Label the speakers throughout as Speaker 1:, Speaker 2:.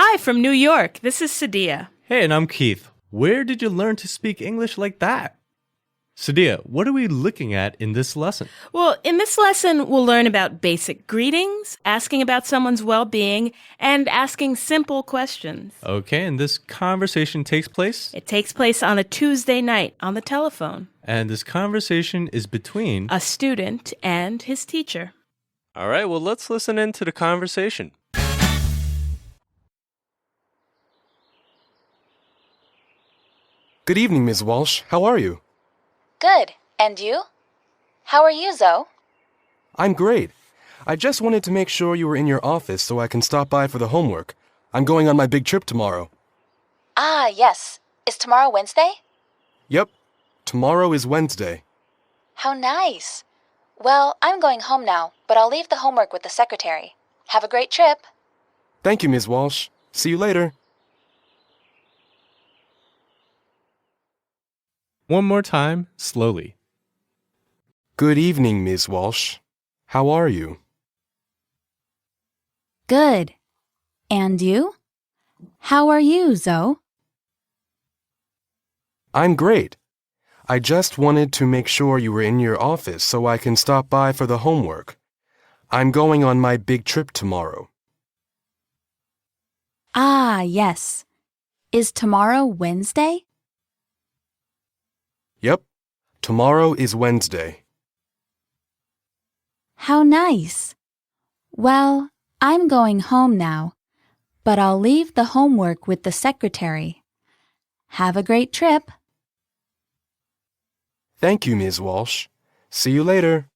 Speaker 1: Hi from New York. This is Sadia.
Speaker 2: Hey, and I'm Keith. Where did you learn to speak English like that? Sadia, what are we looking at in this lesson?
Speaker 1: Well, in this lesson, we'll learn about basic greetings, asking about someone's well-being, and asking simple questions.
Speaker 2: Okay, and this conversation takes place?
Speaker 1: It takes place on a Tuesday night on the telephone.
Speaker 2: And this conversation is between?
Speaker 1: A student and his teacher.
Speaker 2: All right, well, let's listen into the conversation.
Speaker 3: Good evening, Ms. Walsh. How are you?
Speaker 4: Good. And you? How are you, Zoe?
Speaker 3: I'm great. I just wanted to make sure you were in your office so I can stop by for the homework. I'm going on my big trip tomorrow.
Speaker 4: Ah, yes. Is tomorrow Wednesday?
Speaker 3: Yep. Tomorrow is Wednesday.
Speaker 4: How nice. Well, I'm going home now, but I'll leave the homework with the secretary. Have a great trip.
Speaker 3: Thank you, Ms. Walsh. See you later.
Speaker 2: One more time, slowly.
Speaker 3: Good evening, Ms. Walsh. How are you?
Speaker 5: Good. And you? How are you, Zoe?
Speaker 3: I'm great. I just wanted to make sure you were in your office so I can stop by for the homework. I'm going on my big trip tomorrow.
Speaker 5: Ah, yes. Is tomorrow Wednesday?
Speaker 3: Yep. Tomorrow is Wednesday.
Speaker 5: How nice. Well, I'm going home now, but I'll leave the homework with the secretary. Have a great trip.
Speaker 3: Thank you, Ms. Walsh. See you later.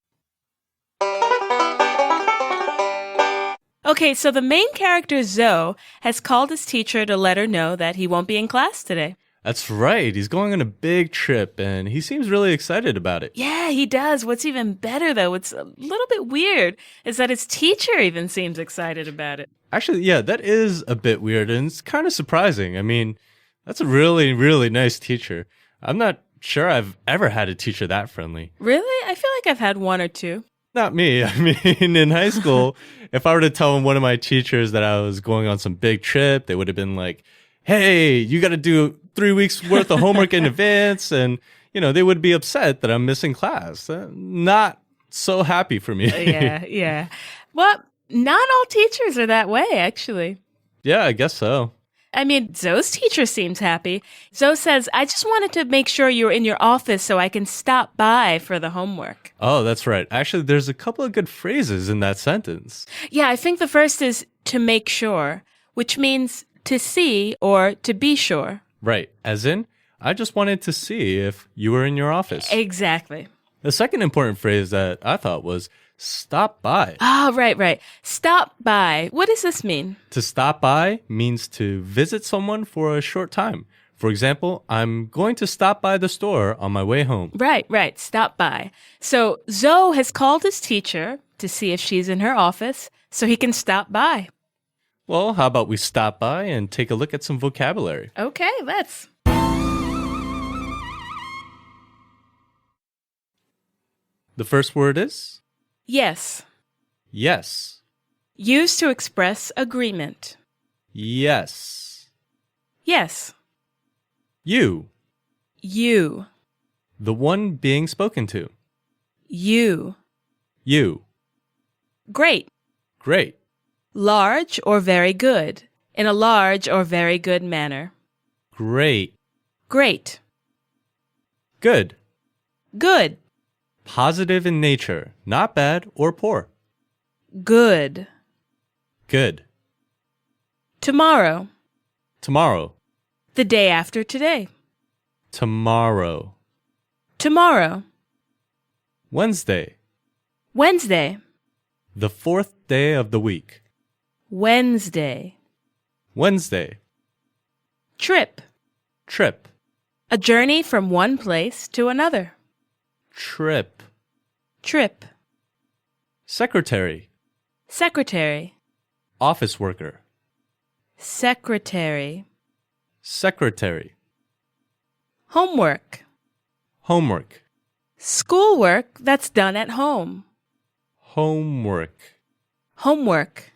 Speaker 1: Okay, so the main character, Zoe, has called his teacher to let her know that he won't be in class today.
Speaker 2: That's right. He's going on a big trip, and he seems really excited about it.
Speaker 1: Yeah, he does. What's even better, though, what's a little bit weird, is that his teacher even seems excited about it.
Speaker 2: Actually, yeah, that is a bit weird, and it's kind of surprising. I mean, that's a really, really nice teacher. I'm not sure I've ever had a teacher that friendly.
Speaker 1: Really? I feel like I've had one or two.
Speaker 2: Not me. I mean, in high school, if I were to tell one of my teachers that I was going on some big trip, they would have been like, hey, you got to do 3 weeks worth of homework in advance. And, they would be upset that I'm missing class. Not so happy for me.
Speaker 1: Yeah. Well, not all teachers are that way, actually.
Speaker 2: Yeah, I guess so.
Speaker 1: I mean, Zoe's teacher seems happy. Zoe says, I just wanted to make sure you were in your office so I can stop by for the homework.
Speaker 2: Oh, that's right. Actually, there's a couple of good phrases in that sentence.
Speaker 1: Yeah, I think the first is to make sure, which means to see or to be sure.
Speaker 2: Right. As in, I just wanted to see if you were in your office.
Speaker 1: Exactly.
Speaker 2: The second important phrase that I thought was stop by.
Speaker 1: Oh, right. Stop by. What does this mean?
Speaker 2: To stop by means to visit someone for a short time. For example, I'm going to stop by the store on my way home.
Speaker 1: Right. Stop by. So Zoe has called his teacher to see if she's in her office so he can stop by.
Speaker 2: Well, how about we stop by and take a look at some vocabulary?
Speaker 1: Okay, let's.
Speaker 2: The first word is?
Speaker 1: Yes.
Speaker 2: Yes.
Speaker 1: Used to express agreement.
Speaker 2: Yes.
Speaker 1: Yes.
Speaker 2: You.
Speaker 1: You.
Speaker 2: The one being spoken to.
Speaker 1: You.
Speaker 2: You.
Speaker 1: Great.
Speaker 2: Great.
Speaker 1: Large or very good. In a large or very good manner.
Speaker 2: Great.
Speaker 1: Great.
Speaker 2: Good.
Speaker 1: Good.
Speaker 2: Positive in nature, not bad or poor.
Speaker 1: Good.
Speaker 2: Good.
Speaker 1: Tomorrow.
Speaker 2: Tomorrow.
Speaker 1: The day after today.
Speaker 2: Tomorrow.
Speaker 1: Tomorrow.
Speaker 2: Wednesday.
Speaker 1: Wednesday.
Speaker 2: The fourth day of the week.
Speaker 1: Wednesday.
Speaker 2: Wednesday.
Speaker 1: Trip.
Speaker 2: Trip.
Speaker 1: A journey from one place to another.
Speaker 2: Trip.
Speaker 1: Trip.
Speaker 2: Secretary.
Speaker 1: Secretary.
Speaker 2: Office worker.
Speaker 1: Secretary.
Speaker 2: Secretary.
Speaker 1: Homework.
Speaker 2: Homework.
Speaker 1: Schoolwork that's done at home.
Speaker 2: Homework.
Speaker 1: Homework.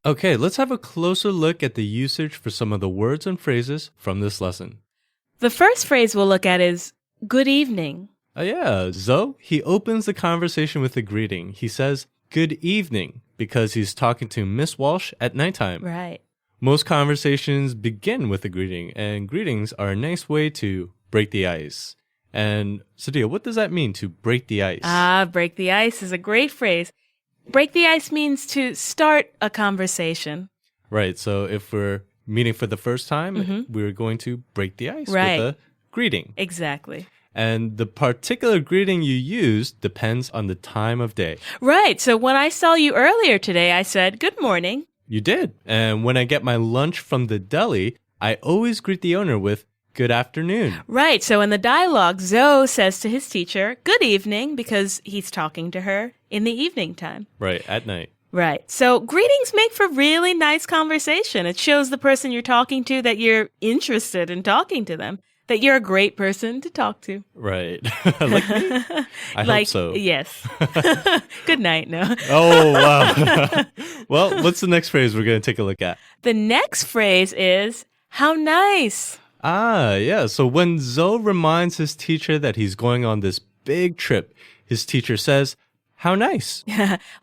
Speaker 2: Okay, let's have a closer look at the usage for some of the words and phrases from this lesson.
Speaker 1: The first phrase we'll look at is good evening.
Speaker 2: Yeah, Zoe, he opens the conversation with a greeting. He says, good evening, because he's talking to Miss Walsh at nighttime.
Speaker 1: Right.
Speaker 2: Most conversations begin with a greeting, and greetings are a nice way to break the ice. And Sadia, what does that mean to break the ice?
Speaker 1: Break the ice is a great phrase. Break the ice means to start a conversation.
Speaker 2: Right, so if we're meeting for the first time, we're going to break the ice with a greeting.
Speaker 1: Exactly.
Speaker 2: And the particular greeting you use depends on the time of day.
Speaker 1: Right, so when I saw you earlier today, I said, good morning.
Speaker 2: You did. And when I get my lunch from the deli, I always greet the owner with good afternoon.
Speaker 1: Right, so in the dialogue, Zoe says to his teacher, good evening, because he's talking to her in the evening time.
Speaker 2: Right, at night.
Speaker 1: Right. So greetings make for really nice conversation. It shows the person you're talking to that you're interested in talking to them, that you're a great person to talk to.
Speaker 2: Right. Like me? I hope so.
Speaker 1: Yes. Good night, no.
Speaker 2: Oh, wow. Well, what's the next phrase we're going to take a look at?
Speaker 1: The next phrase is, how nice.
Speaker 2: Yeah. So when Zoe reminds his teacher that he's going on this big trip, his teacher says, how nice.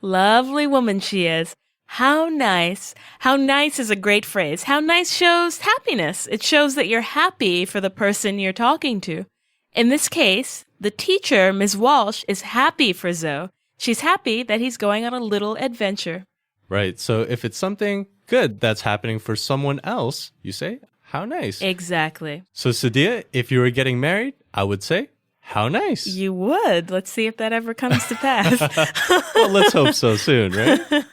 Speaker 1: Lovely woman she is. How nice. How nice is a great phrase. How nice shows happiness. It shows that you're happy for the person you're talking to. In this case, the teacher, Ms. Walsh, is happy for Zoe. She's happy that he's going on a little adventure.
Speaker 2: Right. So if it's something good that's happening for someone else, you say, how nice.
Speaker 1: Exactly.
Speaker 2: So Sadia, if you were getting married, I would say, how nice.
Speaker 1: You would. Let's see if that ever comes to pass.
Speaker 2: Well, let's hope so soon, right?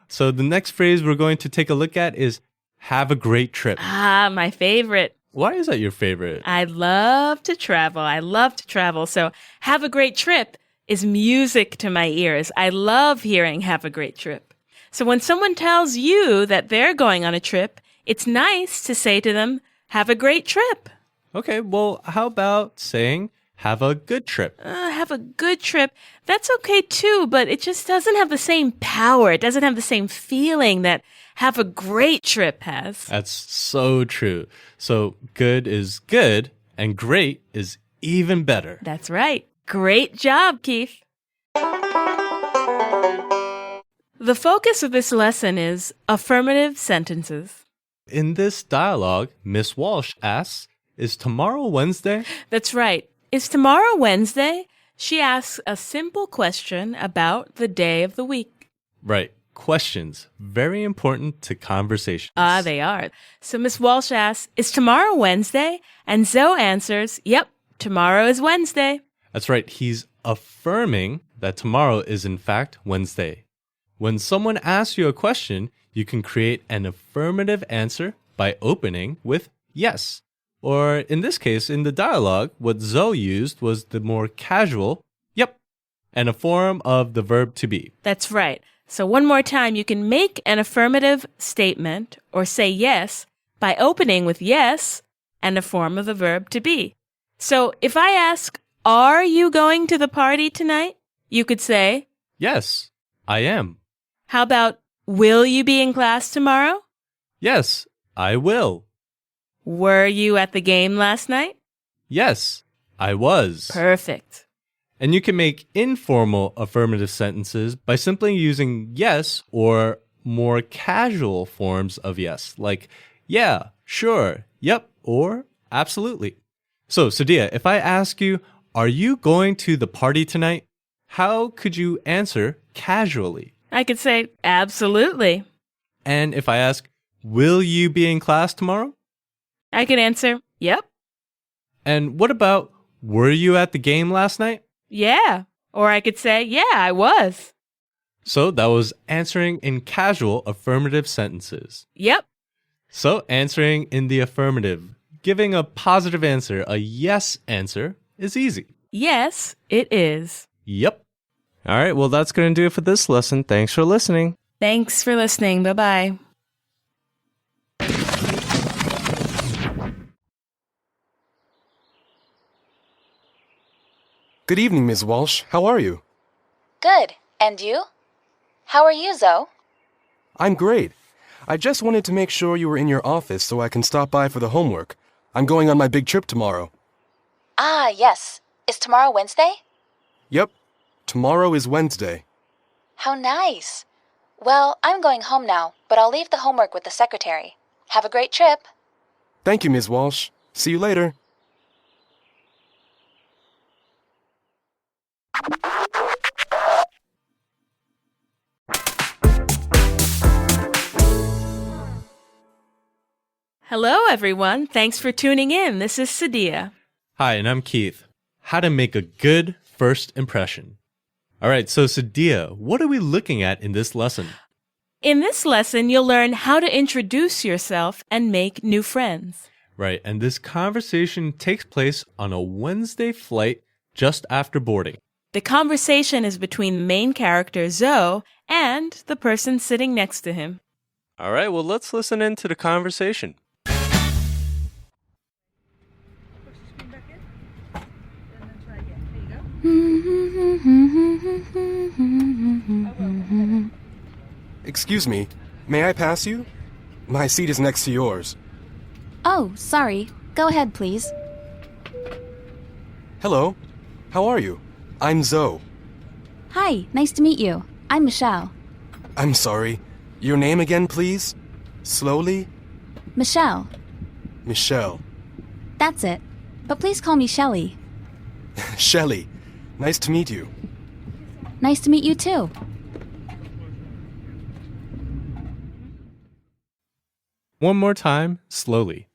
Speaker 2: So the next phrase we're going to take a look at is have a great trip.
Speaker 1: My favorite.
Speaker 2: Why is that your favorite?
Speaker 1: I love to travel. So have a great trip is music to my ears. I love hearing have a great trip. So when someone tells you that they're going on a trip, it's nice to say to them, have a great trip.
Speaker 2: Okay, well, how about saying have a good trip?
Speaker 1: Have a good trip. That's okay too, but it just doesn't have the same power. It doesn't have the same feeling that have a great trip has.
Speaker 2: That's so true. So good is good and great is even better.
Speaker 1: That's right. Great job, Keith. The focus of this lesson is affirmative sentences.
Speaker 2: In this dialogue, Miss Walsh asks, is tomorrow Wednesday?
Speaker 1: That's right. Is tomorrow Wednesday? She asks a simple question about the day of the week.
Speaker 2: Right. Questions. Very important to conversations.
Speaker 1: They are. So Miss Walsh asks, is tomorrow Wednesday? And Zoe answers, yep, tomorrow is Wednesday.
Speaker 2: That's right. He's affirming that tomorrow is in fact Wednesday. When someone asks you a question, you can create an affirmative answer by opening with yes. Or in this case, in the dialogue, what Zoe used was the more casual yep and a form of the verb to be.
Speaker 1: That's right. So one more time, you can make an affirmative statement or say yes by opening with yes and a form of the verb to be. So if I ask, are you going to the party tonight? You could say,
Speaker 2: yes, I am.
Speaker 1: How about, will you be in class tomorrow?
Speaker 2: Yes, I will.
Speaker 1: Were you at the game last night?
Speaker 2: Yes, I was.
Speaker 1: Perfect.
Speaker 2: And you can make informal affirmative sentences by simply using yes or more casual forms of yes, like yeah, sure, yep, or absolutely. So, Sadia, if I ask you, are you going to the party tonight? How could you answer casually?
Speaker 1: I could say, absolutely.
Speaker 2: And if I ask, will you be in class tomorrow?
Speaker 1: I could answer, yep.
Speaker 2: And what about, were you at the game last night?
Speaker 1: Yeah. Or I could say, yeah, I was.
Speaker 2: So that was answering in casual affirmative sentences.
Speaker 1: Yep.
Speaker 2: So answering in the affirmative, giving a positive answer, a yes answer, is easy.
Speaker 1: Yes, it is.
Speaker 2: Yep. All right, well, that's going to do it for this lesson. Thanks for listening.
Speaker 1: Thanks for listening. Bye-bye.
Speaker 3: Good evening, Ms. Walsh. How are you?
Speaker 4: Good. And you? How are you, Zoe?
Speaker 3: I'm great. I just wanted to make sure you were in your office so I can stop by for the homework. I'm going on my big trip tomorrow.
Speaker 4: Ah, yes. Is tomorrow Wednesday?
Speaker 3: Yep, tomorrow is Wednesday.
Speaker 4: How nice. Well, I'm going home now, but I'll leave the homework with the secretary. Have a great trip.
Speaker 3: Thank you, Ms. Walsh. See you later.
Speaker 1: Hello, everyone. Thanks for tuning in. This is Sadia.
Speaker 2: Hi, and I'm Keith. How to make a good first impression. All right, so Sadia, what are we looking at in this lesson?
Speaker 1: In this lesson, you'll learn how to introduce yourself and make new friends.
Speaker 2: Right, and this conversation takes place on a Wednesday flight just after boarding.
Speaker 1: The conversation is between the main character, Zoe, and the person sitting next to him.
Speaker 6: All right, well, let's listen in to the conversation.
Speaker 3: Excuse me, may I pass you? My seat is next to yours.
Speaker 5: Oh, sorry. Go ahead, please.
Speaker 3: Hello, how are you? I'm Zoe.
Speaker 5: Hi, nice to meet you. I'm Michelle.
Speaker 3: I'm sorry. Your name again, please? Slowly?
Speaker 5: Michelle.
Speaker 3: Michelle.
Speaker 5: That's it. But please call me Shelley.
Speaker 3: Shelley. Nice to meet you.
Speaker 5: Nice to meet you too.
Speaker 2: One more time, slowly.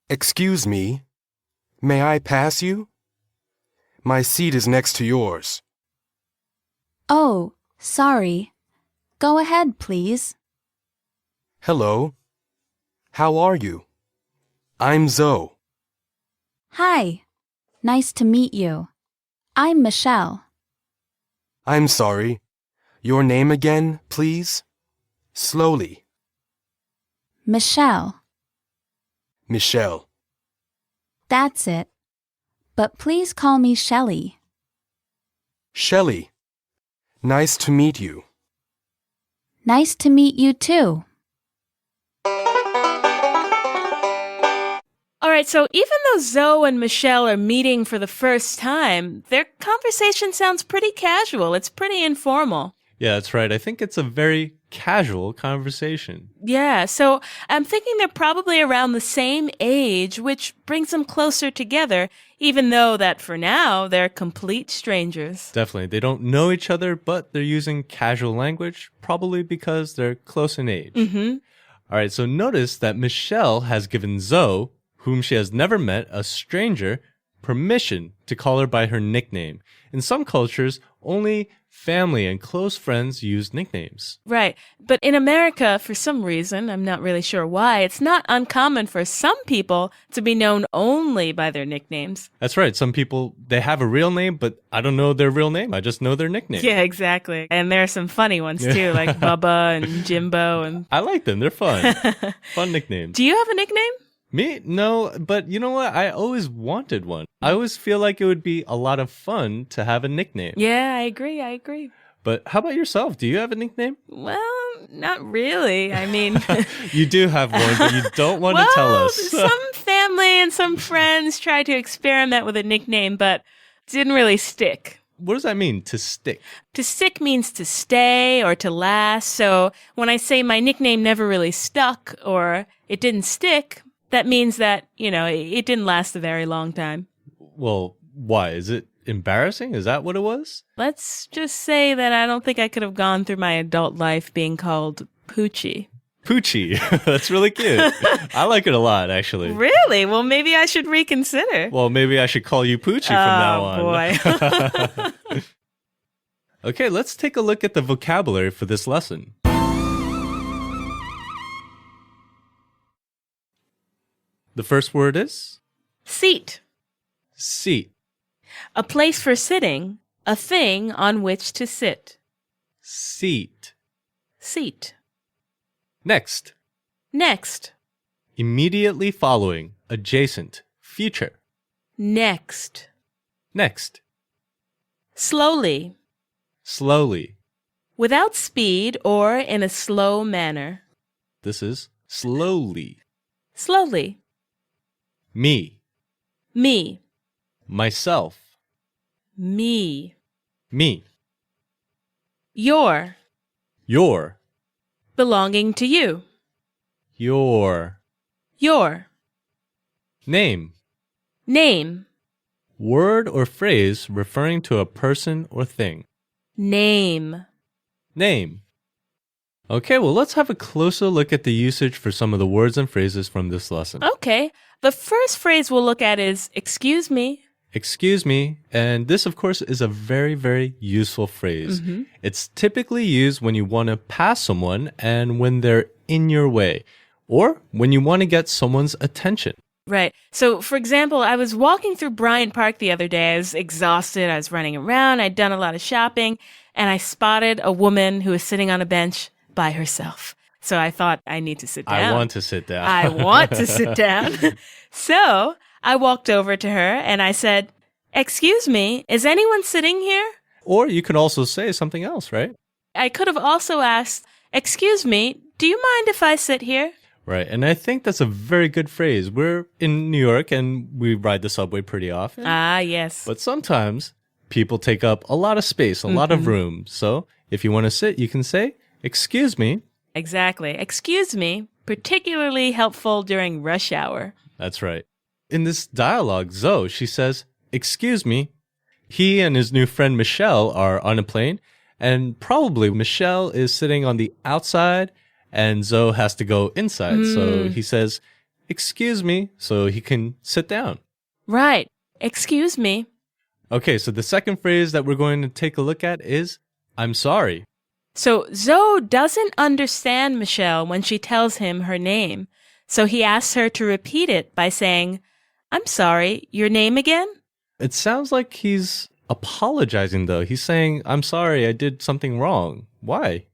Speaker 3: Excuse me, may I pass you? My seat is next to yours.
Speaker 5: Oh, sorry. Go ahead, please.
Speaker 3: Hello, how are you? I'm Zoe.
Speaker 5: Hi. Nice to meet you. I'm Michelle.
Speaker 3: I'm sorry. Your name again, please? Slowly.
Speaker 5: Michelle.
Speaker 3: Michelle.
Speaker 5: That's it. But please call me Shelley.
Speaker 3: Shelley. Nice to meet you.
Speaker 5: Nice to meet you too.
Speaker 1: All right, so even though Zoe and Michelle are meeting for the first time, their conversation sounds pretty casual. It's pretty informal.
Speaker 2: Yeah, that's right. I think it's a very casual conversation.
Speaker 1: Yeah, so I'm thinking they're probably around the same age, which brings them closer together, even though that for now they're complete strangers.
Speaker 2: Definitely. They don't know each other, but they're using casual language, probably because they're close in age.
Speaker 1: Mm-hmm.
Speaker 2: All right, so notice that Michelle has given Zoe, whom she has never met, a stranger, permission to call her by her nickname. In some cultures, only family and close friends use nicknames.
Speaker 1: Right. But in America, for some reason, I'm not really sure why, it's not uncommon for some people to be known only by their nicknames.
Speaker 2: That's right. Some people, they have a real name, but I don't know their real name. I just know their nickname.
Speaker 1: Yeah, exactly. And there are some funny ones too, like Bubba and Jimbo. And
Speaker 2: I like them. They're fun. Fun nicknames.
Speaker 1: Do you have a nickname?
Speaker 2: Me? No, but you know what? I always wanted one. I always feel like it would be a lot of fun to have a nickname.
Speaker 1: Yeah, I agree.
Speaker 2: But how about yourself? Do you have a nickname?
Speaker 1: Well, not really. I mean...
Speaker 2: You do have one, but you don't want to tell us.
Speaker 1: Some family and some friends tried to experiment with a nickname, but didn't really stick.
Speaker 2: What does that mean, to stick?
Speaker 1: To stick means to stay or to last. So when I say my nickname never really stuck or it didn't stick... that means that, it didn't last a very long time.
Speaker 2: Well, why? Is it embarrassing? Is that what it was?
Speaker 1: Let's just say that I don't think I could have gone through my adult life being called Poochie.
Speaker 2: Poochie. That's really cute. I like it a lot, actually.
Speaker 1: Really? Well, maybe I should reconsider.
Speaker 2: Well, maybe I should call you Poochie from now on.
Speaker 1: Oh, boy.
Speaker 2: Okay, let's take a look at the vocabulary for this lesson. The first word is?
Speaker 1: Seat.
Speaker 2: Seat.
Speaker 1: A place for sitting, a thing on which to sit.
Speaker 2: Seat.
Speaker 1: Seat.
Speaker 2: Next.
Speaker 1: Next.
Speaker 2: Immediately following, adjacent, future.
Speaker 1: Next.
Speaker 2: Next.
Speaker 1: Slowly.
Speaker 2: Slowly.
Speaker 1: Without speed or in a slow manner.
Speaker 2: This is slowly.
Speaker 1: Slowly.
Speaker 2: Me.
Speaker 1: Me.
Speaker 2: Myself.
Speaker 1: Me.
Speaker 2: Me.
Speaker 1: Your.
Speaker 2: Your.
Speaker 1: Belonging to you.
Speaker 2: Your.
Speaker 1: Your.
Speaker 2: Name.
Speaker 1: Name.
Speaker 2: Word or phrase referring to a person or thing.
Speaker 1: Name.
Speaker 2: Name. Okay, well, let's have a closer look at the usage for some of the words and phrases from this lesson.
Speaker 1: Okay. The first phrase we'll look at is excuse me.
Speaker 2: Excuse me, and this, of course, is a very, very useful phrase. It's typically used when you want to pass someone and when they're in your way, or when you want to get someone's attention.
Speaker 1: Right. So, for example, I was walking through Bryant Park the other day. I was exhausted. I was running around. I'd done a lot of shopping, and I spotted a woman who was sitting on a bench by herself. So I thought, I need to sit down.
Speaker 2: I want to sit down.
Speaker 1: I want to sit down. So I walked over to her and I said, excuse me, is anyone sitting here?
Speaker 2: Or you can also say something else, right?
Speaker 1: I could have also asked, excuse me, do you mind if I sit here?
Speaker 2: Right, and I think that's a very good phrase. We're in New York and we ride the subway pretty often.
Speaker 1: Ah, yes.
Speaker 2: But sometimes people take up a lot of space, a lot of room. So if you want to sit, you can say, excuse me.
Speaker 1: Exactly. Excuse me, particularly helpful during rush hour.
Speaker 2: That's right. In this dialogue, Zoe, she says, excuse me. He and his new friend Michelle are on a plane, and probably Michelle is sitting on the outside and Zoe has to go inside. So he says, excuse me, so he can sit down.
Speaker 1: Right. Excuse me.
Speaker 2: Okay, so the second phrase that we're going to take a look at is, I'm sorry.
Speaker 1: So Zoe doesn't understand Michelle when she tells him her name. So he asks her to repeat it by saying, I'm sorry, your name again?
Speaker 2: It sounds like he's apologizing, though. He's saying, I'm sorry, I did something wrong. Why?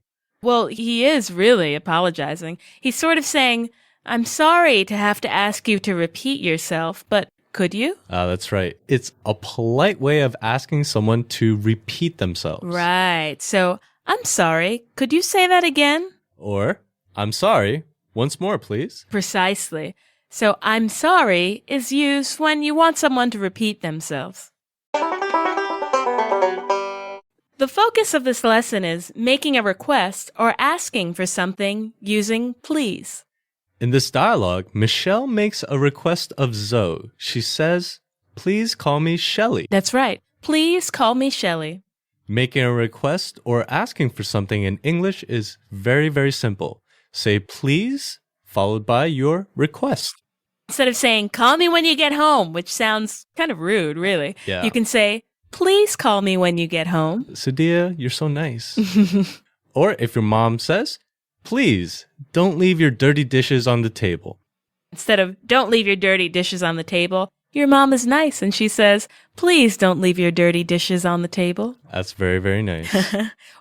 Speaker 1: Well, he is really apologizing. He's sort of saying, I'm sorry to have to ask you to repeat yourself, but could you?
Speaker 2: That's right. It's a polite way of asking someone to repeat themselves.
Speaker 1: Right. So, I'm sorry. Could you say that again?
Speaker 2: Or, I'm sorry. Once more, please.
Speaker 1: Precisely. So, I'm sorry is used when you want someone to repeat themselves. The focus of this lesson is making a request or asking for something using please.
Speaker 2: In this dialogue, Michelle makes a request of Zoe. She says, please call me Shelley.
Speaker 1: That's right. Please call me Shelley.
Speaker 2: Making a request or asking for something in English is very, very simple. Say please, followed by your request.
Speaker 1: Instead of saying, call me when you get home, which sounds kind of rude, really.
Speaker 2: Yeah.
Speaker 1: You can say, please call me when you get home.
Speaker 2: Sadia, you're so nice. Or if your mom says, please, don't leave your dirty dishes on the table.
Speaker 1: Instead of, don't leave your dirty dishes on the table, your mom is nice and she says, please don't leave your dirty dishes on the table.
Speaker 2: That's very, very nice.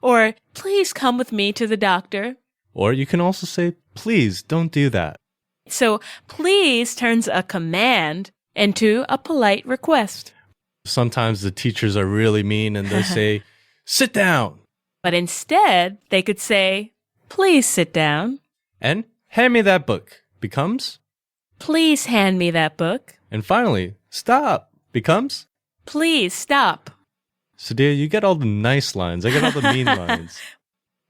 Speaker 1: Or, please come with me to the doctor.
Speaker 2: Or you can also say, please don't do that.
Speaker 1: So, please turns a command into a polite request.
Speaker 2: Sometimes the teachers are really mean and they say, sit down.
Speaker 1: But instead, they could say, please sit down.
Speaker 2: And hand me that book becomes,
Speaker 1: Please hand me that book.
Speaker 2: and finally, stop becomes,
Speaker 1: Please stop.
Speaker 2: Sadia, you get all the nice lines. I get all the mean lines.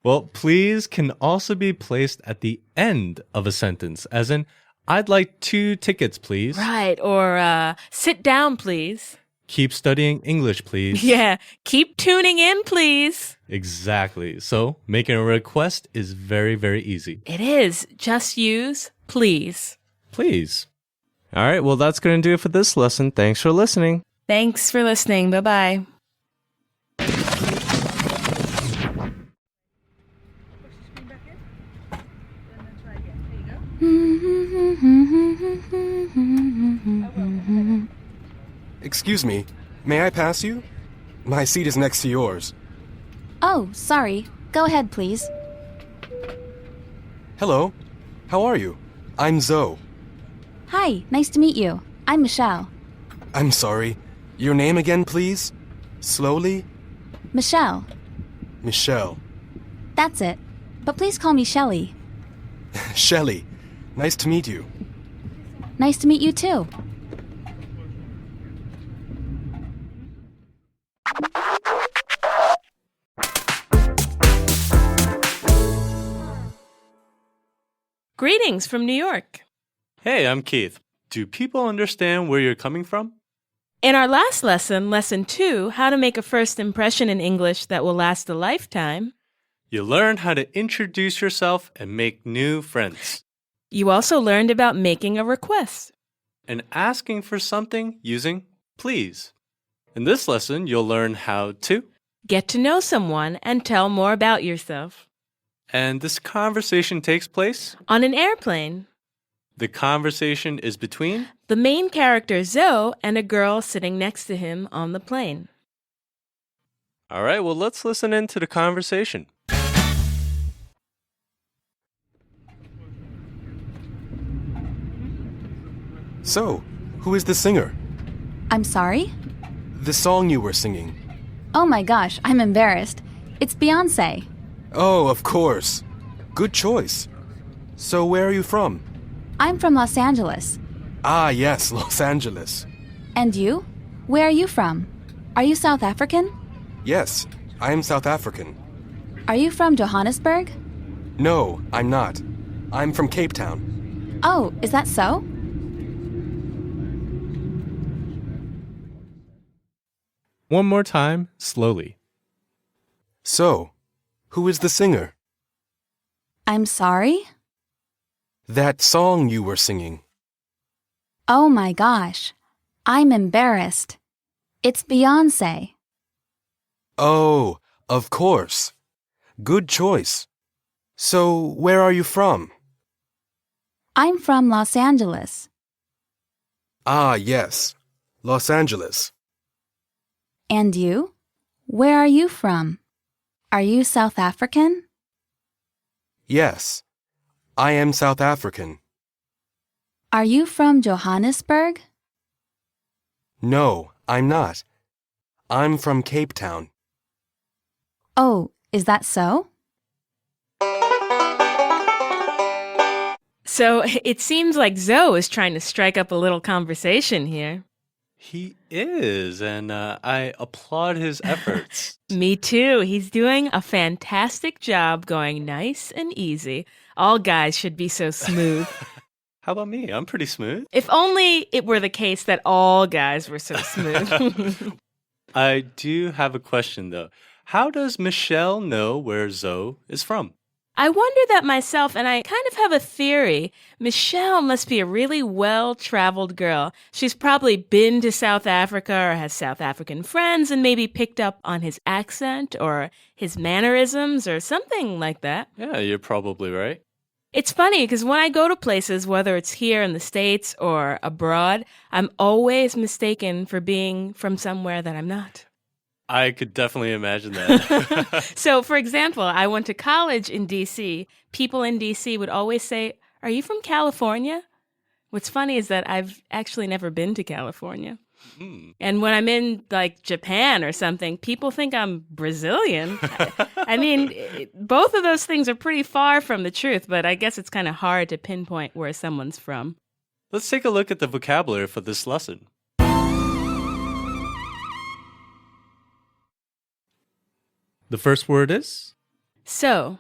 Speaker 2: Well, please can also be placed at the end of a sentence, as in, I'd like 2 tickets, please.
Speaker 1: Right. Or, sit down, please.
Speaker 2: Keep studying English, please.
Speaker 1: Yeah. Keep tuning in, please.
Speaker 2: Exactly. So making a request is very, very easy.
Speaker 1: It is. Just use please.
Speaker 2: Please. All right. Well, that's going to do it for this lesson. Thanks for listening.
Speaker 1: Thanks for listening. Bye-bye.
Speaker 3: Excuse me, may I pass you? My seat is next to yours.
Speaker 5: Oh, sorry. Go ahead, please.
Speaker 3: Hello, how are you? I'm Zoe.
Speaker 5: Hi, nice to meet you. I'm Michelle.
Speaker 3: I'm sorry. Your name again, please? Slowly?
Speaker 5: Michelle.
Speaker 3: Michelle.
Speaker 5: That's it. But please call me Shelley.
Speaker 3: Shelley. Nice to meet you.
Speaker 5: Nice to meet you too.
Speaker 1: Greetings from New York.
Speaker 6: Hey, I'm Keith. Do people understand where you're coming from?
Speaker 1: In our last lesson, Lesson 2, How to Make a First Impression in English That Will Last a Lifetime,
Speaker 6: You learned how to introduce yourself and make new friends.
Speaker 1: you also learned about making a request.
Speaker 6: And asking for something using please. In this lesson, you'll learn how to.
Speaker 1: Get to know someone and tell more about yourself.
Speaker 6: And this conversation takes place.
Speaker 1: On an airplane,
Speaker 6: The conversation is between.
Speaker 1: the main character Zoe and a girl sitting next to him on the plane.
Speaker 6: All right, well, let's listen in to the conversation.
Speaker 3: So, who is the singer?
Speaker 5: I'm sorry?
Speaker 3: The song you were singing.
Speaker 5: Oh my gosh, I'm embarrassed. It's Beyonce.
Speaker 3: Oh, of course. Good choice. So, where are you from?
Speaker 5: I'm from Los Angeles.
Speaker 3: Ah, yes, Los Angeles.
Speaker 5: And you? Where are you from? Are you South African?
Speaker 3: Yes, I am South African.
Speaker 5: Are you from Johannesburg?
Speaker 3: No, I'm not. I'm from Cape Town.
Speaker 5: Oh, is that so?
Speaker 2: One more time, slowly.
Speaker 3: So, who is the singer?
Speaker 5: I'm sorry?
Speaker 3: That song you were singing.
Speaker 5: Oh my gosh. I'm embarrassed. It's Beyonce.
Speaker 3: Oh, of course. Good choice. So, where are you from?
Speaker 5: I'm from Los Angeles.
Speaker 3: Ah, yes, Los Angeles.
Speaker 5: And you? Where are you from? Are you South African?
Speaker 3: Yes, I am South African.
Speaker 5: Are you from Johannesburg?
Speaker 3: No, I'm not. I'm from Cape Town.
Speaker 5: Oh, is that so?
Speaker 1: So it seems like Zoe is trying to strike up a little conversation here.
Speaker 6: He is, and I applaud his efforts.
Speaker 1: Me too. He's doing a fantastic job going nice and easy. All guys should be so smooth.
Speaker 6: How about me? I'm pretty smooth.
Speaker 1: If only it were the case that all guys were so smooth.
Speaker 6: I do have a question, though. How does Michelle know where Zoe is from?
Speaker 1: I wonder that myself, and I kind of have a theory. Michelle must be a really well-traveled girl. She's probably been to South Africa or has South African friends and maybe picked up on his accent or his mannerisms or something like that.
Speaker 6: Yeah, you're probably right.
Speaker 1: It's funny because when I go to places, whether it's here in the States or abroad, I'm always mistaken for being from somewhere that I'm not.
Speaker 6: I could definitely imagine that.
Speaker 1: So, for example, I went to college in D.C. People in D.C. would always say, "Are you from California?" What's funny is that I've actually never been to California. And when I'm in, like, Japan or something, people think I'm Brazilian. I mean, both of those things are pretty far from the truth, but I guess it's kind of hard to pinpoint where someone's from.
Speaker 6: Let's take a look at the vocabulary for this lesson.
Speaker 2: The first word is
Speaker 1: So,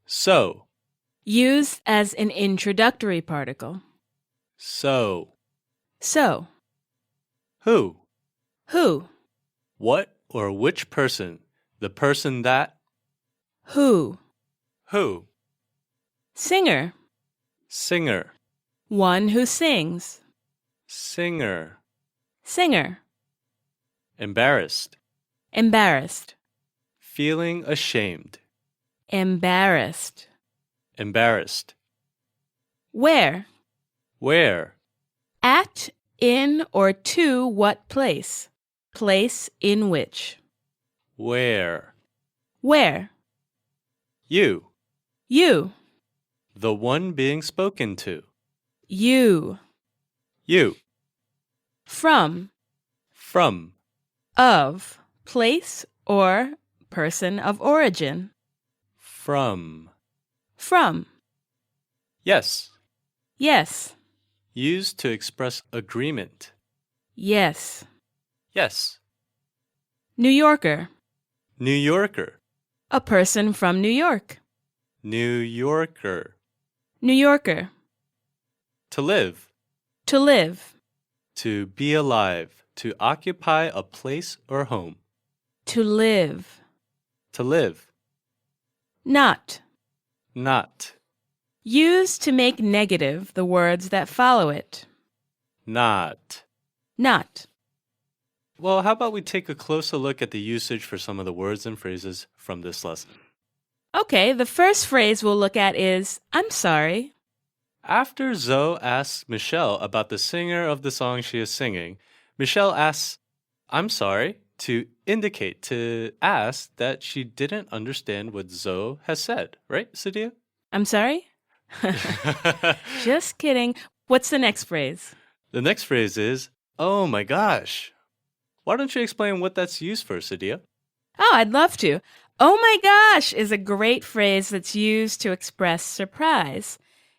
Speaker 6: So,
Speaker 1: used as an introductory particle.
Speaker 6: so,
Speaker 1: So,
Speaker 6: who,
Speaker 1: who,
Speaker 6: what or which person, the person that,
Speaker 1: who,
Speaker 6: who,
Speaker 1: singer,
Speaker 6: singer,
Speaker 1: one who sings,
Speaker 6: singer,
Speaker 1: singer,
Speaker 6: embarrassed,
Speaker 1: embarrassed,
Speaker 6: feeling ashamed,
Speaker 1: embarrassed,
Speaker 6: embarrassed,
Speaker 1: where,
Speaker 6: where,
Speaker 1: at, in, or to what place, place in which,
Speaker 6: where,
Speaker 1: where,
Speaker 6: you,
Speaker 1: you,
Speaker 6: the one being spoken to,
Speaker 1: you,
Speaker 6: you,
Speaker 1: from,
Speaker 6: from,
Speaker 1: of, place or person of origin.
Speaker 6: From.
Speaker 1: From.
Speaker 6: Yes.
Speaker 1: Yes.
Speaker 6: Used to express agreement.
Speaker 1: Yes.
Speaker 6: Yes.
Speaker 1: New Yorker.
Speaker 6: New Yorker.
Speaker 1: A person from New York.
Speaker 6: New Yorker.
Speaker 1: New Yorker.
Speaker 6: To live.
Speaker 1: To live.
Speaker 6: To be alive. To occupy a place or home.
Speaker 1: To live.
Speaker 6: To live.
Speaker 1: Not.
Speaker 6: Not.
Speaker 1: Use to make negative the words that follow it.
Speaker 6: Not.
Speaker 1: Not.
Speaker 6: Well, how about we take a closer look at the usage for some of the words and phrases from this lesson?
Speaker 1: Okay, the first phrase we'll look at is, I'm sorry.
Speaker 6: After Zoe asks Michelle about the singer of the song she is singing, Michelle asks, I'm sorry, to indicate, to ask that she didn't understand what Zoe has said. Right, Sadia?
Speaker 1: I'm sorry? Just kidding. What's the next phrase?
Speaker 6: The next phrase is, oh my gosh. Why don't you explain what that's used for, Sadia?
Speaker 1: Oh, I'd love to. Oh my gosh is a great phrase that's used to express surprise.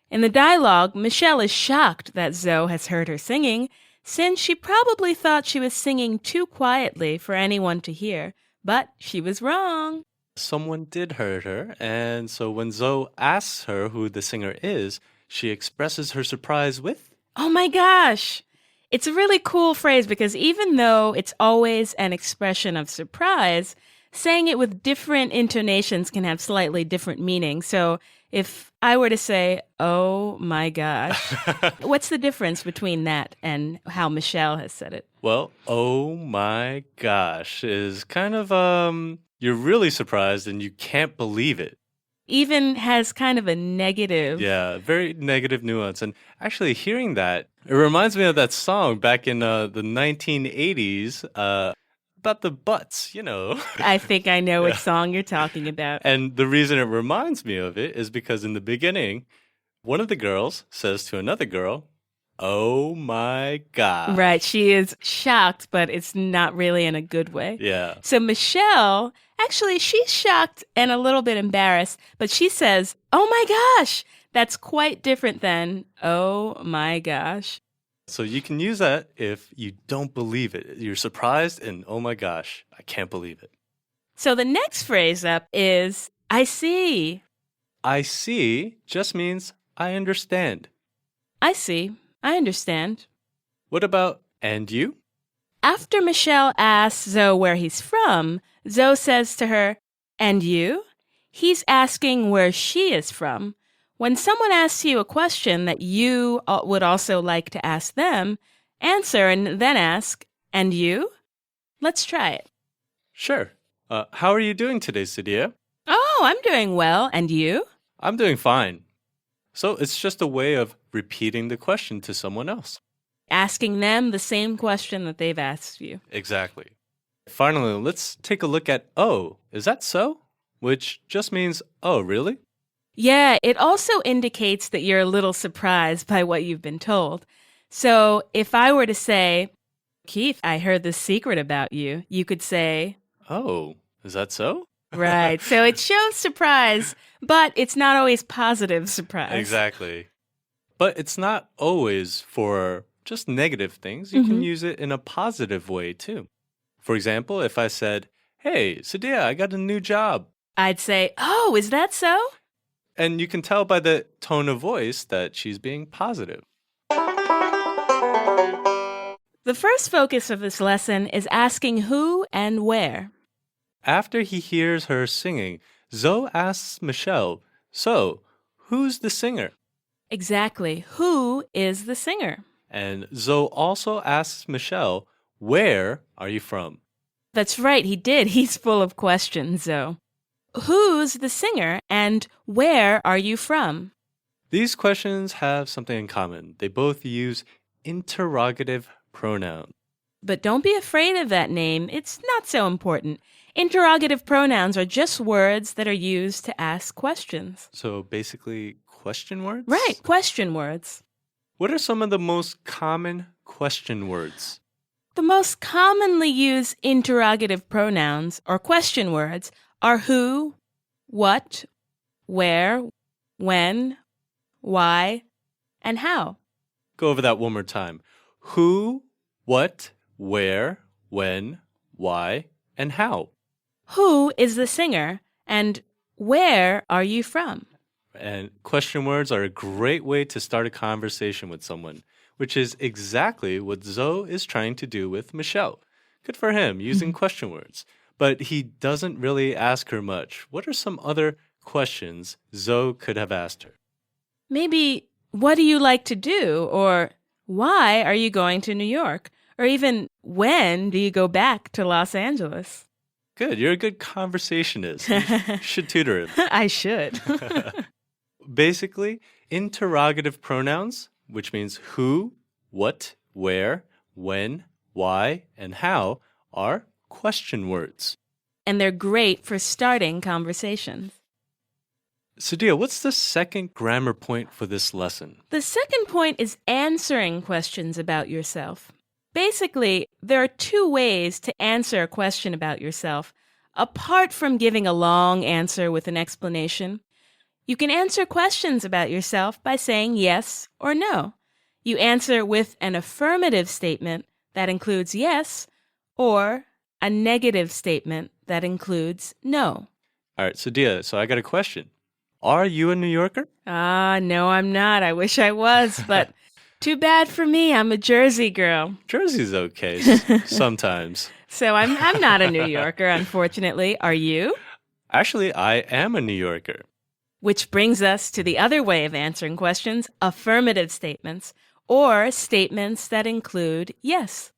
Speaker 1: In the dialogue, Michelle is shocked that Zoe has heard her singing, since she probably thought she was singing too quietly for anyone to hear, but she was wrong.
Speaker 6: Someone did hurt her, and so when Zoe asks her who the singer is, she expresses her surprise with,
Speaker 1: Oh my gosh! It's a really cool phrase because even though it's always an expression of surprise, saying it with different intonations can have slightly different meanings. So if I were to say, oh my gosh, what's the difference between that and how Michelle has said it?
Speaker 6: well, oh my gosh is kind of, you're really surprised and you can't believe it.
Speaker 1: Even has kind of a negative.
Speaker 6: Yeah, very negative nuance. And actually hearing that, it reminds me of that song back in the 1980s about the butts, you know.
Speaker 1: I think I know which song you're talking about.
Speaker 6: And the reason it reminds me of it is because in the beginning, one of the girls says to another girl, oh my God.
Speaker 1: Right, she is shocked, but it's not really in a good way.
Speaker 6: Yeah.
Speaker 1: So Michelle, actually, she's shocked and a little bit embarrassed, but she says, oh my gosh, that's quite different than, oh my gosh.
Speaker 6: So you can use that if you don't believe it. You're surprised and, oh my gosh, I can't believe it.
Speaker 1: So the next phrase up is, I see.
Speaker 6: I see just means I understand.
Speaker 1: I see. I understand.
Speaker 6: What about, and you?
Speaker 1: After Michelle asks Zoe where he's from, Zoe says to her, and you? He's asking where she is from. When someone asks you a question that you would also like to ask them, answer and then ask, and you? Let's try it.
Speaker 6: Sure. How are you doing today, Sadia?
Speaker 1: Oh, I'm doing well. And you?
Speaker 6: I'm doing fine. So it's just a way of repeating the question to someone else.
Speaker 1: Asking them the same question that they've asked you.
Speaker 6: Exactly. Finally, let's take a look at, oh, is that so? Which just means, oh, really?
Speaker 1: Yeah, it also indicates that you're a little surprised by what you've been told. So if I were to say, Keith, I heard this secret about you, you could say,
Speaker 6: oh, is that so?
Speaker 1: Right. So it shows surprise, but it's not always positive surprise.
Speaker 6: Exactly. But it's not always for just negative things. You can use it in a positive way too. For example, if I said, hey, Sadia, I got a new job.
Speaker 1: I'd say, oh, is that so?
Speaker 6: And you can tell by the tone of voice that she's being positive.
Speaker 1: The first focus of this lesson is asking who and where.
Speaker 6: After he hears her singing, Zoe asks Michelle, so, who's the singer?
Speaker 1: Exactly. Who is the singer?
Speaker 6: And Zoe also asks Michelle, where are you from?
Speaker 1: That's right, he did. He's full of questions, Zoe. Who's the singer and where are you from?
Speaker 6: These questions have something in common. They both use interrogative pronouns.
Speaker 1: But don't be afraid of that name. It's not so important. Interrogative pronouns are just words that are used to ask questions.
Speaker 6: So basically, question words?
Speaker 1: Right, question words.
Speaker 6: What are some of the most common question words?
Speaker 1: The most commonly used interrogative pronouns or question words are who, what, where, when, why, and how.
Speaker 6: Go over that one more time. Who, what, where, when, why, and how.
Speaker 1: Who is the singer, and where are you from?
Speaker 6: And question words are a great way to start a conversation with someone, which is exactly what Zoe is trying to do with Michelle. Good for him, using question words. But he doesn't really ask her much. What are some other questions Zoe could have asked her?
Speaker 1: Maybe, what do you like to do? Or why are you going to New York? Or even, when do you go back to Los Angeles?
Speaker 6: Good, you're a good conversationist. You should tutor him.
Speaker 1: I should.
Speaker 6: Basically, interrogative pronouns, which means who, what, where, when, why, and how, are question words.
Speaker 1: And they're great for starting conversations.
Speaker 6: Sadia, what's the second grammar point for this lesson?
Speaker 1: The second point is answering questions about yourself. Basically, there are two ways to answer a question about yourself, apart from giving a long answer with an explanation. You can answer questions about yourself by saying yes or no. You answer with an affirmative statement that includes yes, or a negative statement that includes no.
Speaker 6: All right, Sadia, so I got a question. Are you a New Yorker?
Speaker 1: No, I'm not. I wish I was, but too bad for me. I'm a Jersey girl.
Speaker 6: Jersey's okay sometimes.
Speaker 1: So I'm not a New Yorker, unfortunately. Are you?
Speaker 6: Actually, I am a New Yorker.
Speaker 1: Which brings us to the other way of answering questions, affirmative statements, or statements that include yes.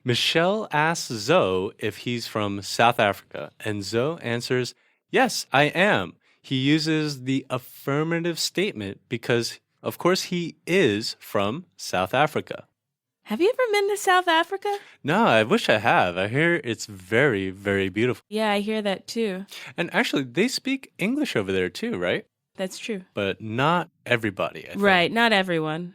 Speaker 6: Michelle asks Zoe if he's from South Africa, and Zoe answers, yes, I am. He uses the affirmative statement because, of course, he is from South Africa.
Speaker 1: Have you ever been to South Africa?
Speaker 6: No, I wish I have. I hear it's very, very beautiful.
Speaker 1: Yeah, I hear that too.
Speaker 6: And actually, they speak English over there too, right?
Speaker 1: That's true.
Speaker 6: But not everybody, I think.
Speaker 1: Right, not everyone.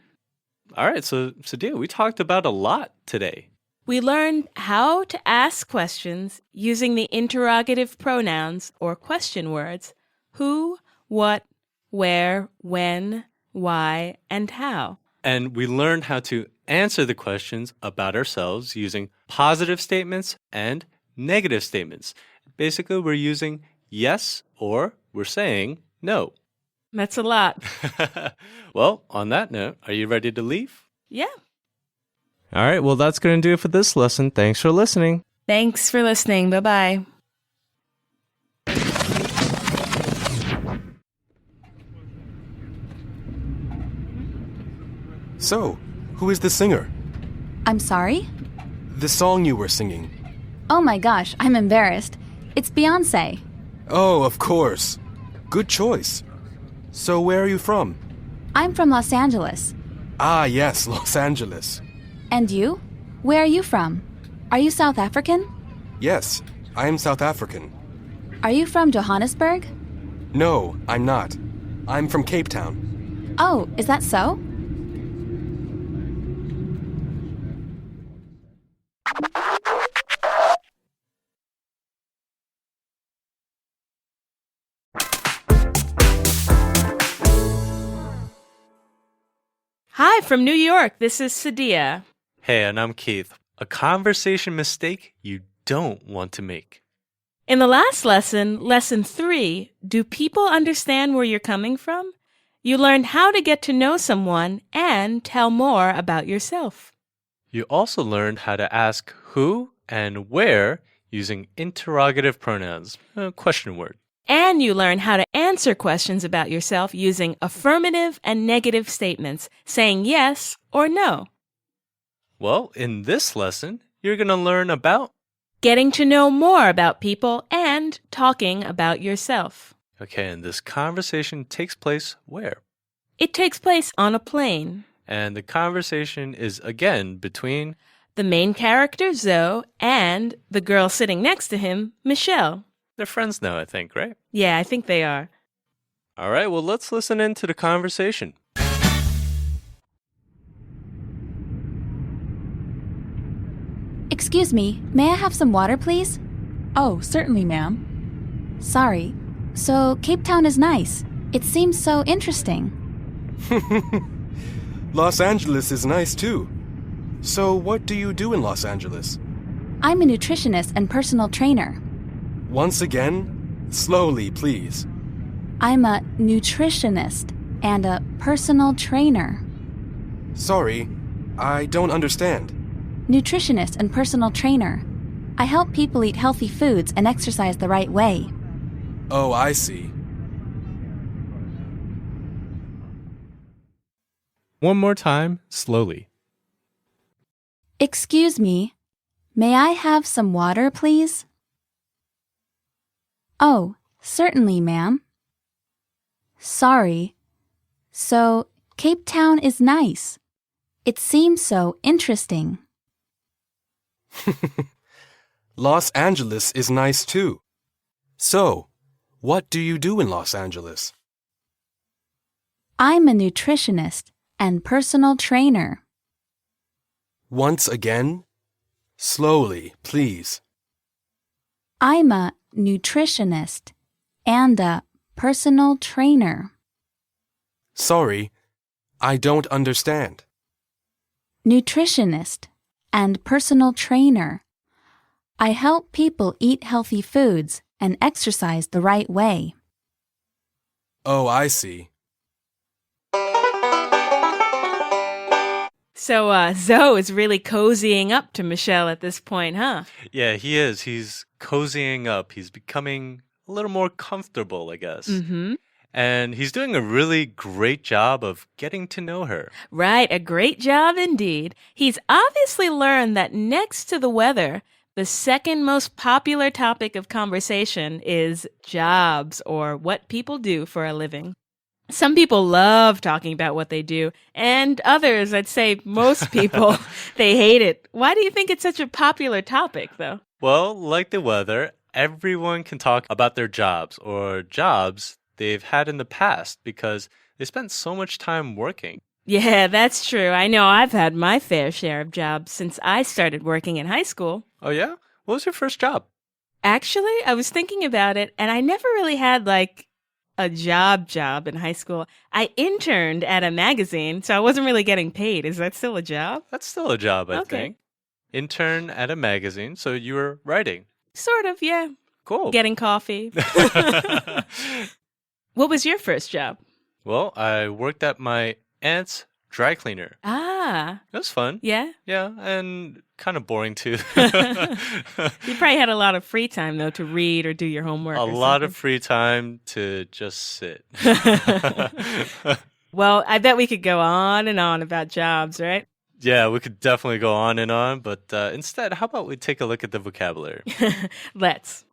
Speaker 6: All right, so Sadia, we talked about a lot today.
Speaker 1: We learned how to ask questions using the interrogative pronouns or question words who, what, where, when, why, and how.
Speaker 6: And we learned how to answer the questions about ourselves using positive statements and negative statements. Basically, we're using yes or we're saying no.
Speaker 1: That's a lot.
Speaker 6: Well, on that note, are you ready to leave?
Speaker 1: Yeah.
Speaker 2: All right, well, that's going to do it for this lesson. Thanks for listening.
Speaker 1: Thanks for listening. Bye-bye.
Speaker 3: So, who is the singer?
Speaker 5: I'm sorry?
Speaker 3: The song you were singing.
Speaker 5: Oh my gosh, I'm embarrassed. It's Beyoncé.
Speaker 3: Oh, of course. Good choice. So where are you from?
Speaker 5: I'm from Los Angeles.
Speaker 3: Ah, yes, Los Angeles.
Speaker 5: And you? Where are you from? Are you South African?
Speaker 3: Yes, I am South African.
Speaker 5: Are you from Johannesburg?
Speaker 3: No, I'm not. I'm from Cape Town.
Speaker 5: Oh, is that so?
Speaker 1: Hi, from New York. This is Sadia.
Speaker 6: Hey, and I'm Keith. A conversation mistake you don't want to make.
Speaker 1: In the last lesson, lesson 3, do people understand where you're coming from? You learned how to get to know someone and tell more about yourself.
Speaker 6: You also learned how to ask who and where using interrogative pronouns, a question word.
Speaker 1: And you learn how to answer questions about yourself using affirmative and negative statements, saying yes or no.
Speaker 6: Well, in this lesson, you're going to learn about...
Speaker 1: getting to know more about people and talking about yourself.
Speaker 6: Okay, and this conversation takes place where?
Speaker 1: It takes place on a plane.
Speaker 6: And the conversation is again between...
Speaker 1: the main character, Zoe, and the girl sitting next to him, Michelle.
Speaker 6: They're friends now, I think, right?
Speaker 1: Yeah, I think they are.
Speaker 6: All right, well, let's listen in to the conversation.
Speaker 5: Excuse me, may I have some water, please?
Speaker 7: Oh, certainly, ma'am.
Speaker 5: Sorry. So, Cape Town is nice. It seems so interesting.
Speaker 3: Los Angeles is nice too. So, what do you do in Los Angeles?
Speaker 5: I'm a nutritionist and personal trainer.
Speaker 3: Once again, slowly, please.
Speaker 5: I'm a nutritionist and a personal trainer.
Speaker 3: Sorry, I don't understand.
Speaker 5: Nutritionist and personal trainer. I help people eat healthy foods and exercise the right way.
Speaker 3: Oh, I see.
Speaker 2: One more time, slowly.
Speaker 5: Excuse me, may I have some water, please? Oh, certainly, ma'am. Sorry. So, Cape Town is nice. It seems so interesting.
Speaker 3: Los Angeles is nice too. So, what do you do in Los Angeles?
Speaker 5: I'm a nutritionist and personal trainer.
Speaker 3: Once again, slowly, please.
Speaker 5: I'm a nutritionist and a personal trainer.
Speaker 3: Sorry, I don't understand.
Speaker 5: Nutritionist and personal trainer. I help people eat healthy foods and exercise the right way.
Speaker 3: Oh, I see.
Speaker 1: So, Zoe is really cozying up to Michelle at this point, huh?
Speaker 6: Yeah, he is. He's cozying up. He's becoming a little more comfortable, I guess.
Speaker 1: Mm-hmm.
Speaker 6: And he's doing a really great job of getting to know her.
Speaker 1: Right, a great job indeed. He's obviously learned that next to the weather, the second most popular topic of conversation is jobs, or what people do for a living. Some people love talking about what they do, and others, I'd say most people, they hate it. Why do you think it's such a popular topic, though?
Speaker 6: Well, like the weather, everyone can talk about their jobs or jobs they've had in the past because they spent so much time working.
Speaker 1: Yeah, that's true. I know I've had my fair share of jobs since I started working in high school.
Speaker 6: Oh, yeah? What was your first job?
Speaker 1: Actually, I was thinking about it, and I never really had, like, a job in high school. I interned at a magazine, so I wasn't really getting paid. Is that still a job?
Speaker 6: That's still a job, I
Speaker 1: Okay.
Speaker 6: think. Intern at a magazine, so you were writing.
Speaker 1: Sort of, yeah.
Speaker 6: Cool.
Speaker 1: Getting coffee. What was your first job?
Speaker 6: Well, I worked at my aunt's dry cleaner.
Speaker 1: Ah,
Speaker 6: It was fun.
Speaker 1: yeah.
Speaker 6: Yeah, and kind of boring too.
Speaker 1: You probably had a lot of free time, though, to read or do your homework.
Speaker 6: A
Speaker 1: or
Speaker 6: lot of
Speaker 1: something.
Speaker 6: free time to just sit.
Speaker 1: Well, I bet we could go on and on about jobs, right?
Speaker 6: Yeah, we could definitely go on and on, but instead, how about we take a look at the vocabulary?
Speaker 1: Let's.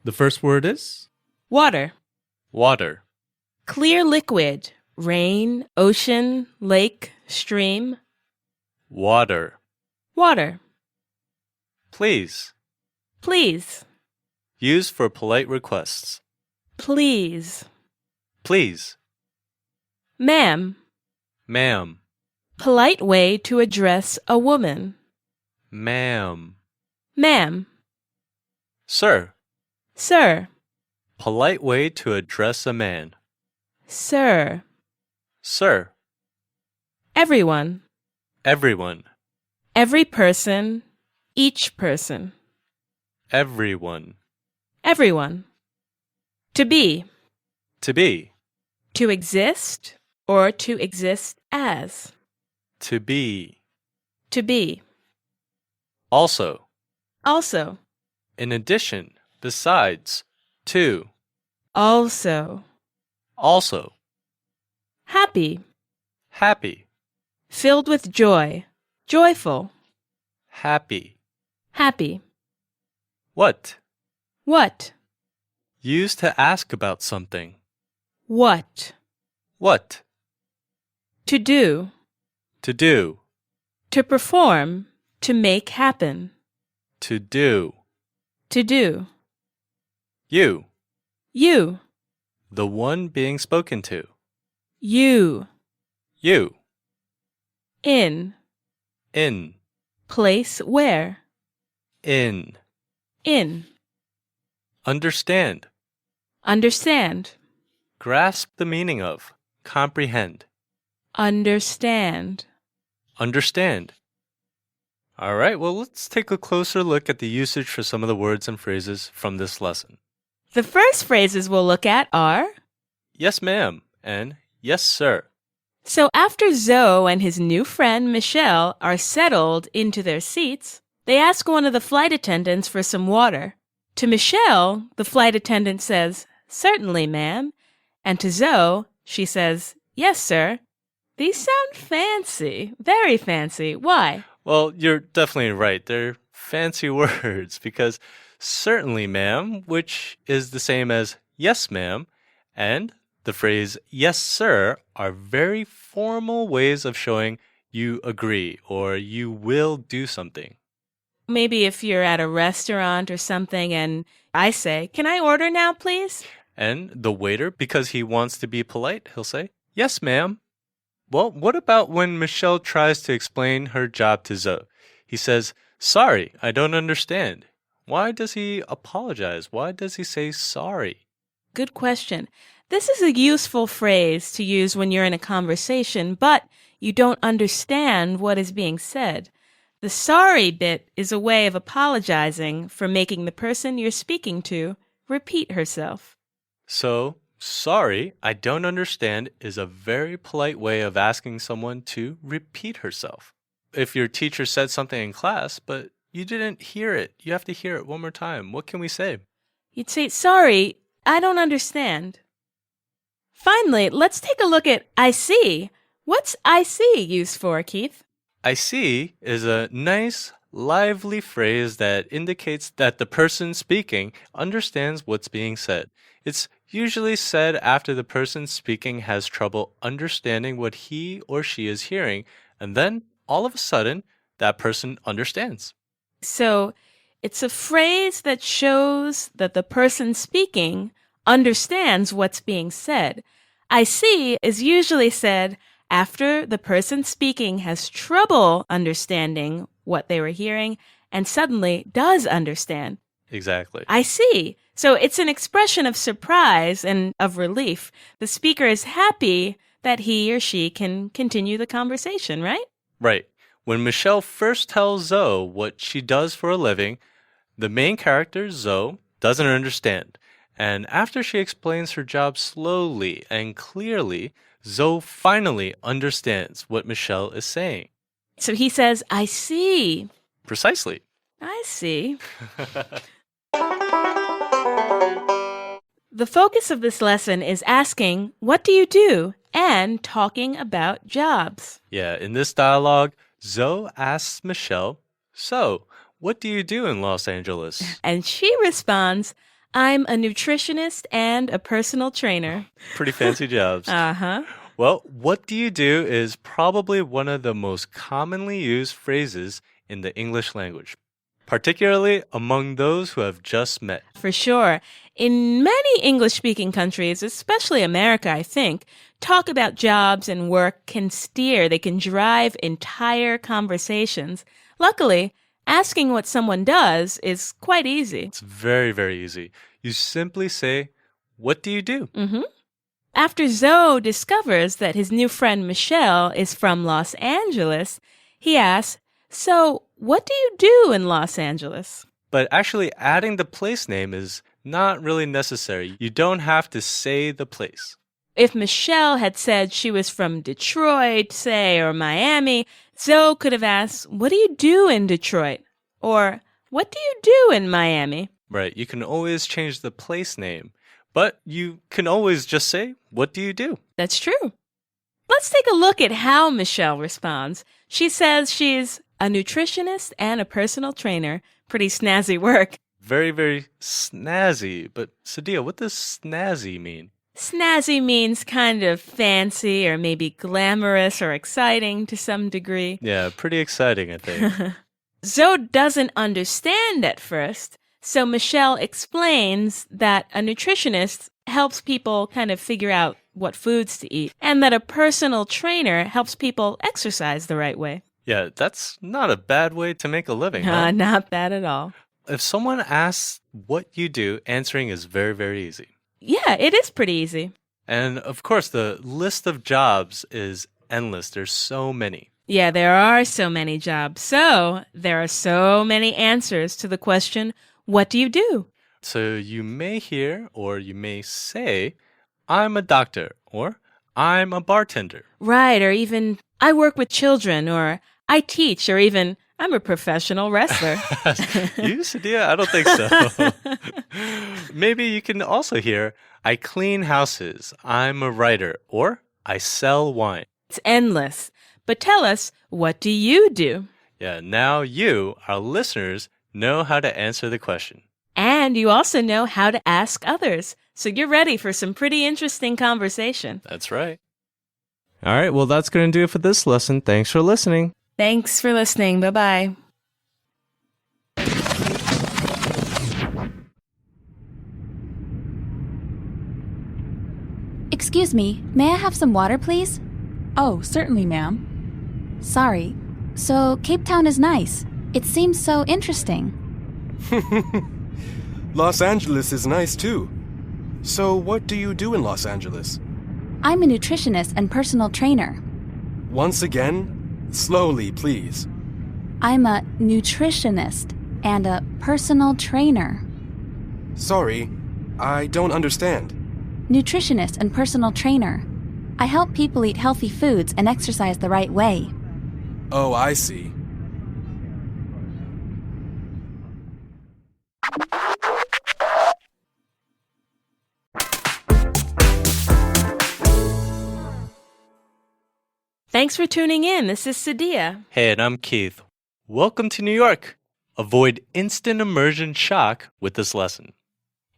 Speaker 2: The first word is
Speaker 1: Water.
Speaker 6: Water,
Speaker 1: Clear liquid. Rain, ocean, lake, stream.
Speaker 6: water.
Speaker 1: Water.
Speaker 6: Please.
Speaker 1: Please.
Speaker 6: Use for polite requests.
Speaker 1: Please.
Speaker 6: Please.
Speaker 1: Ma'am.
Speaker 6: Ma'am.
Speaker 1: Polite way to address a woman.
Speaker 6: Ma'am.
Speaker 1: Ma'am.
Speaker 6: Sir.
Speaker 1: Sir.
Speaker 6: Polite way to address a man.
Speaker 1: Sir.
Speaker 6: Sir.
Speaker 1: Everyone.
Speaker 6: Everyone.
Speaker 1: Every person. Each person.
Speaker 6: Everyone.
Speaker 1: Everyone. To be.
Speaker 6: To be.
Speaker 1: To exist or to exist as.
Speaker 6: To be.
Speaker 1: To be.
Speaker 6: Also.
Speaker 1: Also.
Speaker 6: In addition. Besides. To.
Speaker 1: Also.
Speaker 6: Also.
Speaker 1: Happy.
Speaker 6: Happy.
Speaker 1: Filled with joy. Joyful.
Speaker 6: Happy.
Speaker 1: Happy.
Speaker 6: What?
Speaker 1: What?
Speaker 6: Used to ask about something.
Speaker 1: What?
Speaker 6: What?
Speaker 1: To do.
Speaker 6: To do.
Speaker 1: To perform. To make happen.
Speaker 6: To do.
Speaker 1: To do.
Speaker 6: You.
Speaker 1: You.
Speaker 6: The one being spoken to.
Speaker 1: You.
Speaker 6: You.
Speaker 1: In.
Speaker 6: In.
Speaker 1: Place where.
Speaker 6: In.
Speaker 1: In.
Speaker 6: Understand.
Speaker 1: Understand.
Speaker 6: Grasp the meaning of. Comprehend.
Speaker 1: Understand.
Speaker 6: Understand. All right, well, let's take a closer look at the usage for some of the words and phrases from this lesson.
Speaker 1: The first phrases we'll look at are,
Speaker 6: Yes, ma'am, and yes, sir.
Speaker 1: so after Zoe and his new friend Michelle are settled into their seats, they ask one of the flight attendants for some water. To Michelle, the flight attendant says, certainly, ma'am. And to Zoe, she says, yes, sir. These sound fancy, very fancy. Why?
Speaker 6: Well, you're definitely right. They're fancy words because certainly, ma'am, which is the same as yes, ma'am, and the phrase yes, sir are very formal ways of showing you agree or you will do something.
Speaker 1: Maybe if you're at a restaurant or something and I say, can I order now, please?
Speaker 6: And the waiter, because he wants to be polite, he'll say, yes, ma'am. Well, what about when Michelle tries to explain her job to Zoe? He says, sorry, I don't understand. Why does he apologize? Why does he say sorry?
Speaker 1: Good question. This is a useful phrase to use when you're in a conversation, but you don't understand what is being said. The sorry bit is a way of apologizing for making the person you're speaking to repeat herself.
Speaker 6: So, sorry, I don't understand is a very polite way of asking someone to repeat herself. If your teacher said something in class, but you didn't hear it, you have to hear it one more time. What can we say?
Speaker 1: You'd say, sorry, I don't understand. Finally, let's take a look at I see. What's I see used for, Keith?
Speaker 6: I see is a nice, lively phrase that indicates that the person speaking understands what's being said. It's usually said after the person speaking has trouble understanding what he or she is hearing, and then all of a sudden, that person understands.
Speaker 1: So it's a phrase that shows that the person speaking understands what's being said. I see is usually said after the person speaking has trouble understanding what they were hearing and suddenly does understand.
Speaker 6: Exactly.
Speaker 1: I see. So it's an expression of surprise and of relief. The speaker is happy that he or she can continue the conversation, right?
Speaker 6: Right. When Michelle first tells Zoe what she does for a living, the main character, Zoe, doesn't understand. And after she explains her job slowly and clearly, Zoe finally understands what Michelle is saying.
Speaker 1: So he says, I see.
Speaker 6: Precisely.
Speaker 1: I see. The focus of this lesson is asking, what do you do? And talking about jobs.
Speaker 6: Yeah, in this dialogue, Zoe asks Michelle, so, what do you do in Los Angeles?
Speaker 1: And she responds, I'm a nutritionist and a personal trainer.
Speaker 6: Pretty fancy jobs.
Speaker 1: Uh-huh.
Speaker 6: Well, what do you do is probably one of the most commonly used phrases in the English language, particularly among those who have just met.
Speaker 1: For sure. In many English-speaking countries, especially America, I think, talk about jobs and work can steer. They can drive entire conversations. Luckily, asking what someone does is quite easy.
Speaker 6: It's very, very easy. You simply say, what do you do?
Speaker 1: Mm-hmm. After Zoe discovers that his new friend Michelle is from Los Angeles, he asks, so what do you do in Los Angeles?
Speaker 6: But actually adding the place name is not really necessary. You don't have to say the place.
Speaker 1: If Michelle had said she was from Detroit, say, or Miami, Zoe could have asked, what do you do in Detroit? Or, what do you do in Miami?
Speaker 6: Right, you can always change the place name, but you can always just say, what do you do?
Speaker 1: That's true. Let's take a look at how Michelle responds. She says she's a nutritionist and a personal trainer. Pretty snazzy work.
Speaker 6: Very, very snazzy. But Sadia, what does snazzy mean?
Speaker 1: Snazzy means kind of fancy or maybe glamorous or exciting to some degree.
Speaker 6: Yeah, pretty exciting, I think.
Speaker 1: Zoe doesn't understand at first, so Michelle explains that a nutritionist helps people kind of figure out what foods to eat, and that a personal trainer helps people exercise the right way.
Speaker 6: Yeah, that's not a bad way to make a living, huh?
Speaker 1: Not bad at all.
Speaker 6: If someone asks what you do, answering is very, very easy.
Speaker 1: Yeah, it is pretty easy.
Speaker 6: And of course, the list of jobs is endless. There's so many.
Speaker 1: Yeah, there are so many jobs. So there are so many answers to the question, what do you do?
Speaker 6: So you may hear or you may say, I'm a doctor, or I'm a bartender.
Speaker 1: Right, or even, I work with children, or I teach, or even, I'm a professional wrestler.
Speaker 6: You, Sadia? I don't think so. Maybe you can also hear, I clean houses, I'm a writer, or I sell wine.
Speaker 1: It's endless. But tell us, what do you do?
Speaker 6: Yeah, now you, our listeners, know how to answer the question.
Speaker 1: And you also know how to ask others. So you're ready for some pretty interesting conversation.
Speaker 6: That's right.
Speaker 2: All right, well, that's going to do it for this lesson. Thanks for listening.
Speaker 1: Thanks for listening. Bye-bye.
Speaker 5: Excuse me, may I have some water, please?
Speaker 7: Oh, certainly, ma'am.
Speaker 5: Sorry. So, Cape Town is nice. It seems so interesting.
Speaker 3: Los Angeles is nice too. So, what do you do in Los Angeles?
Speaker 5: I'm a nutritionist and personal trainer.
Speaker 3: Once again, slowly, please.
Speaker 5: I'm a nutritionist and a personal trainer.
Speaker 3: Sorry, I don't understand.
Speaker 5: Nutritionist and personal trainer. I help people eat healthy foods and exercise the right way.
Speaker 3: Oh, I see.
Speaker 1: Thanks for tuning in. This is Sadia.
Speaker 6: Hey, and I'm Keith. Welcome to New York. Avoid instant immersion shock with this lesson.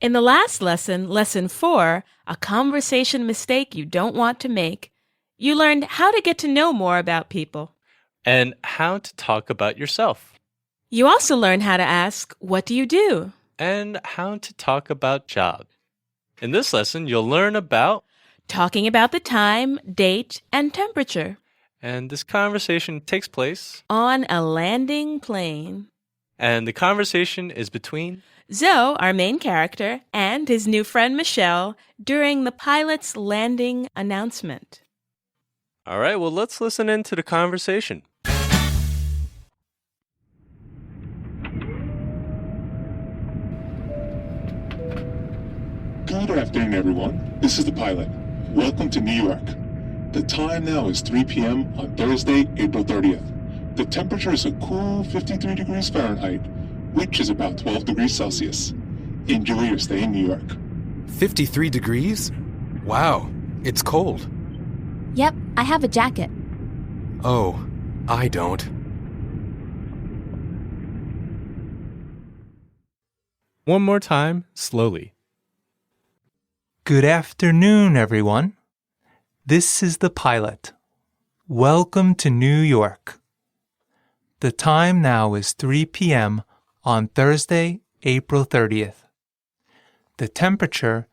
Speaker 1: In the last lesson, Lesson 4, a conversation mistake you don't want to make, you learned how to get to know more about people.
Speaker 6: And how to talk about yourself.
Speaker 1: You also learned how to ask, what do you do?
Speaker 6: And how to talk about jobs. In this lesson, you'll learn about...
Speaker 1: Talking about the time, date, and temperature.
Speaker 6: And this conversation takes place...
Speaker 1: On a landing plane.
Speaker 6: And the conversation is between...
Speaker 1: Zoe, our main character, and his new friend Michelle during the pilot's landing announcement.
Speaker 6: All right, well, let's listen in to the conversation.
Speaker 8: Good afternoon, everyone. This is the pilot. Welcome to New York. The time now is 3 p.m. on Thursday, April 30th. The temperature is a cool 53 degrees Fahrenheit, which is about 12 degrees Celsius. Enjoy your stay in New York.
Speaker 3: 53 degrees? Wow, it's cold.
Speaker 5: Yep, I have a jacket.
Speaker 3: Oh, I don't.
Speaker 2: One more time, slowly.
Speaker 9: Good afternoon, everyone. This is the pilot. Welcome to New York. The time now is 3 p.m. on Thursday, April 30th. The temperature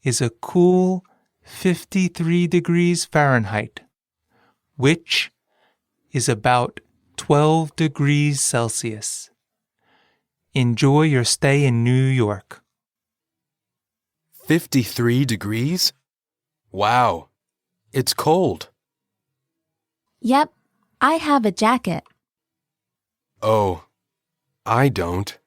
Speaker 9: is a cool 53 degrees Fahrenheit, which is about 12 degrees Celsius. Enjoy your stay in New York.
Speaker 3: 53 degrees? Wow, it's cold.
Speaker 5: Yep, I have a jacket.
Speaker 3: Oh, I don't.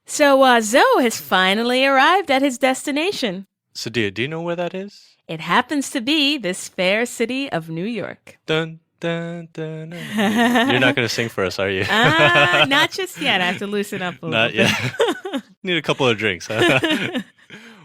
Speaker 1: So Zoe has finally arrived at his destination.
Speaker 6: Sadia, do you know where that is?
Speaker 1: It happens to be this fair city of New York.
Speaker 6: Dun, dun, dun, dun. You're not going to sing for us, are you?
Speaker 1: Not just yet. I have to loosen up a little
Speaker 6: Not
Speaker 1: bit.
Speaker 6: yet. Need a couple of drinks. Huh?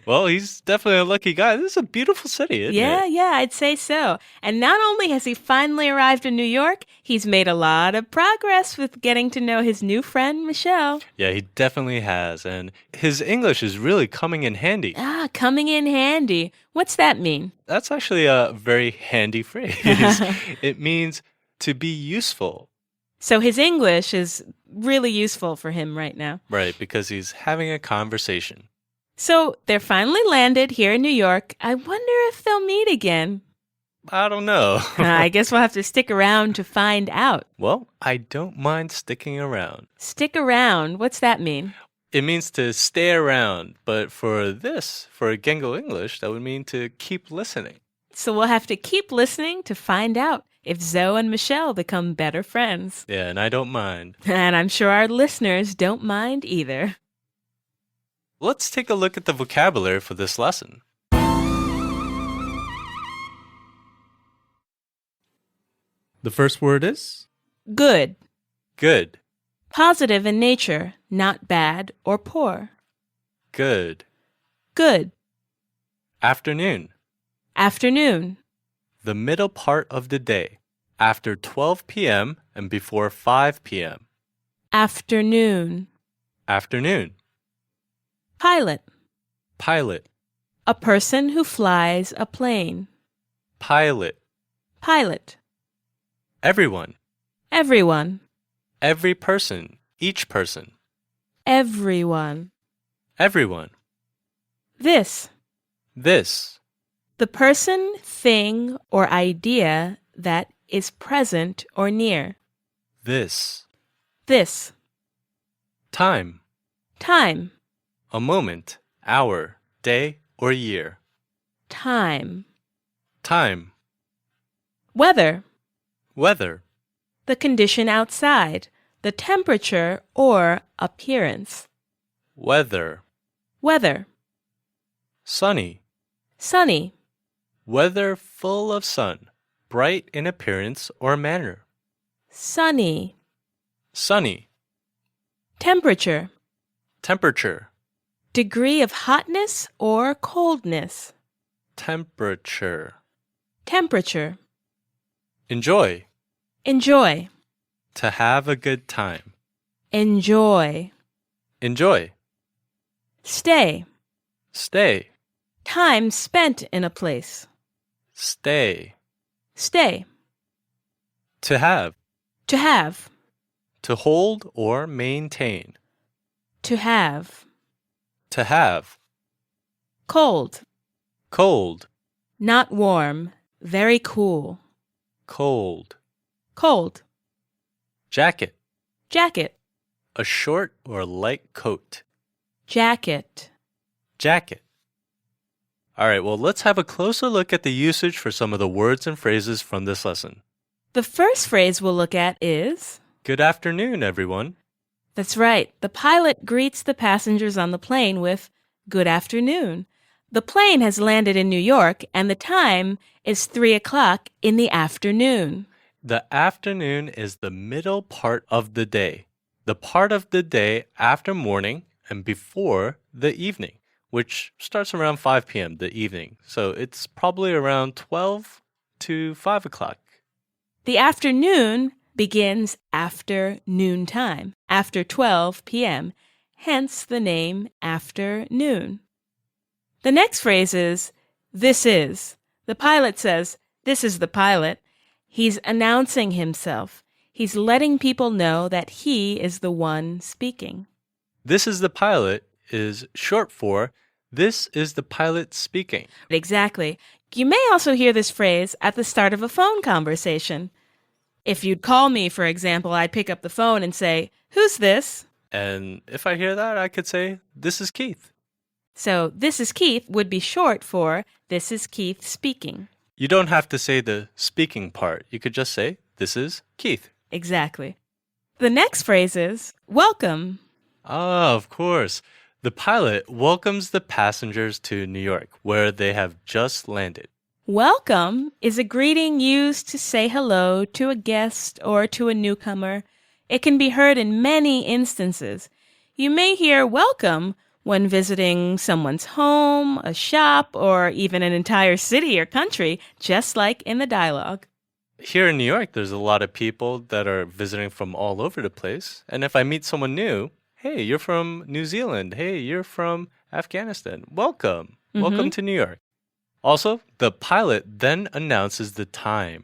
Speaker 6: Well, he's definitely a lucky guy. This is a beautiful city, isn't it?
Speaker 1: Yeah, I'd say so. And not only has he finally arrived in New York, he's made a lot of progress with getting to know his new friend, Michelle.
Speaker 6: Yeah, he definitely has. And his English is really coming in handy.
Speaker 1: Coming in handy. What's that mean?
Speaker 6: That's actually a very handy phrase. It means to be useful.
Speaker 1: So his English is really useful for him right now.
Speaker 6: Right, because he's having a conversation.
Speaker 1: So they're finally landed here in New York. I wonder if they'll meet again.
Speaker 6: I don't know.
Speaker 1: I guess we'll have to stick around to find out.
Speaker 6: Well, I don't mind sticking around.
Speaker 1: Stick around? What's that mean?
Speaker 6: It means to stay around, but for Gengo English, that would mean to keep listening.
Speaker 1: So we'll have to keep listening to find out if Zoe and Michelle become better friends.
Speaker 6: Yeah, and I don't mind.
Speaker 1: And I'm sure our listeners don't mind either.
Speaker 6: Let's take a look at the vocabulary for this lesson.
Speaker 2: The first word is
Speaker 1: Good.
Speaker 6: Good,
Speaker 1: Positive in nature, not bad or poor.
Speaker 6: good.
Speaker 1: Good.
Speaker 6: Afternoon,
Speaker 1: Afternoon.
Speaker 6: the middle part of the day, after 12 p.m. and before 5 p.m.
Speaker 1: Afternoon.
Speaker 6: Afternoon,
Speaker 1: Pilot.
Speaker 6: pilot,
Speaker 1: A person who flies a plane.
Speaker 6: pilot.
Speaker 1: Pilot.
Speaker 6: Everyone,
Speaker 1: Everyone.
Speaker 6: every person, each person.
Speaker 1: Everyone.
Speaker 6: Everyone.
Speaker 1: This.
Speaker 6: This,
Speaker 1: The person, thing, or idea that is present or near.
Speaker 6: this.
Speaker 1: This.
Speaker 6: Time,
Speaker 1: Time.
Speaker 6: a moment, hour, day, or year.
Speaker 1: Time.
Speaker 6: Time,
Speaker 1: Weather.
Speaker 6: weather,
Speaker 1: The condition outside. The temperature or appearance.
Speaker 6: weather.
Speaker 1: Weather.
Speaker 6: Sunny,
Speaker 1: Sunny.
Speaker 6: weather full of sun, bright in appearance or manner.
Speaker 1: Sunny.
Speaker 6: Sunny,
Speaker 1: Temperature.
Speaker 6: temperature,
Speaker 1: Degree of hotness or coldness.
Speaker 6: temperature.
Speaker 1: Temperature.
Speaker 6: Enjoy,
Speaker 1: Enjoy.
Speaker 6: to have a good time.
Speaker 1: Enjoy.
Speaker 6: Enjoy,
Speaker 1: Stay.
Speaker 6: stay,
Speaker 1: Time spent in a place.
Speaker 6: stay.
Speaker 1: Stay.
Speaker 6: To have,
Speaker 1: To have.
Speaker 6: to hold or maintain.
Speaker 1: To have.
Speaker 6: To have,
Speaker 1: Cold.
Speaker 6: cold,
Speaker 1: Not warm. Very cool.
Speaker 6: cold.
Speaker 1: Cold.
Speaker 6: Jacket,
Speaker 1: Jacket.
Speaker 6: a short or light coat.
Speaker 1: Jacket.
Speaker 6: Jacket. All right, well, let's have a closer look at the usage for some of the words and phrases from this lesson.
Speaker 1: The first phrase we'll look at is,
Speaker 6: Good afternoon, everyone.
Speaker 1: that's right, the pilot greets the passengers on the plane with, Good afternoon. The plane has landed in New York and the time is 3 o'clock in the afternoon.
Speaker 6: The afternoon is the middle part of the day, the part of the day after morning and before the evening, which starts around 5 p.m., the evening. So it's probably around 12 to 5 o'clock.
Speaker 1: The afternoon begins after noontime, after 12 p.m., hence the name afternoon. The next phrase is, this is. The pilot says, this is the pilot. He's announcing himself. He's letting people know that he is the one speaking.
Speaker 6: This is the pilot is short for this is the pilot speaking.
Speaker 1: Exactly. You may also hear this phrase at the start of a phone conversation. If you'd call me, for example, I'd pick up the phone and say, who's this?
Speaker 6: And if I hear that, I could say, this is Keith.
Speaker 1: So, this is Keith would be short for this is Keith speaking.
Speaker 6: You don't have to say the speaking part. You could just say, this is Keith.
Speaker 1: Exactly. The next phrase is welcome.
Speaker 6: Ah, of course. The pilot welcomes the passengers to New York, where they have just landed.
Speaker 1: Welcome is a greeting used to say hello to a guest or to a newcomer. It can be heard in many instances. You may hear welcome when visiting someone's home, a shop, or even an entire city or country, just like in the dialogue.
Speaker 6: Here in New York, there's a lot of people that are visiting from all over the place. And if I meet someone new, hey, you're from New Zealand. Hey, you're from Afghanistan. Welcome. Welcome to New York. Also, the pilot then announces the time.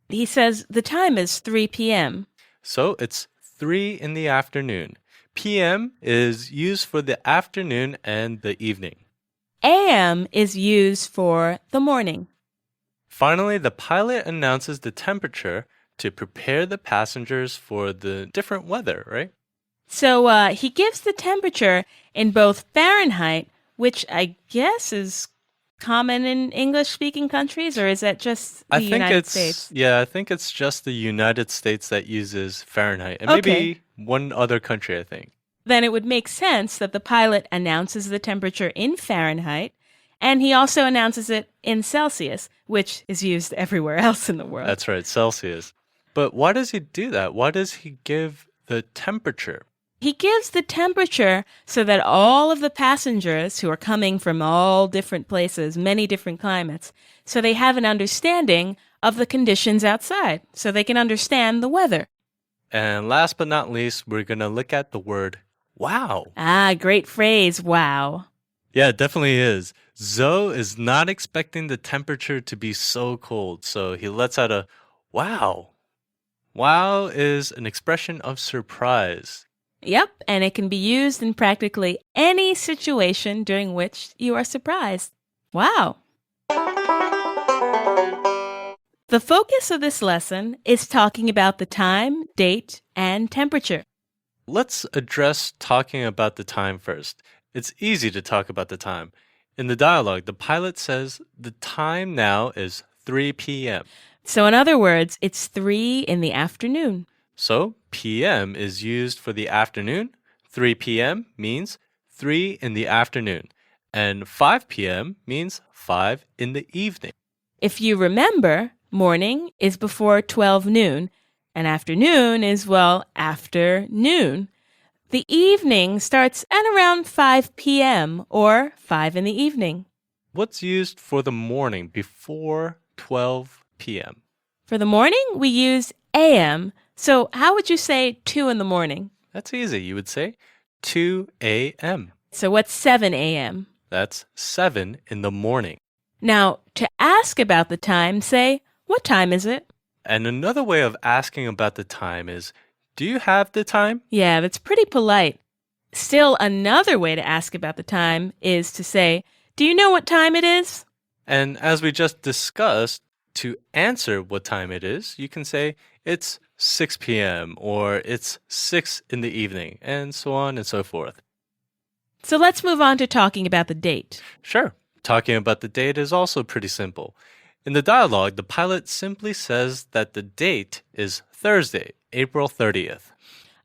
Speaker 1: He says the time is 3 p.m.
Speaker 6: So it's 3 in the afternoon. PM is used for the afternoon and the evening.
Speaker 1: AM is used for the morning.
Speaker 6: Finally, the pilot announces the temperature to prepare the passengers for the different weather, right?
Speaker 1: So he gives the temperature in both Fahrenheit, which I guess is common in English-speaking countries, or is that just the United States?
Speaker 6: Yeah, I think it's just the United States that uses Fahrenheit, and maybe one other country, I think.
Speaker 1: Then it would make sense that the pilot announces the temperature in Fahrenheit, and he also announces it in Celsius, which is used everywhere else in the world.
Speaker 6: That's right, Celsius. But why does he do that? Why does he give the temperature?
Speaker 1: He gives the temperature so that all of the passengers who are coming from all different places, many different climates, so they have an understanding of the conditions outside, so they can understand the weather.
Speaker 6: And last but not least, we're going to look at the word wow.
Speaker 1: Ah, great phrase, wow.
Speaker 6: Yeah, it definitely is. Zoe is not expecting the temperature to be so cold, so he lets out a wow. Wow is an expression of surprise.
Speaker 1: Yep, and it can be used in practically any situation during which you are surprised. Wow. The focus of this lesson is talking about the time, date, and temperature.
Speaker 6: Let's address talking about the time first. It's easy to talk about the time. In the dialogue, the pilot says the time now is 3 p.m.
Speaker 1: So in other words, it's 3 in the afternoon.
Speaker 6: So PM is used for the afternoon. 3 p.m. means 3 in the afternoon. And 5 p.m. means 5 in the evening.
Speaker 1: If you remember, morning is before 12 noon, and afternoon is, well, after noon. The evening starts at around 5 p.m. or 5 in the evening.
Speaker 6: What's used for the morning before 12 p.m.?
Speaker 1: For the morning, we use AM. So how would you say 2 in the morning?
Speaker 6: That's easy. You would say 2 a.m.
Speaker 1: So what's 7 a.m.?
Speaker 6: That's 7 in the morning.
Speaker 1: Now, to ask about the time, say, what time is it?
Speaker 6: And another way of asking about the time is, do you have the time?
Speaker 1: Yeah, that's pretty polite. Still, another way to ask about the time is to say, do you know what time it is?
Speaker 6: And as we just discussed, to answer what time it is, you can say, it's 6 p.m. or it's 6 in the evening, and so on and so forth.
Speaker 1: So let's move on to talking about the date.
Speaker 6: Sure. Talking about the date is also pretty simple. In the dialogue, the pilot simply says that the date is Thursday, April 30th.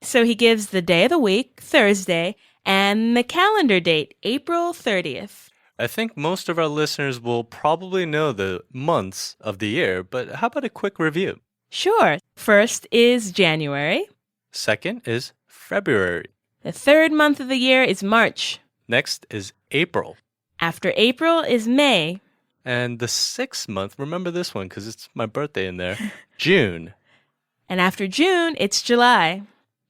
Speaker 1: So he gives the day of the week, Thursday, and the calendar date, April 30th.
Speaker 6: I think most of our listeners will probably know the months of the year, but how about a quick review?
Speaker 1: Sure. First is January.
Speaker 6: Second is February.
Speaker 1: The third month of the year is March.
Speaker 6: Next is April.
Speaker 1: After April is May.
Speaker 6: And the 6th month, remember this one because it's my birthday in there, June.
Speaker 1: And after June, it's July.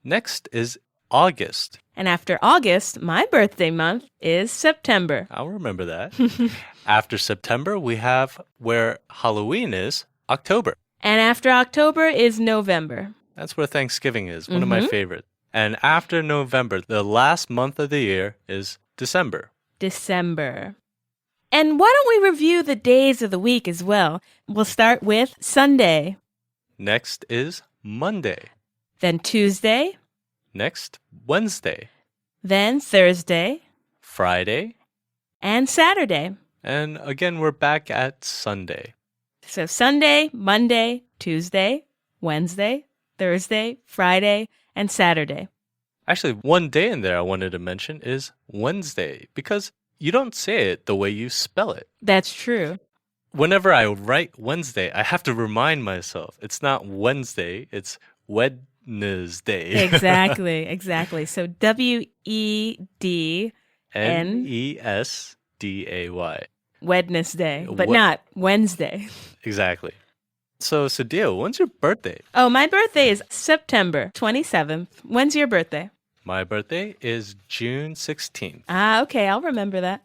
Speaker 6: Next is August.
Speaker 1: And after August, my birthday month is September.
Speaker 6: I'll remember that. After September, we have where Halloween is, October.
Speaker 1: And after October is November.
Speaker 6: That's where Thanksgiving is, one of my favorites. And after November, the last month of the year is December.
Speaker 1: December. And why don't we review the days of the week as well? We'll start with Sunday.
Speaker 6: Next is Monday.
Speaker 1: Then Tuesday.
Speaker 6: Next, Wednesday.
Speaker 1: Then Thursday.
Speaker 6: Friday.
Speaker 1: And Saturday.
Speaker 6: And again, we're back at Sunday.
Speaker 1: So Sunday, Monday, Tuesday, Wednesday, Thursday, Friday, and Saturday.
Speaker 6: Actually, one day in there I wanted to mention is Wednesday, because you don't say it the way you spell it.
Speaker 1: That's true.
Speaker 6: Whenever I write Wednesday, I have to remind myself it's not Wednesday, it's Wednesday.
Speaker 1: Exactly. So
Speaker 6: Wednesday.
Speaker 1: Wednesday, but not Wednesday.
Speaker 6: Exactly. So, Sadil, when's your birthday?
Speaker 1: Oh, my birthday is September 27th. When's your birthday?
Speaker 6: My birthday is June 16th.
Speaker 1: Ah, okay, I'll remember that.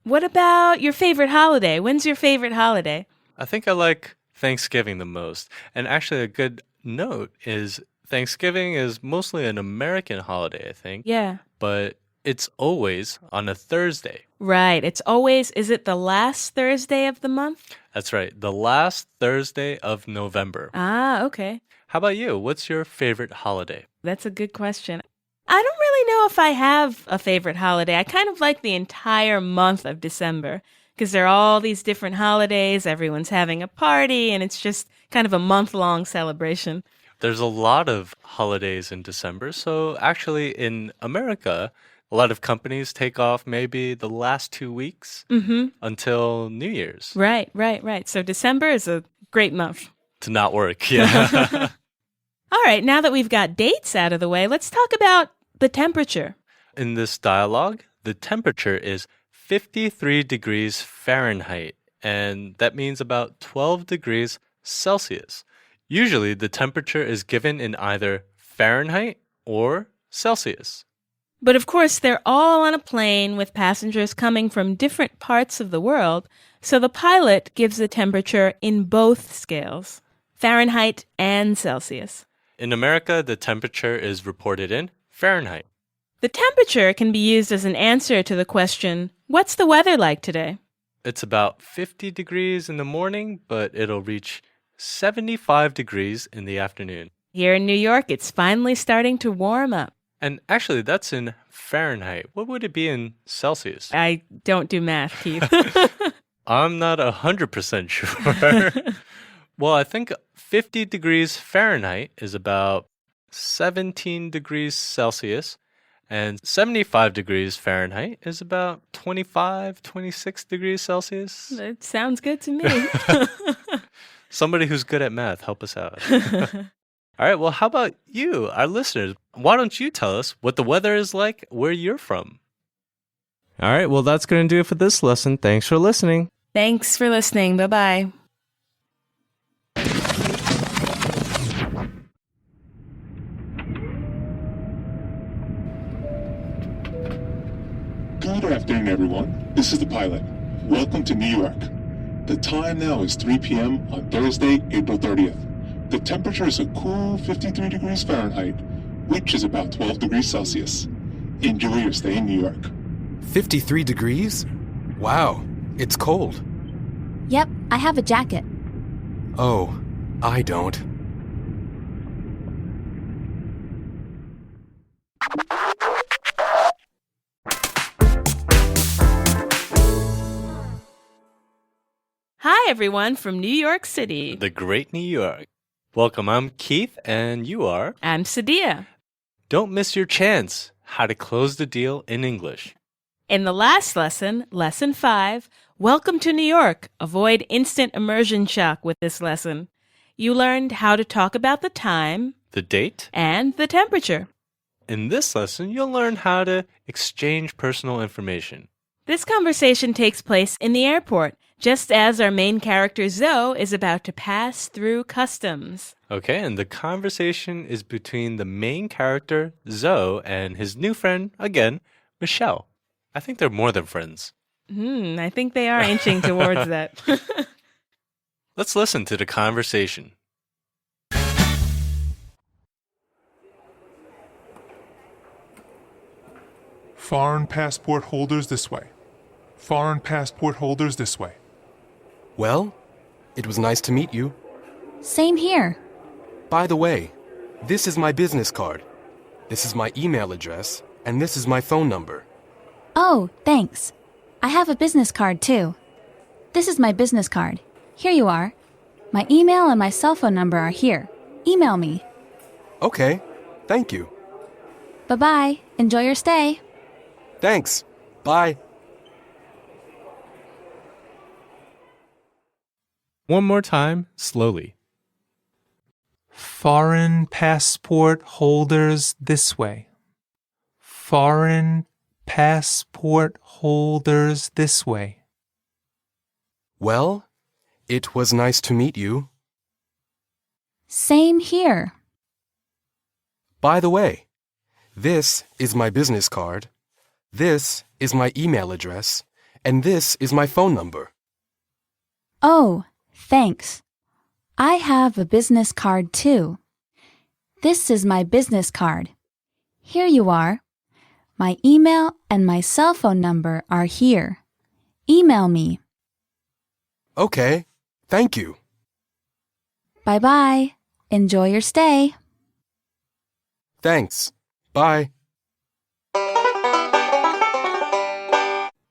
Speaker 1: What about your favorite holiday? When's your favorite holiday?
Speaker 6: I think I like Thanksgiving the most. And actually, a good note is Thanksgiving is mostly an American holiday, I think.
Speaker 1: Yeah.
Speaker 6: But it's always on a Thursday.
Speaker 1: Right. It's always, is it the last Thursday of the month?
Speaker 6: That's right, the last Thursday of November.
Speaker 1: Ah, okay.
Speaker 6: How about you? What's your favorite holiday?
Speaker 1: That's a good question. I don't really know if I have a favorite holiday. I kind of like the entire month of December because there are all these different holidays. Everyone's having a party, and it's just kind of a month-long celebration.
Speaker 6: There's a lot of holidays in December. So actually in America, a lot of companies take off maybe the last 2 weeks until New Year's.
Speaker 1: Right. So December is a great month.
Speaker 6: To not work, yeah.
Speaker 1: All right, now that we've got dates out of the way, let's talk about the temperature.
Speaker 6: In this dialogue, the temperature is 53 degrees Fahrenheit, and that means about 12 degrees Celsius. Usually, the temperature is given in either Fahrenheit or Celsius.
Speaker 1: But of course, they're all on a plane with passengers coming from different parts of the world, so the pilot gives the temperature in both scales, Fahrenheit and Celsius.
Speaker 6: In America, the temperature is reported in Fahrenheit.
Speaker 1: The temperature can be used as an answer to the question, what's the weather like today?
Speaker 6: It's about 50 degrees in the morning, but it'll reach 75 degrees in the afternoon.
Speaker 1: Here in New York, it's finally starting to warm up.
Speaker 6: And actually, that's in Fahrenheit. What would it be in Celsius?
Speaker 1: I don't do math, Keith.
Speaker 6: I'm not 100% sure. Well, I think 50 degrees Fahrenheit is about 17 degrees Celsius, and 75 degrees Fahrenheit is about 25, 26 degrees Celsius.
Speaker 1: It sounds good to me.
Speaker 6: Somebody who's good at math, help us out. All right, well, how about you, our listeners? Why don't you tell us what the weather is like where you're from?
Speaker 2: All right, well, that's going to do it for this lesson. Thanks for listening.
Speaker 1: Thanks for listening. Bye-bye.
Speaker 8: Good afternoon, everyone. This is the pilot. Welcome to New York. The time now is 3 p.m. on Thursday, April 30th. The temperature is a cool 53 degrees Fahrenheit, which is about 12 degrees Celsius. Enjoy your stay in New York.
Speaker 3: 53 degrees? Wow, it's cold.
Speaker 5: Yep, I have a jacket.
Speaker 3: Oh, I don't.
Speaker 1: Hi, everyone from New York City.
Speaker 6: The great New York. Welcome, I'm Keith, and you are?
Speaker 1: I'm Sadia.
Speaker 6: Don't miss your chance. How to close the deal in English.
Speaker 1: In the last lesson, Lesson 5, Welcome to New York. Avoid instant immersion shock with this lesson. You learned how to talk about the time,
Speaker 6: The date.
Speaker 1: and the temperature.
Speaker 6: In this lesson, you'll learn how to exchange personal information.
Speaker 1: This conversation takes place in the airport, just as our main character Zoe is about to pass through customs.
Speaker 6: Okay, and the conversation is between the main character, Zoe, and his new friend, again, Michelle. I think they're more than friends.
Speaker 1: I think they are inching towards that.
Speaker 6: Let's listen to the conversation.
Speaker 10: Foreign passport holders this way. Foreign passport holders this way.
Speaker 3: Well, it was nice to meet you.
Speaker 5: Same here.
Speaker 3: By the way, this is my business card. This is my email address, and this is my phone number.
Speaker 5: Oh, thanks. I have a business card too. This is my business card. Here you are. My email and my cell phone number are here. Email me.
Speaker 3: Okay, thank you.
Speaker 5: Bye-bye. Enjoy your stay.
Speaker 3: Thanks. Bye.
Speaker 2: One more time, slowly.
Speaker 9: Foreign passport holders this way. Foreign passport holders this way.
Speaker 3: Well, it was nice to meet you.
Speaker 5: Same here.
Speaker 3: By the way, this is my business card, this is my email address, and this is my phone number.
Speaker 5: Oh, thanks. I have a business card too. This is my business card. Here you are. My email and my cell phone number are here. Email me.
Speaker 3: Okay, thank you.
Speaker 5: Bye-bye. Enjoy your stay.
Speaker 3: Thanks. Bye.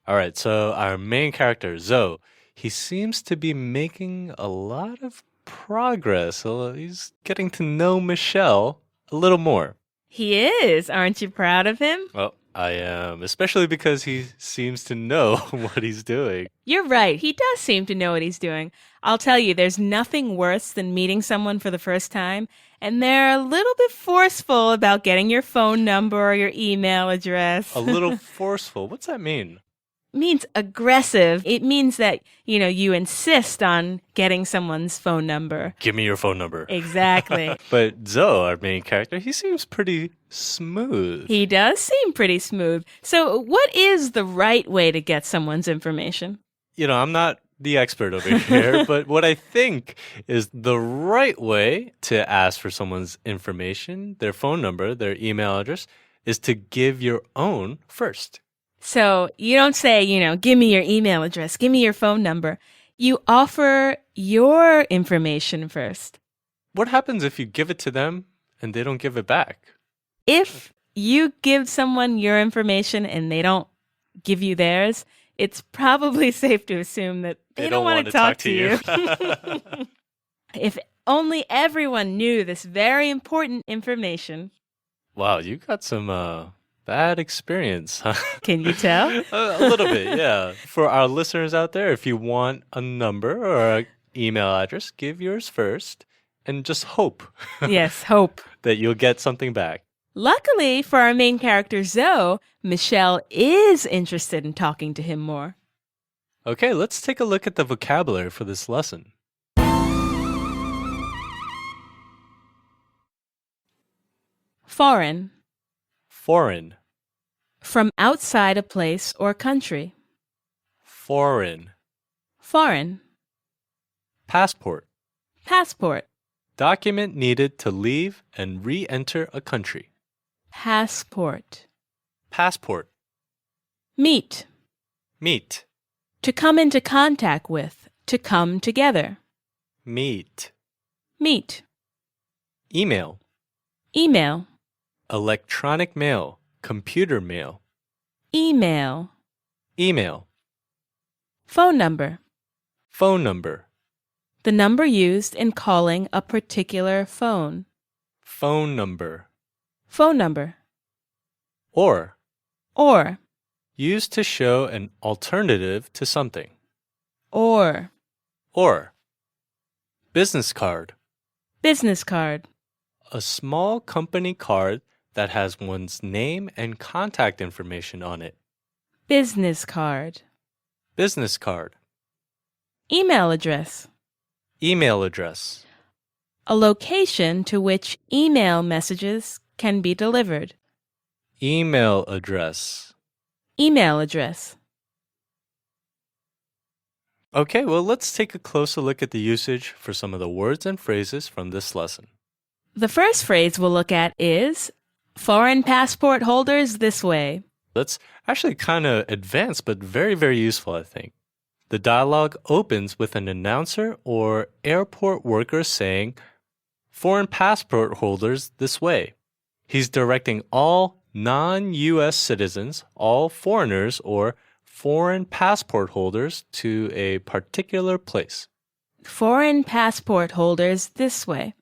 Speaker 6: All right, so our main character, Zoe, he seems to be making a lot of progress. So he's getting to know Michelle a little more.
Speaker 1: He is. Aren't you proud of him?
Speaker 6: Well, I am, especially because he seems to know what he's doing.
Speaker 1: You're right. He does seem to know what he's doing. I'll tell you, there's nothing worse than meeting someone for the first time, and they're a little bit forceful about getting your phone number or your email address.
Speaker 6: A little forceful. What's that mean?
Speaker 1: Means aggressive. It means that, you insist on getting someone's phone number.
Speaker 6: Give me your phone number.
Speaker 1: Exactly.
Speaker 6: But Zoe, our main character, he seems pretty smooth.
Speaker 1: He does seem pretty smooth. So what is the right way to get someone's information?
Speaker 6: I'm not the expert over here, but what I think is the right way to ask for someone's information, their phone number, their email address, is to give your own first.
Speaker 1: So you don't say, give me your email address, give me your phone number. You offer your information first.
Speaker 6: What happens if you give it to them and they don't give it back?
Speaker 1: If you give someone your information and they don't give you theirs, it's probably safe to assume that they don't want to talk to you. If only everyone knew this very important information.
Speaker 6: Wow, you got some bad experience, huh?
Speaker 1: Can you tell?
Speaker 6: A little bit, yeah. For our listeners out there, if you want a number or an email address, give yours first and just hope.
Speaker 1: Yes, hope.
Speaker 6: That you'll get something back.
Speaker 1: Luckily for our main character, Zoe, Michelle is interested in talking to him more.
Speaker 6: Okay, let's take a look at the vocabulary for this lesson.
Speaker 1: Foreign.
Speaker 6: Foreign.
Speaker 1: From outside a place or country.
Speaker 6: Foreign.
Speaker 1: Foreign.
Speaker 6: Passport.
Speaker 1: Passport.
Speaker 6: Document needed to leave and re-enter a country.
Speaker 1: Passport.
Speaker 6: Passport.
Speaker 1: Meet.
Speaker 6: Meet.
Speaker 1: To come into contact with. To come together.
Speaker 6: Meet.
Speaker 1: Meet.
Speaker 6: Email.
Speaker 1: Email.
Speaker 6: Electronic mail. Computer mail.
Speaker 1: Email.
Speaker 6: Email.
Speaker 1: Phone number.
Speaker 6: Phone number.
Speaker 1: The number used in calling a particular phone.
Speaker 6: Phone number.
Speaker 1: Phone number.
Speaker 6: Or.
Speaker 1: Or.
Speaker 6: Used to show an alternative to something.
Speaker 1: Or.
Speaker 6: Or. Business card.
Speaker 1: Business card.
Speaker 6: A small company card that has one's name and contact information on it.
Speaker 1: Business card.
Speaker 6: Business card.
Speaker 1: Email address.
Speaker 6: Email address.
Speaker 1: A location to which email messages can be delivered.
Speaker 6: Email address.
Speaker 1: Email address.
Speaker 6: Okay, well, let's take a closer look at the usage for some of the words and phrases from this lesson.
Speaker 1: The first phrase we'll look at is foreign passport holders this way.
Speaker 6: That's actually kind of advanced, but very, very useful, I think. The dialogue opens with an announcer or airport worker saying, foreign passport holders this way. He's directing all non-U.S. citizens, all foreigners or foreign passport holders to a particular place.
Speaker 1: Foreign passport holders this way.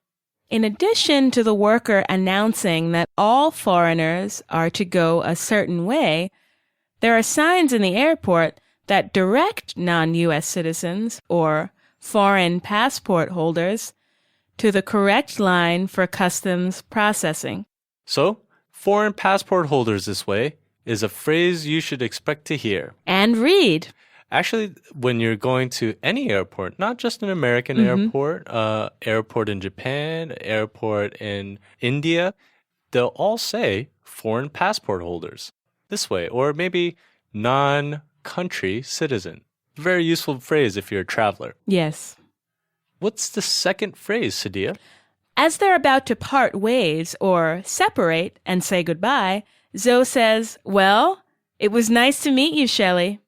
Speaker 1: In addition to the worker announcing that all foreigners are to go a certain way, there are signs in the airport that direct non-U.S. citizens or foreign passport holders to the correct line for customs processing.
Speaker 6: So, foreign passport holders this way is a phrase you should expect to hear.
Speaker 1: And read.
Speaker 6: Actually, when you're going to any airport, not just an American airport, airport in Japan, airport in India, they'll all say foreign passport holders this way, or maybe non-country citizen. Very useful phrase if you're a traveler.
Speaker 1: Yes.
Speaker 6: What's the second phrase, Sadia?
Speaker 1: As they're about to part ways or separate and say goodbye, Zoe says, "Well, it was nice to meet you, Shelley."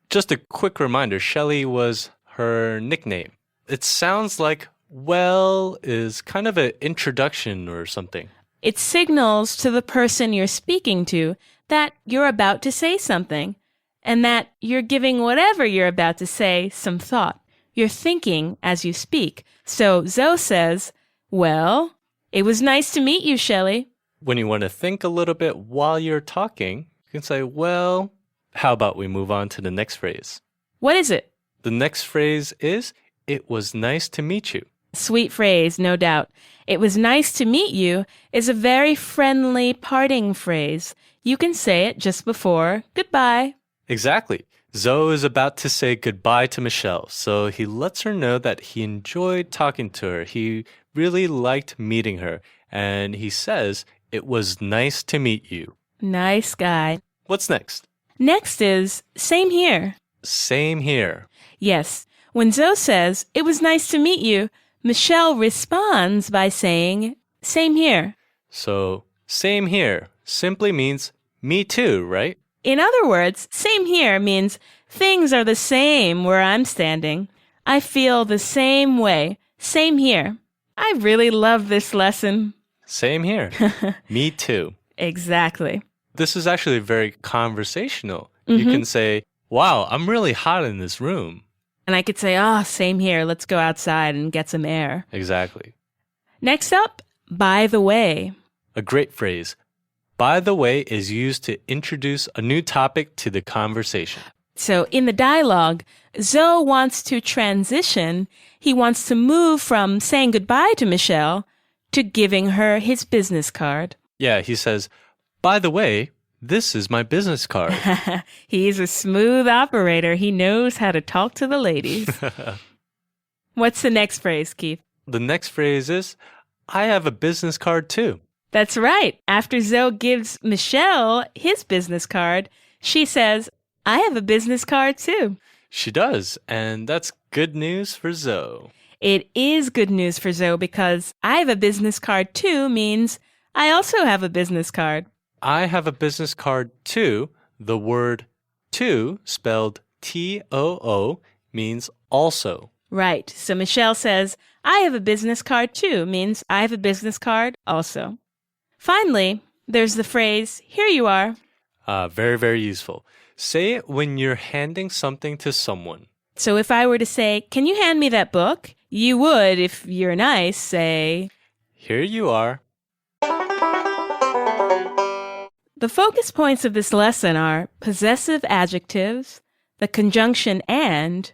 Speaker 6: Just a quick reminder, Shelley was her nickname. It sounds like well is kind of an introduction or something.
Speaker 1: It signals to the person you're speaking to that you're about to say something and that you're giving whatever you're about to say some thought. You're thinking as you speak. So Zoe says, "Well, it was nice to meet you, Shelley."
Speaker 6: When you want to think a little bit while you're talking, you can say, well, how about we move on to the next phrase?
Speaker 1: What is it?
Speaker 6: The next phrase is, it was nice to meet you.
Speaker 1: Sweet phrase, no doubt. It was nice to meet you is a very friendly parting phrase. You can say it just before goodbye.
Speaker 6: Exactly. Zoe is about to say goodbye to Michelle, so he lets her know that he enjoyed talking to her. He really liked meeting her, and he says, it was nice to meet you.
Speaker 1: Nice guy.
Speaker 6: What's next?
Speaker 1: Next is same here.
Speaker 6: Same here.
Speaker 1: Yes. When Zoe says, "It was nice to meet you," Michelle responds by saying, "Same here."
Speaker 6: So, same here simply means me too, right?
Speaker 1: In other words, same here means things are the same where I'm standing. I feel the same way. Same here. I really love this lesson.
Speaker 6: Same here. Me too.
Speaker 1: Exactly.
Speaker 6: This is actually very conversational. You can say, wow, I'm really hot in this room.
Speaker 1: And I could say, "Oh, same here. Let's go outside and get some air."
Speaker 6: Exactly.
Speaker 1: Next up, by the way.
Speaker 6: A great phrase. By the way is used to introduce a new topic to the conversation.
Speaker 1: So in the dialogue, Zoe wants to transition. He wants to move from saying goodbye to Michelle to giving her his business card.
Speaker 6: Yeah, he says, by the way, this is my business card.
Speaker 1: He's a smooth operator. He knows how to talk to the ladies. What's the next phrase, Keith?
Speaker 6: The next phrase is, I have a business card too.
Speaker 1: That's right. After Zoe gives Michelle his business card, she says, "I have a business card too."
Speaker 6: She does, and that's good news for Zoe.
Speaker 1: It is good news for Zoe because "I have a business card too" means I also have a business card.
Speaker 6: I have a business card too. The word to, spelled T-O-O, means also.
Speaker 1: Right. So Michelle says, "I have a business card too" means I have a business card also. Finally, there's the phrase, "Here you are."
Speaker 6: Very, very useful. Say it when you're handing something to someone.
Speaker 1: So if I were to say, "Can you hand me that book?" you would, if you're nice, say,
Speaker 6: "Here you are."
Speaker 1: The focus points of this lesson are possessive adjectives, the conjunction and,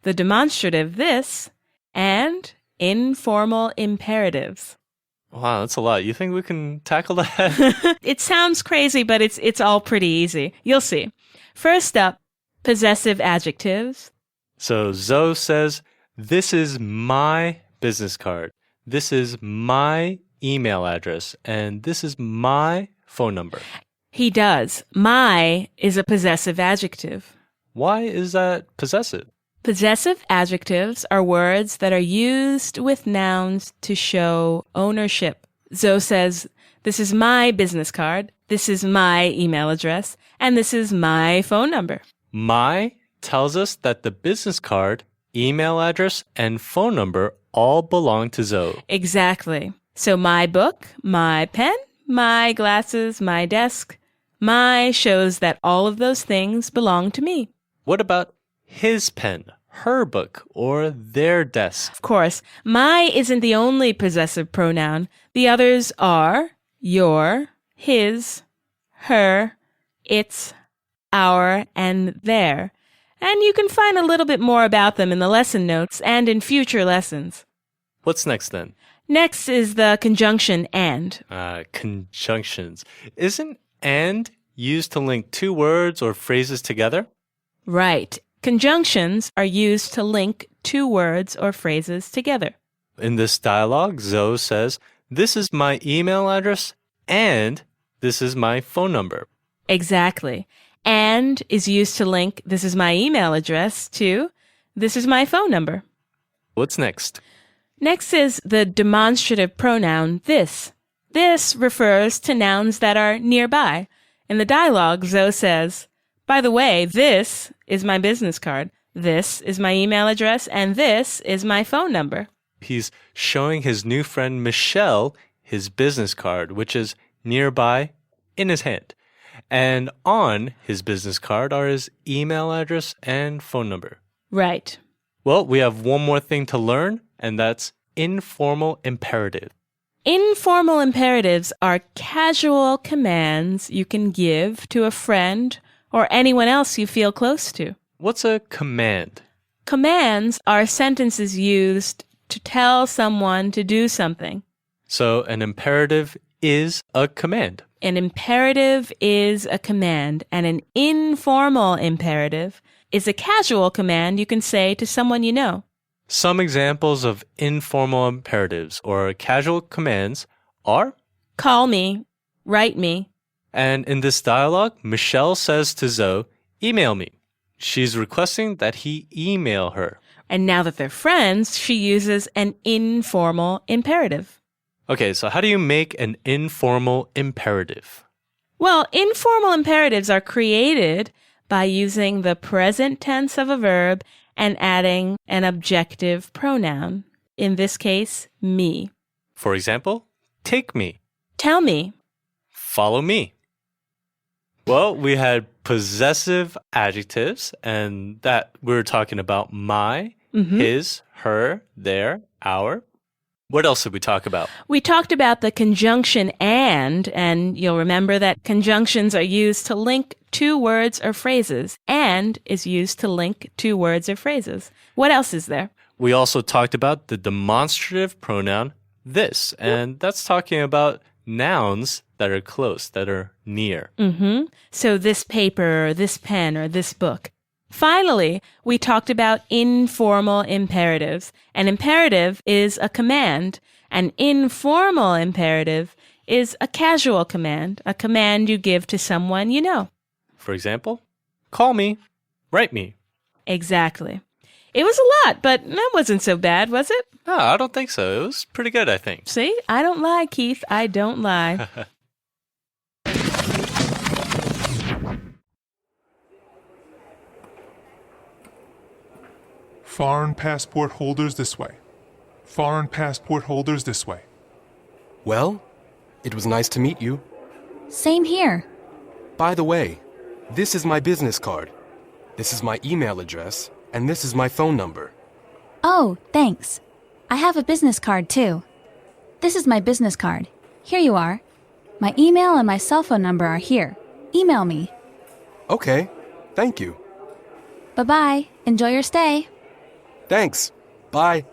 Speaker 1: the demonstrative this, and informal imperatives.
Speaker 6: Wow, that's a lot. You think we can tackle that?
Speaker 1: It sounds crazy, but it's all pretty easy. You'll see. First up, possessive adjectives.
Speaker 6: So Zoe says, this is my business card. This is my email address. And this is my phone number.
Speaker 1: He does. My is a possessive adjective.
Speaker 6: Why is that possessive?
Speaker 1: Possessive adjectives are words that are used with nouns to show ownership. Zoe says, "This is my business card, this is my email address, and this is my phone number."
Speaker 6: My tells us that the business card, email address, and phone number all belong to Zoe.
Speaker 1: Exactly. So my book, my pen, my glasses, my desk. My shows that all of those things belong to me.
Speaker 6: What about his pen, her book, or their desk?
Speaker 1: Of course, my isn't the only possessive pronoun. The others are your, his, her, its, our, and their. And you can find a little bit more about them in the lesson notes and in future lessons.
Speaker 6: What's next then?
Speaker 1: Next is the conjunction and.
Speaker 6: Conjunctions. Isn't and used to link two words or phrases together?
Speaker 1: Right. Conjunctions are used to link two words or phrases together.
Speaker 6: In this dialogue, Zoe says, this is my email address and this is my phone number.
Speaker 1: Exactly. And is used to link this is my email address to this is my phone number.
Speaker 6: What's next?
Speaker 1: Next is the demonstrative pronoun this. This refers to nouns that are nearby. In the dialogue, Zoe says, "By the way, this is my business card. This is my email address, and this is my phone number."
Speaker 6: He's showing his new friend Michelle his business card, which is nearby in his hand. And on his business card are his email address and phone number.
Speaker 1: Right.
Speaker 6: Well, we have one more thing to learn, and that's informal imperative.
Speaker 1: Informal imperatives are casual commands you can give to a friend or anyone else you feel close to.
Speaker 6: What's a command?
Speaker 1: Commands are sentences used to tell someone to do something.
Speaker 6: So an imperative is a command.
Speaker 1: An imperative is a command, and an informal imperative is a casual command you can say to someone you know.
Speaker 6: Some examples of informal imperatives or casual commands are
Speaker 1: call me, write me.
Speaker 6: And in this dialogue, Michelle says to Zoe, email me. She's requesting that he email her.
Speaker 1: And now that they're friends, she uses an informal imperative.
Speaker 6: Okay, so how do you make an informal imperative?
Speaker 1: Well, informal imperatives are created by using the present tense of a verb and adding an objective pronoun. In this case, me.
Speaker 6: For example, take me.
Speaker 1: Tell me.
Speaker 6: Follow me. Well, we had possessive adjectives, and that we were talking about my, his, her, their, our. What else did we talk about?
Speaker 1: We talked about the conjunction and you'll remember that conjunctions are used to link two words or phrases, and is used to link two words or phrases. What else is there?
Speaker 6: We also talked about the demonstrative pronoun this, and that's talking about nouns that are close, that are near.
Speaker 1: So this paper, or this pen, or this book. Finally, we talked about informal imperatives. An imperative is a command. An informal imperative is a casual command, a command you give to someone you know.
Speaker 6: For example, call me, write me.
Speaker 1: Exactly. It was a lot, but that wasn't so bad, was it?
Speaker 6: No, I don't think so. It was pretty good, I think.
Speaker 1: See, I don't lie, Keith. I don't lie.
Speaker 10: Foreign passport holders this way. Foreign passport holders this way.
Speaker 3: Well, it was nice to meet you.
Speaker 5: Same here.
Speaker 3: By the way, this is my business card. This is my email address, and this is my phone number.
Speaker 5: Oh, thanks. I have a business card too. This is my business card. Here you are. My email and my cell phone number are here. Email me.
Speaker 3: Okay, thank you.
Speaker 5: Bye-bye. Enjoy your stay.
Speaker 3: Thanks. Bye.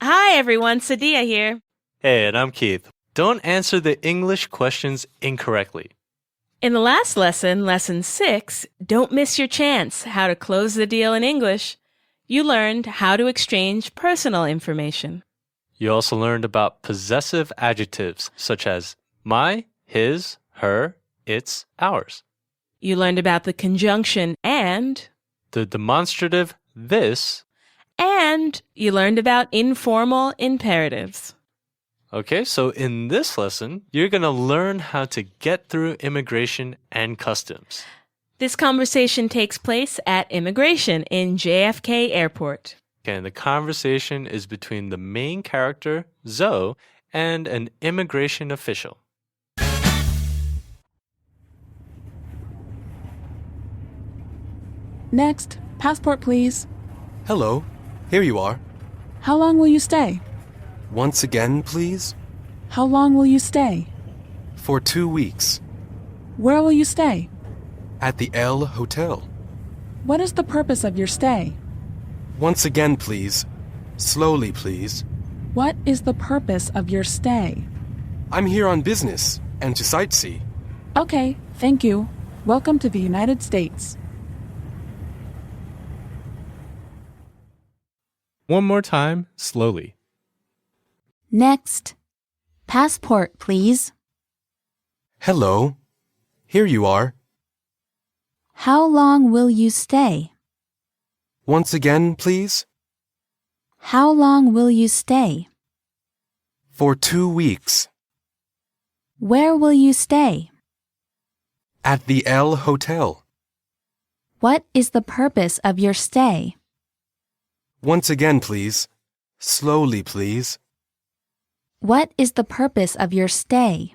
Speaker 1: Hi, everyone. Sadia here.
Speaker 6: Hey, and I'm Keith. Don't answer the English questions incorrectly.
Speaker 1: In the last lesson, lesson 6, don't miss your chance, how to close the deal in English. You learned how to exchange personal information.
Speaker 6: You also learned about possessive adjectives such as my, his, her, its, ours.
Speaker 1: You learned about the conjunction and,
Speaker 6: The demonstrative this.
Speaker 1: and you learned about informal imperatives.
Speaker 6: Okay, so in this lesson, you're going to learn how to get through immigration and customs.
Speaker 1: This conversation takes place at immigration in JFK Airport.
Speaker 6: Okay, and the conversation is between the main character, Zoe, and an immigration official.
Speaker 7: Next, passport please.
Speaker 3: Hello. Here you are.
Speaker 7: How long will you stay?
Speaker 3: Once again, please.
Speaker 7: How long will you stay?
Speaker 3: For 2 weeks.
Speaker 7: Where will you stay?
Speaker 3: At the L Hotel.
Speaker 7: What is the purpose of your stay?
Speaker 3: Once again, please. Slowly, please.
Speaker 7: What is the purpose of your stay?
Speaker 3: I'm here on business and to sightsee.
Speaker 7: Okay, thank you. Welcome to the United States.
Speaker 2: One more time, slowly.
Speaker 5: Next. Passport, please.
Speaker 3: Hello. Here you are.
Speaker 5: How long will you stay?
Speaker 3: Once again, please.
Speaker 5: How long will you stay?
Speaker 3: For 2 weeks.
Speaker 5: Where will you stay?
Speaker 3: At the L Hotel.
Speaker 5: What is the purpose of your stay?
Speaker 3: Once again, please. Slowly, please.
Speaker 5: What is the purpose of your stay?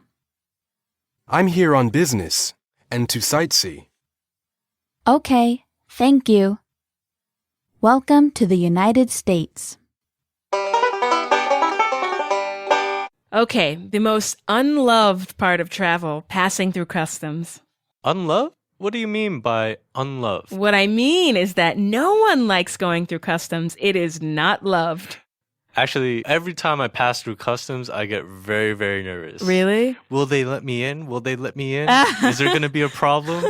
Speaker 3: I'm here on business and to sightsee.
Speaker 5: Okay, thank you. Welcome to the United States.
Speaker 1: Okay, the most unloved part of travel, passing through customs.
Speaker 6: Unloved? What do you mean by unloved?
Speaker 1: What I mean is that no one likes going through customs. It is not loved.
Speaker 6: Actually, every time I pass through customs, I get very, very nervous.
Speaker 1: Really?
Speaker 6: Will they let me in? Will they let me in? Is there going to be a problem?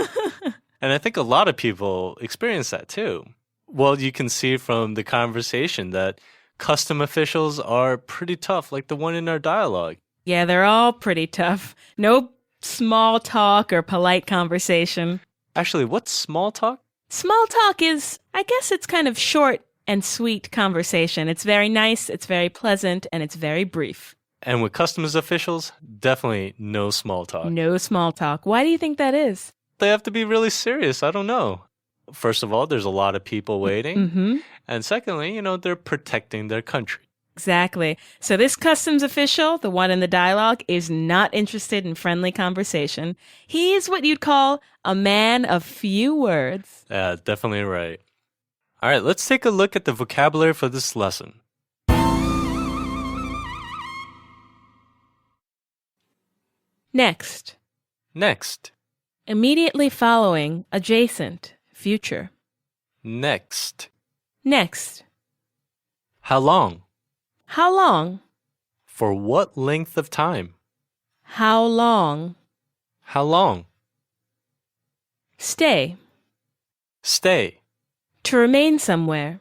Speaker 6: And I think a lot of people experience that too. Well, you can see from the conversation that custom officials are pretty tough, like the one in our dialogue.
Speaker 1: Yeah, they're all pretty tough. No small talk or polite conversation.
Speaker 6: Actually, what's small talk?
Speaker 1: Small talk is, I guess it's kind of short and sweet conversation. It's very nice, it's very pleasant, and it's very brief.
Speaker 6: And with customs officials, definitely no small talk.
Speaker 1: No small talk. Why do you think that is?
Speaker 6: They have to be really serious. I don't know. First of all, there's a lot of people waiting.
Speaker 1: Mm-hmm.
Speaker 6: And secondly, they're protecting their country.
Speaker 1: Exactly. So this customs official, the one in the dialogue, is not interested in friendly conversation. He is what you'd call a man of few words.
Speaker 6: Yeah, definitely right. All right, let's take a look at the vocabulary for this lesson.
Speaker 1: Next.
Speaker 6: Next.
Speaker 1: Immediately following, adjacent, future.
Speaker 6: Next.
Speaker 1: Next.
Speaker 6: How long?
Speaker 1: How long?
Speaker 6: For what length of time?
Speaker 1: How long?
Speaker 6: How long?
Speaker 1: Stay.
Speaker 6: Stay.
Speaker 1: To remain somewhere.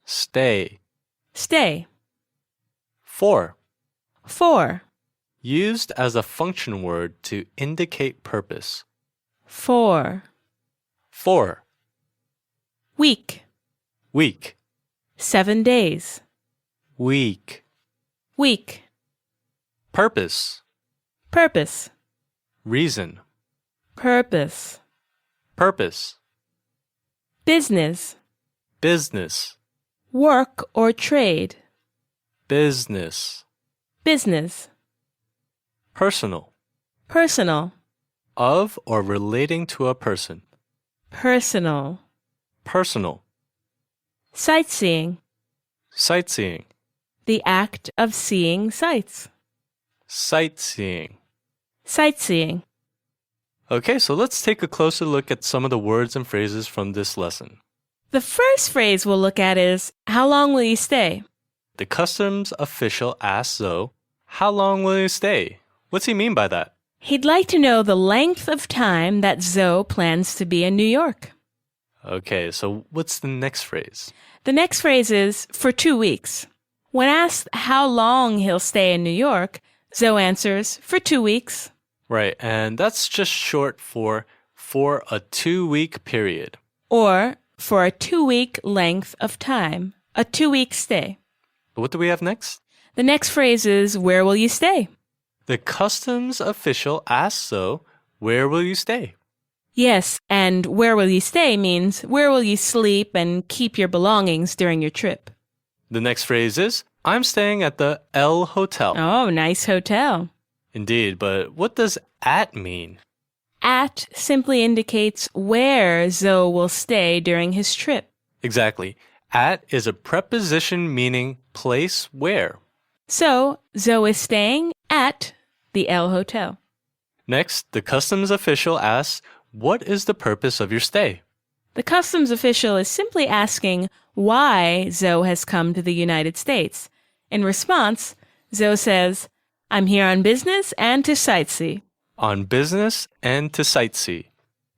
Speaker 6: Stay.
Speaker 1: Stay.
Speaker 6: For.
Speaker 1: For.
Speaker 6: Used as a function word to indicate purpose.
Speaker 1: For.
Speaker 6: For.
Speaker 1: Week.
Speaker 6: Week.
Speaker 1: 7 days.
Speaker 6: Week.
Speaker 1: Week.
Speaker 6: Purpose.
Speaker 1: Purpose.
Speaker 6: Reason.
Speaker 1: Purpose.
Speaker 6: Purpose.
Speaker 1: Business.
Speaker 6: Business.
Speaker 1: Work or trade.
Speaker 6: Business.
Speaker 1: Business.
Speaker 6: Personal.
Speaker 1: Personal.
Speaker 6: Of or relating to a person.
Speaker 1: Personal.
Speaker 6: Personal.
Speaker 1: Sightseeing.
Speaker 6: Sightseeing.
Speaker 1: The act of seeing sights.
Speaker 6: Sightseeing.
Speaker 1: Sightseeing.
Speaker 6: Okay, so let's take a closer look at some of the words and phrases from this lesson.
Speaker 1: The first phrase we'll look at is, how long will you stay?
Speaker 6: The customs official asks Zoe, how long will you stay? What's he mean by that?
Speaker 1: He'd like to know the length of time that Zoe plans to be in New York.
Speaker 6: Okay, so what's the next phrase?
Speaker 1: The next phrase is, for 2 weeks. When asked how long he'll stay in New York, Zoe answers, for 2 weeks.
Speaker 6: Right, and that's just short for a 2-week period.
Speaker 1: Or for a 2-week length of time, a 2-week stay.
Speaker 6: What do we have next?
Speaker 1: The next phrase is, where will you stay?
Speaker 6: The customs official asks Zoe, where will you stay?
Speaker 1: Yes, and where will you stay means where will you sleep and keep your belongings during your trip.
Speaker 6: The next phrase is, I'm staying at the L Hotel.
Speaker 1: Oh, nice hotel.
Speaker 6: Indeed, but what does at mean?
Speaker 1: At simply indicates where Zoe will stay during his trip.
Speaker 6: Exactly. At is a preposition meaning place where.
Speaker 1: So, Zoe is staying at the L Hotel.
Speaker 6: Next, the customs official asks, what is the purpose of your stay?
Speaker 1: The customs official is simply asking why Zoe has come to the United States. In response, Zoe says, I'm here on business and to sightsee.
Speaker 6: On business and to sightsee.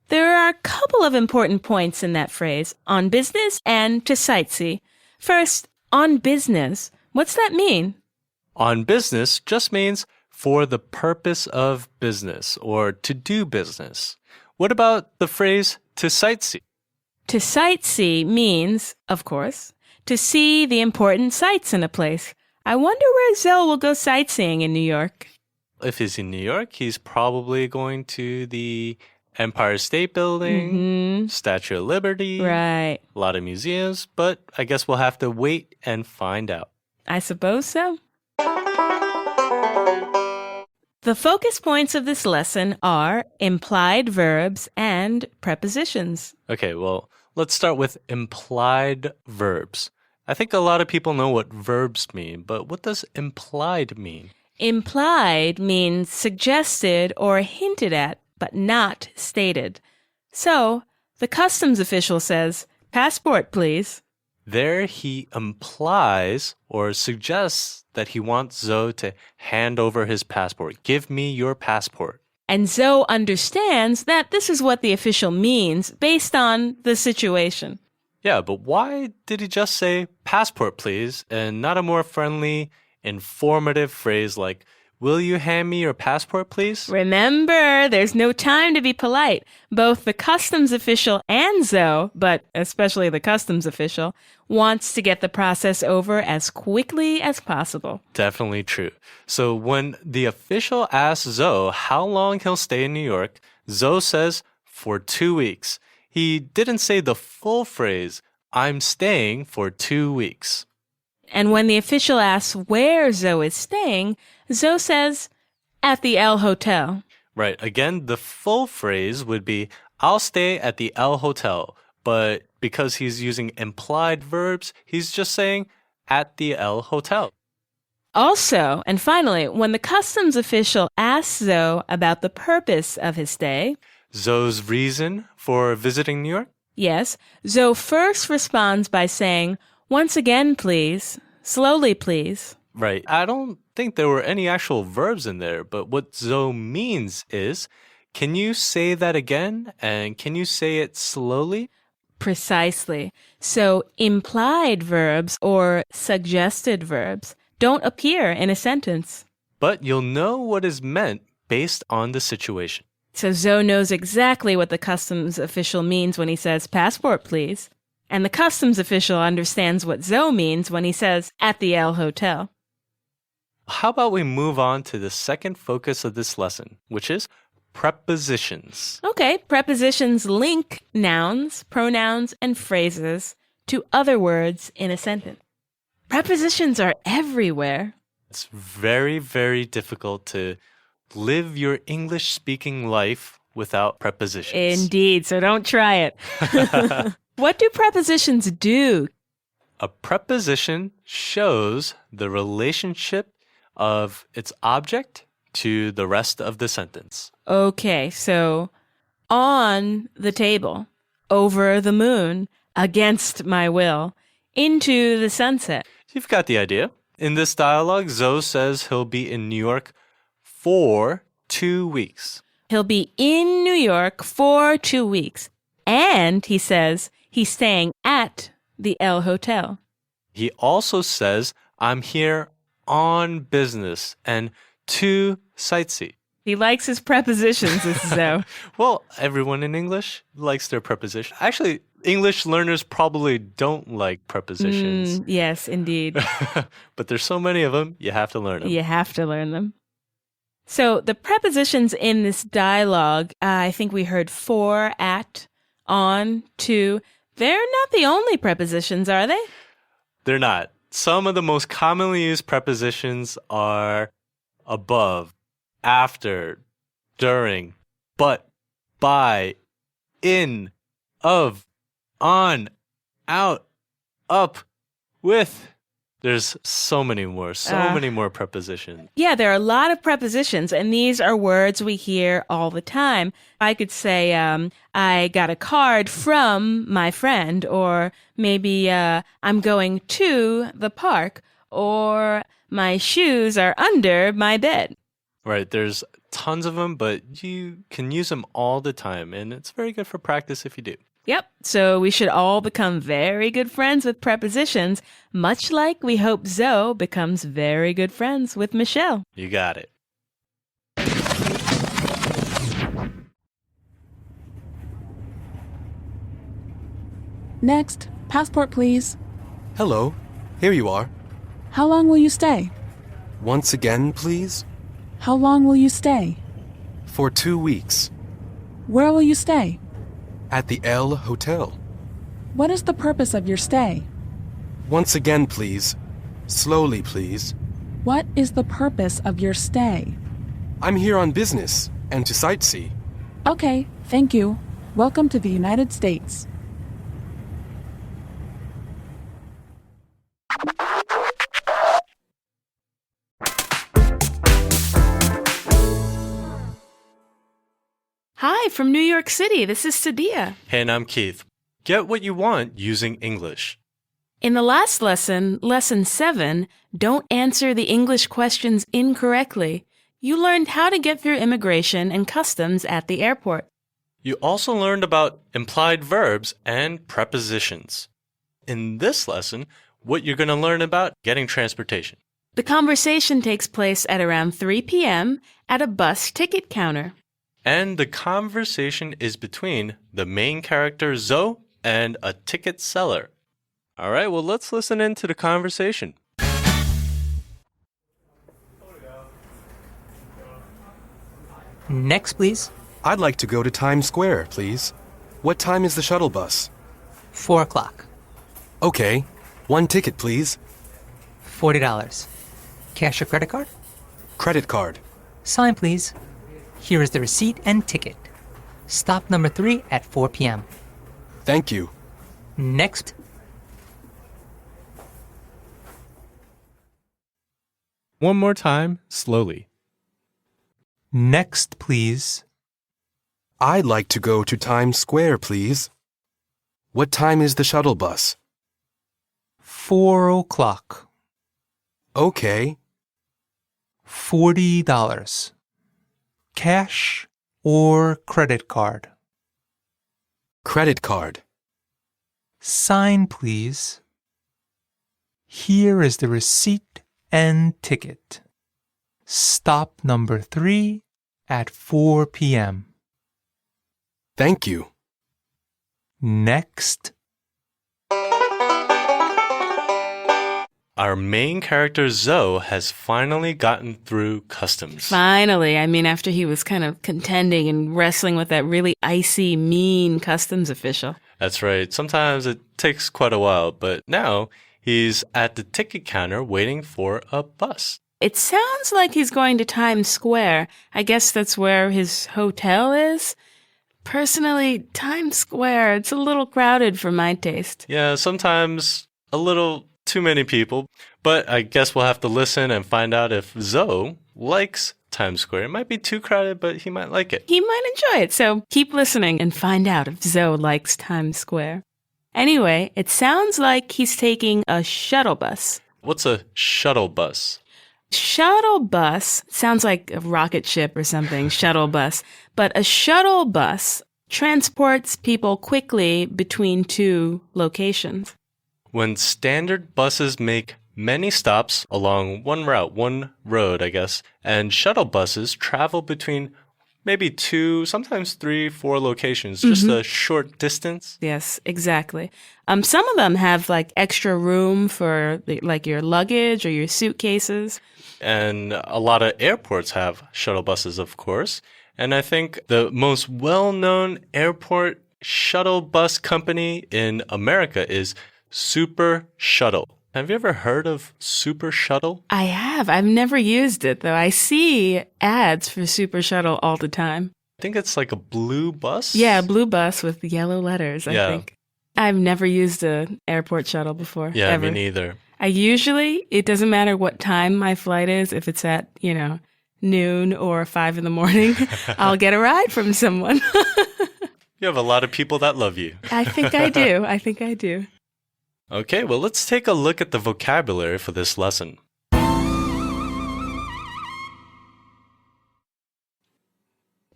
Speaker 1: There are a couple of important points in that phrase, on business and to sightsee. First, on business. What's that mean?
Speaker 6: On business just means for the purpose of business or to do business. What about the phrase to sightsee?
Speaker 1: To sightsee means, of course, to see the important sights in a place. I wonder where Zoe will go sightseeing in New York.
Speaker 6: If he's in New York, he's probably going to the Empire State Building, Statue of Liberty,
Speaker 1: Right.
Speaker 6: a lot of museums, but I guess we'll have to wait and find out.
Speaker 1: I suppose so. The focus points of this lesson are implied verbs and prepositions.
Speaker 6: Okay, well, let's start with implied verbs. I think a lot of people know what verbs mean, but what does implied mean?
Speaker 1: Implied means suggested or hinted at, but not stated. So, the customs official says, "Passport, please."
Speaker 6: There he implies or suggests that he wants Zoe to hand over his passport. Give me your passport.
Speaker 1: And Zoe understands that this is what the official means based on the situation.
Speaker 6: Yeah, but why did he just say passport, please, and not a more friendly, informative phrase like, will you hand me your passport, please?
Speaker 1: Remember, there's no time to be polite. Both the customs official and Zoe, but especially the customs official, wants to get the process over as quickly as possible.
Speaker 6: Definitely true. So when the official asks Zoe how long he'll stay in New York, Zoe says, for 2 weeks. He didn't say the full phrase, I'm staying for 2 weeks.
Speaker 1: And when the official asks where Zoe is staying, Zoe says, at the L Hotel.
Speaker 6: Right. Again, the full phrase would be, I'll stay at the L Hotel. But because he's using implied verbs, he's just saying, at the L Hotel.
Speaker 1: Also, and finally, when the customs official asks Zoe about the purpose of his stay,
Speaker 6: Zoe's reason for visiting New York?
Speaker 1: Yes, Zoe first responds by saying, once again, please. Slowly, please.
Speaker 6: Right. I don't think there were any actual verbs in there, but what Zoe means is, can you say that again? And can you say it slowly?
Speaker 1: Precisely. So implied verbs or suggested verbs don't appear in a sentence.
Speaker 6: But you'll know what is meant based on the situation.
Speaker 1: So Zoe knows exactly what the customs official means when he says, passport, please. And the customs official understands what Zoe means when he says, at the L Hotel.
Speaker 6: How about we move on to the second focus of this lesson, which is prepositions.
Speaker 1: Okay, prepositions link nouns, pronouns, and phrases to other words in a sentence. Prepositions are everywhere.
Speaker 6: It's very, very difficult to live your English-speaking life without prepositions.
Speaker 1: Indeed, so don't try it. What do prepositions do?
Speaker 6: A preposition shows the relationship of its object to the rest of the sentence.
Speaker 1: Okay, so on the table, over the moon, against my will, into the sunset.
Speaker 6: You've got the idea. In this dialogue, Zoe says he'll be in New York for 2 weeks.
Speaker 1: He'll be in New York for 2 weeks. And he says he's staying at the L Hotel.
Speaker 6: He also says, I'm here on business and to sightsee.
Speaker 1: He likes his prepositions, Zoe.
Speaker 6: Well, everyone in English likes their preposition. Actually, English learners probably don't like prepositions.
Speaker 1: Yes, indeed.
Speaker 6: But there's so many of them, you have to learn them.
Speaker 1: You have to learn them. So the prepositions in this dialogue, I think we heard for, at, on, to. They're not the only prepositions, are they?
Speaker 6: They're not. Some of the most commonly used prepositions are above, after, during, but, by, in, of, on, out, up, with. There's so many more prepositions.
Speaker 1: Yeah, there are a lot of prepositions, and these are words we hear all the time. I could say, I got a card from my friend, or maybe I'm going to the park, or my shoes are under my bed.
Speaker 6: Right, there's tons of them, but you can use them all the time, and it's very good for practice if you do.
Speaker 1: Yep, so we should all become very good friends with prepositions, much like we hope Zoe becomes very good friends with Michelle.
Speaker 6: You got it.
Speaker 7: Next, passport please.
Speaker 3: Hello. Here you are.
Speaker 7: How long will you stay?
Speaker 3: Once again, please.
Speaker 7: How long will you stay?
Speaker 3: For 2 weeks.
Speaker 7: Where will you stay?
Speaker 3: At the L Hotel.
Speaker 7: What is the purpose of your stay?
Speaker 3: Once again, please. Slowly, please.
Speaker 7: What is the purpose of your stay?
Speaker 3: I'm here on business and to sightsee.
Speaker 7: Okay, thank you. Welcome to the United States.
Speaker 1: Hi, from New York City. This is Sadia.
Speaker 6: And I'm Keith. Get what you want using English.
Speaker 1: In the last lesson, Lesson 7, Don't Answer the English Questions Incorrectly, you learned how to get through immigration and customs at the airport.
Speaker 6: You also learned about implied verbs and prepositions. In this lesson, what you're going to learn about getting transportation.
Speaker 1: The conversation takes place at around 3 p.m. at a bus ticket counter.
Speaker 6: And the conversation is between the main character Zoe and a ticket seller. All right, well, let's listen in to the conversation.
Speaker 11: Next, please.
Speaker 3: I'd like to go to Times Square, please. What time is the shuttle bus?
Speaker 11: 4 o'clock.
Speaker 3: Okay. 1 ticket, please.
Speaker 11: $40. Cash or credit card?
Speaker 3: Credit card.
Speaker 11: Sign, please. Here is the receipt and ticket. Stop number 3 at 4 p.m.
Speaker 3: Thank you.
Speaker 11: Next.
Speaker 2: One more time, slowly.
Speaker 9: Next, please.
Speaker 3: I'd like to go to Times Square, please. What time is the shuttle bus?
Speaker 9: 4 o'clock.
Speaker 3: Okay.
Speaker 9: $40. Cash or credit card?
Speaker 3: Credit card.
Speaker 9: Sign, please. Here is the receipt and ticket. Stop number 3 at 4 p.m.
Speaker 3: Thank you.
Speaker 9: Next.
Speaker 6: Our main character Zoe has finally gotten through customs.
Speaker 1: Finally, after he was kind of contending and wrestling with that really icy, mean customs official.
Speaker 6: That's right. Sometimes it takes quite a while, but now he's at the ticket counter waiting for a bus.
Speaker 1: It sounds like he's going to Times Square. I guess that's where his hotel is. Personally, Times Square, it's a little crowded for my taste.
Speaker 6: Yeah, sometimes a little too many people, but I guess we'll have to listen and find out if Zoe likes Times Square. It might be too crowded, but he might like it.
Speaker 1: He might enjoy it, so keep listening and find out if Zoe likes Times Square. Anyway, it sounds like he's taking a shuttle bus.
Speaker 6: What's a shuttle bus?
Speaker 1: Shuttle bus sounds like a rocket ship or something, shuttle bus. But a shuttle bus transports people quickly between 2 locations.
Speaker 6: When standard buses make many stops along one route, one road, I guess, and shuttle buses travel between maybe 2, sometimes 3, 4 locations, just a short distance.
Speaker 1: Yes, exactly. Some of them have like extra room for like your luggage or your suitcases.
Speaker 6: And a lot of airports have shuttle buses, of course. And I think the most well-known airport shuttle bus company in America is Super Shuttle. Have you ever heard of Super Shuttle?
Speaker 1: I have. I've never used it, though. I see ads for Super Shuttle all the time.
Speaker 6: I think it's like a blue bus.
Speaker 1: Yeah, a blue bus with yellow letters, I think. I've never used an airport shuttle before.
Speaker 6: Yeah,
Speaker 1: ever.
Speaker 6: me neither.
Speaker 1: It doesn't matter what time my flight is, if it's at, noon or 5 in the morning, I'll get a ride from someone.
Speaker 6: You have a lot of people that love you.
Speaker 1: I think I do.
Speaker 6: Okay, well, let's take a look at the vocabulary for this lesson.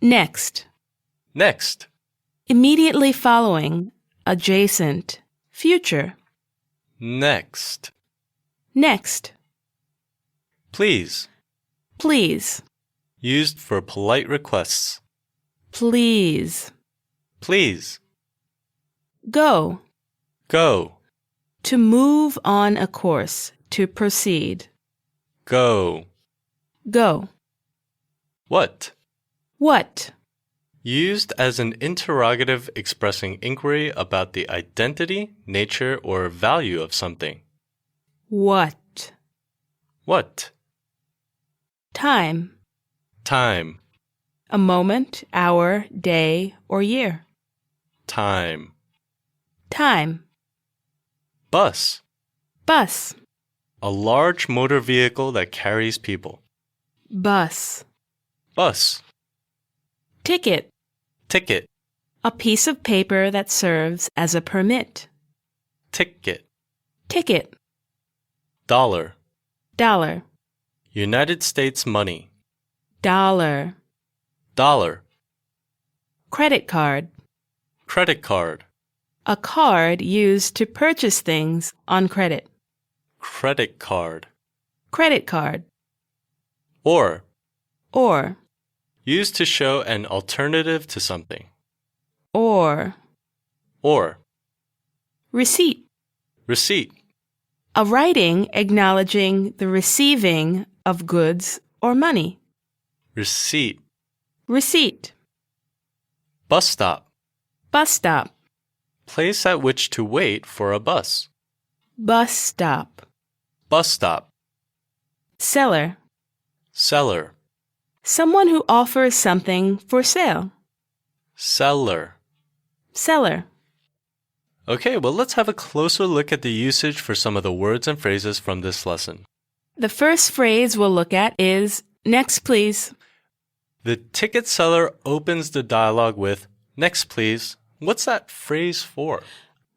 Speaker 1: Next.
Speaker 6: Next.
Speaker 1: Immediately following, adjacent, future.
Speaker 6: Next.
Speaker 1: Next.
Speaker 6: Please.
Speaker 1: Please.
Speaker 6: Used for polite requests.
Speaker 1: Please.
Speaker 6: Please.
Speaker 1: Go.
Speaker 6: Go.
Speaker 1: To move on a course, to proceed.
Speaker 6: Go.
Speaker 1: Go.
Speaker 6: What?
Speaker 1: What?
Speaker 6: Used as an interrogative expressing inquiry about the identity, nature, or value of something.
Speaker 1: What?
Speaker 6: What?
Speaker 1: Time.
Speaker 6: Time.
Speaker 1: A moment, hour, day, or year.
Speaker 6: Time.
Speaker 1: Time.
Speaker 6: Bus.
Speaker 1: Bus.
Speaker 6: A large motor vehicle that carries people.
Speaker 1: Bus.
Speaker 6: Bus.
Speaker 1: Ticket.
Speaker 6: Ticket.
Speaker 1: A piece of paper that serves as a permit.
Speaker 6: Ticket.
Speaker 1: Ticket.
Speaker 6: Dollar.
Speaker 1: Dollar.
Speaker 6: United States money.
Speaker 1: Dollar.
Speaker 6: Dollar.
Speaker 1: Credit card.
Speaker 6: Credit card.
Speaker 1: A card used to purchase things on credit.
Speaker 6: Credit card.
Speaker 1: Credit card.
Speaker 6: Or.
Speaker 1: Or.
Speaker 6: Used to show an alternative to something.
Speaker 1: Or.
Speaker 6: Or.
Speaker 1: Receipt.
Speaker 6: Receipt.
Speaker 1: A writing acknowledging the receiving of goods or money.
Speaker 6: Receipt.
Speaker 1: Receipt.
Speaker 6: Bus stop.
Speaker 1: Bus stop.
Speaker 6: Place at which to wait for a bus.
Speaker 1: Bus stop.
Speaker 6: Bus stop.
Speaker 1: Seller.
Speaker 6: Seller.
Speaker 1: Someone who offers something for sale.
Speaker 6: Seller.
Speaker 1: Seller.
Speaker 6: Okay, well, let's have a closer look at the usage for some of the words and phrases from this lesson.
Speaker 1: The first phrase we'll look at is, next please.
Speaker 6: The ticket seller opens the dialogue with, next please. What's that phrase for?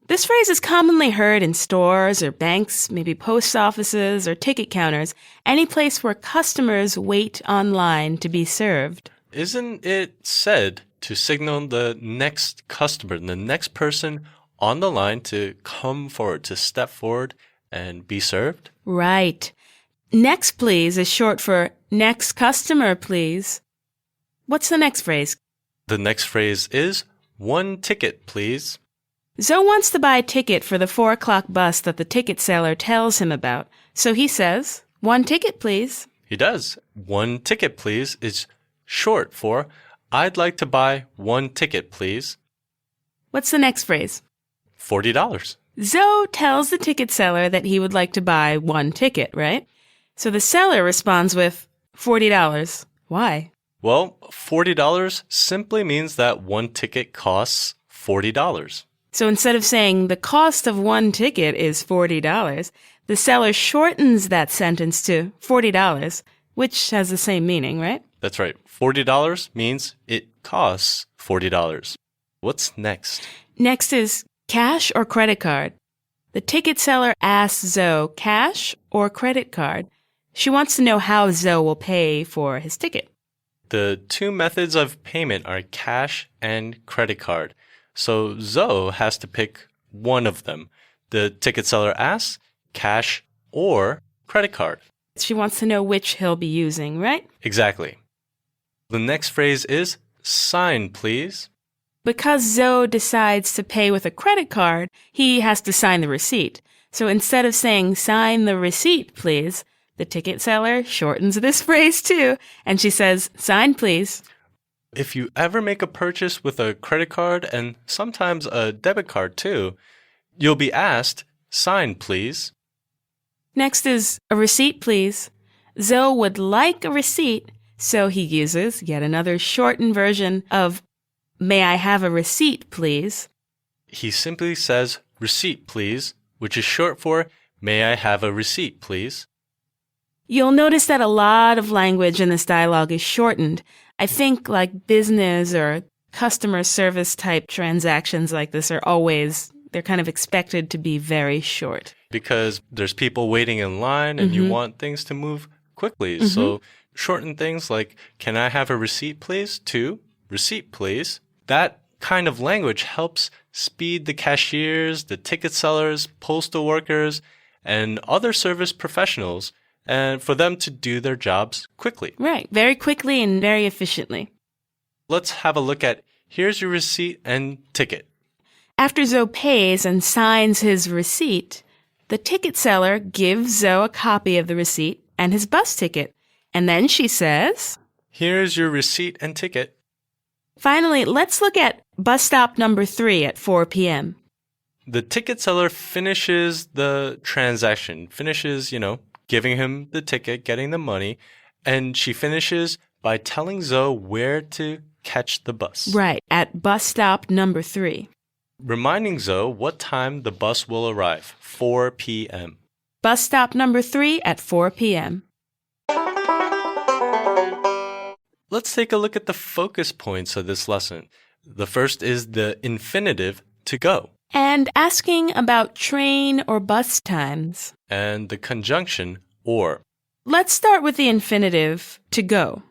Speaker 1: This phrase is commonly heard in stores or banks, maybe post offices or ticket counters, any place where customers wait online to be served.
Speaker 6: Isn't it said to signal the next customer, the next person on the line to come forward, to step forward and be served?
Speaker 1: Right. Next please is short for next customer, please. What's the next phrase?
Speaker 6: The next phrase is, one ticket, please.
Speaker 1: Zoe wants to buy a ticket for the 4 o'clock bus that the ticket seller tells him about. So he says, one ticket, please.
Speaker 6: He does. One ticket, please is short for, I'd like to buy one ticket, please.
Speaker 1: What's the next phrase?
Speaker 6: $40.
Speaker 1: Zoe tells the ticket seller that he would like to buy one ticket, right? So the seller responds with $40. Why?
Speaker 6: Well, $40 simply means that one ticket costs $40.
Speaker 1: So instead of saying the cost of one ticket is $40, the seller shortens that sentence to $40, which has the same meaning, right?
Speaker 6: That's right. $40 means it costs $40. What's next?
Speaker 1: Next is cash or credit card. The ticket seller asks Zoe cash or credit card. She wants to know how Zoe will pay for his ticket.
Speaker 6: The two methods of payment are cash and credit card. So Zoe has to pick one of them. The ticket seller asks cash or credit card.
Speaker 1: She wants to know which he'll be using, right?
Speaker 6: Exactly. The next phrase is sign, please.
Speaker 1: Because Zoe decides to pay with a credit card, he has to sign the receipt. So instead of saying sign the receipt, please, the ticket seller shortens this phrase too, and she says, sign, please.
Speaker 6: If you ever make a purchase with a credit card and sometimes a debit card too, you'll be asked, sign, please.
Speaker 1: Next is a receipt, please. Zoe would like a receipt, so he uses yet another shortened version of, may I have a receipt, please?
Speaker 6: He simply says, receipt, please, which is short for, may I have a receipt, please?
Speaker 1: You'll notice that a lot of language in this dialogue is shortened. I think like business or customer service type transactions like this are always, they're kind of expected to be very short.
Speaker 6: Because there's people waiting in line and you want things to move quickly. So shorten things like, can I have a receipt, please? To receipt, please. That kind of language helps speed the cashiers, the ticket sellers, postal workers, and other service professionals, and for them to do their jobs quickly.
Speaker 1: Right. Very quickly and very efficiently.
Speaker 6: Let's have a look at here's your receipt and ticket.
Speaker 1: After Zoe pays and signs his receipt, the ticket seller gives Zoe a copy of the receipt and his bus ticket. And then she says,
Speaker 6: Here's your receipt and ticket.
Speaker 1: Finally, let's look at bus stop number 3 at 4 p.m.
Speaker 6: The ticket seller finishes the transaction, giving him the ticket, getting the money, and she finishes by telling Zoe where to catch the bus.
Speaker 1: Right, at bus stop number 3.
Speaker 6: Reminding Zoe what time the bus will arrive, 4 p.m.
Speaker 1: Bus stop number 3 at 4 p.m.
Speaker 6: Let's take a look at the focus points of this lesson. The first is the infinitive to go.
Speaker 1: And asking about train or bus times.
Speaker 6: And the conjunction or.
Speaker 1: Let's start with the infinitive to go.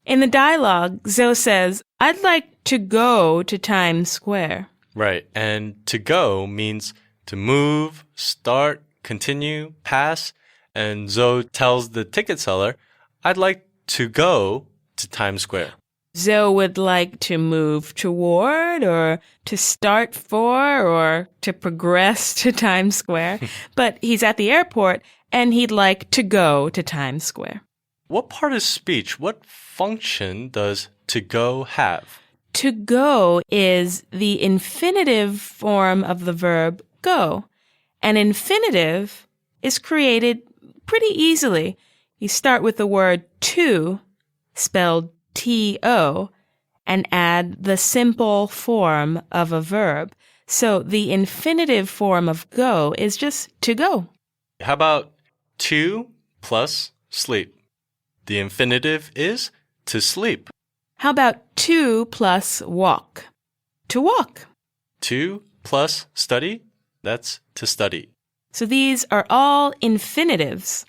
Speaker 1: In the dialogue, Zoe says, I'd like to go to Times Square.
Speaker 6: Right, and to go means to move, start, continue, pass, and Zoe tells the ticket seller, I'd like to go to Times Square.
Speaker 1: Zoe would like to move toward or to start for or to progress to Times Square, but he's at the airport and he'd like to go to Times Square.
Speaker 6: What part of speech, what function does to go have?
Speaker 1: To go is the infinitive form of the verb go. An infinitive is created pretty easily. You start with the word to, spelled T-O, and add the simple form of a verb. So the infinitive form of go is just to go.
Speaker 6: How about to plus sleep? The infinitive is to sleep.
Speaker 1: How about to plus walk? To walk.
Speaker 6: To plus study? That's to study.
Speaker 1: So these are all infinitives.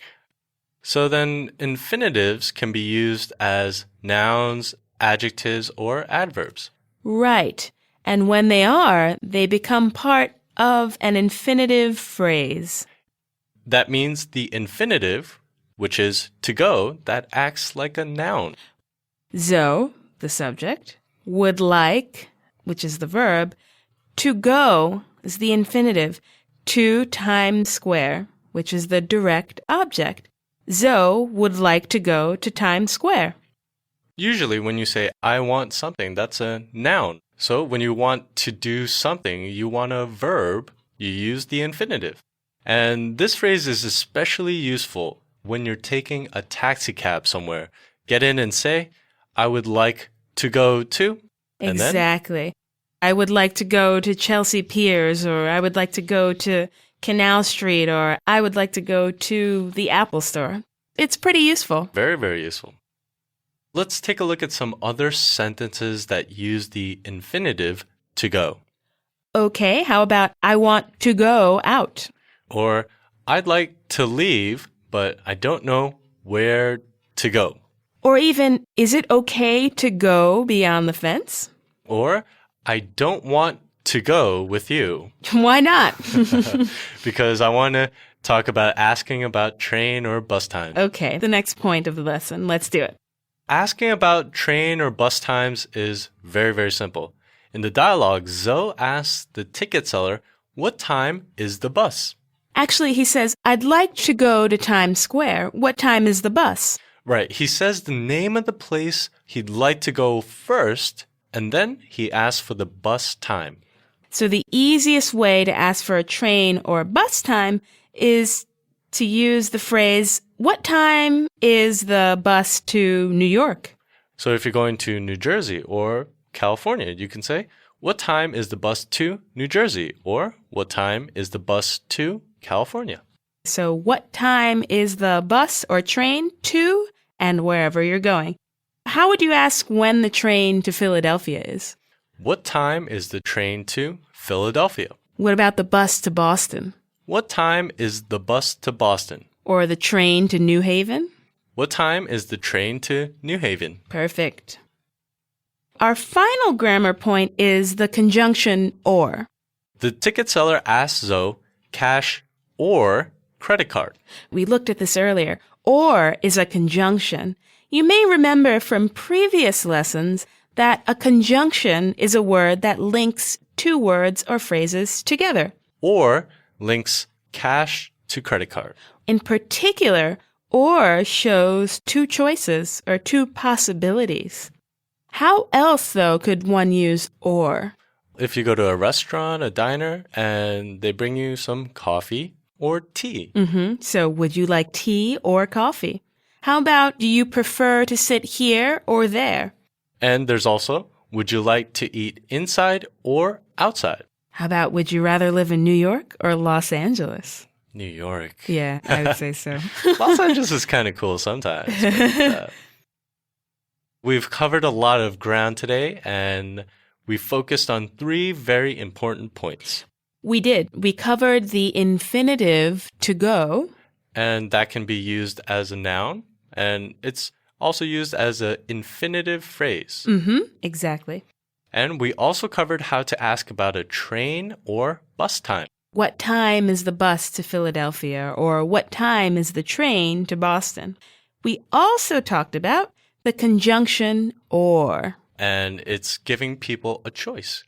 Speaker 6: So then infinitives can be used as nouns, adjectives, or adverbs.
Speaker 1: Right. And when they are, they become part of an infinitive phrase.
Speaker 6: That means the infinitive, which is to go, that acts like a noun.
Speaker 1: Zoe, the subject, would like, which is the verb, to go is the infinitive, to Times Square, which is the direct object. Zoe would like to go to Times Square.
Speaker 6: Usually when you say, I want something, that's a noun. So when you want to do something, you want a verb, you use the infinitive. And this phrase is especially useful when you're taking a taxi cab somewhere. Get in and say, I would like to go to. And
Speaker 1: exactly. I would like to go to Chelsea Piers, or I would like to go to Canal Street, or I would like to go to the Apple Store. It's pretty useful.
Speaker 6: Very, very useful. Let's take a look at some other sentences that use the infinitive to go.
Speaker 1: Okay, how about I want to go out?
Speaker 6: Or I'd like to leave, but I don't know where to go.
Speaker 1: Or even, is it okay to go beyond the fence?
Speaker 6: Or I don't want to go with you.
Speaker 1: Why not?
Speaker 6: Because I want to talk about asking about train or bus times.
Speaker 1: Okay, the next point of the lesson. Let's do it.
Speaker 6: Asking about train or bus times is very, very simple. In the dialogue, Zoe asks the ticket seller, what time is the bus?
Speaker 1: Actually, he says, I'd like to go to Times Square. What time is the bus?
Speaker 6: Right. He says the name of the place he'd like to go first, and then he asks for the bus time.
Speaker 1: So the easiest way to ask for a train or bus time is to use the phrase, what time is the bus to New York?
Speaker 6: So if you're going to New Jersey or California, you can say, what time is the bus to New Jersey? Or what time is the bus to California?
Speaker 1: So what time is the bus or train to and wherever you're going? How would you ask when the train to Philadelphia is?
Speaker 6: What time is the train to Philadelphia?
Speaker 1: What about the bus to Boston?
Speaker 6: What time is the bus to Boston?
Speaker 1: Or the train to New Haven?
Speaker 6: What time is the train to New Haven?
Speaker 1: Perfect. Our final grammar point is the conjunction or.
Speaker 6: The ticket seller asks Zoe, cash or credit card.
Speaker 1: We looked at this earlier. Or is a conjunction. You may remember from previous lessons that a conjunction is a word that links two words or phrases together.
Speaker 6: Or links cash to credit card.
Speaker 1: In particular, or shows two choices or two possibilities. How else, though, could one use or?
Speaker 6: If you go to a restaurant, a diner, and they bring you some coffee or tea.
Speaker 1: So would you like tea or coffee? How about, do you prefer to sit here or there?
Speaker 6: And there's also, would you like to eat inside or outside?
Speaker 1: How about, would you rather live in New York or Los Angeles?
Speaker 6: New York.
Speaker 1: Yeah, I would say so.
Speaker 6: Los Angeles is kind of cool sometimes. But, we've covered a lot of ground today, and we focused on three very important points.
Speaker 1: We did. We covered the infinitive to go.
Speaker 6: And that can be used as a noun, and it's also used as an infinitive phrase.
Speaker 1: Exactly.
Speaker 6: And we also covered how to ask about a train or bus time.
Speaker 1: What time is the bus to Philadelphia? Or what time is the train to Boston? We also talked about the conjunction or.
Speaker 6: And it's giving people a choice.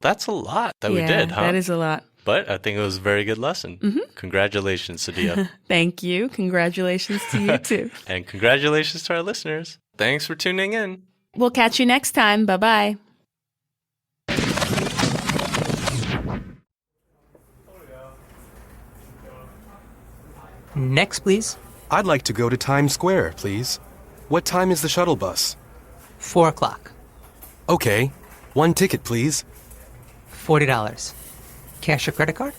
Speaker 6: That's a lot that we did, huh?
Speaker 1: That is a lot.
Speaker 6: But I think it was a very good lesson. Congratulations, Sadia.
Speaker 1: Thank you. Congratulations to you too.
Speaker 6: And congratulations to our listeners. Thanks for tuning in.
Speaker 1: We'll catch you next time. Bye-bye.
Speaker 11: Next, please.
Speaker 3: I'd like to go to Times Square, please. What time is the shuttle bus?
Speaker 11: 4 o'clock.
Speaker 3: Okay. One ticket, please.
Speaker 11: $40. Cash or credit card?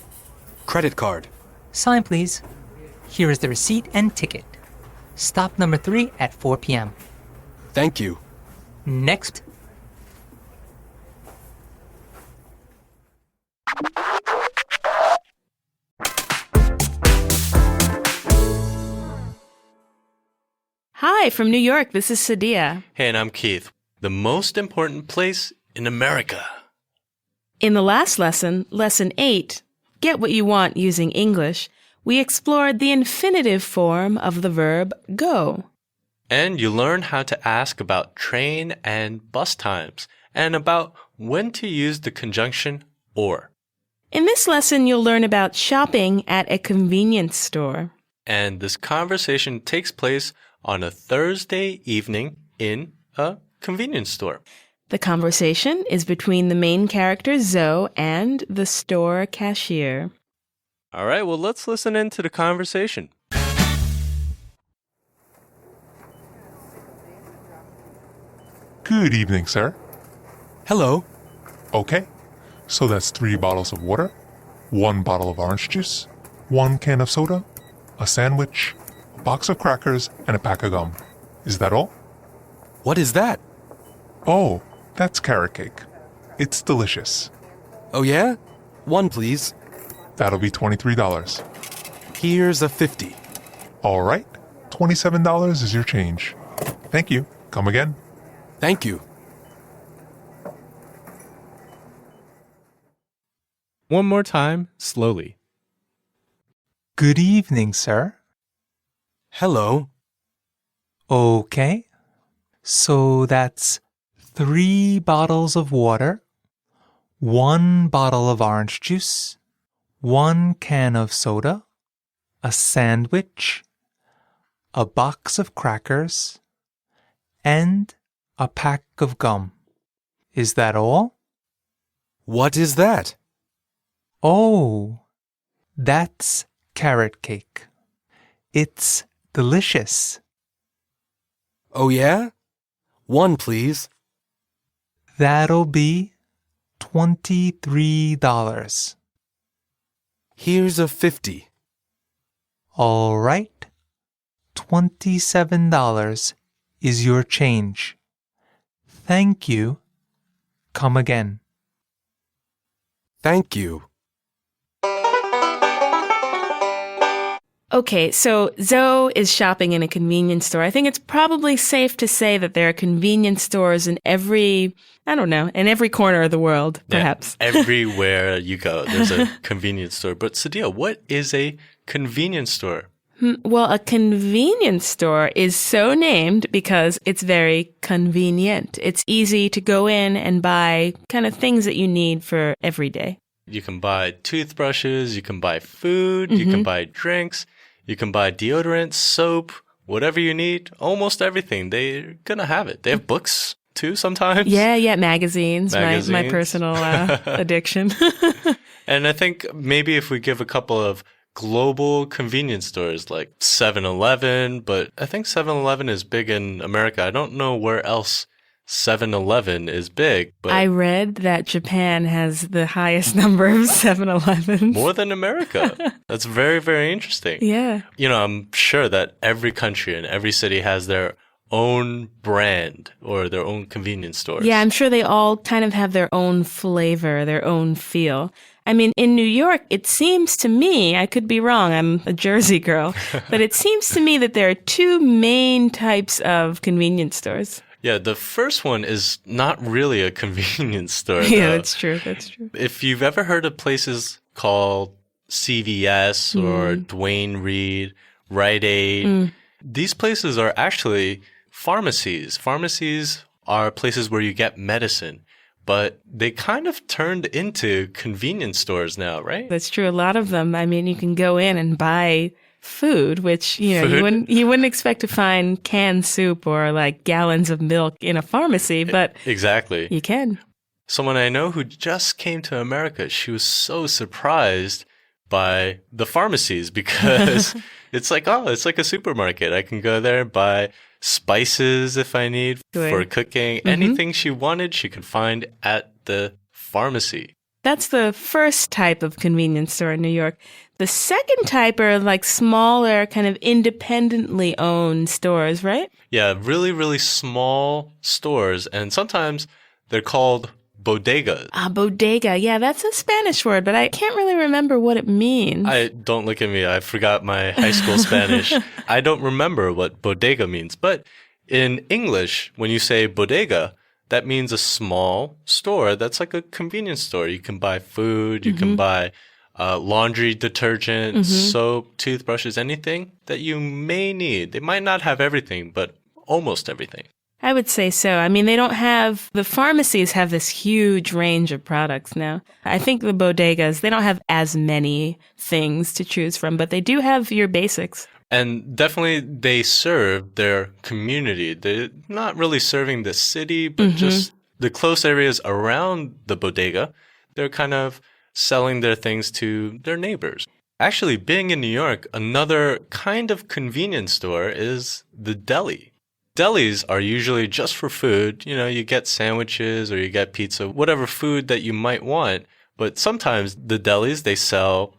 Speaker 3: Credit card.
Speaker 11: Sign, please. Here is the receipt and ticket. Stop number 3 at 4 p.m.
Speaker 3: Thank you.
Speaker 11: Next.
Speaker 1: Hi, from New York. This is Sadia.
Speaker 6: Hey, and I'm Keith. The most important place in America.
Speaker 1: In the last lesson, Lesson 8, Get What You Want Using English, we explored the infinitive form of the verb go.
Speaker 6: And you learn how to ask about train and bus times and about when to use the conjunction or.
Speaker 1: In this lesson, you'll learn about shopping at a convenience store.
Speaker 6: And this conversation takes place on a Thursday evening in a convenience store.
Speaker 1: The conversation is between the main character, Zoe, and the store cashier.
Speaker 6: All right, well, let's listen in to the conversation.
Speaker 10: Good evening, sir.
Speaker 3: Hello.
Speaker 10: Okay, so that's 3 bottles of water, 1 bottle of orange juice, 1 can of soda, a sandwich, a box of crackers, and a pack of gum. Is that all?
Speaker 3: What is that?
Speaker 10: Oh, that's carrot cake. It's delicious.
Speaker 3: Oh, yeah? 1, please.
Speaker 10: That'll be $23.
Speaker 3: Here's a 50.
Speaker 10: All right, $27 is your change. Thank you. Come again.
Speaker 3: Thank you.
Speaker 2: One more time, slowly.
Speaker 9: Good evening, sir.
Speaker 3: Hello.
Speaker 9: Okay. So that's 3 bottles of water, 1 bottle of orange juice, 1 can of soda, a sandwich, a box of crackers, and a pack of gum. Is that all?
Speaker 3: What is that?
Speaker 9: Oh, that's carrot cake. It's delicious.
Speaker 3: Oh, yeah? 1, please.
Speaker 9: That'll be $23.
Speaker 3: Here's a 50.
Speaker 9: All right. $27 is your change. Thank you. Come again.
Speaker 3: Thank you.
Speaker 1: Okay, so Zoe is shopping in a convenience store. I think it's probably safe to say that there are convenience stores in every corner of the world, perhaps.
Speaker 6: Yeah, everywhere you go, there's a convenience store. But Sadia, what is a convenience store?
Speaker 1: Well, a convenience store is so named because it's very convenient. It's easy to go in and buy kind of things that you need for every day.
Speaker 6: You can buy toothbrushes, you can buy food, you can buy drinks, you can buy deodorant, soap, whatever you need, almost everything. They're going to have it. They have books too sometimes.
Speaker 1: Yeah, magazines. My personal addiction.
Speaker 6: And I think maybe if we give a couple of global convenience stores like 7-Eleven, but I think 7-Eleven is big in America. I don't know where else 7-Eleven is big, but
Speaker 1: I read that Japan has the highest number of 7-Elevens.
Speaker 6: More than America. That's very, very interesting.
Speaker 1: Yeah.
Speaker 6: You know, I'm sure that every country and every city has their own brand or their own convenience stores.
Speaker 1: Yeah, I'm sure they all kind of have their own flavor, their own feel. I mean, in New York, it seems to me, I could be wrong, I'm a Jersey girl, but it seems to me that there are two main types of convenience stores.
Speaker 6: Yeah, the first one is not really a convenience store.
Speaker 1: Yeah,
Speaker 6: though.
Speaker 1: that's true.
Speaker 6: If you've ever heard of places called CVS or Dwayne Reed, Rite Aid, these places are actually pharmacies. Pharmacies are places where you get medicine. But they kind of turned into convenience stores now, right?
Speaker 1: That's true. A lot of them, I mean, you can go in and buy food, which, you wouldn't expect to find canned soup or like gallons of milk in a pharmacy, but
Speaker 6: exactly.
Speaker 1: You can.
Speaker 6: Someone I know who just came to America, she was so surprised by the pharmacies because it's like a supermarket. I can go there and buy spices if I need for cooking. Anything she wanted, she could find at the pharmacy.
Speaker 1: That's the first type of convenience store in New York. The second type are like smaller, kind of independently owned stores, right?
Speaker 6: Yeah, really, really small stores. And sometimes they're called bodegas.
Speaker 1: Bodega. Yeah, that's a Spanish word, but I can't really remember what it means.
Speaker 6: Don't look at me. I forgot my high school Spanish. I don't remember what bodega means. But in English, when you say bodega, that means a small store that's like a convenience store. You can buy food, you can buy laundry detergent, soap, toothbrushes, anything that you may need. They might not have everything, but almost everything.
Speaker 1: I would say so. I mean, the pharmacies have this huge range of products now. I think the bodegas, they don't have as many things to choose from, but they do have your basics.
Speaker 6: And definitely they serve their community. They're not really serving the city, but just the close areas around the bodega. They're kind of selling their things to their neighbors. Actually, being in New York, another kind of convenience store is the deli. Delis are usually just for food. You know, you get sandwiches or you get pizza, whatever food that you might want. But sometimes the delis, they sell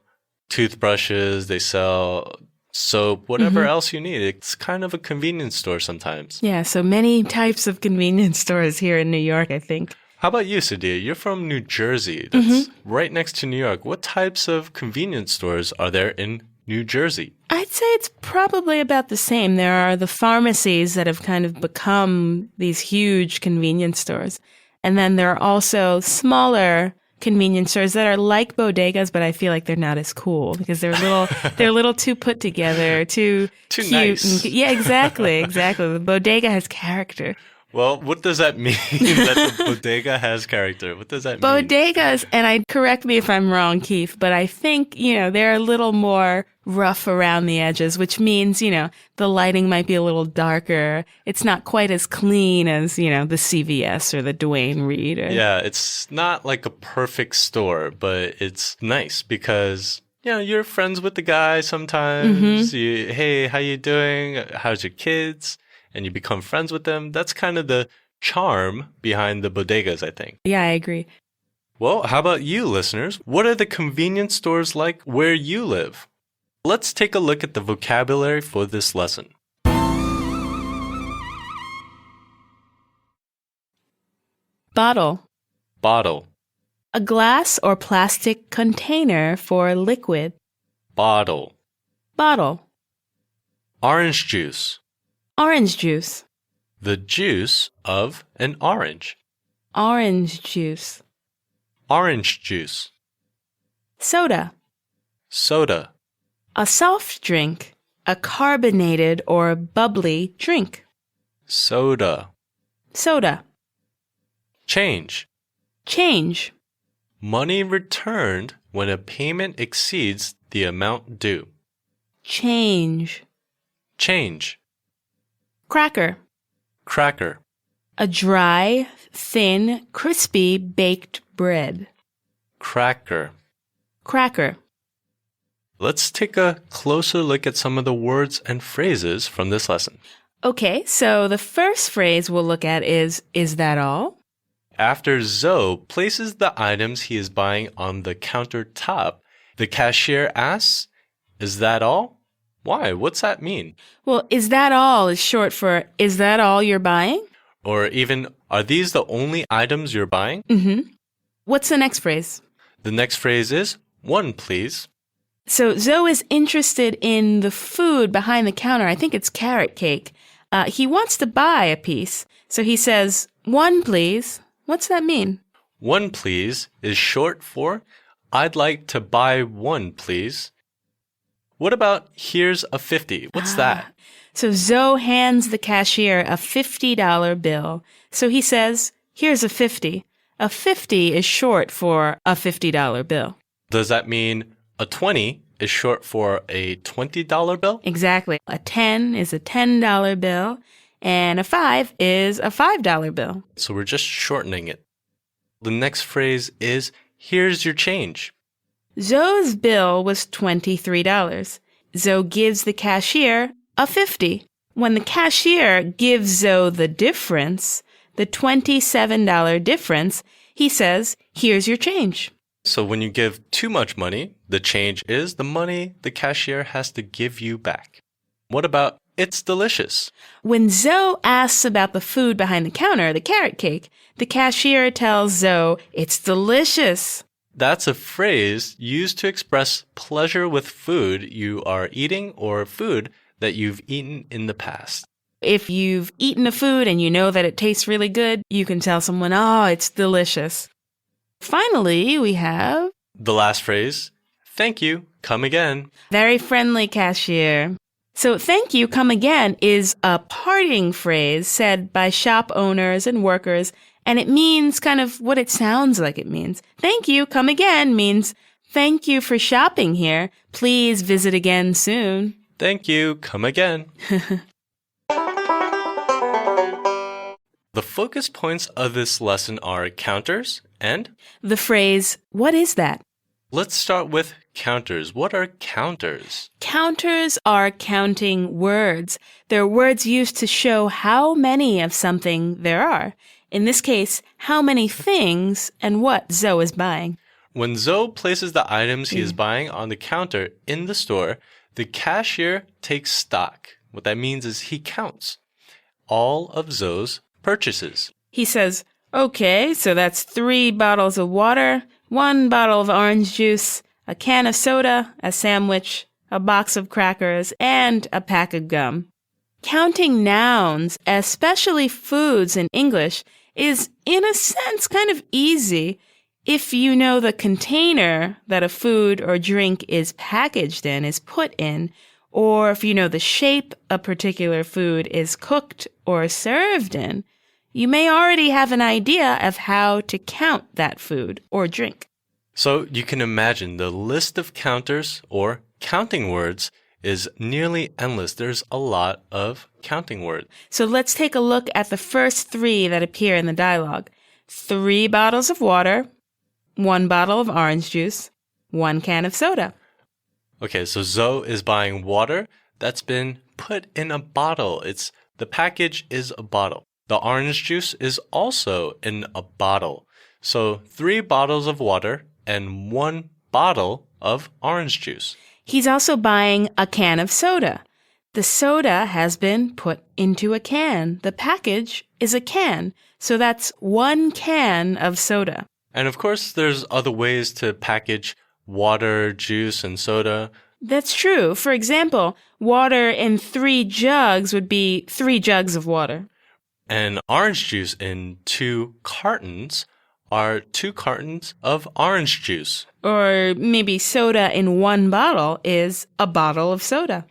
Speaker 6: toothbrushes, they sell soap, whatever else you need. It's kind of a convenience store sometimes.
Speaker 1: Yeah, so many types of convenience stores here in New York, I think.
Speaker 6: How about you, Sadia? You're from New Jersey. That's right next to New York. What types of convenience stores are there in New Jersey?
Speaker 1: I'd say it's probably about the same. There are the pharmacies that have kind of become these huge convenience stores. And then there are also smaller convenience stores that are like bodegas, but I feel like they're not as cool because they're a little too put together, too cute.
Speaker 6: Nice.
Speaker 1: Yeah, exactly. The bodega has character.
Speaker 6: Well, what does that mean that the bodega has character? What does that mean?
Speaker 1: Bodegas, and correct me if I'm wrong, Keith, but I think, they're a little more rough around the edges, which means, the lighting might be a little darker. It's not quite as clean as, the CVS or the Dwayne Reed.
Speaker 6: Yeah, it's not like a perfect store, but it's nice because, you're friends with the guy sometimes. Hey, how you doing? How's your kids? And you become friends with them. That's kind of the charm behind the bodegas, I think.
Speaker 1: Yeah, I agree.
Speaker 6: Well, how about you, listeners? What are the convenience stores like where you live? Let's take a look at the vocabulary for this lesson.
Speaker 1: Bottle.
Speaker 6: Bottle.
Speaker 1: A glass or plastic container for liquid.
Speaker 6: Bottle.
Speaker 1: Bottle.
Speaker 6: Orange juice.
Speaker 1: Orange juice.
Speaker 6: The juice of an orange.
Speaker 1: Orange juice.
Speaker 6: Orange juice.
Speaker 1: Soda.
Speaker 6: Soda.
Speaker 1: A soft drink. a carbonated or bubbly drink.
Speaker 6: Soda.
Speaker 1: Soda.
Speaker 6: Change.
Speaker 1: Change.
Speaker 6: Money returned when a payment exceeds the amount due.
Speaker 1: Change.
Speaker 6: Change.
Speaker 1: Cracker.
Speaker 6: Cracker.
Speaker 1: A dry, thin, crispy baked bread.
Speaker 6: Cracker.
Speaker 1: Cracker.
Speaker 6: Let's take a closer look at some of the words and phrases from this lesson.
Speaker 1: Okay, so the first phrase we'll look at is that all?
Speaker 6: After Zoe places the items he is buying on the countertop, the cashier asks, "Is that all?" Why? What's that mean?
Speaker 1: Well, is that all is short for, is that all you're buying?
Speaker 6: Or even, are these the only items you're buying?
Speaker 1: What's the next phrase?
Speaker 6: The next phrase is, "One, please."
Speaker 1: So Zoe is interested in the food behind the counter. I think it's carrot cake. He wants to buy a piece. So he says, "One, please." What's that mean?
Speaker 6: One, please is short for, "I'd like to buy one, please." What about, "Here's a 50"? What's that?
Speaker 1: So Zoe hands the cashier a $50 bill. So he says, "Here's a 50." A 50 is short for a $50 bill.
Speaker 6: Does that mean a 20 is short for a $20 bill?
Speaker 1: Exactly. A 10 is a $10 bill, and a 5 is a $5 bill.
Speaker 6: So we're just shortening it. The next phrase is, "Here's your change."
Speaker 1: Zoe's bill was $23. Zoe gives the cashier a 50. When the cashier gives Zoe the difference, the $27 difference, he says, "Here's your change."
Speaker 6: So when you give too much money, the change is the money the cashier has to give you back. What about, "It's delicious"?
Speaker 1: When Zoe asks about the food behind the counter, the carrot cake, the cashier tells Zoe, "It's delicious."
Speaker 6: That's a phrase used to express pleasure with food you are eating or food that you've eaten in the past.
Speaker 1: If you've eaten a food and you know that it tastes really good, you can tell someone, "Oh, it's delicious." Finally, we have
Speaker 6: the last phrase, "Thank you, come again."
Speaker 1: Very friendly cashier. So "thank you, come again" is a parting phrase said by shop owners and workers, and it means kind of what it sounds like it means. "Thank you, come again" means thank you for shopping here. Please visit again soon.
Speaker 6: Thank you, come again. The focus points of this lesson are counters and
Speaker 1: the phrase, "What is that?"
Speaker 6: Let's start with counters. What are counters?
Speaker 1: Counters are counting words. They're words used to show how many of something there are. In this case, how many things and what Zoe is buying.
Speaker 6: When Zoe places the items he is buying on the counter in the store, the cashier takes stock. What that means is he counts all of Zoe's purchases.
Speaker 1: He says, "Okay, so that's 3 bottles of water, 1 bottle of orange juice, a can of soda, a sandwich, a box of crackers, and a pack of gum." Counting nouns, especially foods in English, is in a sense kind of easy if you know the container that a food or drink is packaged in, is put in, or if you know the shape a particular food is cooked or served in. You may already have an idea of how to count that food or drink.
Speaker 6: So you can imagine the list of counters or counting words is nearly endless. There's a lot of counting words.
Speaker 1: So let's take a look at the first 3 that appear in the dialogue. 3 bottles of water, 1 bottle of orange juice, 1 can of soda.
Speaker 6: Okay, so Zoe is buying water that's been put in a bottle. The package is a bottle. The orange juice is also in a bottle. So 3 bottles of water and 1 bottle of orange juice.
Speaker 1: He's also buying a can of soda. The soda has been put into a can. The package is a can. So that's 1 can of soda.
Speaker 6: And of course, there's other ways to package water, juice, and soda.
Speaker 1: That's true. For example, water in 3 jugs would be 3 jugs of water.
Speaker 6: And orange juice in 2 cartons are 2 cartons of orange juice.
Speaker 1: Or maybe soda in 1 bottle is a bottle of soda.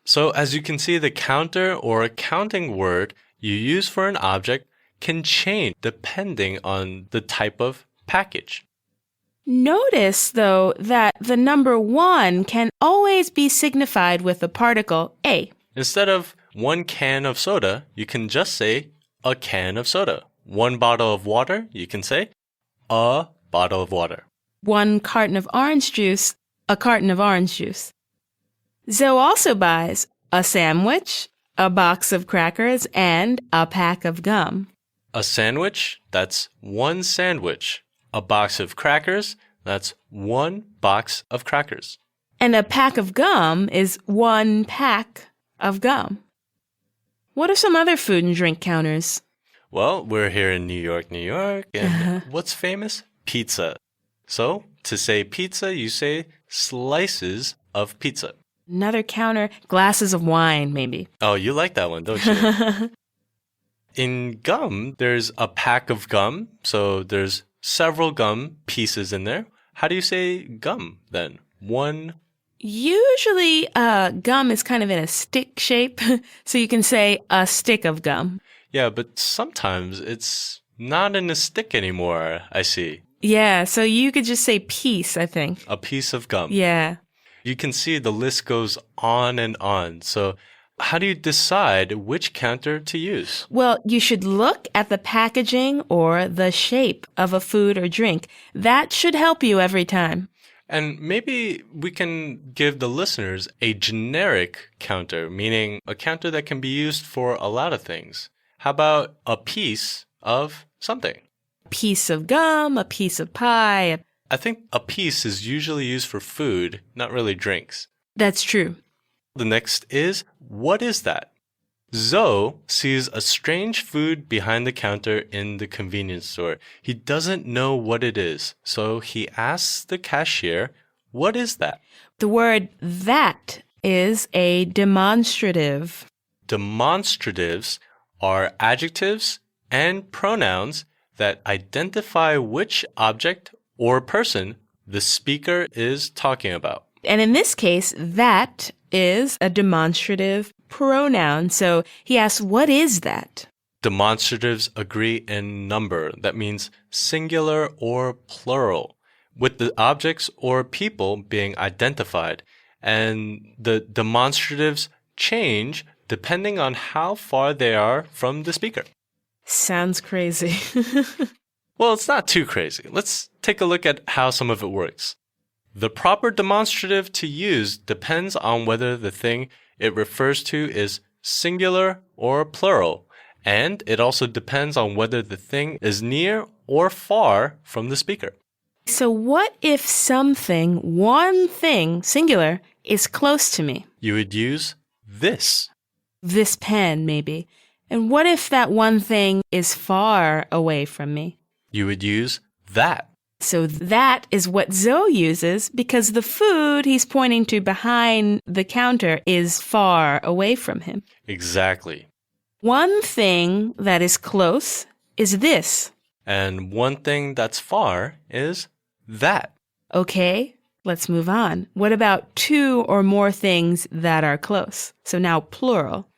Speaker 6: So as you can see, the counter or counting word you use for an object can change depending on the type of package.
Speaker 1: Notice, though, that the number 1 can always be signified with the particle a.
Speaker 6: Instead of 1 can of soda, you can just say a can of soda. 1 bottle of water, you can say a bottle of water.
Speaker 1: 1 carton of orange juice, a carton of orange juice. Zoe also buys a sandwich, a box of crackers, and a pack of gum.
Speaker 6: A sandwich, that's 1 sandwich. A box of crackers, that's 1 box of crackers.
Speaker 1: And a pack of gum is 1 pack of gum. What are some other food and drink counters?
Speaker 6: Well, we're here in New York, and what's famous? Pizza. So, to say pizza, you say slices of pizza.
Speaker 1: Another counter, glasses of wine, maybe.
Speaker 6: Oh, you like that one, don't you? In gum, there's a pack of gum, so there's several gum pieces in there. How do you say gum then? 1.
Speaker 1: Usually, gum is kind of in a stick shape, so you can say a stick of gum.
Speaker 6: Yeah, but sometimes it's not in a stick anymore, I see.
Speaker 1: Yeah, so you could just say piece, I think.
Speaker 6: A piece of gum.
Speaker 1: Yeah.
Speaker 6: You can see the list goes on and on. So how do you decide which counter to use?
Speaker 1: Well, you should look at the packaging or the shape of a food or drink. That should help you every time.
Speaker 6: And maybe we can give the listeners a generic counter, meaning a counter that can be used for a lot of things. How about a piece of something?
Speaker 1: Piece of gum, a piece of pie.
Speaker 6: I think a piece is usually used for food, not really drinks.
Speaker 1: That's true.
Speaker 6: The next is, what is that? Zoe sees a strange food behind the counter in the convenience store. He doesn't know what it is, so he asks the cashier, what is that?
Speaker 1: The word that is a demonstrative.
Speaker 6: Demonstratives are adjectives and pronouns that identify which object or person the speaker is talking about.
Speaker 1: And in this case, that is a demonstrative pronoun. So he asks, what is that?
Speaker 6: Demonstratives agree in number. That means singular or plural, with the objects or people being identified. And the demonstratives change depending on how far they are from the speaker.
Speaker 1: Sounds crazy.
Speaker 6: Well, it's not too crazy. Let's take a look at how some of it works. The proper demonstrative to use depends on whether the thing it refers to is singular or plural, and it also depends on whether the thing is near or far from the speaker.
Speaker 1: So what if something, one thing, singular, is close to me?
Speaker 6: You would use this.
Speaker 1: This pen, maybe. And what if that one thing is far away from me?
Speaker 6: You would use that.
Speaker 1: So that is what Zoe uses because the food he's pointing to behind the counter is far away from him.
Speaker 6: Exactly.
Speaker 1: One thing that is close is this.
Speaker 6: And one thing that's far is that.
Speaker 1: Okay, let's move on. What about 2 or more things that are close? So now plural.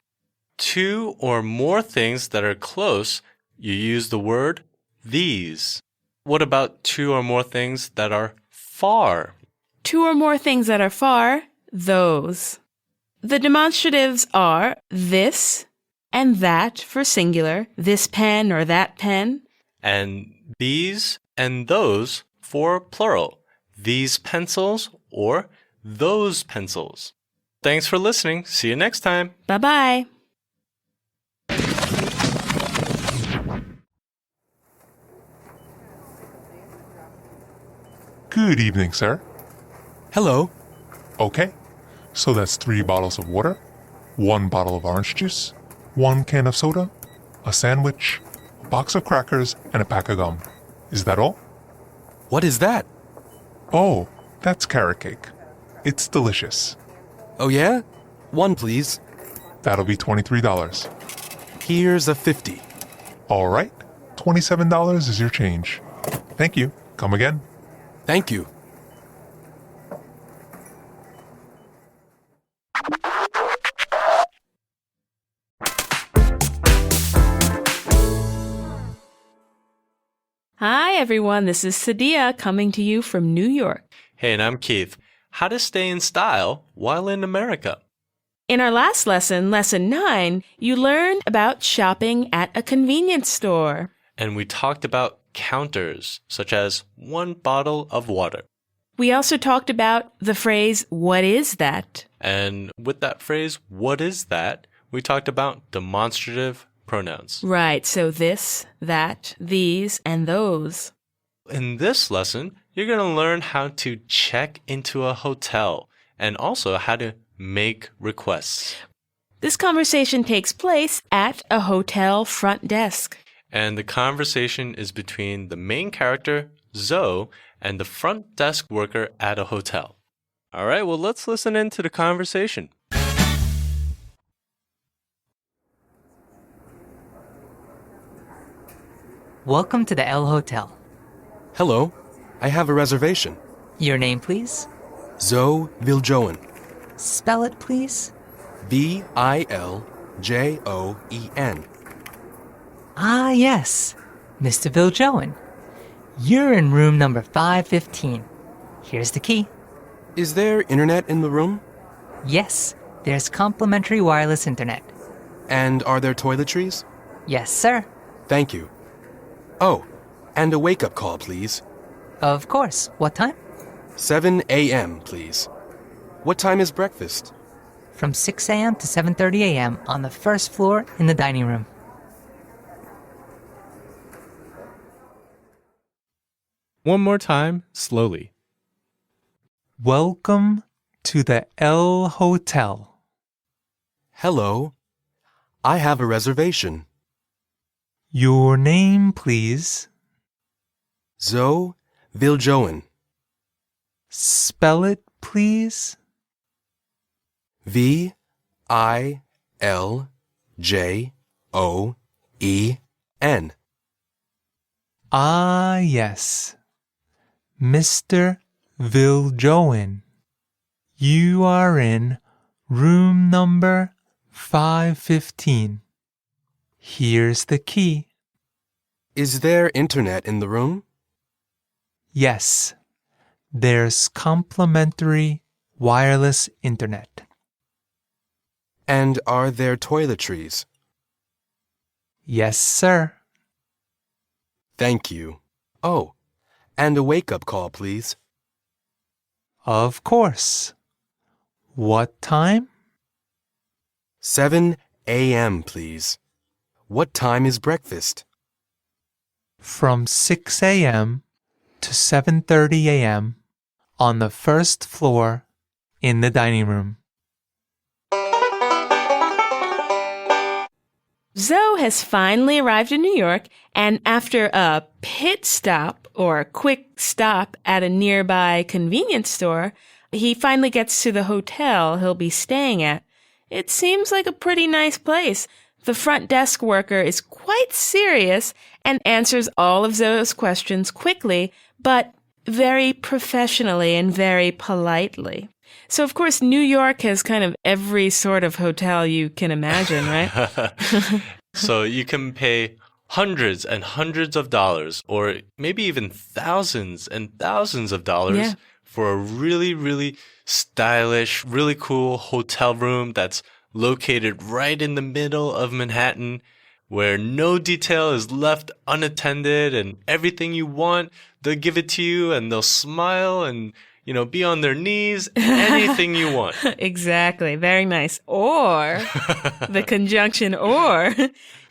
Speaker 6: 2 or more things that are close, you use the word these. What about 2 or more things that are far?
Speaker 1: 2 or more things that are far, those. The demonstratives are this and that for singular, this pen or that pen.
Speaker 6: And these and those for plural, these pencils or those pencils. Thanks for listening. See you next time.
Speaker 1: Bye-bye.
Speaker 10: Good evening, sir.
Speaker 3: Hello.
Speaker 10: Okay, so that's 3 bottles of water, 1 bottle of orange juice, 1 can of soda, a sandwich, a box of crackers, and a pack of gum. Is that all?
Speaker 3: What is that?
Speaker 10: Oh, that's carrot cake. It's delicious.
Speaker 3: Oh, yeah? 1, please.
Speaker 10: That'll be $23.
Speaker 3: Here's a 50.
Speaker 10: All right, $27 is your change. Thank you. Come again.
Speaker 3: Thank you.
Speaker 1: Hi, everyone. This is Sadia coming to you from New York.
Speaker 6: Hey, and I'm Keith. How to stay in style while in America.
Speaker 1: In our last lesson, Lesson 9, you learned about shopping at a convenience store.
Speaker 6: And we talked about counters, such as 1 bottle of water.
Speaker 1: We also talked about the phrase, what is that?
Speaker 6: And with that phrase, what is that? We talked about demonstrative pronouns.
Speaker 1: Right, so this, that, these, and those.
Speaker 6: In this lesson, you're going to learn how to check into a hotel and also how to make requests.
Speaker 1: This conversation takes place at a hotel front desk.
Speaker 6: And the conversation is between the main character, Zoe, and the front desk worker at a hotel. All right, well, let's listen in to the conversation.
Speaker 11: Welcome to the L Hotel.
Speaker 3: Hello. I have a reservation.
Speaker 11: Your name, please?
Speaker 3: Zoe Viljoen.
Speaker 11: Spell it, please.
Speaker 3: Viljoen.
Speaker 11: Ah, yes. Mr. Viljoen. You're in room number 515. Here's the key.
Speaker 3: Is there internet in the room?
Speaker 11: Yes, there's complimentary wireless internet.
Speaker 3: And are there toiletries?
Speaker 11: Yes, sir.
Speaker 3: Thank you. Oh, and a wake-up call, please.
Speaker 11: Of course. What time?
Speaker 3: 7 a.m., please. What time is breakfast?
Speaker 11: From 6 a.m. to 7:30 a.m. on the first floor in the dining room.
Speaker 2: One more time, slowly.
Speaker 9: Welcome to the L Hotel.
Speaker 3: Hello. I have a reservation.
Speaker 9: Your name, please.
Speaker 3: Zoe Viljoen.
Speaker 9: Spell it, please.
Speaker 3: Viljoen.
Speaker 9: Ah, yes. Mr. Viljoen. You are in room number 515. Here's the key.
Speaker 3: Is there internet in the room?
Speaker 9: Yes, there's complimentary wireless internet.
Speaker 3: And are there toiletries?
Speaker 9: Yes, sir.
Speaker 3: Thank you. Oh, and a wake-up call, please.
Speaker 9: Of course. What time?
Speaker 3: 7 a.m., please. What time is breakfast?
Speaker 9: From 6 a.m. to 7:30 a.m. on the first floor in the dining room.
Speaker 1: Zoe has finally arrived in New York, and after a pit stop or a quick stop at a nearby convenience store, he finally gets to the hotel he'll be staying at. It seems like a pretty nice place. The front desk worker is quite serious and answers all of Zoe's questions quickly, but very professionally and very politely. So, of course, New York has kind of every sort of hotel you can imagine, right?
Speaker 6: So you can pay hundreds and hundreds of dollars, or maybe even thousands and thousands of dollars for a really, really stylish, really cool hotel room that's located right in the middle of Manhattan, where no detail is left unattended and everything you want, they'll give it to you and they'll smile and, you know, be on their knees, anything you want.
Speaker 1: Exactly. Very nice. Or the conjunction or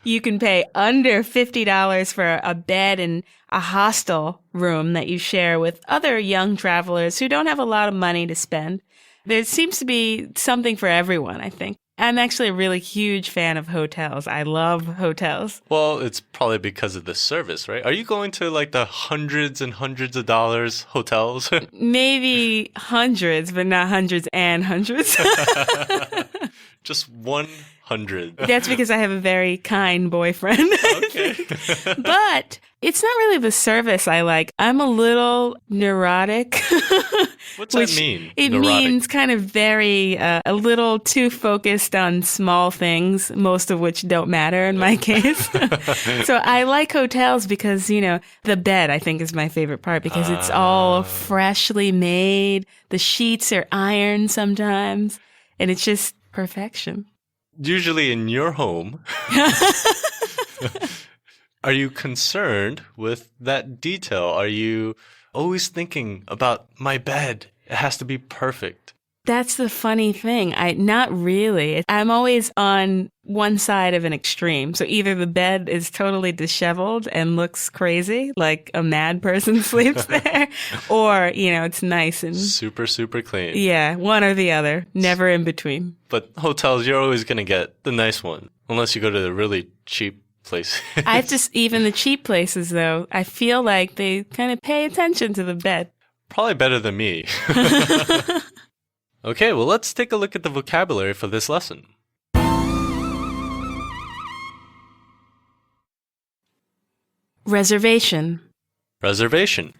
Speaker 1: you can pay under $50 for a bed in a hostel room that you share with other young travelers who don't have a lot of money to spend. There seems to be something for everyone, I think. I'm actually a really huge fan of hotels. I love hotels.
Speaker 6: Well, it's probably because of the service, right? Are you going to like the hundreds and hundreds of dollars hotels?
Speaker 1: Maybe hundreds, but not hundreds and hundreds.
Speaker 6: Just 100.
Speaker 1: That's because I have a very kind boyfriend.
Speaker 6: Okay.
Speaker 1: But it's not really the service I like. I'm a little neurotic.
Speaker 6: What's that mean?
Speaker 1: It
Speaker 6: Neurotic?
Speaker 1: means kind of very, a little too focused on small things, most of which don't matter in my case. So I like hotels because, the bed I think is my favorite part because it's all freshly made. The sheets are ironed sometimes, and it's just perfection.
Speaker 6: Usually in your home, are you concerned with that detail? Are you always thinking about my bed? It has to be perfect.
Speaker 1: That's the funny thing. Not really. I'm always on one side of an extreme. So either the bed is totally disheveled and looks crazy, like a mad person sleeps there, or, it's nice and
Speaker 6: super, super clean.
Speaker 1: Yeah, one or the other. Never in between.
Speaker 6: But hotels, you're always going to get the nice one, unless you go to the really cheap place.
Speaker 1: Even the cheap places, though, I feel like they kind of pay attention to the bed.
Speaker 6: Probably better than me. Okay, well, let's take a look at the vocabulary for this lesson.
Speaker 1: Reservation.
Speaker 6: Reservation.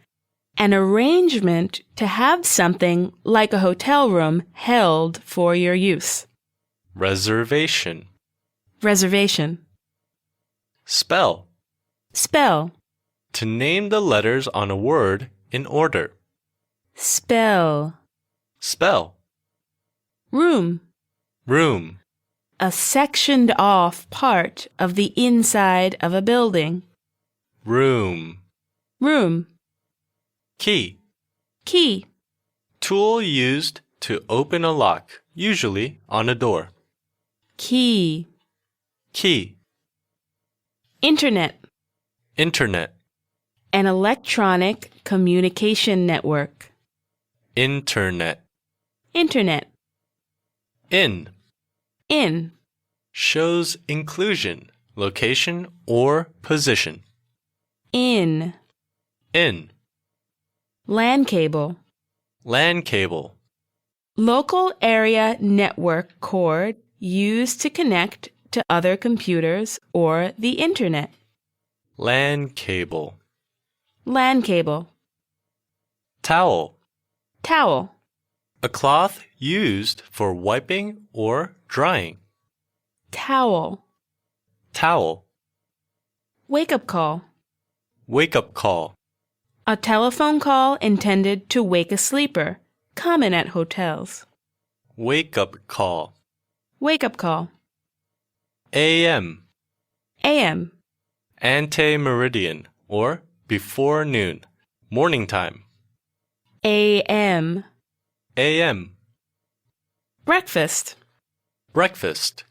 Speaker 1: An arrangement to have something like a hotel room held for your use.
Speaker 6: Reservation.
Speaker 1: Reservation.
Speaker 6: Spell.
Speaker 1: Spell.
Speaker 6: To name the letters on a word in order.
Speaker 1: Spell.
Speaker 6: Spell.
Speaker 1: Room.
Speaker 6: Room.
Speaker 1: A sectioned off part of the inside of a building.
Speaker 6: Room.
Speaker 1: Room.
Speaker 6: Key.
Speaker 1: Key.
Speaker 6: Tool used to open a lock, usually on a door.
Speaker 1: Key.
Speaker 6: Key.
Speaker 1: Internet.
Speaker 6: Internet.
Speaker 1: An electronic communication network.
Speaker 6: Internet.
Speaker 1: Internet.
Speaker 6: In.
Speaker 1: In.
Speaker 6: Shows inclusion, location, or position.
Speaker 1: In.
Speaker 6: In.
Speaker 1: LAN cable.
Speaker 6: LAN cable.
Speaker 1: Local area network cord used to connect to other computers or the internet.
Speaker 6: LAN cable.
Speaker 1: LAN cable.
Speaker 6: Towel.
Speaker 1: Towel.
Speaker 6: A cloth used for wiping or drying.
Speaker 1: Towel.
Speaker 6: Towel.
Speaker 1: Wake-up call.
Speaker 6: Wake-up call.
Speaker 1: A telephone call intended to wake a sleeper, common at hotels.
Speaker 6: Wake-up call.
Speaker 1: Wake-up call.
Speaker 6: AM.
Speaker 1: AM.
Speaker 6: Ante-meridian, or before noon. Morning time.
Speaker 1: AM.
Speaker 6: AM.
Speaker 1: Breakfast.
Speaker 6: Breakfast.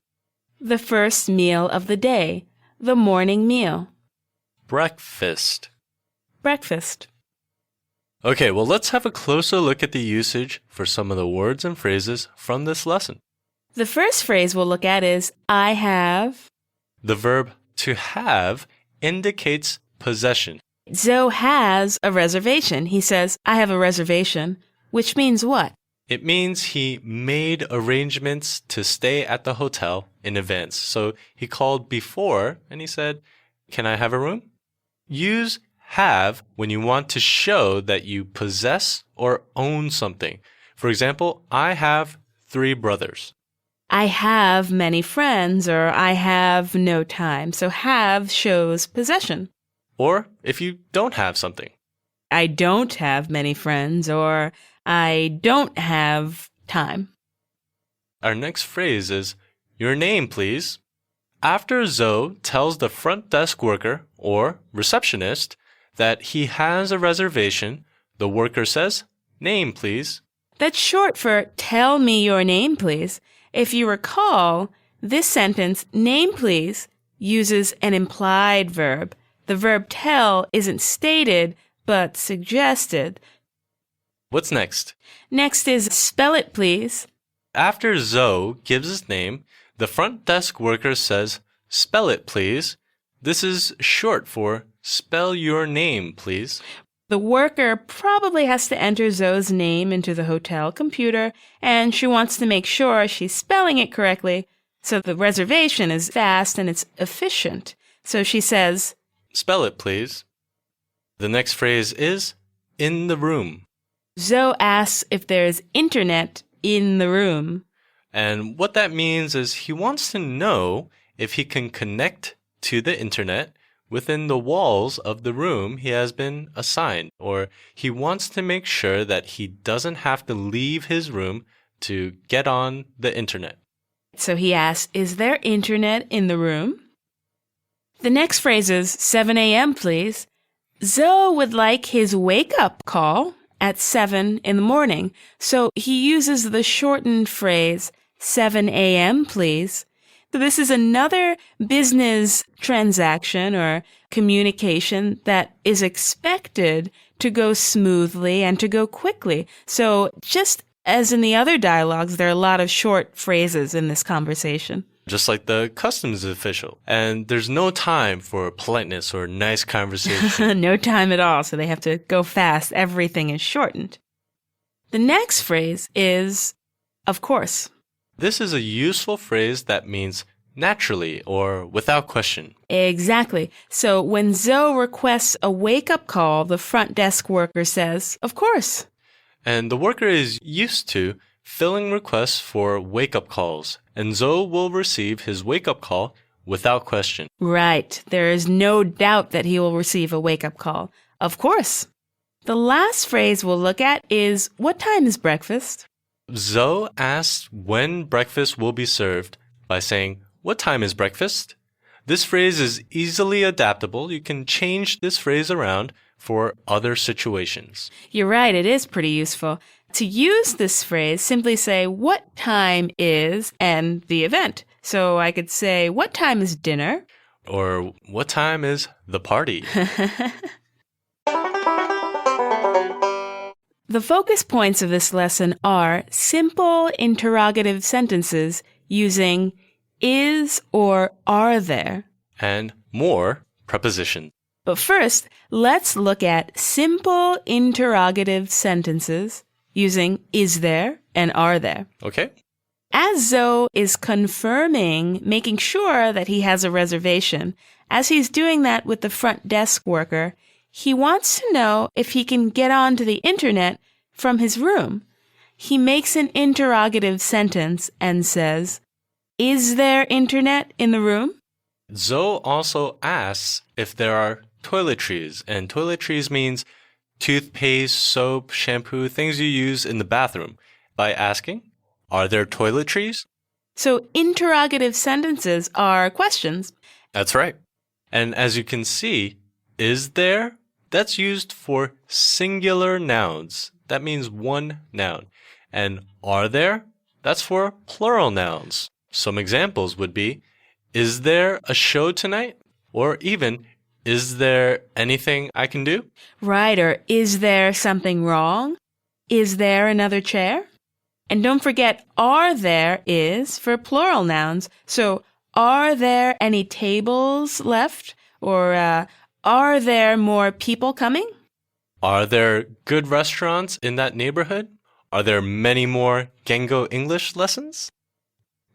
Speaker 1: The first meal of the day, the morning meal.
Speaker 6: Breakfast.
Speaker 1: Breakfast.
Speaker 6: Okay, well, let's have a closer look at the usage for some of the words and phrases from this lesson.
Speaker 1: The first phrase we'll look at is I have.
Speaker 6: The verb to have indicates possession.
Speaker 1: Zoe has a reservation. He says, I have a reservation, which means what?
Speaker 6: It means he made arrangements to stay at the hotel in advance. So he called before and he said, can I have a room? Use have when you want to show that you possess or own something. For example, I have 3 brothers.
Speaker 1: I have many friends, or I have no time. So have shows possession.
Speaker 6: Or if you don't have something.
Speaker 1: I don't have many friends, or I don't have time.
Speaker 6: Our next phrase is, your name, please. After Zoe tells the front desk worker or receptionist that he has a reservation, the worker says, name, please.
Speaker 1: That's short for tell me your name, please. If you recall, this sentence, name, please, uses an implied verb. The verb tell isn't stated, but suggested.
Speaker 6: What's next?
Speaker 1: Next is spell it, please.
Speaker 6: After Zoe gives his name, the front desk worker says, spell it, please. This is short for spell your name, please.
Speaker 1: The worker probably has to enter Zoe's name into the hotel computer, and she wants to make sure she's spelling it correctly, so the reservation is fast and it's efficient. So she says,
Speaker 6: Spell it, please. The next phrase is in the room.
Speaker 1: Zoe asks if there's internet in the room.
Speaker 6: And what that means is he wants to know if he can connect to the internet within the walls of the room he has been assigned, or he wants to make sure that he doesn't have to leave his room to get on the internet.
Speaker 1: So he asks, is there internet in the room? The next phrase is 7 a.m., please. Zoe would like his wake-up call at 7 in the morning, so he uses the shortened phrase 7 a.m., please. So this is another business transaction or communication that is expected to go smoothly and to go quickly. So just as in the other dialogues, there are a lot of short phrases in this conversation.
Speaker 6: Just like the customs official. And there's no time for politeness or nice conversation.
Speaker 1: No time at all, so they have to go fast. Everything is shortened. The next phrase is, of course.
Speaker 6: This is a useful phrase that means naturally or without question.
Speaker 1: Exactly. So when Zoe requests a wake-up call, the front desk worker says, of course.
Speaker 6: And the worker is used to filling requests for wake-up calls, and Zoe will receive his wake-up call without question.
Speaker 1: Right. There is no doubt that he will receive a wake-up call. Of course. The last phrase we'll look at is, what time is breakfast?
Speaker 6: Zoe asks when breakfast will be served by saying, what time is breakfast? This phrase is easily adaptable. You can change this phrase around for other situations.
Speaker 1: You're right, it is pretty useful. To use this phrase, simply say, what time is, and the event. So I could say, what time is dinner?
Speaker 6: Or, what time is the party?
Speaker 1: The focus points of this lesson are simple interrogative sentences using is or are there.
Speaker 6: And more prepositions.
Speaker 1: But first, let's look at simple interrogative sentences using is there and are there.
Speaker 6: Okay.
Speaker 1: As Zoe is confirming, making sure that he has a reservation, as he's doing that with the front desk worker, he wants to know if he can get onto the internet from his room. He makes an interrogative sentence and says, is there internet in the room?
Speaker 6: Zoe also asks if there are toiletries, and toiletries means toothpaste, soap, shampoo, things you use in the bathroom, by asking, are there toiletries?
Speaker 1: So interrogative sentences are questions.
Speaker 6: That's right. And as you can see, is there? That's used for singular nouns. That means one noun. And are there? That's for plural nouns. Some examples would be, is there a show tonight? Or even, is there anything I can do?
Speaker 1: Right, or is there something wrong? Is there another chair? And don't forget, are there is for plural nouns. So, are there any tables left? Or are there more people coming?
Speaker 6: Are there good restaurants in that neighborhood? Are there many more Gengo English lessons?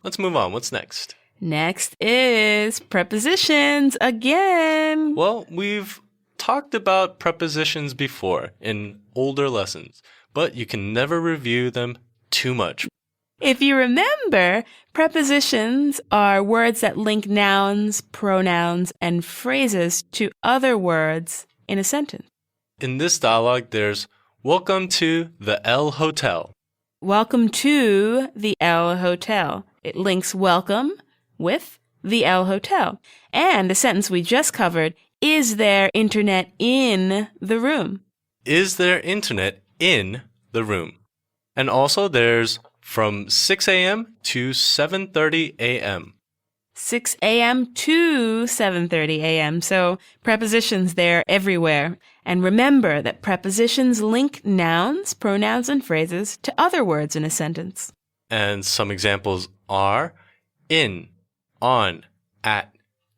Speaker 6: Let's move on. What's next?
Speaker 1: Next is prepositions again.
Speaker 6: Well, we've talked about prepositions before in older lessons, but you can never review them too much.
Speaker 1: If you remember, prepositions are words that link nouns, pronouns, and phrases to other words in a sentence.
Speaker 6: In this dialogue, there's welcome to the L Hotel.
Speaker 1: Welcome to the L Hotel. It links welcome with the L Hotel. And the sentence we just covered, is there internet in the room?
Speaker 6: Is there internet in the room? And also there's from 6 a.m. to 7:30 a.m.
Speaker 1: 6 a.m. to 7:30 a.m. So prepositions there everywhere. And remember that prepositions link nouns, pronouns, and phrases to other words in a sentence.
Speaker 6: And some examples are in, on, at,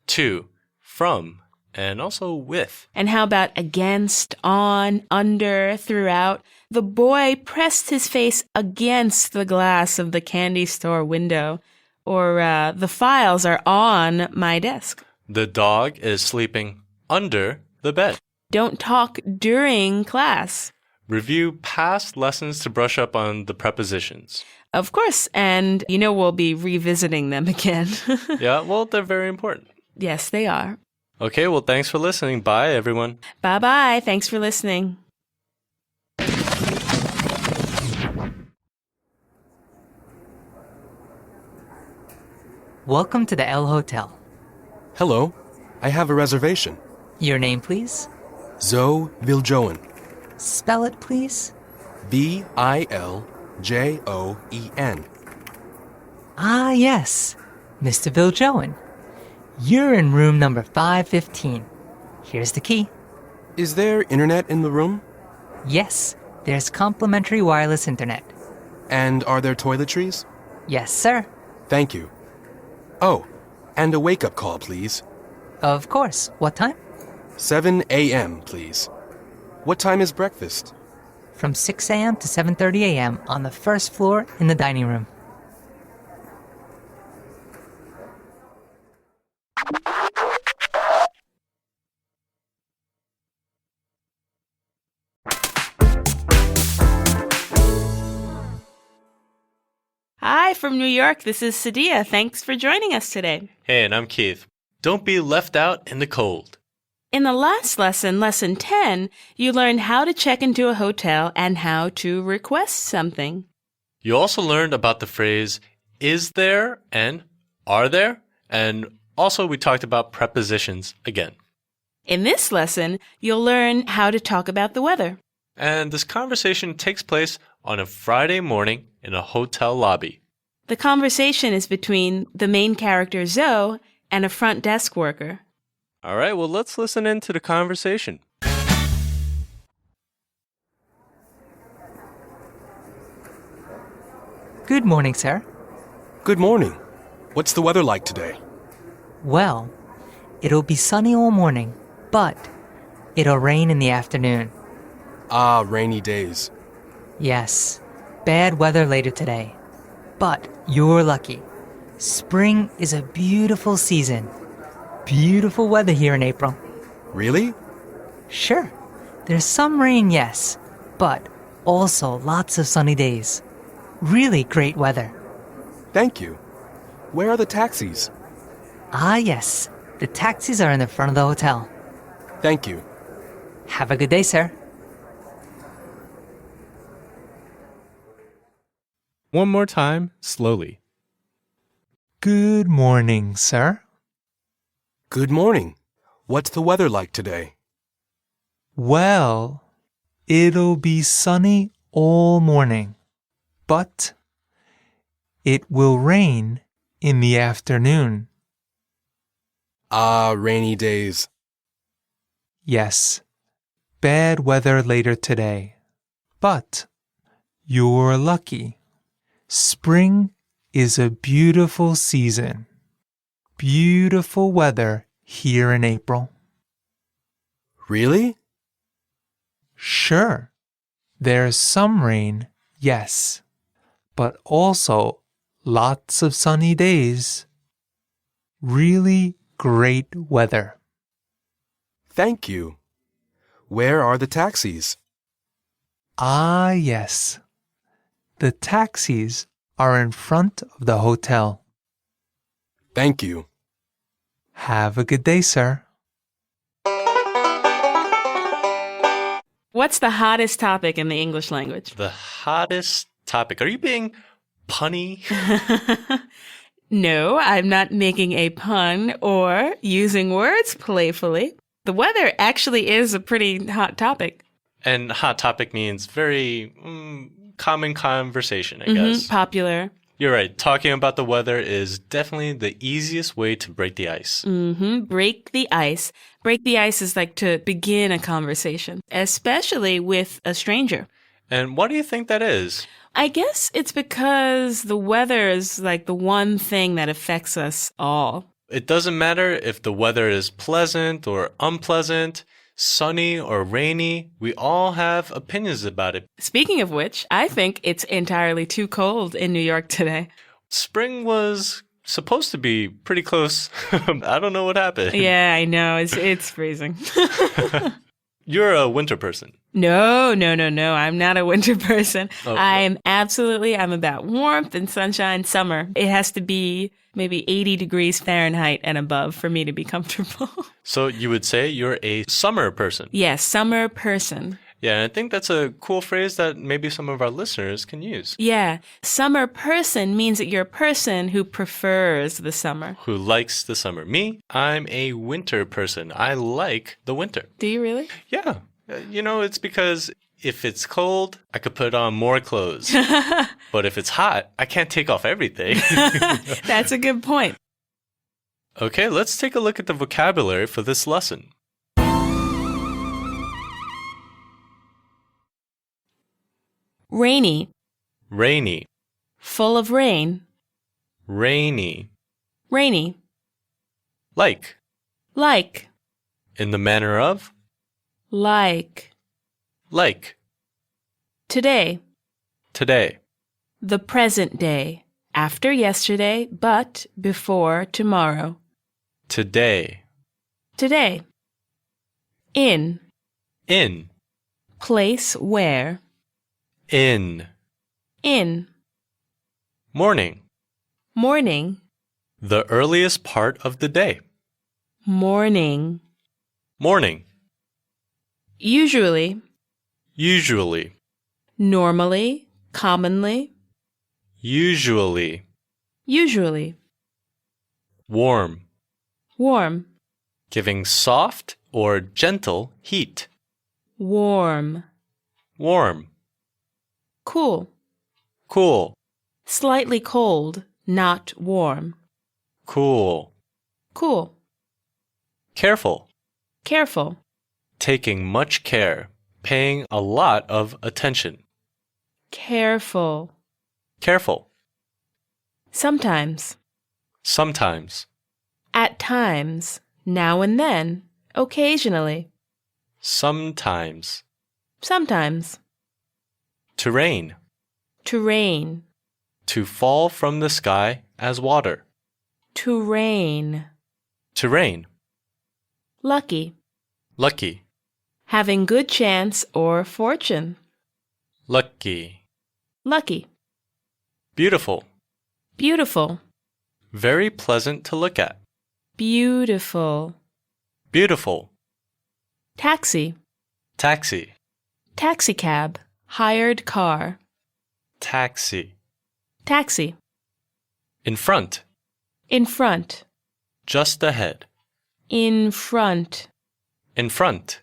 Speaker 6: to, from, And also with.
Speaker 1: And how about against, on, under, throughout? The boy pressed his face against the glass of the candy store window. Or the files are on my desk.
Speaker 6: The dog is sleeping under the bed.
Speaker 1: Don't talk during class.
Speaker 6: Review past lessons to brush up on the prepositions.
Speaker 1: Of course, and we'll be revisiting them again.
Speaker 6: Yeah, well, they're very important.
Speaker 1: Yes, they are.
Speaker 6: Okay, well, thanks for listening. Bye, everyone.
Speaker 1: Bye-bye. Thanks for listening.
Speaker 11: Welcome to the L Hotel.
Speaker 3: Hello. I have a reservation.
Speaker 11: Your name, please?
Speaker 3: Zoe Viljoen.
Speaker 11: Spell it, please.
Speaker 3: Viljoen.
Speaker 11: Ah, yes. Mr. Viljoen. You're in room number 515. Here's the key.
Speaker 3: Is there internet in the room?
Speaker 11: Yes, there's complimentary wireless internet.
Speaker 3: And are there toiletries?
Speaker 11: Yes, sir.
Speaker 3: Thank you. Oh, and a wake-up call, please.
Speaker 11: Of course. What time?
Speaker 3: 7 a.m., please. What time is breakfast?
Speaker 11: From 6 a.m. to 7:30 a.m. on the first floor in the dining room.
Speaker 1: Hi, from New York. This is Sadia. Thanks for joining us today.
Speaker 6: Hey, and I'm Keith. Don't be left out in the cold.
Speaker 1: In the last lesson, lesson 10, you learned how to check into a hotel and how to request something.
Speaker 6: You also learned about the phrase, is there and are there? And also we talked about prepositions again.
Speaker 1: In this lesson, you'll learn how to talk about the weather.
Speaker 6: And this conversation takes place on a Friday morning in a hotel lobby.
Speaker 1: The conversation is between the main character Zoe and a front desk worker.
Speaker 6: All right, well, let's listen in to the conversation.
Speaker 11: Good morning, sir.
Speaker 3: Good morning. What's the weather like today?
Speaker 11: Well, it'll be sunny all morning, but it'll rain in the afternoon.
Speaker 3: Ah, rainy days.
Speaker 11: Yes, bad weather later today. But you're lucky. Spring is a beautiful season. Beautiful weather here in April.
Speaker 3: Really?
Speaker 11: Sure. There's some rain, yes, but also lots of sunny days. Really great weather.
Speaker 3: Thank you. Where are the taxis?
Speaker 11: Ah, yes. The taxis are in the front of the hotel.
Speaker 3: Thank you.
Speaker 11: Have a good day, sir.
Speaker 2: One more time, slowly.
Speaker 9: Good morning, sir.
Speaker 3: Good morning. What's the weather like today?
Speaker 9: Well, it'll be sunny all morning, but it will rain in the afternoon.
Speaker 3: Ah, rainy days.
Speaker 9: Yes, bad weather later today, but you're lucky. Spring is a beautiful season. Beautiful weather here in April.
Speaker 3: Really?
Speaker 9: Sure, there's some rain, yes, but also lots of sunny days. Really great weather.
Speaker 3: Thank you. Where are the taxis?
Speaker 9: Ah, yes. The taxis are in front of the hotel.
Speaker 3: Thank you.
Speaker 9: Have a good day, sir.
Speaker 1: What's the hottest topic in the English language?
Speaker 6: The hottest topic. Are you being punny?
Speaker 1: No, I'm not making a pun or using words playfully. The weather actually is a pretty hot topic.
Speaker 6: And hot topic means very common conversation, I guess.
Speaker 1: Popular.
Speaker 6: You're right. Talking about the weather is definitely the easiest way to break the ice.
Speaker 1: Break the ice. Break the ice is like to begin a conversation, especially with a stranger.
Speaker 6: And why do you think that is?
Speaker 1: I guess it's because the weather is like the one thing that affects us all.
Speaker 6: It doesn't matter if the weather is pleasant or unpleasant, sunny or rainy. We all have opinions about it.
Speaker 1: Speaking of which, I think it's entirely too cold in New York today.
Speaker 6: Spring was supposed to be pretty close. I don't know what happened.
Speaker 1: Yeah, I know. It's freezing.
Speaker 6: You're a winter person.
Speaker 1: No. I'm not a winter person.
Speaker 6: Oh,
Speaker 1: I'm about warmth and sunshine, summer. It has to be maybe 80 degrees Fahrenheit and above for me to be comfortable.
Speaker 6: So you would say you're a summer person.
Speaker 1: Yes, summer person.
Speaker 6: Yeah, and I think that's a cool phrase that maybe some of our listeners can use.
Speaker 1: Yeah, summer person means that you're a person who prefers the summer.
Speaker 6: Who likes the summer. Me, I'm a winter person. I like the winter.
Speaker 1: Do you really?
Speaker 6: Yeah. It's because if it's cold, I could put on more clothes. But if it's hot, I can't take off everything.
Speaker 1: That's a good point.
Speaker 6: Okay, let's take a look at the vocabulary for this lesson.
Speaker 1: Rainy.
Speaker 6: Rainy.
Speaker 1: Full of rain.
Speaker 6: Rainy.
Speaker 1: Rainy.
Speaker 6: Like.
Speaker 1: Like.
Speaker 6: In the manner of.
Speaker 1: Like.
Speaker 6: Like.
Speaker 1: Today.
Speaker 6: Today.
Speaker 1: The present day. After yesterday, but before tomorrow.
Speaker 6: Today.
Speaker 1: Today. In.
Speaker 6: In.
Speaker 1: Place where.
Speaker 6: In.
Speaker 1: In.
Speaker 6: Morning.
Speaker 1: Morning.
Speaker 6: The earliest part of the day.
Speaker 1: Morning.
Speaker 6: Morning.
Speaker 1: Usually.
Speaker 6: Usually.
Speaker 1: Normally. Commonly.
Speaker 6: Usually.
Speaker 1: Usually.
Speaker 6: Warm.
Speaker 1: Warm.
Speaker 6: Giving soft or gentle heat.
Speaker 1: Warm.
Speaker 6: Warm.
Speaker 1: Cool.
Speaker 6: Cool.
Speaker 1: Slightly cold, not warm.
Speaker 6: Cool.
Speaker 1: Cool.
Speaker 6: Careful.
Speaker 1: Careful.
Speaker 6: Taking much care. Paying a lot of attention.
Speaker 1: Careful.
Speaker 6: Careful.
Speaker 1: Sometimes.
Speaker 6: Sometimes.
Speaker 1: At times. Now and then. Occasionally.
Speaker 6: Sometimes.
Speaker 1: Sometimes.
Speaker 6: To rain.
Speaker 1: To rain.
Speaker 6: To fall from the sky as water.
Speaker 1: To rain.
Speaker 6: To rain.
Speaker 1: Lucky.
Speaker 6: Lucky.
Speaker 1: Having good chance or fortune.
Speaker 6: Lucky.
Speaker 1: Lucky.
Speaker 6: Beautiful.
Speaker 1: Beautiful.
Speaker 6: Very pleasant to look at.
Speaker 1: Beautiful.
Speaker 6: Beautiful.
Speaker 1: Taxi.
Speaker 6: Taxi.
Speaker 1: Taxicab. Hired car.
Speaker 6: Taxi.
Speaker 1: Taxi.
Speaker 6: In front.
Speaker 1: In front.
Speaker 6: Just ahead.
Speaker 1: In front.
Speaker 6: In front.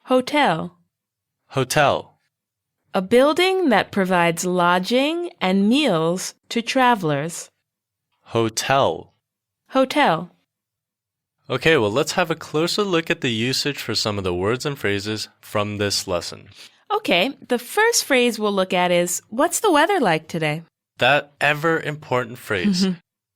Speaker 1: Hotel.
Speaker 6: Hotel.
Speaker 1: A building that provides lodging and meals to travelers.
Speaker 6: Hotel.
Speaker 1: Hotel.
Speaker 6: Okay, well, let's have a closer look at the usage for some of the words and phrases from this lesson.
Speaker 1: Okay, the first phrase we'll look at is, what's the weather like today?
Speaker 6: That ever important phrase.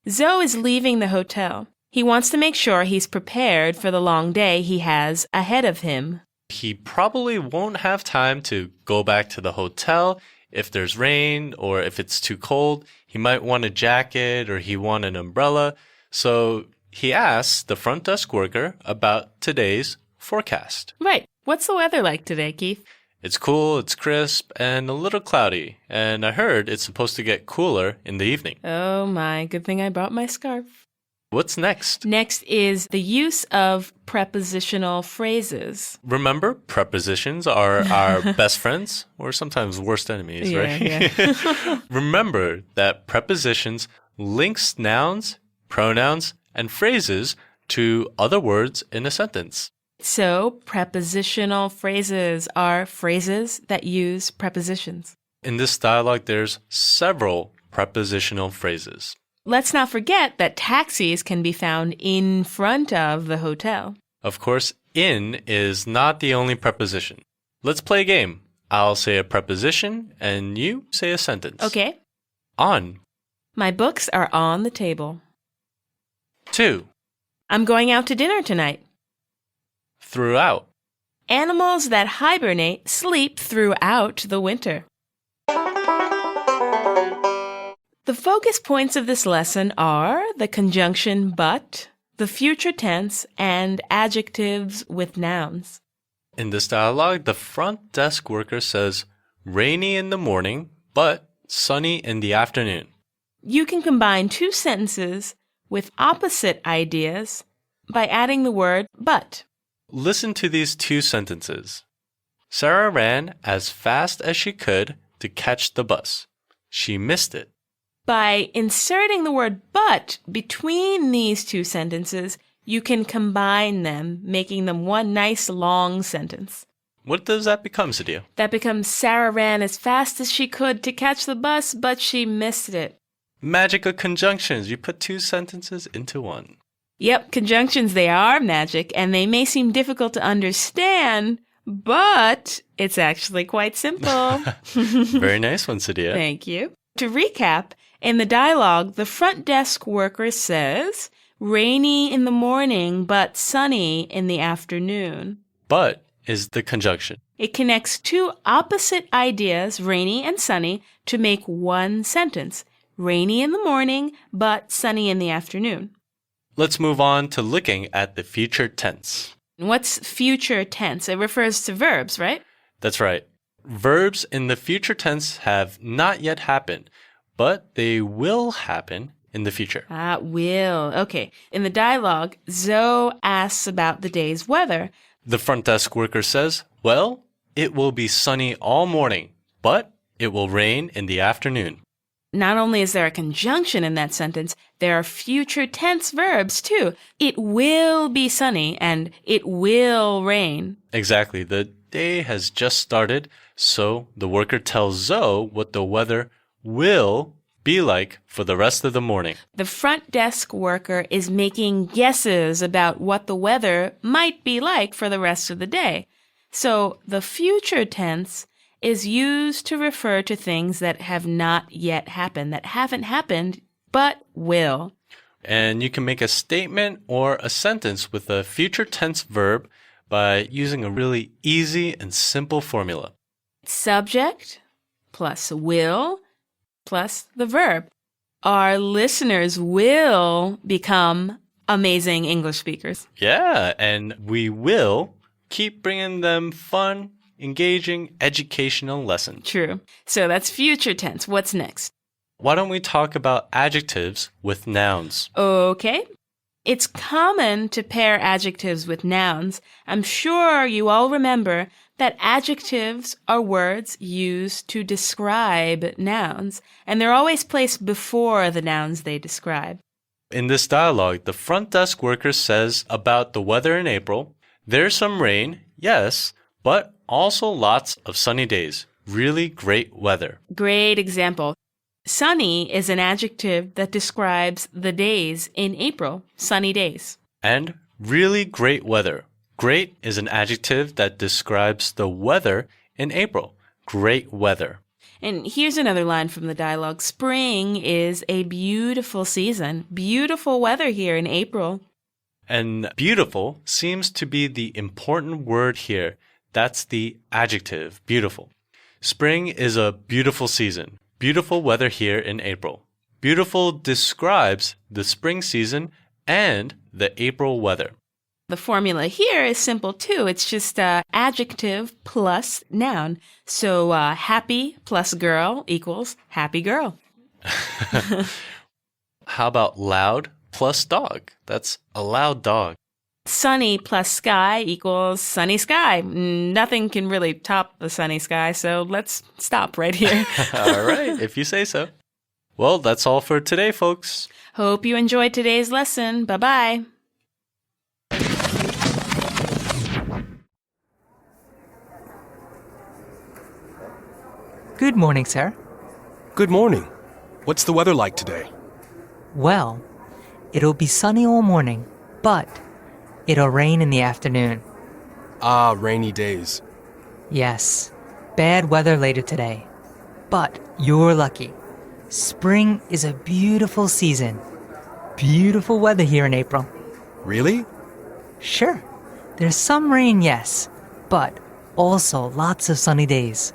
Speaker 1: Zoe is leaving the hotel. He wants to make sure he's prepared for the long day he has ahead of him.
Speaker 6: He probably won't have time to go back to the hotel if there's rain or if it's too cold. He might want a jacket or he want an umbrella. So he asks the front desk worker about today's forecast.
Speaker 1: Right. What's the weather like today, Keith?
Speaker 6: It's cool, it's crisp, and a little cloudy. And I heard it's supposed to get cooler in the evening.
Speaker 1: Oh my, good thing I brought my scarf.
Speaker 6: What's next?
Speaker 1: Next is the use of prepositional phrases.
Speaker 6: Remember, prepositions are our best friends or sometimes worst enemies, right?
Speaker 1: Yeah.
Speaker 6: Remember that prepositions links nouns, pronouns, and phrases to other words in a sentence.
Speaker 1: So, prepositional phrases are phrases that use prepositions.
Speaker 6: In this dialogue, there's several prepositional phrases.
Speaker 1: Let's not forget that taxis can be found in front of the hotel.
Speaker 6: Of course, in is not the only preposition. Let's play a game. I'll say a preposition and you say a sentence.
Speaker 1: Okay.
Speaker 6: On.
Speaker 1: My books are on the table.
Speaker 6: 2.
Speaker 1: I'm going out to dinner tonight.
Speaker 6: Throughout.
Speaker 1: Animals that hibernate sleep throughout the winter. The focus points of this lesson are the conjunction but, the future tense, and adjectives with nouns.
Speaker 6: In this dialogue, the front desk worker says, rainy in the morning, but sunny in the afternoon.
Speaker 1: You can combine two sentences with opposite ideas by adding the word but.
Speaker 6: Listen to these two sentences. Sarah ran as fast as she could to catch the bus. She missed it.
Speaker 1: By inserting the word but between these two sentences, you can combine them, making them one nice long sentence.
Speaker 6: What does that become, Sadia?
Speaker 1: That becomes Sarah ran as fast as she could to catch the bus, but she missed it.
Speaker 6: Magic of conjunctions. You put two sentences into one.
Speaker 1: Yep, conjunctions, they are magic, and they may seem difficult to understand, but it's actually quite simple.
Speaker 6: Very nice one, Sadia.
Speaker 1: Thank you. To recap, in the dialogue, the front desk worker says, rainy in the morning, but sunny in the afternoon.
Speaker 6: But is the conjunction.
Speaker 1: It connects two opposite ideas, rainy and sunny, to make one sentence. Rainy in the morning, but sunny in the afternoon.
Speaker 6: Let's move on to looking at the future tense.
Speaker 1: What's future tense? It refers to verbs, right?
Speaker 6: That's right. Verbs in the future tense have not yet happened, but they will happen in the future.
Speaker 1: Will. Okay. In the dialogue, Zoe asks about the day's weather.
Speaker 6: The front desk worker says, well, it will be sunny all morning, but it will rain in the afternoon.
Speaker 1: Not only is there a conjunction in that sentence, there are future tense verbs too. It will be sunny and it will rain.
Speaker 6: Exactly. The day has just started, so the worker tells Zoe what the weather will be like for the rest of the morning.
Speaker 1: The front desk worker is making guesses about what the weather might be like for the rest of the day. So the future tense is used to refer to things that have not yet happened, that haven't happened, but will.
Speaker 6: And you can make a statement or a sentence with a future tense verb by using a really easy and simple formula.
Speaker 1: Subject plus will plus the verb. Our listeners will become amazing English speakers.
Speaker 6: Yeah, and we will keep bringing them fun, engaging, educational lessons.
Speaker 1: True. So that's future tense. What's next?
Speaker 6: Why don't we talk about adjectives with nouns?
Speaker 1: Okay. It's common to pair adjectives with nouns. I'm sure you all remember that adjectives are words used to describe nouns, and they're always placed before the nouns they describe.
Speaker 6: In this dialogue, the front desk worker says about the weather in April, there's some rain, yes, but also lots of sunny days. Really great weather.
Speaker 1: Great example. Sunny is an adjective that describes the days in April, sunny days.
Speaker 6: And really great weather. Great is an adjective that describes the weather in April. Great weather.
Speaker 1: And here's another line from the dialogue. Spring is a beautiful season. Beautiful weather here in April.
Speaker 6: And beautiful seems to be the important word here. That's the adjective, beautiful. Spring is a beautiful season. Beautiful weather here in April. Beautiful describes the spring season and the April weather.
Speaker 1: The formula here is simple too. It's just adjective plus noun. So happy plus girl equals happy girl.
Speaker 6: How about loud plus dog? That's a loud dog.
Speaker 1: Sunny plus sky equals sunny sky. Nothing can really top the sunny sky, so let's stop right here.
Speaker 6: All right, if you say so. Well, that's all for today, folks.
Speaker 1: Hope you enjoyed today's lesson. Bye-bye.
Speaker 11: Good morning, sir.
Speaker 3: Good morning. What's the weather like today?
Speaker 11: Well, it'll be sunny all morning, but it'll rain in the afternoon.
Speaker 3: Ah, rainy days.
Speaker 11: Yes, bad weather later today. But you're lucky. Spring is a beautiful season. beautiful weather here in April.
Speaker 3: Really?
Speaker 11: Sure, there's some rain, yes, but also lots of sunny days.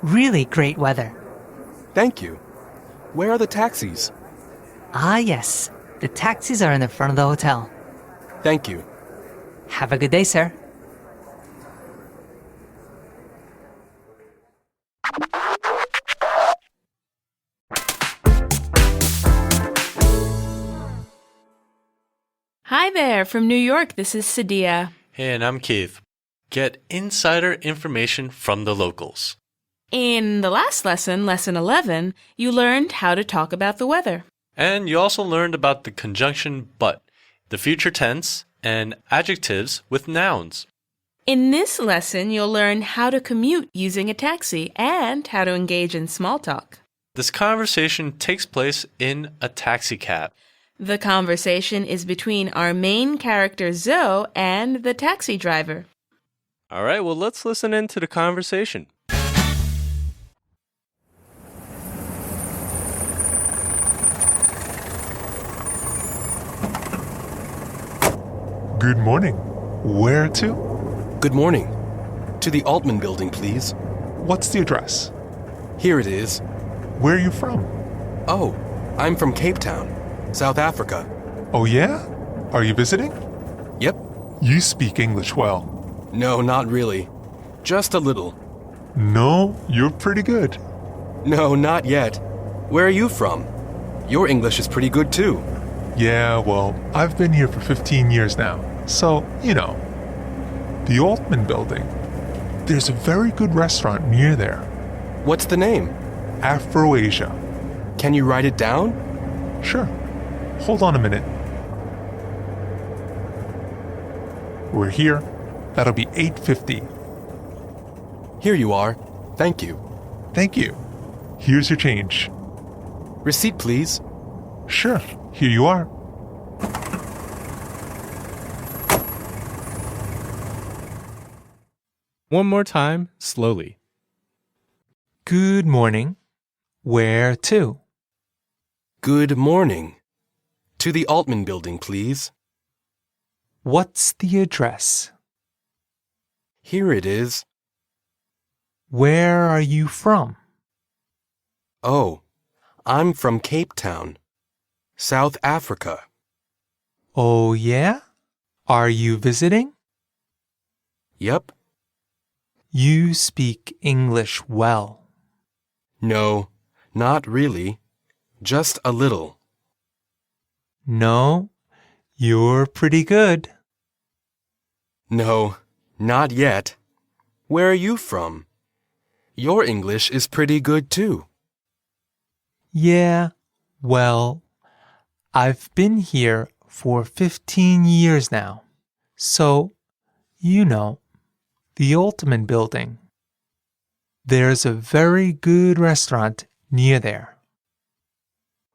Speaker 11: Really great weather.
Speaker 3: Thank you. Where are the taxis?
Speaker 11: Ah, yes, the taxis are in the front of the hotel.
Speaker 3: Thank you.
Speaker 11: Have a good day, sir.
Speaker 1: Hi there, from New York, this is Sadia.
Speaker 6: Hey, and I'm Keith. Get insider information from the locals.
Speaker 1: In the last lesson, lesson 11, you learned how to talk about the weather.
Speaker 6: And you also learned about the conjunction but, the future tense, and adjectives with nouns.
Speaker 1: In this lesson, you'll learn how to commute using a taxi and how to engage in small talk.
Speaker 6: This conversation takes place in a taxi cab.
Speaker 1: The conversation is between our main character Zoe and the taxi driver.
Speaker 6: All right, well, let's listen in to the conversation.
Speaker 10: Good morning. Where to?
Speaker 3: Good morning. To the Altman building, please.
Speaker 10: What's the address?
Speaker 3: Here it is.
Speaker 10: Where are you from?
Speaker 3: Oh, I'm from Cape Town, South Africa.
Speaker 10: Oh, yeah? Are you visiting?
Speaker 3: Yep.
Speaker 10: You speak English well.
Speaker 3: No, not really. Just a little.
Speaker 10: No, you're pretty good.
Speaker 3: No, not yet. Where are you from? Your English is pretty good too.
Speaker 10: Yeah, well, I've been here for 15 years now, so, you know. The Altman building. There's a very good restaurant near there.
Speaker 3: What's the name?
Speaker 10: Afro-Asia.
Speaker 3: Can you write it down?
Speaker 10: Sure. Hold on a minute. We're here. That'll be $8.50.
Speaker 3: Here you are. Thank you.
Speaker 10: Thank you. Here's your change.
Speaker 3: Receipt, please.
Speaker 10: Sure. Here you are.
Speaker 2: One more time, slowly.
Speaker 9: Good morning. Where to?
Speaker 3: Good morning. To the Altman building, please.
Speaker 9: What's the address?
Speaker 3: Here it is.
Speaker 9: Where are you from?
Speaker 3: Oh, I'm from Cape Town, South Africa.
Speaker 9: Oh, yeah? Are you visiting?
Speaker 3: Yep.
Speaker 9: You speak English well.
Speaker 3: No, not really. Just a little.
Speaker 9: No, you're pretty good.
Speaker 3: No, not yet. Where are you from? Your English is pretty good too.
Speaker 9: Yeah, well, I've been here for 15 years now. So, you know, the Altman building. There's a very good restaurant near there.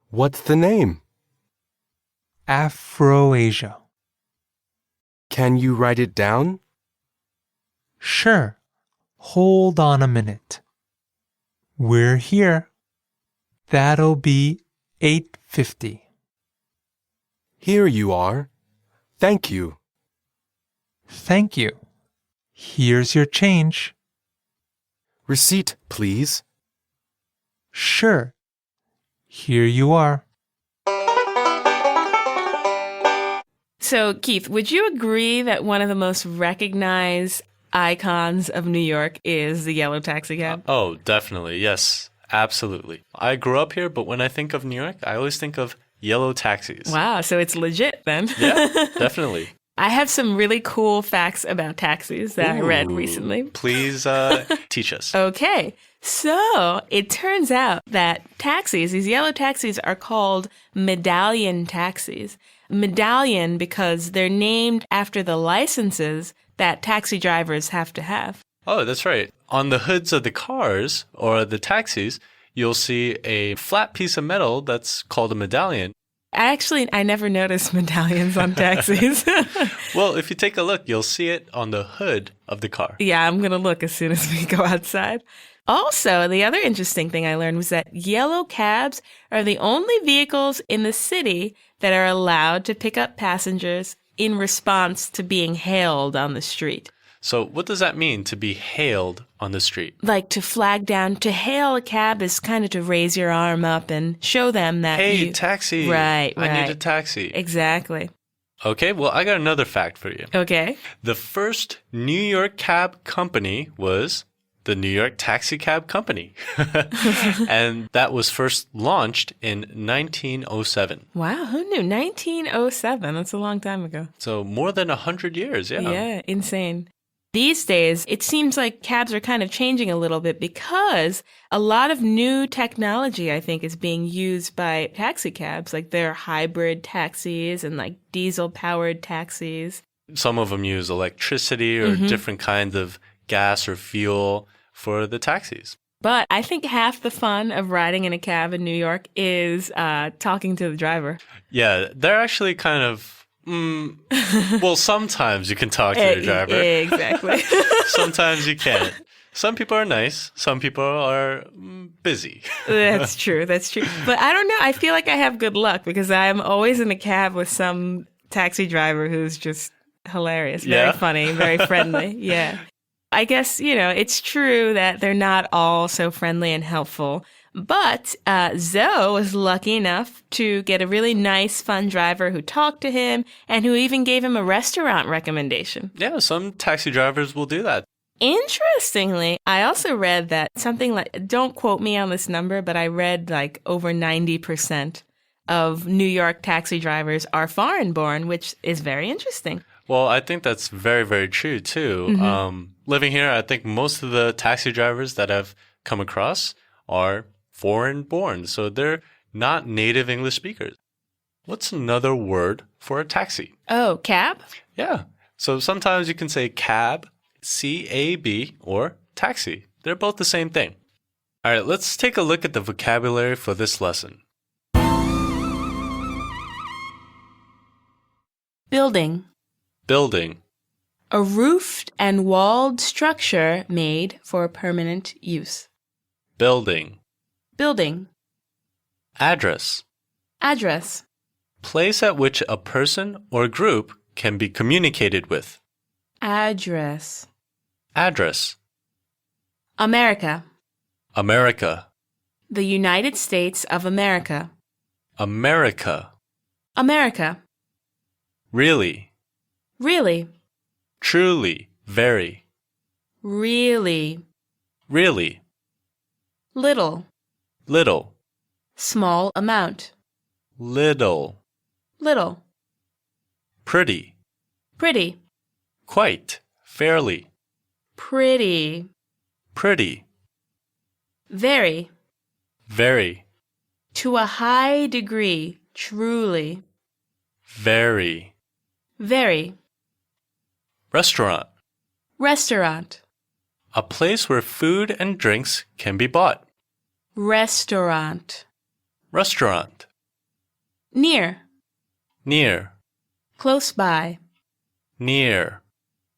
Speaker 3: What's the name?
Speaker 9: Afro-Asia.
Speaker 3: Can you write it down?
Speaker 9: Sure. Hold on a minute. We're here. That'll be $8.50.
Speaker 3: Here you are. Thank you.
Speaker 9: Thank you. Here's your change.
Speaker 3: Receipt, please.
Speaker 9: Sure. Here you are.
Speaker 1: So, Keith, would you agree that one of the most recognized icons of New York is the yellow taxi cab?
Speaker 6: Oh, definitely. Yes, absolutely. I grew up here, but when I think of New York, I always think of yellow taxis.
Speaker 1: Wow, so it's legit then.
Speaker 6: Yeah, definitely.
Speaker 1: I have some really cool facts about taxis that I read recently.
Speaker 6: Please teach us.
Speaker 1: Okay, so it turns out that taxis, these yellow taxis, are called medallion taxis. Medallion because they're named after the licenses that taxi drivers have to have.
Speaker 6: Oh, that's right. On the hoods of the cars or the taxis, you'll see a flat piece of metal that's called a medallion.
Speaker 1: I never noticed medallions on taxis.
Speaker 6: Well, if you take a look, you'll see it on the hood of the car.
Speaker 1: Yeah, I'm going to look as soon as we go outside. Also, the other interesting thing I learned was that yellow cabs are the only vehicles in the city that are allowed to pick up passengers in response to being hailed on the street.
Speaker 6: So what does that mean, to be hailed on the street?
Speaker 1: Like to flag down, to hail a cab is kind of to raise your arm up and show them that
Speaker 6: Hey, taxi.
Speaker 1: Right.
Speaker 6: I need a taxi.
Speaker 1: Exactly.
Speaker 6: Okay, well, I got another fact for you.
Speaker 1: Okay.
Speaker 6: The first New York cab company was the New York Taxi Cab Company. And that was first launched in 1907.
Speaker 1: Wow, who knew? 1907. That's a long time ago.
Speaker 6: So more than 100 years, yeah.
Speaker 1: Yeah, insane. These days, it seems like cabs are kind of changing a little bit because a lot of new technology, I think, is being used by taxi cabs. Like there are hybrid taxis and like diesel-powered taxis.
Speaker 6: Some of them use electricity or different kinds of gas or fuel for the taxis.
Speaker 1: But I think half the fun of riding in a cab in New York is talking to the driver.
Speaker 6: Yeah, they're actually kind of... well, sometimes you can talk to your driver.
Speaker 1: Exactly.
Speaker 6: Sometimes you can't. Some people are nice. Some people are busy.
Speaker 1: That's true. That's true. But I don't know. I feel like I have good luck because I'm always in a cab with some taxi driver who's just hilarious. Very funny, very friendly. Yeah. I guess, it's true that they're not all so friendly and helpful. But Zoe was lucky enough to get a really nice, fun driver who talked to him and who even gave him a restaurant recommendation.
Speaker 6: Yeah, some taxi drivers will do that.
Speaker 1: Interestingly, I also read that something like, don't quote me on this number, but I read like over 90% of New York taxi drivers are foreign-born, which is very interesting.
Speaker 6: Well, I think that's very, very true, too. Living here, I think most of the taxi drivers that I've come across are foreign-born, so they're not native English speakers. What's another word for a taxi?
Speaker 1: Oh, cab?
Speaker 6: Yeah. So sometimes you can say cab, C-A-B, or taxi. They're both the same thing. All right, let's take a look at the vocabulary for this lesson.
Speaker 1: Building.
Speaker 6: Building.
Speaker 1: A roofed and walled structure made for permanent use.
Speaker 6: Building.
Speaker 1: Building.
Speaker 6: Address.
Speaker 1: Address.
Speaker 6: Place at which a person or group can be communicated with.
Speaker 1: Address.
Speaker 6: Address.
Speaker 1: America.
Speaker 6: America.
Speaker 1: The United States of America.
Speaker 6: America.
Speaker 1: America.
Speaker 6: Really.
Speaker 1: Really.
Speaker 6: Truly. Very.
Speaker 1: Really.
Speaker 6: Really.
Speaker 1: Little.
Speaker 6: Little.
Speaker 1: Small amount.
Speaker 6: Little.
Speaker 1: Little.
Speaker 6: Pretty.
Speaker 1: Pretty.
Speaker 6: Quite. Fairly.
Speaker 1: Pretty.
Speaker 6: Pretty.
Speaker 1: Very.
Speaker 6: Very.
Speaker 1: To a high degree. Truly.
Speaker 6: Very.
Speaker 1: Very.
Speaker 6: Restaurant.
Speaker 1: Restaurant.
Speaker 6: A place where food and drinks can be bought.
Speaker 1: Restaurant.
Speaker 6: Restaurant.
Speaker 1: Near.
Speaker 6: Near.
Speaker 1: Close by.
Speaker 6: Near.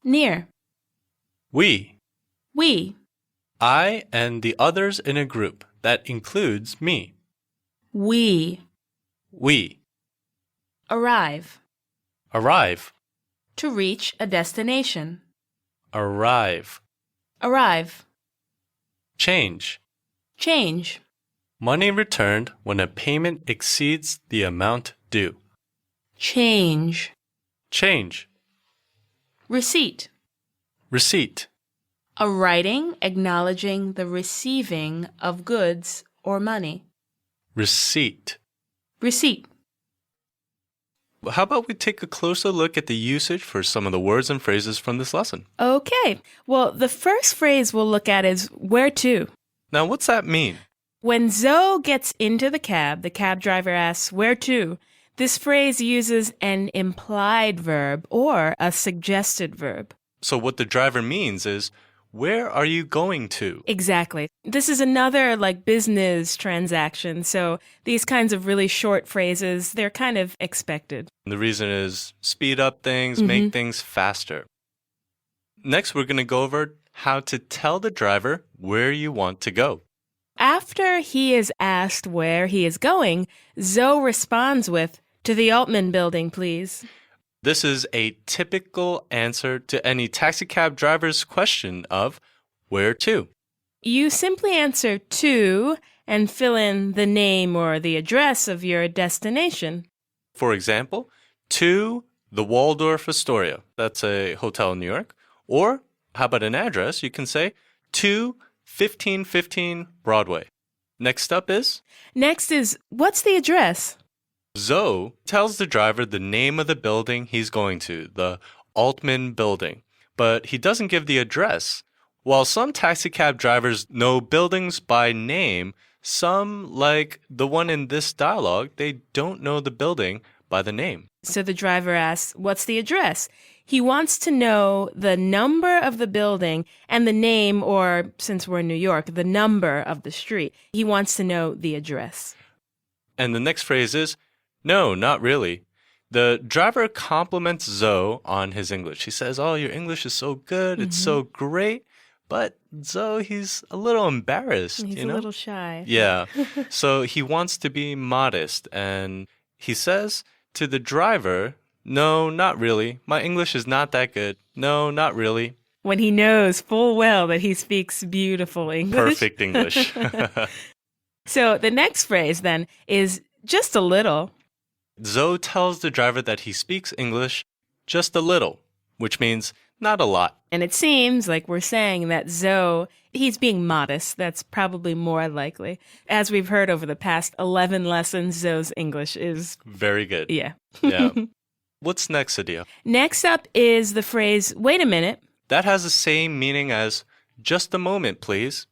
Speaker 1: Near.
Speaker 6: We.
Speaker 1: We.
Speaker 6: I and the others in a group. That includes me.
Speaker 1: We.
Speaker 6: We.
Speaker 1: Arrive.
Speaker 6: Arrive.
Speaker 1: To reach a destination.
Speaker 6: Arrive.
Speaker 1: Arrive.
Speaker 6: Change.
Speaker 1: Change.
Speaker 6: Money returned when a payment exceeds the amount due.
Speaker 1: Change.
Speaker 6: Change.
Speaker 1: Receipt.
Speaker 6: Receipt.
Speaker 1: A writing acknowledging the receiving of goods or money.
Speaker 6: Receipt.
Speaker 1: Receipt.
Speaker 6: How about we take a closer look at the usage for some of the words and phrases from this lesson?
Speaker 1: Okay. Well, the first phrase we'll look at is where to.
Speaker 6: Now, what's that mean?
Speaker 1: When Zoe gets into the cab driver asks, where to? This phrase uses an implied verb or a suggested verb.
Speaker 6: So what the driver means is, where are you going to?
Speaker 1: Exactly. This is another like business transaction. So these kinds of really short phrases, they're kind of expected.
Speaker 6: The reason is speed up things, make things faster. Next, we're going to go over how to tell the driver where you want to go.
Speaker 1: After he is asked where he is going, Zoe responds with, "To the Altman building, please."
Speaker 6: This is a typical answer to any taxicab driver's question of where to.
Speaker 1: You simply answer to and fill in the name or the address of your destination.
Speaker 6: For example, to the Waldorf Astoria. That's a hotel in New York. Or how about an address? You can say to 1515 Broadway. Next up is?
Speaker 1: Next is, what's the address?
Speaker 6: Zoe tells the driver the name of the building he's going to, the Altman building, but he doesn't give the address. While some taxicab drivers know buildings by name, some, like the one in this dialogue, they don't know the building by the name.
Speaker 1: So the driver asks, what's the address? He wants to know the number of the building and the name, or since we're in New York, the number of the street. He wants to know the address.
Speaker 6: And the next phrase is, no, not really. The driver compliments Zoe on his English. He says, oh, your English is so good. It's so great. But Zoe, he's a little embarrassed.
Speaker 1: He's a little shy.
Speaker 6: Yeah. So he wants to be modest. And he says to the driver, no, not really. My English is not that good. No, not really.
Speaker 1: When he knows full well that he speaks beautiful English.
Speaker 6: Perfect English.
Speaker 1: So the next phrase then is just a little.
Speaker 6: Zoe tells the driver that he speaks English just a little, which means not a lot.
Speaker 1: And it seems like we're saying that Zoe, he's being modest. That's probably more likely. As we've heard over the past 11 lessons, Zoe's English is
Speaker 6: very good.
Speaker 1: Yeah.
Speaker 6: Yeah. What's next, Adia?
Speaker 1: Next up is the phrase, wait a minute.
Speaker 6: That has the same meaning as just a moment, please.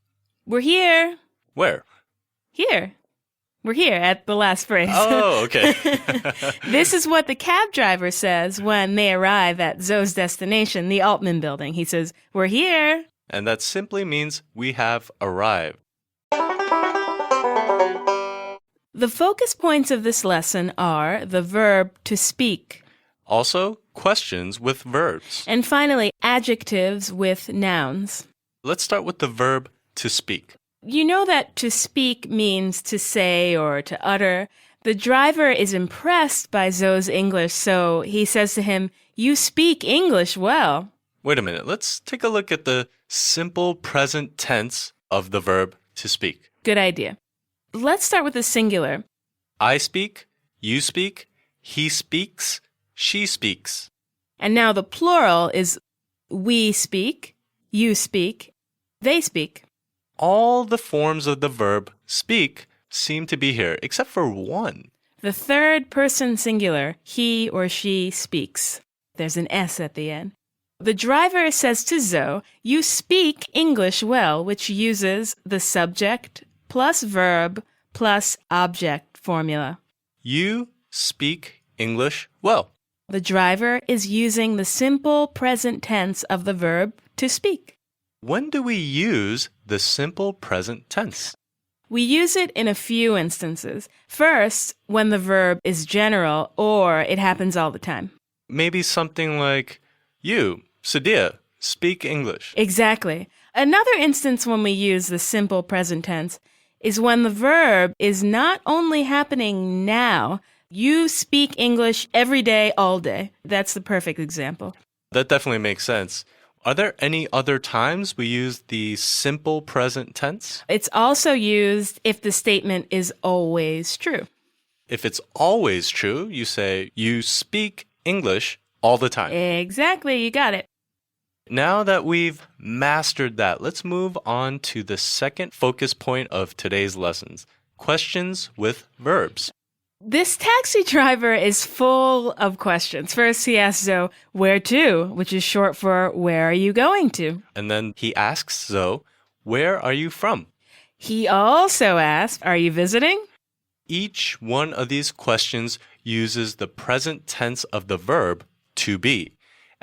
Speaker 1: We're here.
Speaker 6: Where?
Speaker 1: Here. We're here at the last phrase.
Speaker 6: Oh, okay.
Speaker 1: This is what the cab driver says when they arrive at Zoe's destination, the Altman building. He says, we're here.
Speaker 6: And that simply means we have arrived.
Speaker 1: The focus points of this lesson are the verb to speak.
Speaker 6: Also, questions with verbs.
Speaker 1: And finally, adjectives with nouns.
Speaker 6: Let's start with the verb to speak.
Speaker 1: You know that to speak means to say or to utter. The driver is impressed by Zoe's English, so he says to him, you speak English well.
Speaker 6: Wait a minute. Let's take a look at the simple present tense of the verb to speak.
Speaker 1: Good idea. Let's start with the singular.
Speaker 6: I speak, you speak, he speaks, she speaks.
Speaker 1: And now the plural is we speak, you speak, they speak.
Speaker 6: All the forms of the verb speak seem to be here, except for one.
Speaker 1: The third person singular, he or she speaks. There's an S at the end. The driver says to Zoe, you speak English well, which uses the subject plus verb plus object formula.
Speaker 6: You speak English well.
Speaker 1: The driver is using the simple present tense of the verb to speak.
Speaker 6: When do we use the simple present tense?
Speaker 1: We use it in a few instances. First, when the verb is general or it happens all the time.
Speaker 6: Maybe something like, you, Sadia, speak English.
Speaker 1: Exactly. Another instance when we use the simple present tense is when the verb is not only happening now. You speak English every day, all day. That's the perfect example.
Speaker 6: That definitely makes sense. Are there any other times we use the simple present tense?
Speaker 1: It's also used if the statement is always true.
Speaker 6: If it's always true, you say, you speak English all the time.
Speaker 1: Exactly, you got it.
Speaker 6: Now that we've mastered that, let's move on to the second focus point of today's lessons, questions with verbs.
Speaker 1: This taxi driver is full of questions. First, he asks Zoe, where to, which is short for where are you going to?
Speaker 6: And then he asks Zoe, where are you from?
Speaker 1: He also asks, are you visiting?
Speaker 6: Each one of these questions uses the present tense of the verb to be.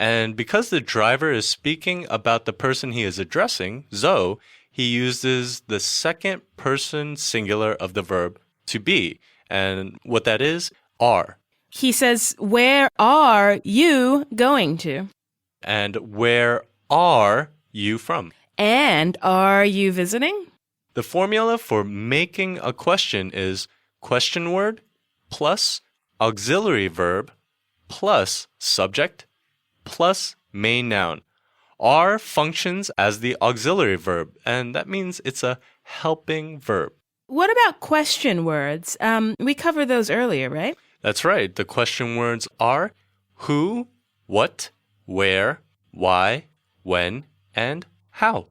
Speaker 6: And because the driver is speaking about the person he is addressing, Zoe, he uses the second person singular of the verb to be. And what that is, are.
Speaker 1: He says, where are you going to?
Speaker 6: And where are you from?
Speaker 1: And are you visiting?
Speaker 6: The formula for making a question is question word plus auxiliary verb plus subject plus main noun. Are functions as the auxiliary verb, and that means it's a helping verb.
Speaker 1: What about question words? We covered those earlier, right?
Speaker 6: That's right. The question words are who, what, where, why, when, and how.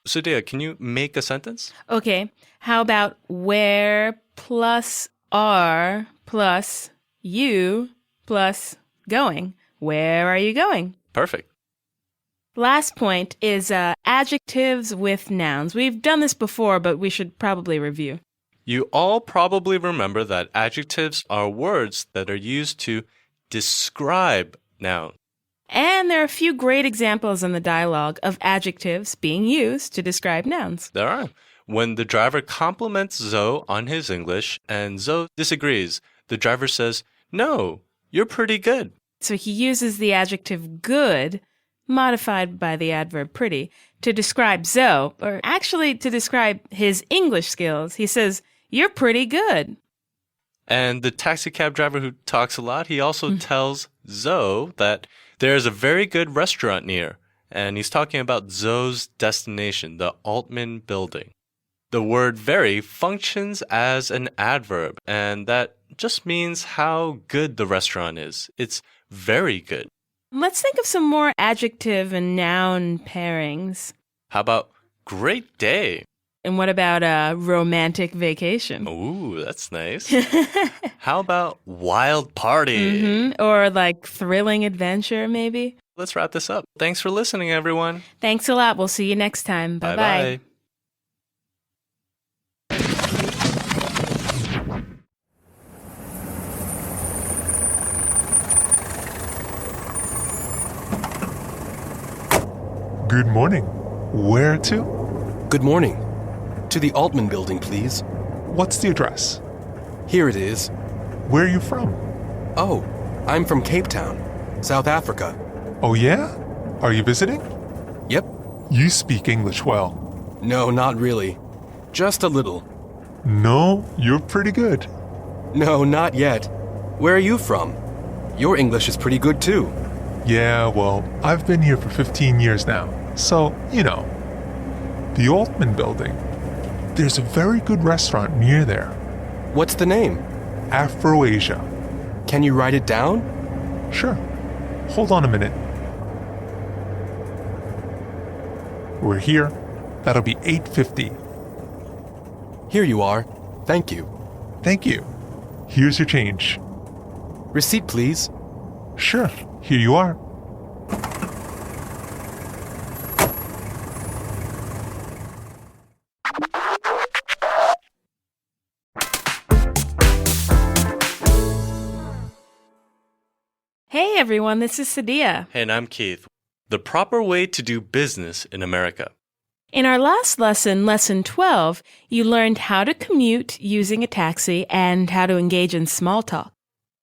Speaker 6: Sudia, can you make a sentence?
Speaker 1: Okay. How about where plus are plus you plus going? Where are you going?
Speaker 6: Perfect.
Speaker 1: Last point is adjectives with nouns. We've done this before, but we should probably review.
Speaker 6: You all probably remember that adjectives are words that are used to describe nouns.
Speaker 1: And there are a few great examples in the dialogue of adjectives being used to describe nouns.
Speaker 6: There are. When the driver compliments Zoe on his English and Zoe disagrees, the driver says, "No, you're pretty good."
Speaker 1: So he uses the adjective good, modified by the adverb pretty, to describe Zoe, or actually to describe his English skills. He says, "You're pretty good."
Speaker 6: And the taxi cab driver who talks a lot, he also tells Zoe that there's a very good restaurant near. And he's talking about Zoe's destination, the Altman building. The word very functions as an adverb, and that just means how good the restaurant is. It's very good.
Speaker 1: Let's think of some more adjective and noun pairings.
Speaker 6: How about great day?
Speaker 1: And what about a romantic vacation?
Speaker 6: Ooh, that's nice. How about wild party?
Speaker 1: Or like thrilling adventure, maybe?
Speaker 6: Let's wrap this up. Thanks for listening, everyone.
Speaker 1: Thanks a lot. We'll see you next time. Bye-bye.
Speaker 6: Bye-bye.
Speaker 10: Good morning. Where to?
Speaker 3: Good morning. To the Altman building, please.
Speaker 10: What's the address?
Speaker 3: Here it is.
Speaker 10: Where are you from?
Speaker 3: Oh, I'm from Cape Town, South Africa.
Speaker 10: Oh, yeah? Are you visiting?
Speaker 3: Yep.
Speaker 10: You speak English well.
Speaker 3: No, not really. Just a little.
Speaker 10: No, you're pretty good.
Speaker 3: No, not yet. Where are you from? Your English is pretty good, too.
Speaker 10: Yeah, well, I've been here for 15 years now, so, you know. The Altman building. There's a very good restaurant near there.
Speaker 3: What's the name?
Speaker 10: Afro-Asia.
Speaker 3: Can you write it down?
Speaker 10: Sure. Hold on a minute. We're here. That'll be $8.50.
Speaker 3: Here you are. Thank you.
Speaker 10: Thank you. Here's your change.
Speaker 3: Receipt, please.
Speaker 10: Sure. Here you are.
Speaker 1: Hey everyone, this is Sadia.
Speaker 6: And I'm Keith. The proper way to do business in America.
Speaker 1: In our last lesson, Lesson 12, you learned how to commute using a taxi and how to engage in small talk.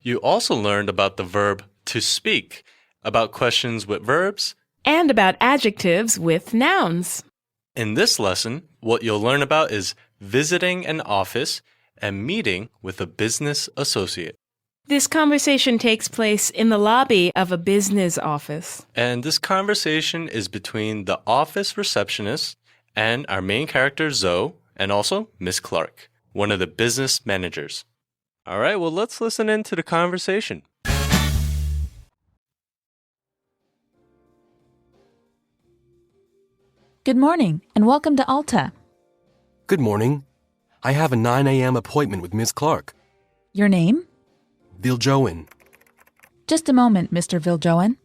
Speaker 6: You also learned about the verb to speak, about questions with verbs,
Speaker 1: And about adjectives with nouns.
Speaker 6: In this lesson, what you'll learn about is visiting an office and meeting with a business associate.
Speaker 1: This conversation takes place in the lobby of a business office.
Speaker 6: And this conversation is between the office receptionist and our main character, Zoe, and also Miss Clark, one of the business managers. All right, well, let's listen in to the conversation.
Speaker 7: Good morning, and welcome to Alta.
Speaker 3: Good morning. I have a 9 a.m. appointment with Miss Clark.
Speaker 7: Your name?
Speaker 3: Viljoen.
Speaker 7: Just a moment, Mr. Viljoen.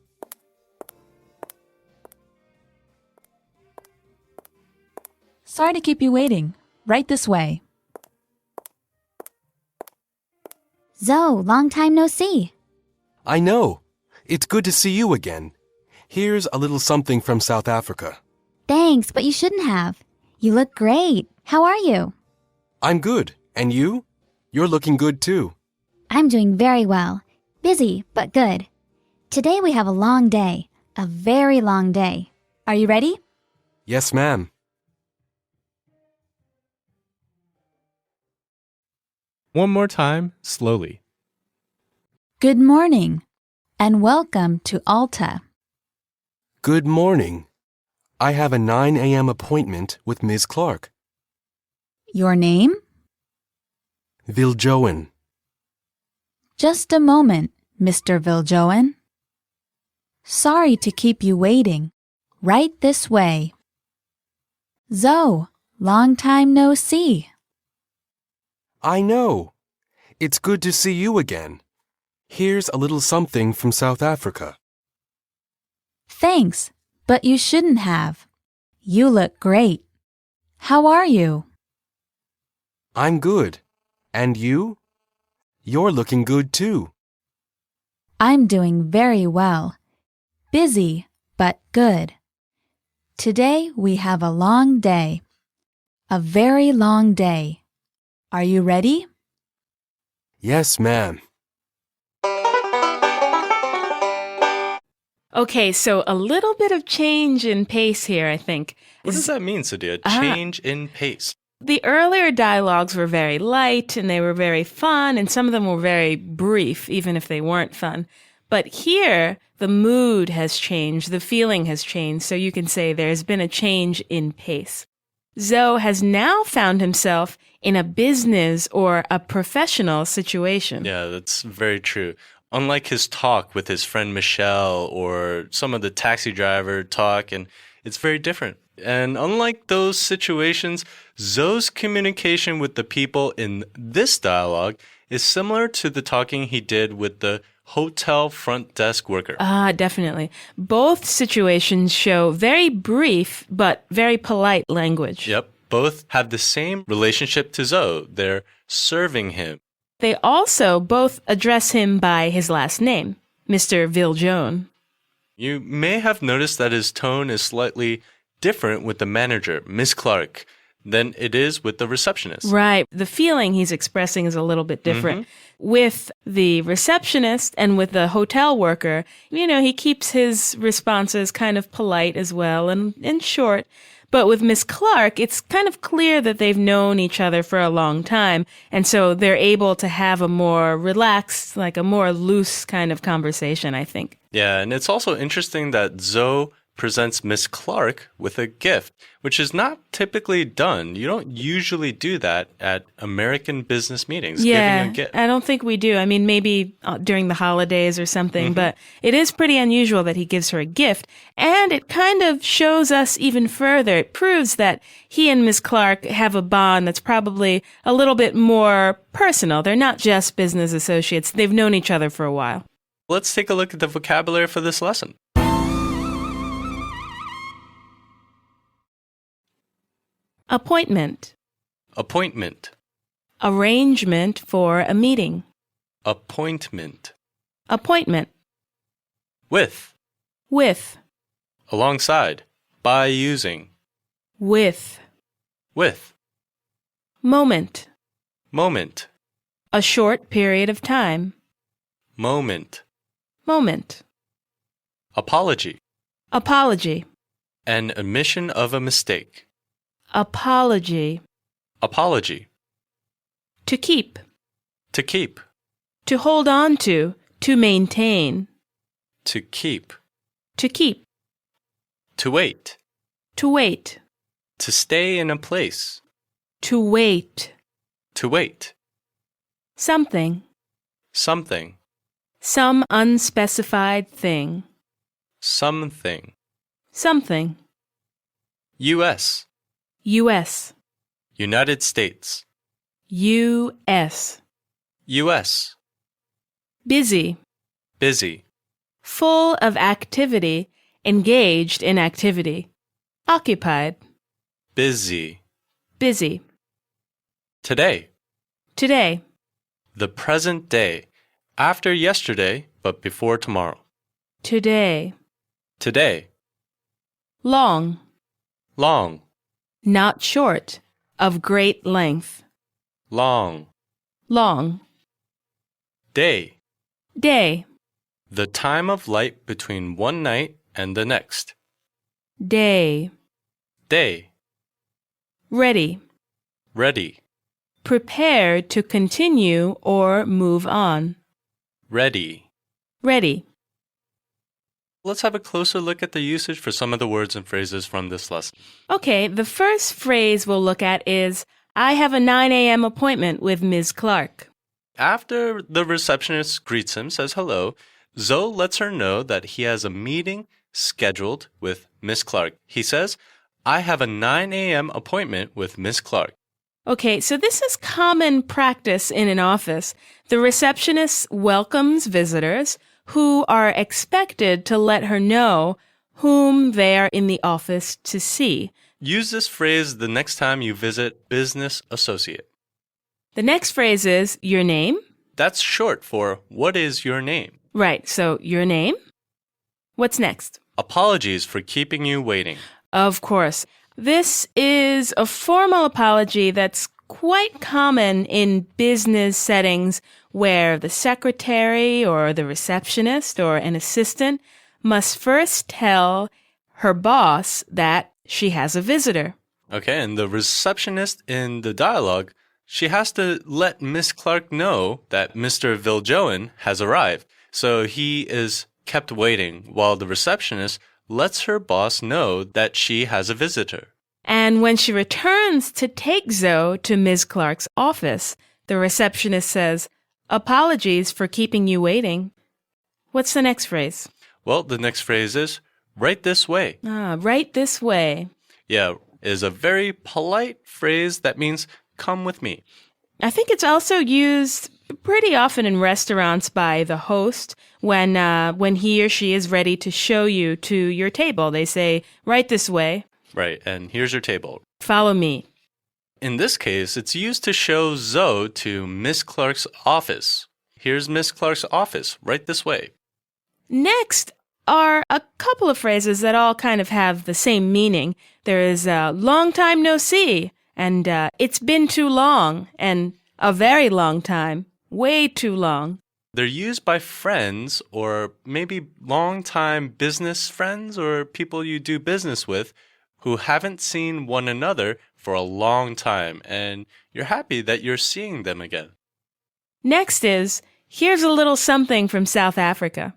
Speaker 7: Sorry to keep you waiting. Right this way.
Speaker 5: Zoe, long time no see.
Speaker 3: I know. It's good to see you again. Here's a little something from South Africa.
Speaker 5: Thanks, but you shouldn't have. You look great. How are you?
Speaker 3: I'm good. And you? You're looking good too.
Speaker 5: I'm doing very well. Busy, but good. Today we have a long day. A very long day. Are you ready?
Speaker 3: Yes, ma'am.
Speaker 2: One more time, slowly.
Speaker 5: Good morning, and welcome to Alta.
Speaker 3: Good morning. I have a 9 a.m. appointment with Ms. Clark.
Speaker 5: Your name?
Speaker 3: Viljoen.
Speaker 5: Just a moment, Mr. Viljoen. Sorry to keep you waiting. Right this way. Zoe, long time no see.
Speaker 3: I know. It's good to see you again. Here's a little something from South Africa.
Speaker 5: Thanks, but you shouldn't have. You look great. How are you?
Speaker 3: I'm good. And you? You're looking good too.
Speaker 5: I'm doing very well. Busy, but good. Today we have a long day. A very long day. Are you ready?
Speaker 3: Yes, ma'am.
Speaker 1: Okay, so a little bit of change in pace here, I think.
Speaker 6: What does that mean, Sadia? Change in pace.
Speaker 1: The earlier dialogues were very light and they were very fun, and some of them were very brief, even if they weren't fun. But here, the mood has changed, the feeling has changed, so you can say there's been a change in pace. Zoe has now found himself in a business or a professional situation.
Speaker 6: Yeah, that's very true. Unlike his talk with his friend Michelle or some of the taxi driver talk, and it's very different. And unlike those situations, Zoe's communication with the people in this dialogue is similar to the talking he did with the hotel front desk worker.
Speaker 1: Definitely. Both situations show very brief but very polite language.
Speaker 6: Yep. Both have the same relationship to Zoe. They're serving him.
Speaker 1: They also both address him by his last name, Mr. Viljoen.
Speaker 6: You may have noticed that his tone is slightly different with the manager, Miss Clark, than it is with the receptionist.
Speaker 1: Right. The feeling he's expressing is a little bit different. With the receptionist and with the hotel worker, he keeps his responses kind of polite as well and short. But with Miss Clark, it's kind of clear that they've known each other for a long time. And so they're able to have a more relaxed, like a more loose kind of conversation, I think.
Speaker 6: Yeah, and it's also interesting that Zoe presents Miss Clark with a gift, which is not typically done. You don't usually do that at American business meetings, giving a gift.
Speaker 1: I don't think we do. I mean, maybe during the holidays or something, but it is pretty unusual that he gives her a gift. And it kind of shows us even further. It proves that he and Miss Clark have a bond that's probably a little bit more personal. They're not just business associates. They've known each other for a while.
Speaker 6: Let's take a look at the vocabulary for this lesson.
Speaker 1: Appointment.
Speaker 6: Appointment.
Speaker 1: Arrangement for a meeting.
Speaker 6: Appointment.
Speaker 1: Appointment.
Speaker 6: With.
Speaker 1: With.
Speaker 6: Alongside. By using.
Speaker 1: With.
Speaker 6: With.
Speaker 1: Moment.
Speaker 6: Moment.
Speaker 1: A short period of time.
Speaker 6: Moment.
Speaker 1: Moment.
Speaker 6: Apology.
Speaker 1: Apology.
Speaker 6: An admission of a mistake.
Speaker 1: Apology.
Speaker 6: Apology.
Speaker 1: To keep.
Speaker 6: To keep.
Speaker 1: To hold on to maintain.
Speaker 6: To keep.
Speaker 1: To keep.
Speaker 6: To wait.
Speaker 1: To wait.
Speaker 6: To stay in a place.
Speaker 1: To wait.
Speaker 6: To wait.
Speaker 1: Something.
Speaker 6: Something.
Speaker 1: Some unspecified thing.
Speaker 6: Something.
Speaker 1: Something.
Speaker 6: U.S.
Speaker 1: U.S.
Speaker 6: United States.
Speaker 1: U.S.
Speaker 6: U.S.
Speaker 1: Busy.
Speaker 6: Busy.
Speaker 1: Full of activity. Engaged in activity. Occupied.
Speaker 6: Busy.
Speaker 1: Busy.
Speaker 6: Today.
Speaker 1: Today.
Speaker 6: The present day. After yesterday, but before tomorrow.
Speaker 1: Today.
Speaker 6: Today.
Speaker 1: Long.
Speaker 6: Long.
Speaker 1: Not short. Of great length.
Speaker 6: Long.
Speaker 1: Long.
Speaker 6: Day.
Speaker 1: Day.
Speaker 6: The time of light between one night and the next.
Speaker 1: Day.
Speaker 6: Day.
Speaker 1: Ready.
Speaker 6: Ready.
Speaker 1: Prepared to continue or move on.
Speaker 6: Ready.
Speaker 1: Ready.
Speaker 6: Let's have a closer look at the usage for some of the words and phrases from this lesson.
Speaker 1: Okay, the first phrase we'll look at is, I have a 9 a.m. appointment with Ms. Clark.
Speaker 6: After the receptionist greets him, says hello, Zoe lets her know that he has a meeting scheduled with Miss Clark. He says, I have a 9 a.m. appointment with Miss Clark.
Speaker 1: Okay, so this is common practice in an office. The receptionist welcomes visitors who are expected to let her know whom they are in the office to see.
Speaker 6: Use this phrase the next time you visit business associate.
Speaker 1: The next phrase is your name.
Speaker 6: That's short for what is your name?
Speaker 1: Right, so your name. What's next?
Speaker 6: Apologies for keeping you waiting.
Speaker 1: Of course. This is a formal apology that's quite common in business settings where the secretary or the receptionist or an assistant must first tell her boss that she has a visitor.
Speaker 6: Okay, and the receptionist in the dialogue, she has to let Miss Clark know that Mr. Viljoen has arrived. So he is kept waiting while the receptionist lets her boss know that she has a visitor.
Speaker 1: And when she returns to take Zoe to Ms. Clark's office, the receptionist says, apologies for keeping you waiting. What's the next phrase?
Speaker 6: Well, the next phrase is, right this way.
Speaker 1: Right this way.
Speaker 6: Yeah, is a very polite phrase that means, come with me.
Speaker 1: I think it's also used pretty often in restaurants by the host when he or she is ready to show you to your table. They say, right this way.
Speaker 6: Right, and here's your table.
Speaker 1: Follow me.
Speaker 6: In this case, it's used to show Zoe to Miss Clark's office. Here's Miss Clark's office, right this way.
Speaker 1: Next are a couple of phrases that all kind of have the same meaning. There is a long time no see, and it's been too long, and a very long time, way too long.
Speaker 6: They're used by friends or maybe long-time business friends or people you do business with who haven't seen one another for a long time, and you're happy that you're seeing them again.
Speaker 1: Next is, here's a little something from South Africa.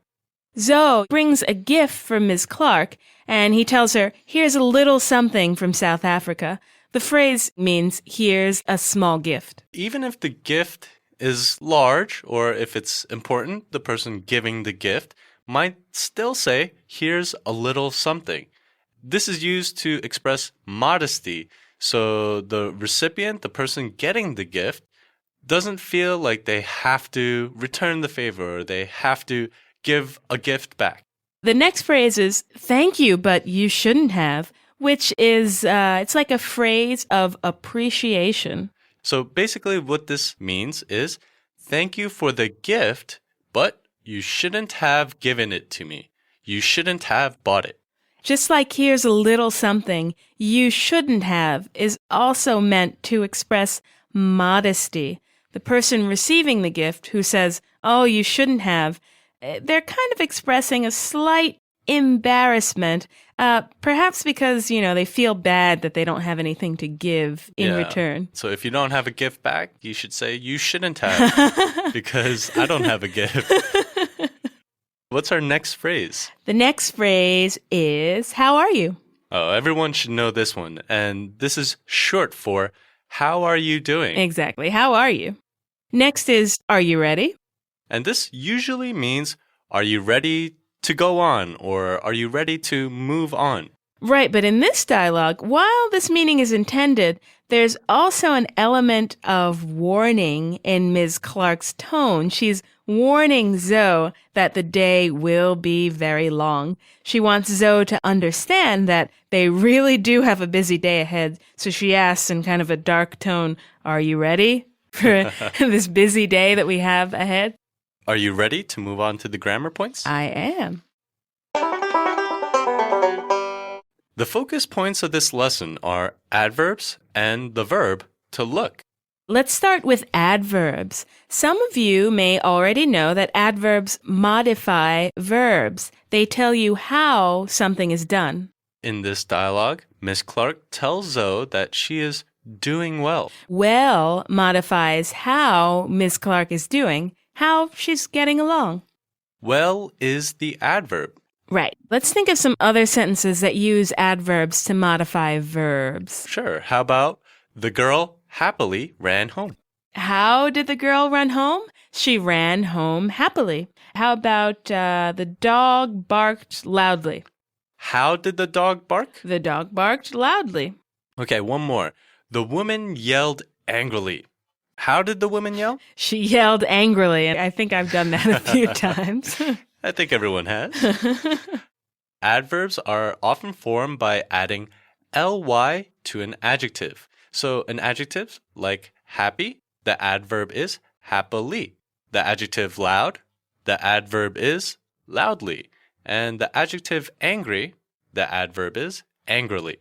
Speaker 1: Zoe brings a gift for Ms. Clark, and he tells her, here's a little something from South Africa. The phrase means, here's a small gift.
Speaker 6: Even if the gift is large, or if it's important, the person giving the gift might still say, here's a little something. This is used to express modesty, so the recipient, the person getting the gift, doesn't feel like they have to return the favor or they have to give a gift back.
Speaker 1: The next phrase is, thank you, but you shouldn't have, which is, it's like a phrase of appreciation.
Speaker 6: So basically what this means is, thank you for the gift, but you shouldn't have given it to me. You shouldn't have bought it.
Speaker 1: Just like here's a little something you shouldn't have is also meant to express modesty. The person receiving the gift who says, oh, you shouldn't have, they're kind of expressing a slight embarrassment, perhaps because, they feel bad that they don't have anything to give in return.
Speaker 6: So if you don't have a gift back, you should say you shouldn't have because I don't have a gift. What's our next phrase?
Speaker 1: The next phrase is, how are you?
Speaker 6: Oh, everyone should know this one. And this is short for, how are you doing?
Speaker 1: Exactly. How are you? Next is, are you ready?
Speaker 6: And this usually means, are you ready to go on? Or are you ready to move on?
Speaker 1: Right, but in this dialogue, while this meaning is intended, there's also an element of warning in Ms. Clark's tone. She's warning Zoe that the day will be very long. She wants Zoe to understand that they really do have a busy day ahead. So she asks in kind of a dark tone, are you ready for this busy day that we have ahead?
Speaker 6: Are you ready to move on to the grammar points?
Speaker 1: I am.
Speaker 6: The focus points of this lesson are adverbs and the verb to look.
Speaker 1: Let's start with adverbs. Some of you may already know that adverbs modify verbs. They tell you how something is done.
Speaker 6: In this dialogue, Miss Clark tells Zoe that she is doing well.
Speaker 1: Well modifies how Miss Clark is doing, how she's getting along.
Speaker 6: Well is the adverb.
Speaker 1: Right. Let's think of some other sentences that use adverbs to modify verbs.
Speaker 6: Sure. How about the girl happily ran home?
Speaker 1: How did the girl run home? She ran home happily. How about the dog barked loudly?
Speaker 6: How did the dog bark?
Speaker 1: The dog barked loudly.
Speaker 6: Okay, one more. The woman yelled angrily. How did the woman yell?
Speaker 1: She yelled angrily. I think I've done that a few times.
Speaker 6: I think everyone has. Adverbs are often formed by adding ly to an adjective. So an adjective like happy, the adverb is happily. The adjective loud, the adverb is loudly. And the adjective angry, the adverb is angrily.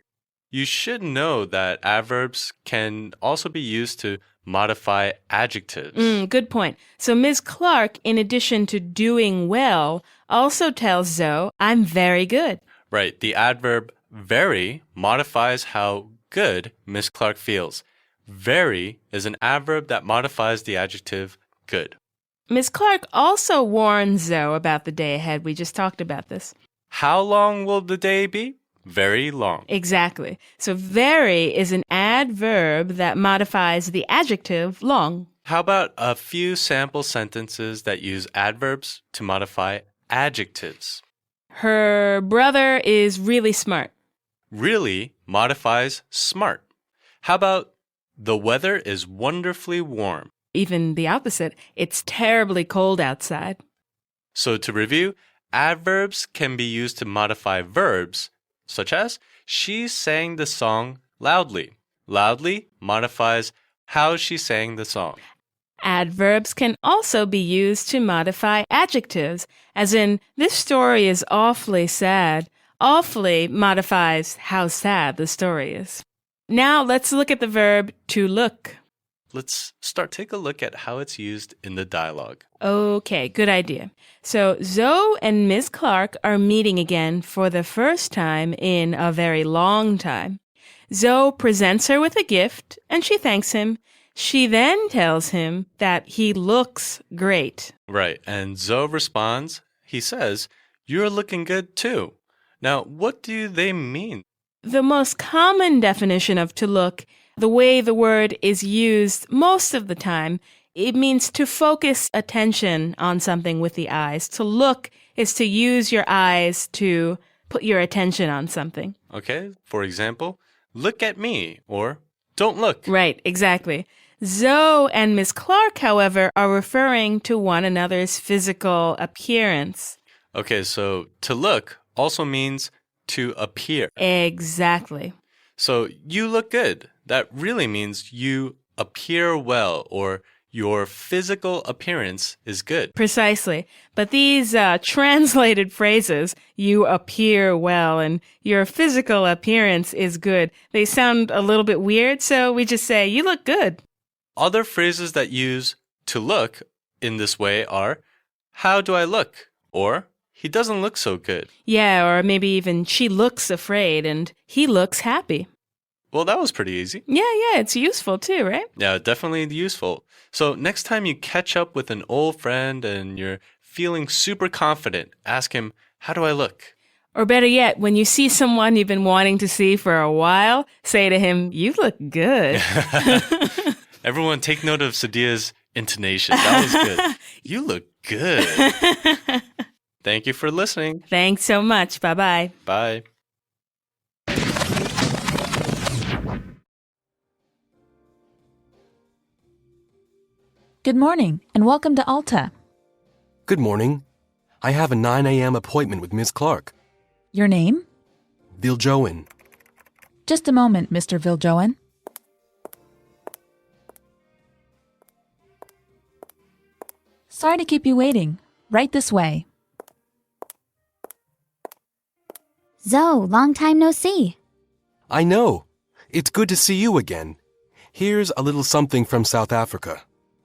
Speaker 6: You should know that adverbs can also be used to modify adjectives.
Speaker 1: Good point. So Ms. Clark, in addition to doing well, also tells Zoe, I'm very good.
Speaker 6: Right. The adverb very modifies how good Miss Clark feels. Very is an adverb that modifies the adjective good.
Speaker 1: Ms. Clark also warns Zoe about the day ahead. We just talked about this.
Speaker 6: How long will the day be? Very long.
Speaker 1: Exactly. So very is an adverb that modifies the adjective long.
Speaker 6: How about a few sample sentences that use adverbs to modify adjectives?
Speaker 1: Her brother is really smart.
Speaker 6: Really modifies smart. How about the weather is wonderfully warm?
Speaker 1: Even the opposite. It's terribly cold outside.
Speaker 6: So to review, adverbs can be used to modify verbs, such as she sang the song loudly. Loudly modifies how she sang the song.
Speaker 1: Adverbs can also be used to modify adjectives, as in, this story is awfully sad. Awfully modifies how sad the story is. Now let's look at the verb to look.
Speaker 6: Let's take a look at how it's used in the dialogue.
Speaker 1: Okay, good idea. So Zoe and Ms. Clark are meeting again for the first time in a very long time. Zoe presents her with a gift, and she thanks him. She then tells him that he looks great.
Speaker 6: Right, and Zoe responds, he says, you're looking good too. Now, what do they mean?
Speaker 1: The most common definition of to look, the way the word is used most of the time, it means to focus attention on something with the eyes. To look is to use your eyes to put your attention on something.
Speaker 6: Okay, for example, look at me, or don't look.
Speaker 1: Right, exactly. Zoe and Miss Clark, however, are referring to one another's physical appearance.
Speaker 6: Okay, so to look also means to appear.
Speaker 1: Exactly.
Speaker 6: So you look good. That really means you appear well, or your physical appearance is good.
Speaker 1: Precisely. But these translated phrases, you appear well and your physical appearance is good, they sound a little bit weird, so we just say, you look good.
Speaker 6: Other phrases that use to look in this way are, how do I look? Or, he doesn't look so good.
Speaker 1: Yeah, or maybe even, she looks afraid and he looks happy.
Speaker 6: Well, that was pretty easy.
Speaker 1: Yeah, it's useful too, right?
Speaker 6: Yeah, definitely useful. So next time you catch up with an old friend and you're feeling super confident, ask him, how do I look?
Speaker 1: Or better yet, when you see someone you've been wanting to see for a while, say to him, you look good.
Speaker 6: Everyone take note of Sadia's intonation. That was good. You look good. Thank you for listening.
Speaker 1: Thanks so much. Bye-bye.
Speaker 6: Bye.
Speaker 7: Good morning, and welcome to Alta.
Speaker 3: Good morning. I have a 9 a.m. appointment with Miss Clark.
Speaker 7: Your name?
Speaker 3: Viljoen.
Speaker 7: Just a moment, Mr. Viljoen. Sorry to keep you waiting. Right this way.
Speaker 5: Zoe, long time no see.
Speaker 3: I know. It's good to see you again. Here's a little something from South Africa.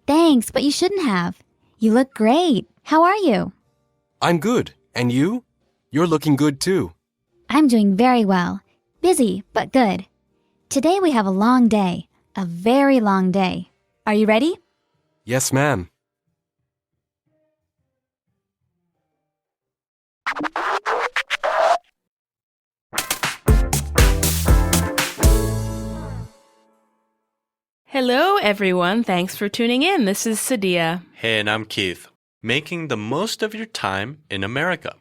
Speaker 5: Thanks, but you shouldn't have. You look great. How are you?
Speaker 3: I'm good. And you? You're looking good too.
Speaker 5: I'm doing very well. Busy, but good. Today we have a long day. A very long day. Are you ready?
Speaker 3: Yes, ma'am.
Speaker 1: Hello, everyone. Thanks for tuning in. This is Sadia.
Speaker 6: Hey, and I'm Keith. Making the most of your time in America.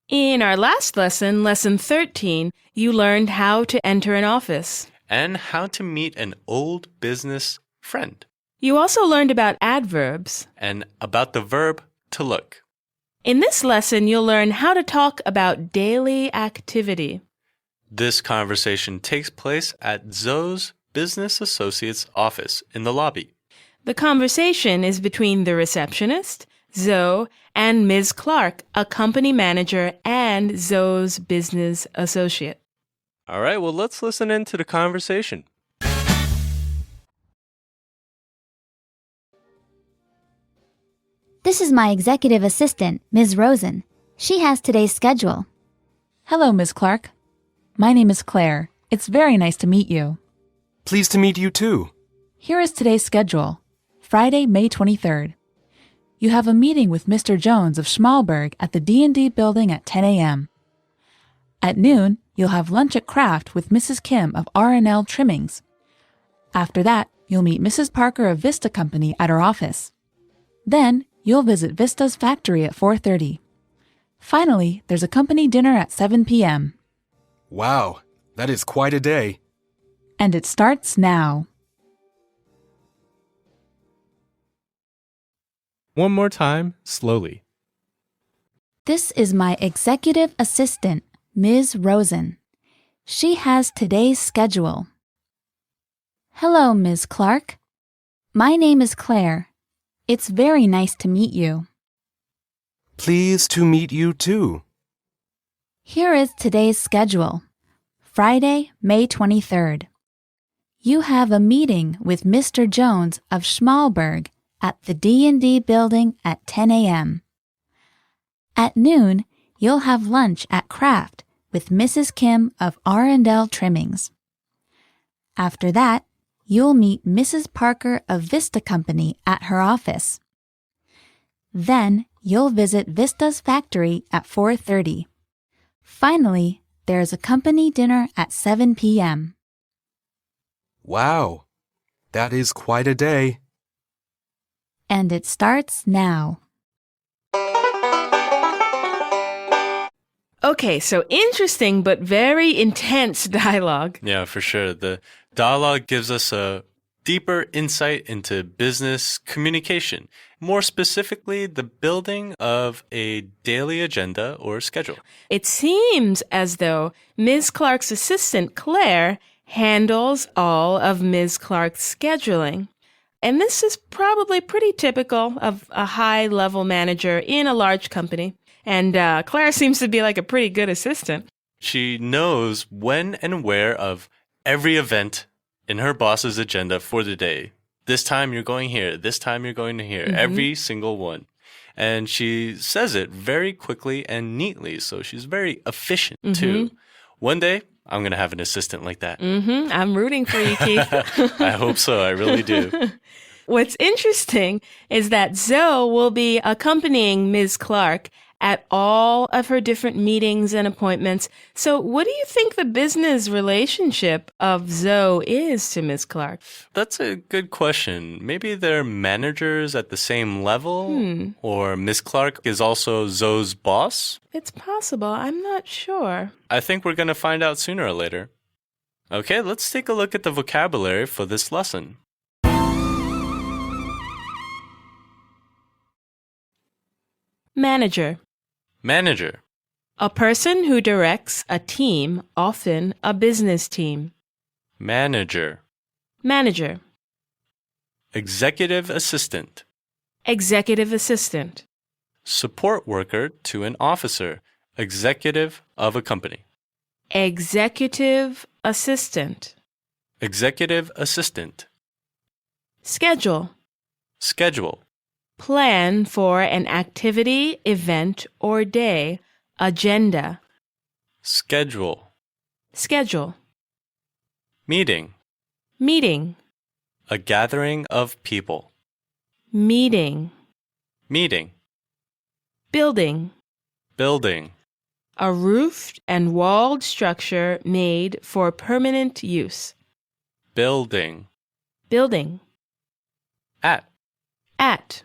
Speaker 1: In our last lesson, lesson 13, you learned how to enter an office.
Speaker 6: And how to meet an old business friend.
Speaker 1: You also learned about adverbs.
Speaker 6: And about the verb to look.
Speaker 1: In this lesson, you'll learn how to talk about daily activity.
Speaker 6: This conversation takes place at Zoe's business associate's office in the lobby.
Speaker 1: The conversation is between the receptionist, Zoe, and Ms. Clark, a company manager and Zoe's business associate.
Speaker 6: All right, well, let's listen into the conversation.
Speaker 5: This is my executive assistant, Ms. Rosen. She has today's schedule.
Speaker 7: Hello, Ms. Clark. My name is Claire. It's very nice to meet you.
Speaker 3: Pleased to meet you too.
Speaker 7: Here is today's schedule. Friday, May 23rd. You have a meeting with Mr. Jones of Schmalberg at the D&D building at 10 a.m. At noon, you'll have lunch at Kraft with Mrs. Kim of R&L Trimmings. After that, you'll meet Mrs. Parker of Vista Company at her office. Then, you'll visit Vista's factory at 4:30. Finally, there's a company dinner at 7 p.m.
Speaker 3: Wow, that is quite a day.
Speaker 7: And it starts now.
Speaker 2: One more time, slowly.
Speaker 5: This is my executive assistant, Ms. Rosen. She has today's schedule. Hello, Ms. Clark. My name is Claire. It's very nice to meet you.
Speaker 3: Pleased to meet you too.
Speaker 5: Here is today's schedule. Friday, May 23rd. You have a meeting with Mr. Jones of Schmalberg at the D&D building at 10 a.m. At noon, you'll have lunch at Kraft with Mrs. Kim of R&L Trimmings. After that, you'll meet Mrs. Parker of Vista Company at her office. Then, you'll visit Vista's factory at 4:30. Finally, there's a company dinner at 7 p.m.
Speaker 3: Wow, that is quite a day.
Speaker 5: And it starts now.
Speaker 1: Okay, so interesting but very intense dialogue.
Speaker 6: Yeah, for sure. The dialogue gives us a deeper insight into business communication, more specifically, the building of a daily agenda or schedule.
Speaker 1: It seems as though Ms. Clark's assistant, Claire, handles all of Ms. Clark's scheduling. And this is probably pretty typical of a high-level manager in a large company. And Claire seems to be like a pretty good assistant.
Speaker 6: She knows when and where of every event in her boss's agenda for the day. This time you're going here. This time you're going to here. Every single one. And she says it very quickly and neatly. So she's very efficient too. One day, I'm going to have an assistant like that.
Speaker 1: I'm rooting for you, Keith.
Speaker 6: I hope so. I really do.
Speaker 1: What's interesting is that Zoe will be accompanying Ms. Clark at all of her different meetings and appointments. So what do you think the business relationship of Zoe is to Ms. Clark?
Speaker 6: That's a good question. Maybe they're managers at the same level? Or Ms. Clark is also Zoe's boss?
Speaker 1: It's possible. I'm not sure.
Speaker 6: I think we're going to find out sooner or later. Okay, let's take a look at the vocabulary for this lesson.
Speaker 1: Manager.
Speaker 6: Manager.
Speaker 1: A person who directs a team, often a business team.
Speaker 6: Manager.
Speaker 1: Manager.
Speaker 6: Executive assistant.
Speaker 1: Executive assistant.
Speaker 6: Support worker to an officer. Executive of a company.
Speaker 1: Executive assistant.
Speaker 6: Executive assistant.
Speaker 1: Schedule.
Speaker 6: Schedule.
Speaker 1: Plan for an activity, event, or day. Agenda.
Speaker 6: Schedule.
Speaker 1: Schedule.
Speaker 6: Meeting.
Speaker 1: Meeting.
Speaker 6: A gathering of people.
Speaker 1: Meeting.
Speaker 6: Meeting.
Speaker 1: Building.
Speaker 6: Building.
Speaker 1: A roofed and walled structure made for permanent use.
Speaker 6: Building.
Speaker 1: Building.
Speaker 6: At.
Speaker 1: At.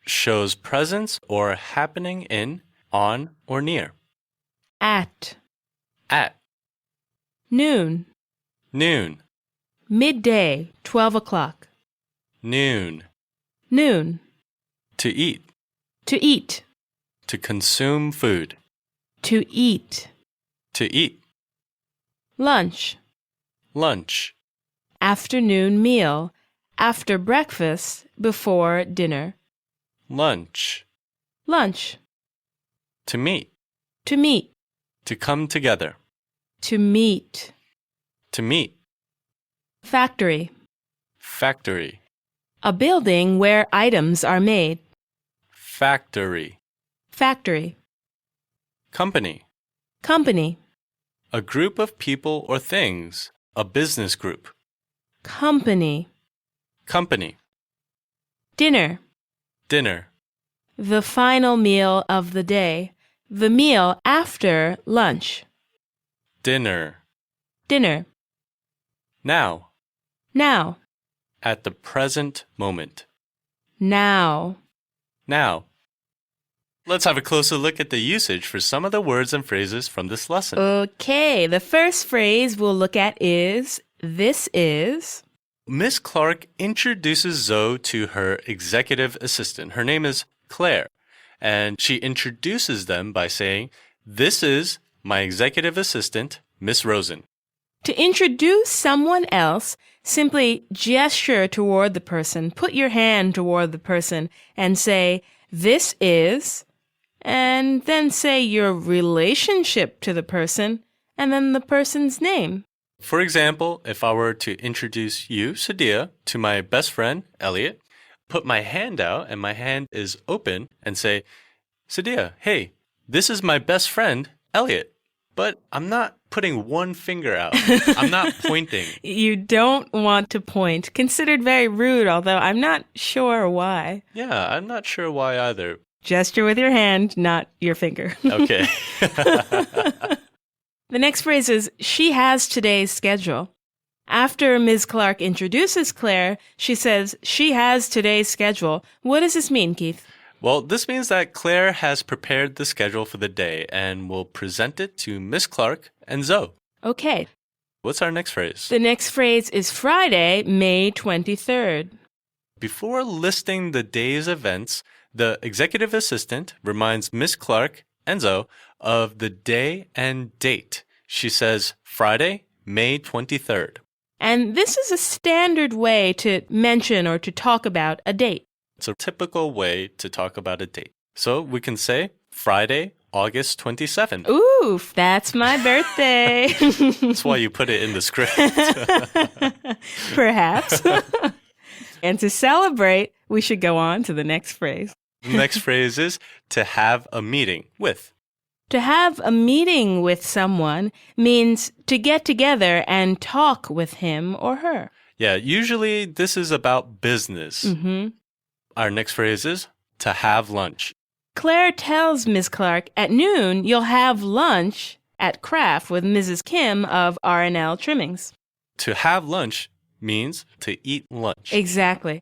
Speaker 6: Shows presence or happening in, on, or near.
Speaker 1: At.
Speaker 6: At.
Speaker 1: Noon.
Speaker 6: Noon.
Speaker 1: Midday, 12 o'clock.
Speaker 6: Noon.
Speaker 1: Noon.
Speaker 6: To eat.
Speaker 1: To eat.
Speaker 6: To consume food.
Speaker 1: To eat.
Speaker 6: To eat.
Speaker 1: Lunch.
Speaker 6: Lunch.
Speaker 1: Afternoon meal. After breakfast, before dinner.
Speaker 6: Lunch.
Speaker 1: Lunch.
Speaker 6: To meet.
Speaker 1: To meet.
Speaker 6: To come together.
Speaker 1: To meet.
Speaker 6: To meet.
Speaker 1: Factory.
Speaker 6: Factory.
Speaker 1: A building where items are made.
Speaker 6: Factory.
Speaker 1: Factory.
Speaker 6: Company.
Speaker 1: Company.
Speaker 6: A group of people or things. A business group.
Speaker 1: Company.
Speaker 6: Company.
Speaker 1: Dinner.
Speaker 6: Dinner.
Speaker 1: The final meal of the day. The meal after lunch.
Speaker 6: Dinner.
Speaker 1: Dinner.
Speaker 6: Now.
Speaker 1: Now.
Speaker 6: At the present moment.
Speaker 1: Now.
Speaker 6: Now. Let's have a closer look at the usage for some of the words and phrases from this lesson.
Speaker 1: Okay, the first phrase we'll look at is, this is.
Speaker 6: Miss Clark introduces Zoe to her executive assistant. Her name is Claire, and she introduces them by saying, this is my executive assistant, Miss Rosen.
Speaker 1: To introduce someone else, simply gesture toward the person, put your hand toward the person, and say, this is, and then say your relationship to the person, and then the person's name.
Speaker 6: For example, if I were to introduce you, Sadia, to my best friend, Elliot, put my hand out and my hand is open and say, Sadia, hey, this is my best friend, Elliot. But I'm not putting one finger out. I'm not pointing.
Speaker 1: You don't want to point. Considered very rude, although I'm not sure why.
Speaker 6: Yeah, I'm not sure why either.
Speaker 1: Gesture with your hand, not your finger.
Speaker 6: Okay.
Speaker 1: The next phrase is, she has today's schedule. After Ms. Clark introduces Claire, she says, she has today's schedule. What does this mean, Keith?
Speaker 6: Well, this means that Claire has prepared the schedule for the day and will present it to Miss Clark and Zoe.
Speaker 1: Okay.
Speaker 6: What's our next phrase?
Speaker 1: The next phrase is Friday, May 23rd.
Speaker 6: Before listing the day's events, the executive assistant reminds Miss Clark and Zoe of the day and date. She says Friday, May 23rd.
Speaker 1: And this is a standard way to mention or to talk about a date.
Speaker 6: It's a typical way to talk about a date. So we can say Friday, August 27th.
Speaker 1: Oof, that's my birthday.
Speaker 6: That's why you put it in the script.
Speaker 1: Perhaps. And to celebrate, we should go on to the next phrase.
Speaker 6: The next phrase is to have a meeting with.
Speaker 1: To have a meeting with someone means to get together and talk with him or her.
Speaker 6: Yeah, usually this is about business.
Speaker 1: Mm-hmm.
Speaker 6: Our next phrase is to have lunch.
Speaker 1: Claire tells Ms. Clark, at noon, you'll have lunch at Kraft with Mrs. Kim of R&L Trimmings.
Speaker 6: To have lunch means to eat lunch.
Speaker 1: Exactly.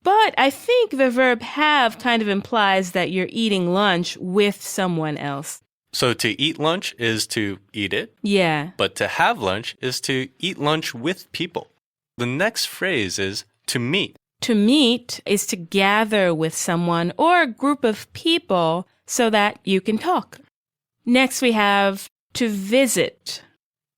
Speaker 1: But I think the verb have kind of implies that you're eating lunch with someone else.
Speaker 6: So to eat lunch is to eat it.
Speaker 1: Yeah.
Speaker 6: But to have lunch is to eat lunch with people. The next phrase is to meet.
Speaker 1: To meet is to gather with someone or a group of people so that you can talk. Next we have to visit.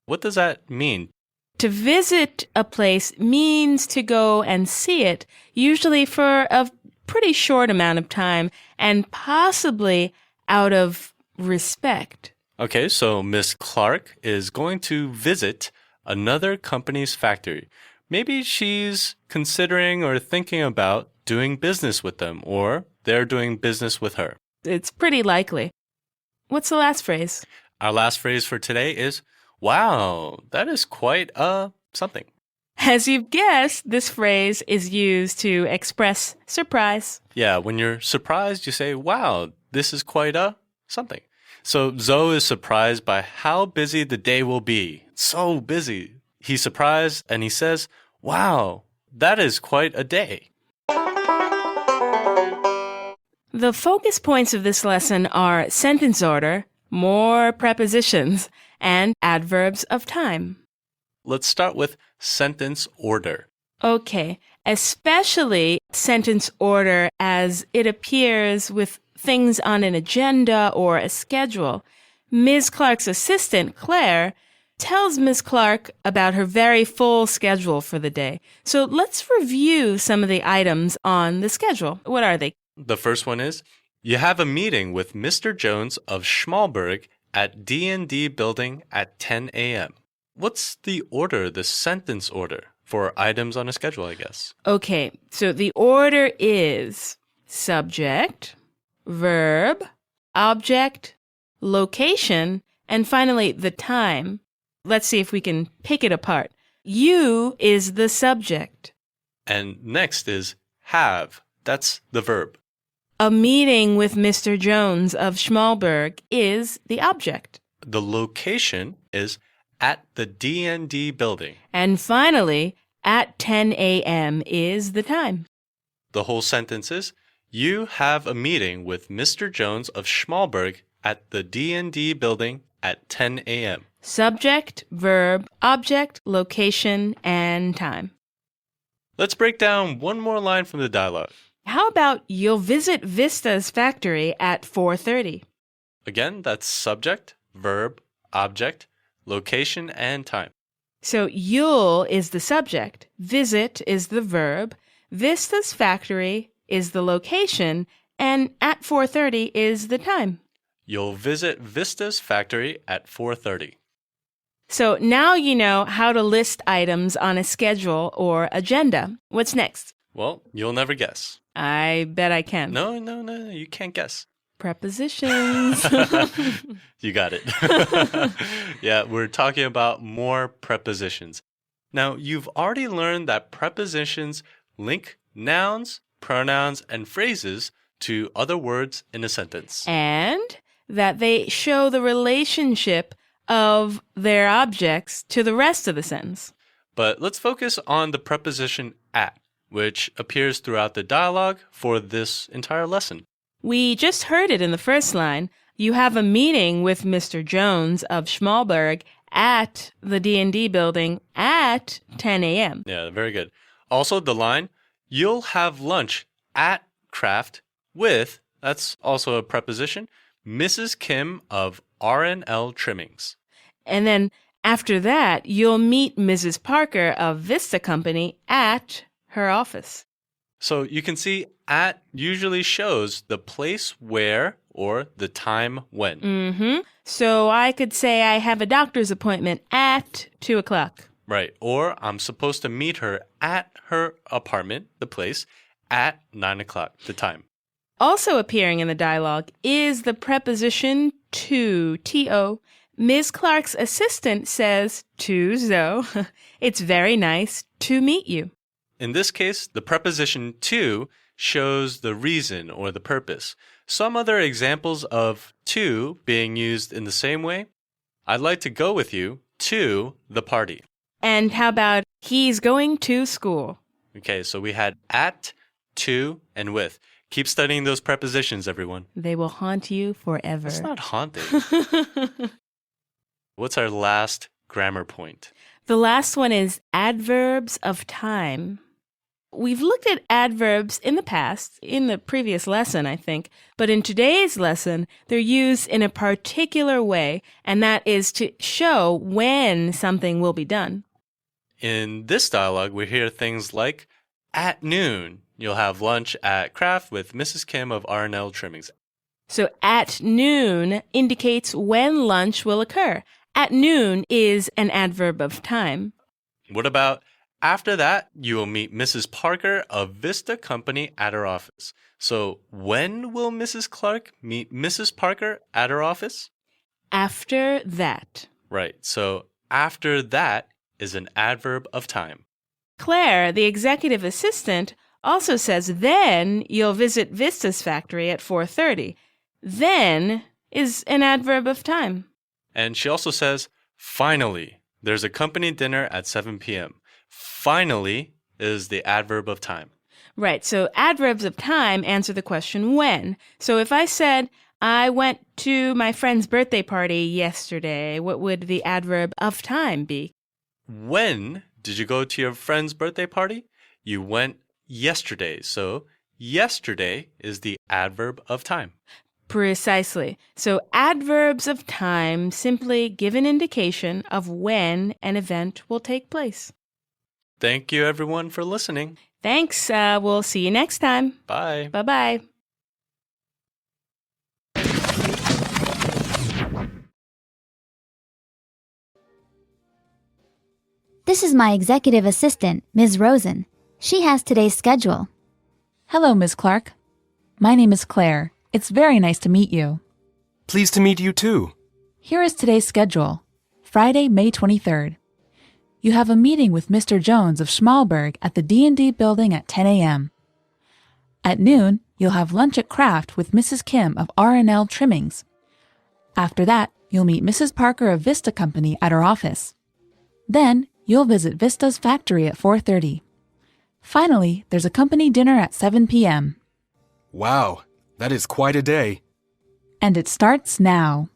Speaker 6: What does that mean?
Speaker 1: To visit a place means to go and see it, usually for a pretty short amount of time and possibly out of respect.
Speaker 6: Okay, so Miss Clark is going to visit another company's factory. Maybe she's considering or thinking about doing business with them, or they're doing business with her.
Speaker 1: It's pretty likely. What's the last phrase?
Speaker 6: Our last phrase for today is, wow, that is quite something.
Speaker 1: As you've guessed, this phrase is used to express surprise.
Speaker 6: Yeah, when you're surprised, you say, wow, this is quite something. So Zoe is surprised by how busy the day will be. It's so busy. He's surprised and he says, wow, that is quite a day.
Speaker 1: The focus points of this lesson are sentence order, more prepositions, and adverbs of time.
Speaker 6: Let's start with sentence order.
Speaker 1: Okay, especially sentence order as it appears with things on an agenda or a schedule. Ms. Clark's assistant, Claire, tells Ms. Clark about her very full schedule for the day. So let's review some of the items on the schedule. What are they?
Speaker 6: The first one is, you have a meeting with Mr. Jones of Schmalberg at D&D building at 10 a.m. What's the order, the sentence order for items on a schedule, I guess?
Speaker 1: Okay, so the order is subject, verb, object, location, and finally the time. Let's see if we can pick it apart. You is the subject.
Speaker 6: And next is have. That's the verb.
Speaker 1: A meeting with Mr. Jones of Schmalberg is the object.
Speaker 6: The location is at the D&D building.
Speaker 1: And finally, at 10 a.m. is the time.
Speaker 6: The whole sentence is, you have a meeting with Mr. Jones of Schmalberg at the D&D building at 10 a.m.
Speaker 1: Subject, verb, object, location, and time.
Speaker 6: Let's break down one more line from the dialogue.
Speaker 1: How about you'll visit Vista's factory at 4:30?
Speaker 6: Again, that's subject, verb, object, location, and time.
Speaker 1: So you'll is the subject, visit is the verb, Vista's factory is the location, and at 4:30 is the time.
Speaker 6: You'll visit Vista's factory at 4:30.
Speaker 1: So now you know how to list items on a schedule or agenda. What's next?
Speaker 6: Well, you'll never guess.
Speaker 1: I bet I can.
Speaker 6: No, you can't guess.
Speaker 1: Prepositions.
Speaker 6: You got it. Yeah, we're talking about more prepositions. Now, you've already learned that prepositions link nouns, pronouns, and phrases to other words in a sentence.
Speaker 1: And that they show the relationship of their objects to the rest of the sentence.
Speaker 6: But let's focus on the preposition at, which appears throughout the dialogue for this entire lesson.
Speaker 1: We just heard it in the first line. You have a meeting with Mr. Jones of Schmalberg at the D&D building at 10 a.m.
Speaker 6: Yeah, very good. Also, the line, you'll have lunch at Kraft with, that's also a preposition, Mrs. Kim of R&L Trimmings.
Speaker 1: And then after that, you'll meet Mrs. Parker of Vista Company at her office.
Speaker 6: So you can see at usually shows the place where or the time when.
Speaker 1: Mm-hmm. So I could say I have a doctor's appointment at 2 o'clock.
Speaker 6: Right. Or I'm supposed to meet her at her apartment, the place, at 9 o'clock, the time.
Speaker 1: Also appearing in the dialogue is the preposition to, T-O. Ms. Clark's assistant says to Zoe, it's very nice to meet you.
Speaker 6: In this case, the preposition to shows the reason or the purpose. Some other examples of to being used in the same way. I'd like to go with you to the party.
Speaker 1: And how about he's going to school?
Speaker 6: Okay, so we had at, to, and with. Keep studying those prepositions, everyone.
Speaker 1: They will haunt you forever.
Speaker 6: It's not haunting. What's our last grammar point?
Speaker 1: The last one is adverbs of time. We've looked at adverbs in the past, in the previous lesson, I think, but in today's lesson, they're used in a particular way, and that is to show when something will be done.
Speaker 6: In this dialogue, we hear things like, at noon, you'll have lunch at Kraft with Mrs. Kim of R&L Trimmings.
Speaker 1: So at noon indicates when lunch will occur. At noon is an adverb of time.
Speaker 6: What about after that, you will meet Mrs. Parker of Vista Company at her office. So when will Mrs. Clark meet Mrs. Parker at her office?
Speaker 1: After that.
Speaker 6: Right. So after that is an adverb of time.
Speaker 1: Claire, the executive assistant, also says then you'll visit Vista's factory at 4:30. Then is an adverb of time.
Speaker 6: And she also says, finally, there's a company dinner at 7 p.m. Finally is the adverb of time.
Speaker 1: Right, so adverbs of time answer the question when. So if I said, I went to my friend's birthday party yesterday, what would the adverb of time be?
Speaker 6: When did you go to your friend's birthday party? You went yesterday. So yesterday is the adverb of time.
Speaker 1: Precisely. So adverbs of time simply give an indication of when an event will take place.
Speaker 6: Thank you, everyone, for listening.
Speaker 1: Thanks. We'll see you next time.
Speaker 6: Bye.
Speaker 1: Bye-bye.
Speaker 12: This is my executive assistant, Ms. Rosen. She has today's schedule.
Speaker 7: Hello, Ms. Clark. My name is Claire. It's very nice to meet you.
Speaker 3: Pleased to meet you too.
Speaker 7: Here is today's schedule. Friday, May 23rd. You have a meeting with Mr. Jones of Schmalberg at the D&D building at 10 a.m. At noon, you'll have lunch at Kraft with Mrs. Kim of R&L Trimmings. After that, you'll meet Mrs. Parker of Vista Company at her office. Then, you'll visit Vista's factory at 4:30. Finally, there's a company dinner at 7 p.m.
Speaker 3: Wow, that is quite a day.
Speaker 7: And it starts now.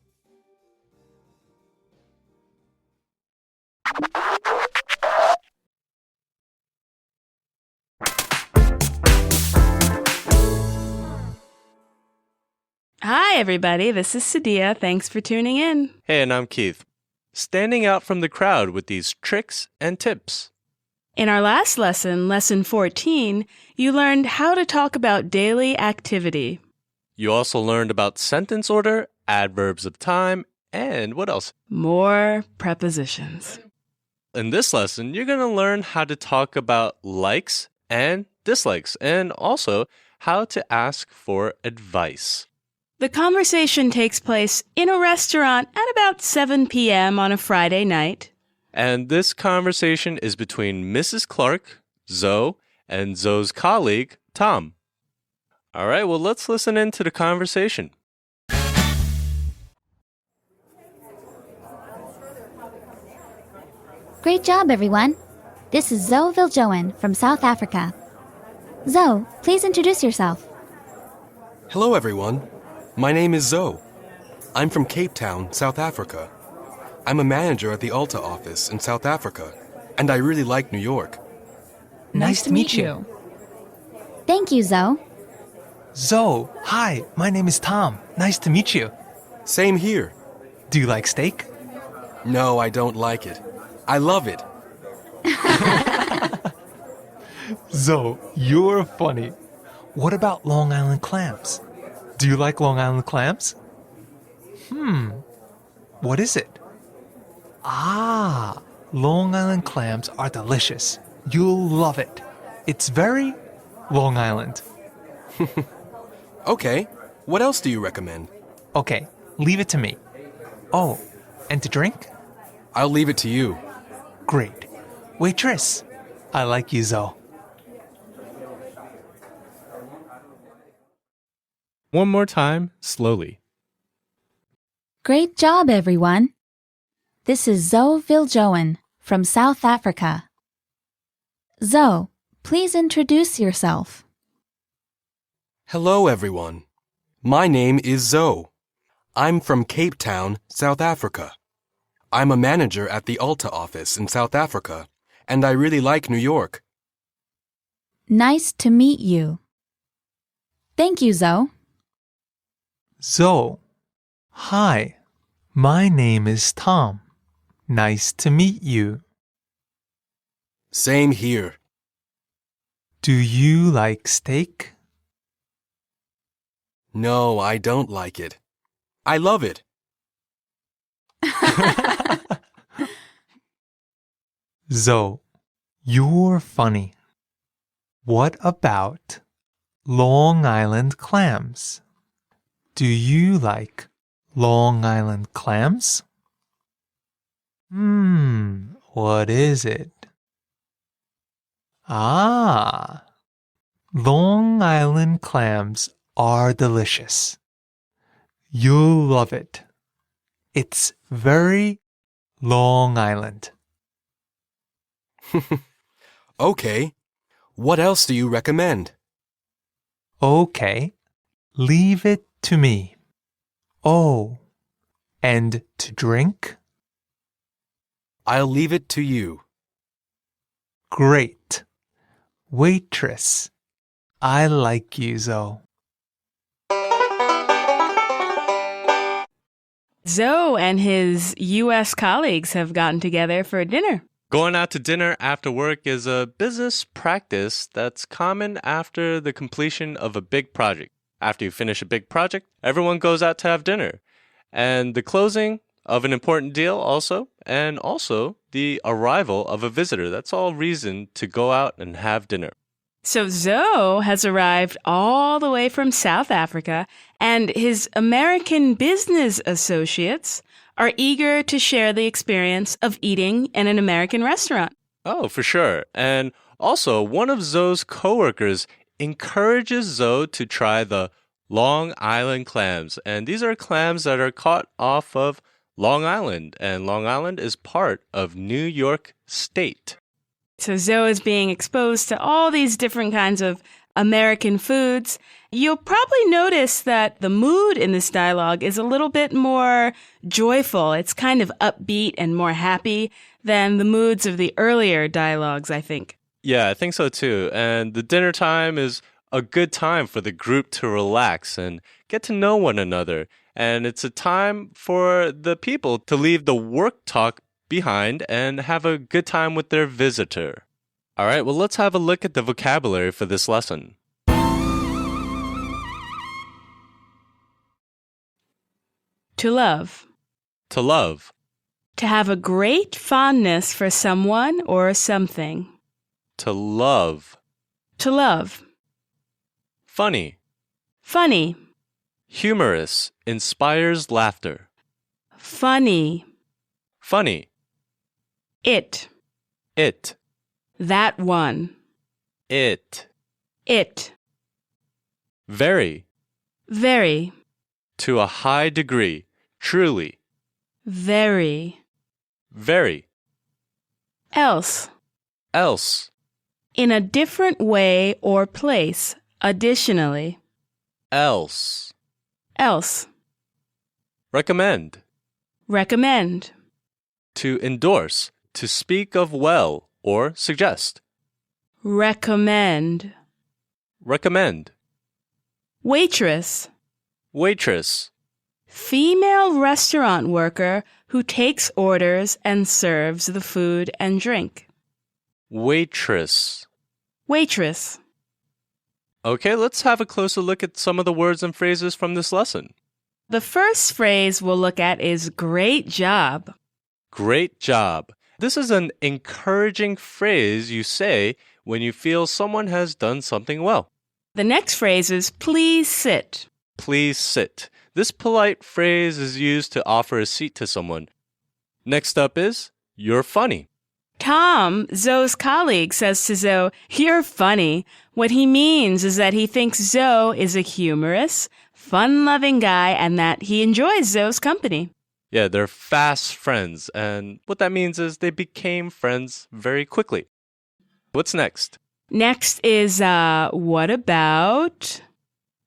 Speaker 1: Hi, everybody. This is Sadia. Thanks for tuning in.
Speaker 6: Hey, and I'm Keith. Standing out from the crowd with these tricks and tips.
Speaker 1: In our last lesson, lesson 14, you learned how to talk about daily activity.
Speaker 6: You also learned about sentence order, adverbs of time, and what else?
Speaker 1: More prepositions.
Speaker 6: In this lesson, you're going to learn how to talk about likes and dislikes, and also how to ask for advice.
Speaker 1: The conversation takes place in a restaurant at about 7 p.m. on a Friday night.
Speaker 6: And this conversation is between Mrs. Clark, Zoe, and Zoe's colleague, Tom. All right, well, let's listen in to the conversation.
Speaker 12: Great job, everyone. This is Zoe Viljoen from South Africa. Zoe, please introduce yourself.
Speaker 3: Hello, everyone. My name is Zoe. I'm from Cape Town, South Africa. I'm a manager at the Ulta office in South Africa, and I really like New York.
Speaker 11: Nice to meet you.
Speaker 12: Thank you, Zoe.
Speaker 9: Zoe, hi, my name is Tom. Nice to meet you.
Speaker 3: Same here.
Speaker 9: Do you like steak?
Speaker 3: No, I don't like it. I love it.
Speaker 9: Zoe, you're funny. What about Long Island clams? Do you like Long Island clams? What is it? Ah, Long Island clams are delicious. You'll love it. It's very Long Island.
Speaker 3: Okay, what else do you recommend?
Speaker 9: Okay, leave it to me. Oh, and to drink?
Speaker 3: I'll leave it to you.
Speaker 9: Great. Waitress, I like you, Zoe.
Speaker 2: One more time, slowly.
Speaker 5: Great job, everyone. This is Zoe Viljoen from South Africa. Zoe, please introduce yourself.
Speaker 3: Hello, everyone. My name is Zoe. I'm from Cape Town, South Africa. I'm a manager at the Ulta office in South Africa, and I really like New York.
Speaker 5: Nice to meet you. Thank you, Zoe.
Speaker 9: Zoe, hi, my name is Tom. Nice to meet you.
Speaker 3: Same here.
Speaker 9: Do you like steak?
Speaker 3: No, I don't like it. I love it.
Speaker 9: Zoe, you're funny. What about Long Island clams? Do you like Long Island clams? What is it? Ah, Long Island clams are delicious. You'll love it. It's very Long Island.
Speaker 3: Okay. What else do you recommend?
Speaker 9: Okay, leave it to me. Oh, and to drink?
Speaker 3: I'll leave it to you.
Speaker 9: Great. Waitress, I like you, Zoe.
Speaker 1: Zoe and his U.S. colleagues have gotten together for dinner.
Speaker 6: Going out to dinner after work is a business practice that's common after the completion of a big project. After you finish a big project, everyone goes out to have dinner. And the closing of an important deal also, and also the arrival of a visitor. That's all reason to go out and have dinner.
Speaker 1: So Zoe has arrived all the way from South Africa, and his American business associates are eager to share the experience of eating in an American restaurant.
Speaker 6: Oh, for sure. And also, one of Zoe's coworkers encourages Zoe to try the Long Island clams. And these are clams that are caught off of Long Island. And Long Island is part of New York State.
Speaker 1: So Zoe is being exposed to all these different kinds of American foods. You'll probably notice that the mood in this dialogue is a little bit more joyful. It's kind of upbeat and more happy than the moods of the earlier dialogues, I think.
Speaker 6: Yeah, I think so too. And the dinner time is a good time for the group to relax and get to know one another. And it's a time for the people to leave the work talk behind and have a good time with their visitor. All right, well, let's have a look at the vocabulary for this lesson.
Speaker 1: To love.
Speaker 6: To love.
Speaker 1: To have a great fondness for someone or something.
Speaker 6: To love.
Speaker 1: To love.
Speaker 6: Funny.
Speaker 1: Funny.
Speaker 6: Humorous. Inspires laughter.
Speaker 1: Funny.
Speaker 6: Funny.
Speaker 1: It.
Speaker 6: It.
Speaker 1: That one.
Speaker 6: It.
Speaker 1: It.
Speaker 6: Very.
Speaker 1: Very.
Speaker 6: To a high degree. Truly.
Speaker 1: Very.
Speaker 6: Very.
Speaker 1: Else.
Speaker 6: Else.
Speaker 1: In a different way or place. Additionally.
Speaker 6: Else.
Speaker 1: Else.
Speaker 6: Recommend.
Speaker 1: Recommend.
Speaker 6: To endorse. To speak of well or suggest.
Speaker 1: Recommend.
Speaker 6: Recommend.
Speaker 1: Waitress.
Speaker 6: Waitress.
Speaker 1: Female restaurant worker who takes orders and serves the food and drink.
Speaker 6: Waitress.
Speaker 1: Waitress.
Speaker 6: Okay, let's have a closer look at some of the words and phrases from this lesson.
Speaker 1: The first phrase we'll look at is great job.
Speaker 6: Great job. This is an encouraging phrase you say when you feel someone has done something well.
Speaker 1: The next phrase is please sit.
Speaker 6: Please sit. This polite phrase is used to offer a seat to someone. Next up is you're funny.
Speaker 1: Tom, Zoe's colleague, says to Zoe, you're funny. What he means is that he thinks Zoe is a humorous, fun-loving guy and that he enjoys Zoe's company.
Speaker 6: Yeah, they're fast friends, and what that means is they became friends very quickly. What's next?
Speaker 1: Next is, what about?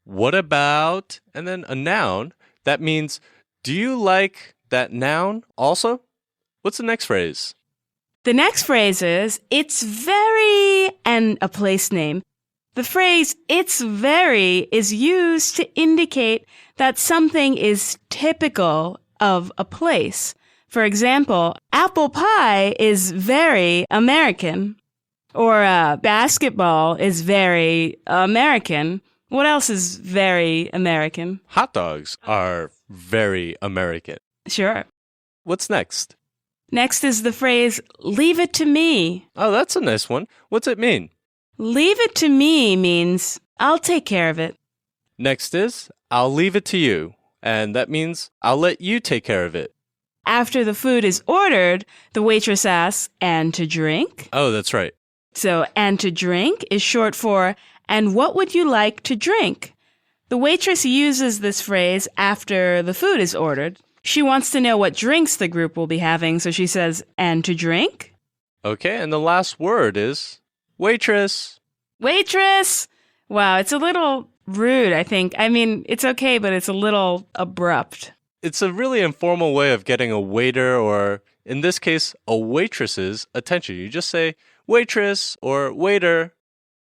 Speaker 6: What about, and then a noun. That means, do you like that noun also? What's the next phrase?
Speaker 1: The next phrase is, it's very, and a place name. The phrase, it's very, is used to indicate that something is typical of a place. For example, apple pie is very American, or basketball is very American. What else is very American?
Speaker 6: Hot dogs are very American.
Speaker 1: Sure.
Speaker 6: What's next?
Speaker 1: Next is the phrase, leave it to me.
Speaker 6: Oh, that's a nice one. What's it mean?
Speaker 1: Leave it to me means, I'll take care of it.
Speaker 6: Next is, I'll leave it to you. And that means, I'll let you take care of it.
Speaker 1: After the food is ordered, the waitress asks, and to drink?
Speaker 6: Oh, that's right.
Speaker 1: So, and to drink is short for, and what would you like to drink? The waitress uses this phrase after the food is ordered. She wants to know what drinks the group will be having, so she says, and to drink?
Speaker 6: Okay, and the last word is waitress.
Speaker 1: Waitress! Wow, it's a little rude, I think. I mean, it's okay, but it's a little abrupt.
Speaker 6: It's a really informal way of getting a waiter or, in this case, a waitress's attention. You just say waitress or waiter.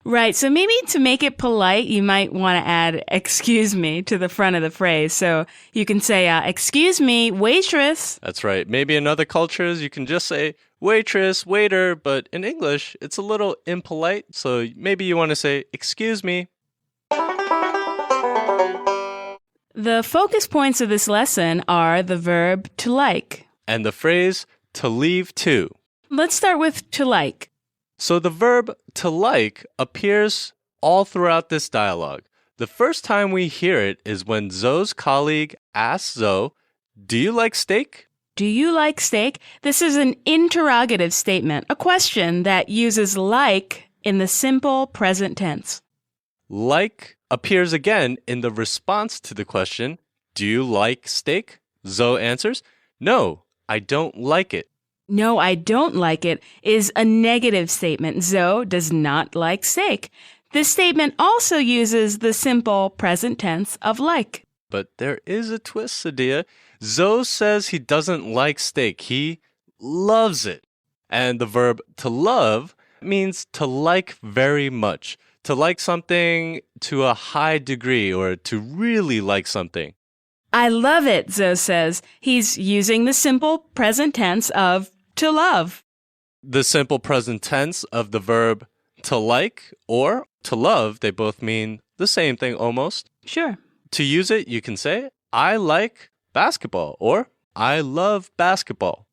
Speaker 1: Right, so maybe to make it polite, you might want to add excuse me to the front of the phrase. So you can say, excuse me, waitress.
Speaker 6: That's right. Maybe in other cultures, you can just say waitress, waiter, but in English, it's a little impolite. So maybe you want to say, excuse me.
Speaker 1: The focus points of this lesson are the verb to like.
Speaker 6: And the phrase to leave to.
Speaker 1: Let's start with to like.
Speaker 6: So the verb to like appears all throughout this dialogue. The first time we hear it is when Zoe's colleague asks Zoe, do you like steak?
Speaker 1: Do you like steak? This is an interrogative statement, a question that uses like in the simple present tense.
Speaker 6: Like appears again in the response to the question, do you like steak? Zoe answers, no, I don't like it.
Speaker 1: No, I don't like it is a negative statement. Zoe does not like steak. This statement also uses the simple present tense of like.
Speaker 6: But there is a twist, Sadia. Zoe says he doesn't like steak. He loves it. And the verb to love means to like very much. To like something to a high degree or to really like something.
Speaker 1: I love it, Zoe says. He's using the simple present tense of to love.
Speaker 6: The simple present tense of the verb to like or to love, they both mean the same thing almost.
Speaker 1: Sure.
Speaker 6: To use it, you can say, I like basketball or I love basketball.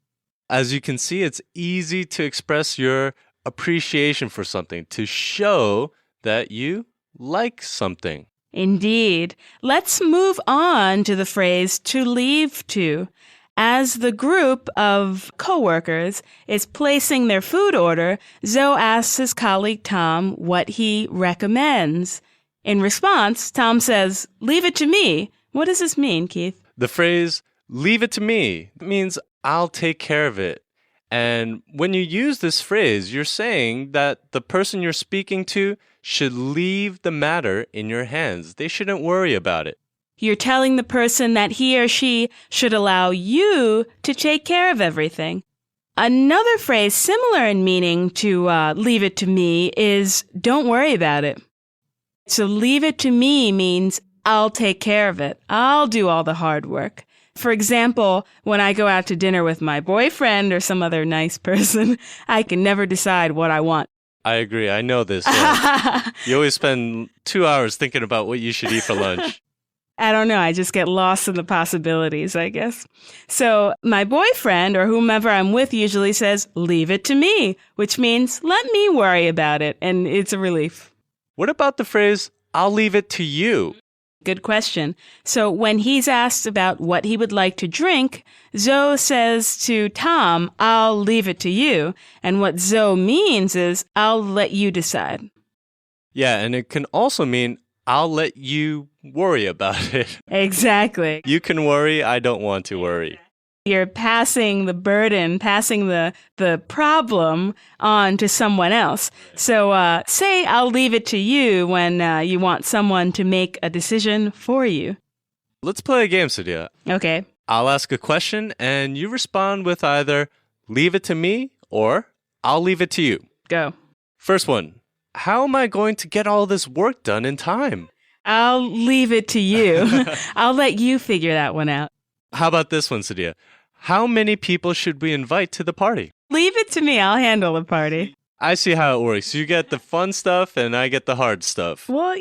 Speaker 6: As you can see, it's easy to express your appreciation for something, to show that you like something.
Speaker 1: Indeed. Let's move on to the phrase to leave to. As the group of coworkers is placing their food order, Zoe asks his colleague Tom what he recommends. In response, Tom says, leave it to me. What does this mean, Keith?
Speaker 6: The phrase, leave it to me, means I'll take care of it. And when you use this phrase, you're saying that the person you're speaking to should leave the matter in your hands. They shouldn't worry about it.
Speaker 1: You're telling the person that he or she should allow you to take care of everything. Another phrase similar in meaning to leave it to me is don't worry about it. So leave it to me means I'll take care of it. I'll do all the hard work. For example, when I go out to dinner with my boyfriend or some other nice person, I can never decide what I want.
Speaker 6: I agree. I know this. Yeah. You always spend 2 hours thinking about what you should eat for lunch.
Speaker 1: I don't know. I just get lost in the possibilities, I guess. So my boyfriend or whomever I'm with usually says, leave it to me, which means let me worry about it. And it's a relief.
Speaker 6: What about the phrase, I'll leave it to you?
Speaker 1: Good question. So when he's asked about what he would like to drink, Zoe says to Tom, I'll leave it to you. And what Zoe means is, I'll let you decide.
Speaker 6: Yeah, and it can also mean, I'll let you worry about it.
Speaker 1: Exactly.
Speaker 6: You can worry, I don't want to worry.
Speaker 1: You're passing the burden, passing the problem on to someone else. So say I'll leave it to you when you want someone to make a decision for you.
Speaker 6: Let's play a game, Sadia.
Speaker 1: Okay.
Speaker 6: I'll ask a question and you respond with either leave it to me or I'll leave it to you.
Speaker 1: Go.
Speaker 6: First one. How am I going to get all this work done in time?
Speaker 1: I'll leave it to you. I'll let you figure that one out.
Speaker 6: How about this one, Sadia? How many people should we invite to the party?
Speaker 1: Leave it to me. I'll handle the party.
Speaker 6: I see how it works. You get the fun stuff and I get the hard stuff.
Speaker 1: Well,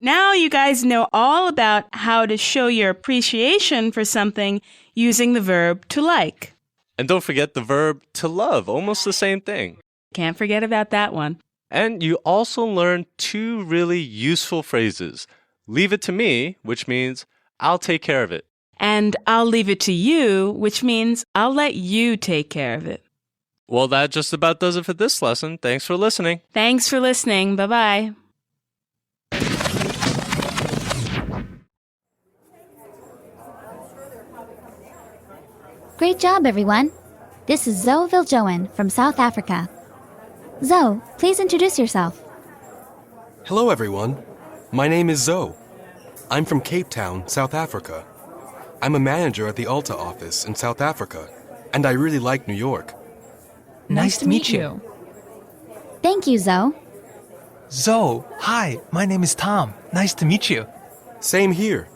Speaker 1: Now you guys know all about how to show your appreciation for something using the verb to like.
Speaker 6: And don't forget the verb to love, almost the same thing.
Speaker 1: Can't forget about that one.
Speaker 6: And you also learn two really useful phrases. Leave it to me, which means I'll take care of it.
Speaker 1: And I'll leave it to you, which means I'll let you take care of it.
Speaker 6: Well, that just about does it for this lesson. Thanks for listening.
Speaker 1: Thanks for listening. Bye-bye.
Speaker 12: Great job, everyone. This is Zoe Viljoen from South Africa. Zoe, please introduce yourself.
Speaker 3: Hello, everyone. My name is Zoe. I'm from Cape Town, South Africa. I'm a manager at the Alta office in South Africa, and I really like New York.
Speaker 11: Nice to meet you.
Speaker 12: Thank you, Zoe.
Speaker 9: Zoe, hi, my name is Tom. Nice to meet you.
Speaker 3: Same here.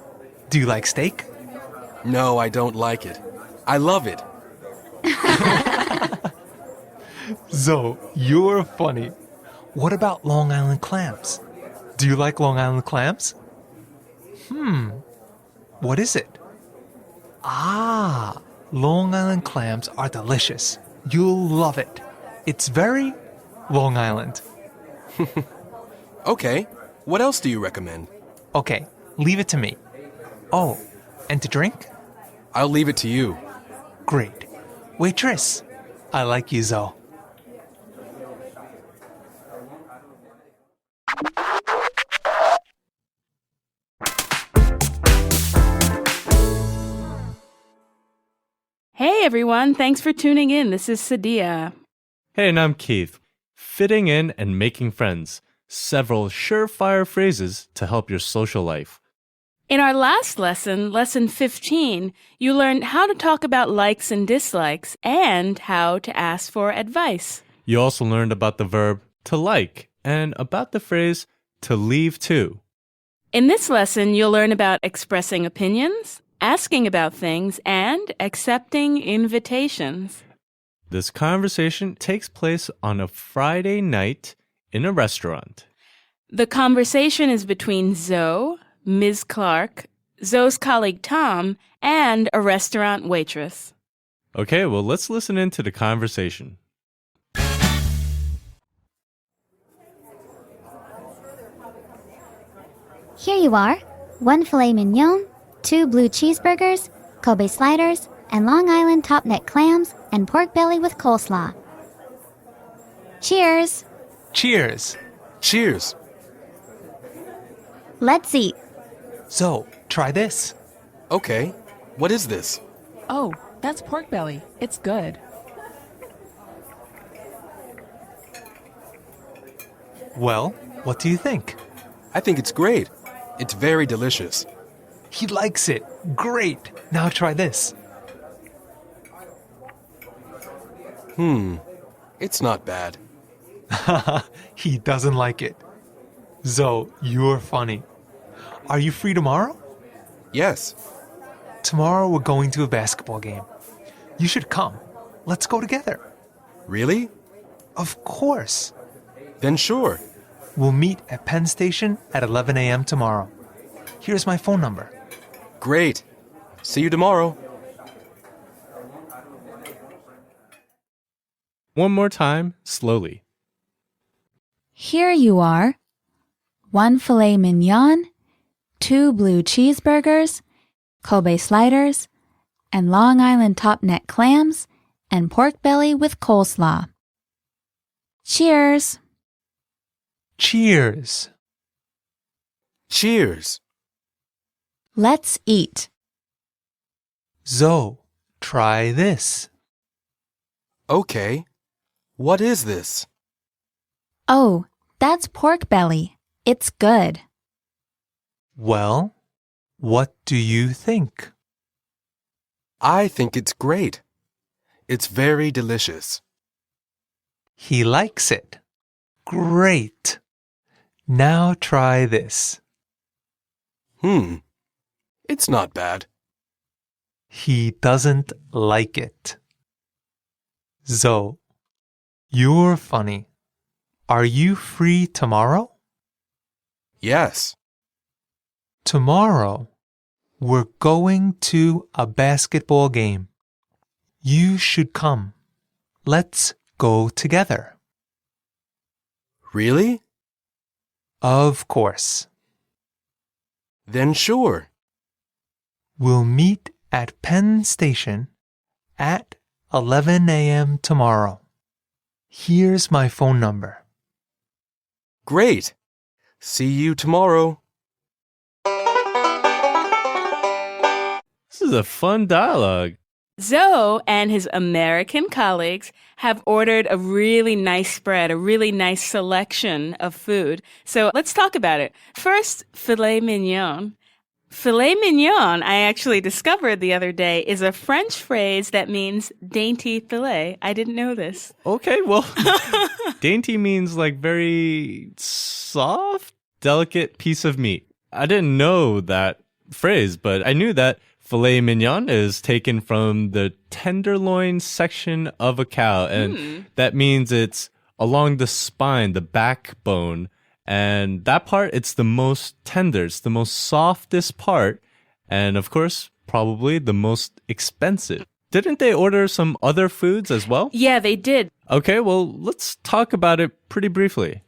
Speaker 9: Do you like steak?
Speaker 3: No, I don't like it. I love it.
Speaker 9: Zoe, you're funny. What about Long Island clams? Do you like Long Island clams? What is it? Ah, Long Island clams are delicious. You'll love it. It's very Long Island.
Speaker 3: Okay, what else do you recommend?
Speaker 9: Okay, leave it to me. Oh, and to drink?
Speaker 3: I'll leave it to you.
Speaker 9: Great. Waitress, I like you, Zoe.
Speaker 1: Hey, everyone. Thanks for tuning in. This is Sadia.
Speaker 2: Hey, and I'm Keith. Fitting in and making friends. Several surefire phrases to help your social life.
Speaker 1: In our last lesson, lesson 15, you learned how to talk about likes and dislikes and how to ask for advice.
Speaker 2: You also learned about the verb to like and about the phrase to leave to.
Speaker 1: In this lesson, you'll learn about expressing opinions, asking about things, and accepting invitations.
Speaker 2: This conversation takes place on a Friday night in a restaurant.
Speaker 1: The conversation is between Zoe, Ms. Clark, Zoe's colleague Tom, and a restaurant waitress.
Speaker 2: Okay, well, let's listen into the conversation.
Speaker 12: Here you are. 1 filet mignon, 2 blue cheeseburgers, Kobe sliders, and Long Island top neck clams, and pork belly with coleslaw. Cheers!
Speaker 9: Cheers.
Speaker 3: Cheers.
Speaker 12: Let's eat.
Speaker 9: Zoe, try this.
Speaker 3: Okay, what is this?
Speaker 7: Oh, that's pork belly. It's good.
Speaker 9: Well, what do you think?
Speaker 3: I think it's great. It's very delicious.
Speaker 9: He likes it. Great. Now try this.
Speaker 3: It's not bad.
Speaker 9: He doesn't like it. Zoe, you're funny. Are you free tomorrow?
Speaker 3: Yes.
Speaker 9: Tomorrow we're going to a basketball game. You should come. Let's go together.
Speaker 3: Really?
Speaker 9: Of course.
Speaker 3: Then sure.
Speaker 9: We'll meet at Penn Station at 11 a.m. tomorrow. Here's my phone number.
Speaker 3: Great. See you tomorrow.
Speaker 2: One more time, slowly.
Speaker 5: Here you are. 1 filet mignon, 2 blue cheeseburgers, Kobe sliders, and Long Island top neck clams, and pork belly with coleslaw. Cheers!
Speaker 9: Cheers.
Speaker 3: Cheers.
Speaker 5: Let's eat.
Speaker 9: Zoe, try this.
Speaker 3: Okay. What is this?
Speaker 5: Oh, that's pork belly. It's good.
Speaker 9: Well, what do you think?
Speaker 3: I think it's great. It's very delicious.
Speaker 9: He likes it. Great. Now try this.
Speaker 3: It's not bad.
Speaker 9: He doesn't like it. Zoe, You're funny. Are you free tomorrow?
Speaker 3: Yes.
Speaker 9: Tomorrow, we're going to a basketball game. You should come. Let's go together.
Speaker 3: Really?
Speaker 9: Of course.
Speaker 3: Then sure.
Speaker 9: We'll meet at Penn Station at 11 a.m. tomorrow. Here's my phone number.
Speaker 3: Great. See you tomorrow.
Speaker 6: This is a fun dialogue.
Speaker 1: Zoe and his American colleagues have ordered a really nice spread, a really nice selection of food. So let's talk about it. First, filet mignon. Filet mignon, I actually discovered the other day, is a French phrase that means dainty filet. I didn't know this.
Speaker 6: Okay, well, dainty means like very soft, delicate piece of meat. I didn't know that phrase, but I knew that filet mignon is taken from the tenderloin section of a cow, and that means it's along the spine, the backbone. And that part, it's the most tender, it's the most softest part, and of course, probably the most expensive. Didn't they order some other foods as well?
Speaker 1: Yeah, they did.
Speaker 6: Okay, well, let's talk about it pretty briefly.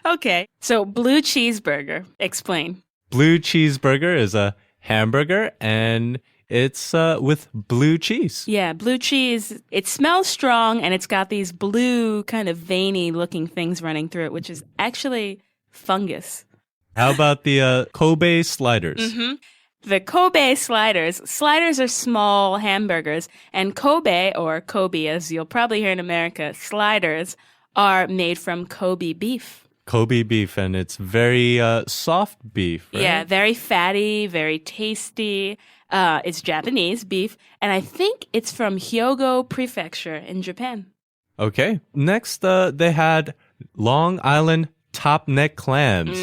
Speaker 1: Okay, so blue cheeseburger. Explain.
Speaker 6: Blue cheeseburger is a hamburger, and it's with blue cheese.
Speaker 1: Yeah, blue cheese. It smells strong, and it's got these blue kind of veiny looking things running through it, which is actually fungus.
Speaker 6: How about the Kobe sliders?
Speaker 1: The Kobe sliders. Sliders are small hamburgers, and Kobe, or Kobe as you'll probably hear in America, sliders are made from Kobe beef.
Speaker 6: Kobe beef, and it's very soft beef, right?
Speaker 1: Yeah, very fatty, very tasty. It's Japanese beef, and I think it's from Hyogo Prefecture in Japan.
Speaker 6: Okay. Next, they had Long Island top neck clams.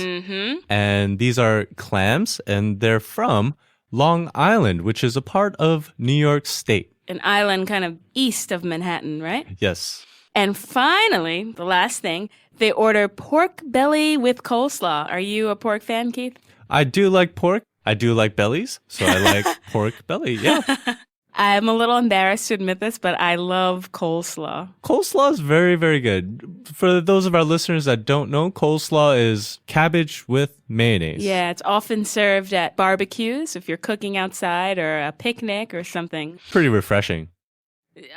Speaker 6: And these are clams, and they're from Long Island, which is a part of New York State.
Speaker 1: An island kind of east of Manhattan, right?
Speaker 6: Yes.
Speaker 1: And finally, the last thing, they order pork belly with coleslaw. Are you a pork fan, Keith?
Speaker 6: I do like pork. I do like bellies, so I like pork belly. Yeah.
Speaker 1: I'm a little embarrassed to admit this, but I love coleslaw.
Speaker 6: Coleslaw is very, very good. For those of our listeners that don't know, coleslaw is cabbage with mayonnaise.
Speaker 1: Yeah, it's often served at barbecues if you're cooking outside or a picnic or something.
Speaker 6: Pretty refreshing.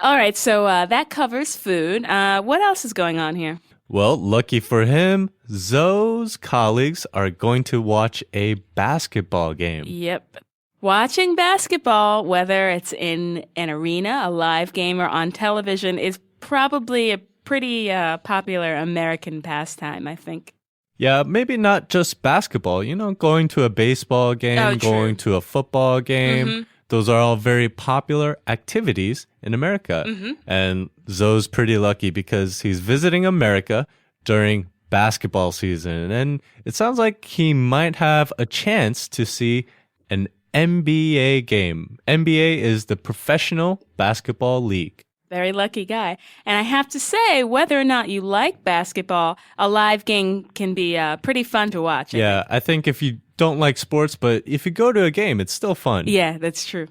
Speaker 1: All right, so that covers food. What else is going on here?
Speaker 6: Well, lucky for him, Zoe's colleagues are going to watch a basketball game.
Speaker 1: Yep. Watching basketball, whether it's in an arena, a live game, or on television, is probably a pretty popular American pastime, I think.
Speaker 6: Yeah, maybe not just basketball. You know, going to a baseball game, going to a football game. Those are all very popular activities in America. And Zoe's pretty lucky because he's visiting America during basketball season. And it sounds like he might have a chance to see an NBA game. NBA is the Professional Basketball League.
Speaker 1: Very lucky guy. And I have to say, whether or not you like basketball, a live game can be pretty fun to watch.
Speaker 6: I think if you don't like sports, but if you go to a game, it's still fun.
Speaker 1: Yeah, that's true.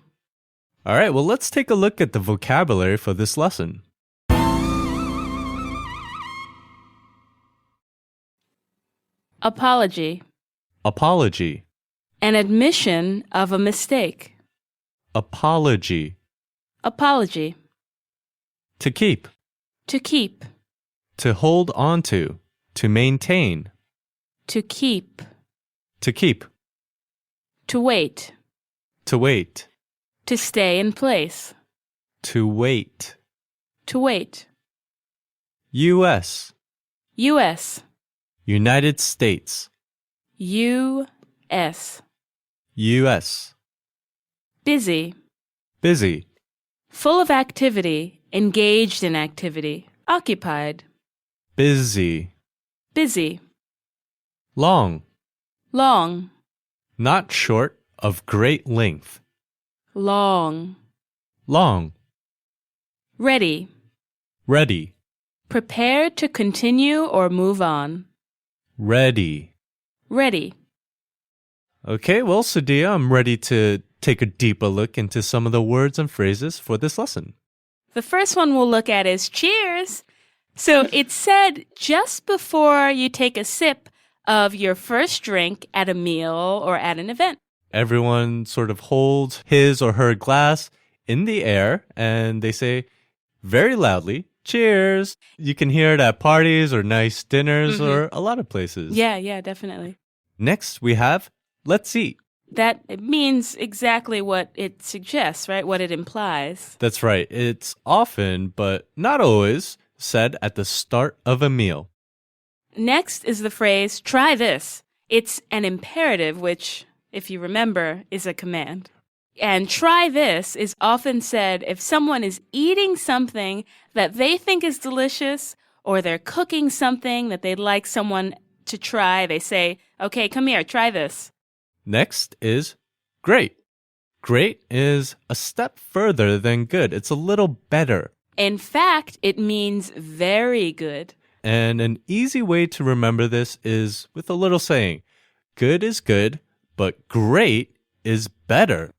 Speaker 6: All right, well, let's take a look at the vocabulary for this lesson.
Speaker 1: Apology.
Speaker 6: Apology.
Speaker 1: An admission of a mistake.
Speaker 6: Apology.
Speaker 1: Apology.
Speaker 6: To keep.
Speaker 1: To keep.
Speaker 6: To hold on to maintain.
Speaker 1: To keep.
Speaker 6: To keep.
Speaker 1: To wait.
Speaker 6: To wait.
Speaker 1: To stay in place.
Speaker 6: To wait.
Speaker 1: To wait.
Speaker 6: U.S.
Speaker 1: U.S.
Speaker 6: United States.
Speaker 1: U.S.
Speaker 6: U.S.
Speaker 1: Busy.
Speaker 6: Busy.
Speaker 1: Full of activity. Engaged in activity. Occupied.
Speaker 6: Busy.
Speaker 1: Busy.
Speaker 6: Long.
Speaker 1: Long.
Speaker 6: Not short, of great length.
Speaker 1: Long.
Speaker 6: Long.
Speaker 1: Ready.
Speaker 6: Ready.
Speaker 1: Prepared to continue or move on.
Speaker 2: Ready.
Speaker 1: Ready.
Speaker 2: Okay, well, Sadia, I'm ready to take a deeper look into some of the words and phrases for this lesson.
Speaker 1: The first one we'll look at is cheers. So it's said just before you take a sip of your first drink at a meal or at an event.
Speaker 2: Everyone sort of holds his or her glass in the air and they say very loudly, cheers. You can hear it at parties or nice dinners or a lot of places.
Speaker 1: Yeah, definitely.
Speaker 2: Next, we have let's eat.
Speaker 1: That it means exactly what it suggests, right? What it implies.
Speaker 2: That's right. It's often, but not always, said at the start of a meal.
Speaker 1: Next is the phrase, try this. It's an imperative, which, if you remember, is a command. And try this is often said if someone is eating something that they think is delicious or they're cooking something that they'd like someone to try. They say, okay, come here, try this.
Speaker 2: Next is great. Great is a step further than good. It's a little better.
Speaker 1: In fact, it means very good.
Speaker 2: And an easy way to remember this is with a little saying, good is good, but great is better.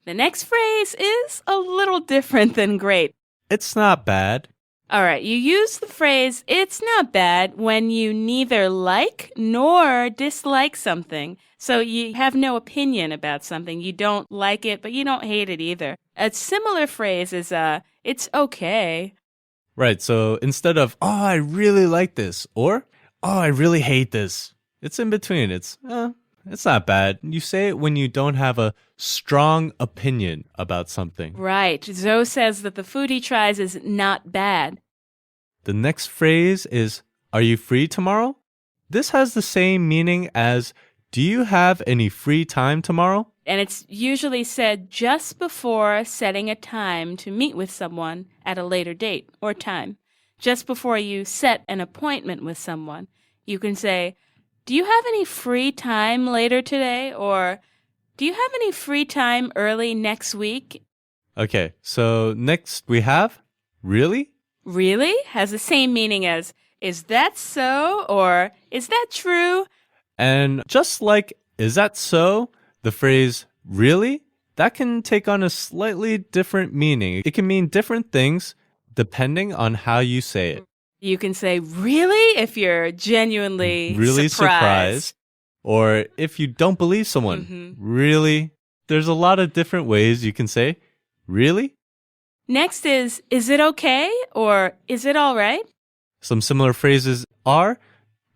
Speaker 1: The next phrase is a little different than great.
Speaker 2: It's not bad.
Speaker 1: All right, you use the phrase, it's not bad, when you neither like nor dislike something. So you have no opinion about something. You don't like it, but you don't hate it either. A similar phrase is, it's okay.
Speaker 2: Right, so instead of, oh, I really like this, or, oh, I really hate this, it's in between. It's not bad. You say it when you don't have a strong opinion about something.
Speaker 1: Right. Zoe says that the food he tries is not bad.
Speaker 2: The next phrase is, are you free tomorrow? This has the same meaning as, do you have any free time tomorrow?
Speaker 1: And it's usually said just before setting a time to meet with someone at a later date or time. Just before you set an appointment with someone, you can say, do you have any free time later today? Or do you have any free time early next week?
Speaker 2: Okay, so next we have really.
Speaker 1: Really has the same meaning as, is that so? Or is that true?
Speaker 2: And just like, is that so? The phrase really, that can take on a slightly different meaning. It can mean different things depending on how you say it.
Speaker 1: You can say, really? If you're genuinely
Speaker 2: really
Speaker 1: surprised.
Speaker 2: Or if you don't believe someone, really? There's a lot of different ways you can say, really?
Speaker 1: Next is it okay? Or is it all right?
Speaker 2: Some similar phrases are,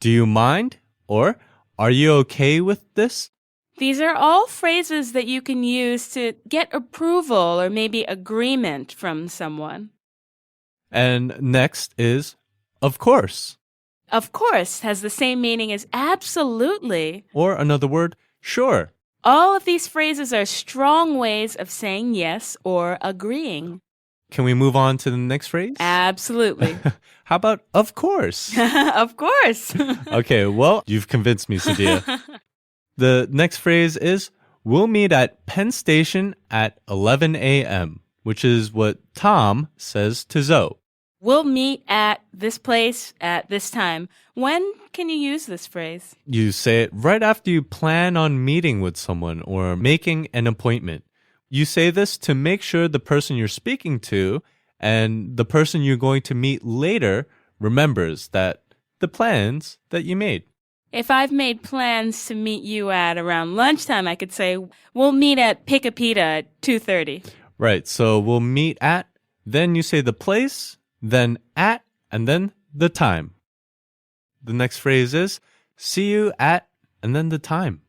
Speaker 2: do you mind? Or, are you okay with this?
Speaker 1: These are all phrases that you can use to get approval or maybe agreement from someone.
Speaker 2: And next is, of course.
Speaker 1: Of course has the same meaning as absolutely.
Speaker 2: Or another word, sure.
Speaker 1: All of these phrases are strong ways of saying yes or agreeing.
Speaker 2: Can we move on to the next phrase?
Speaker 1: Absolutely.
Speaker 2: How about of course?
Speaker 1: Of course.
Speaker 2: Okay, well, you've convinced me, Sadia. The next phrase is, we'll meet at Penn Station at 11 a.m., which is what Tom says to Zoe.
Speaker 1: We'll meet at this place at this time. When can you use this phrase?
Speaker 2: You say it right after you plan on meeting with someone or making an appointment. You say this to make sure the person you're speaking to and the person you're going to meet later remembers that the plans that you made.
Speaker 1: If I've made plans to meet you at around lunchtime, I could say, we'll meet at Pick a Pita at 2:30.
Speaker 2: Right, so we'll meet at, then you say the place, then at, and then the time. The next phrase is, see you at, and then the time.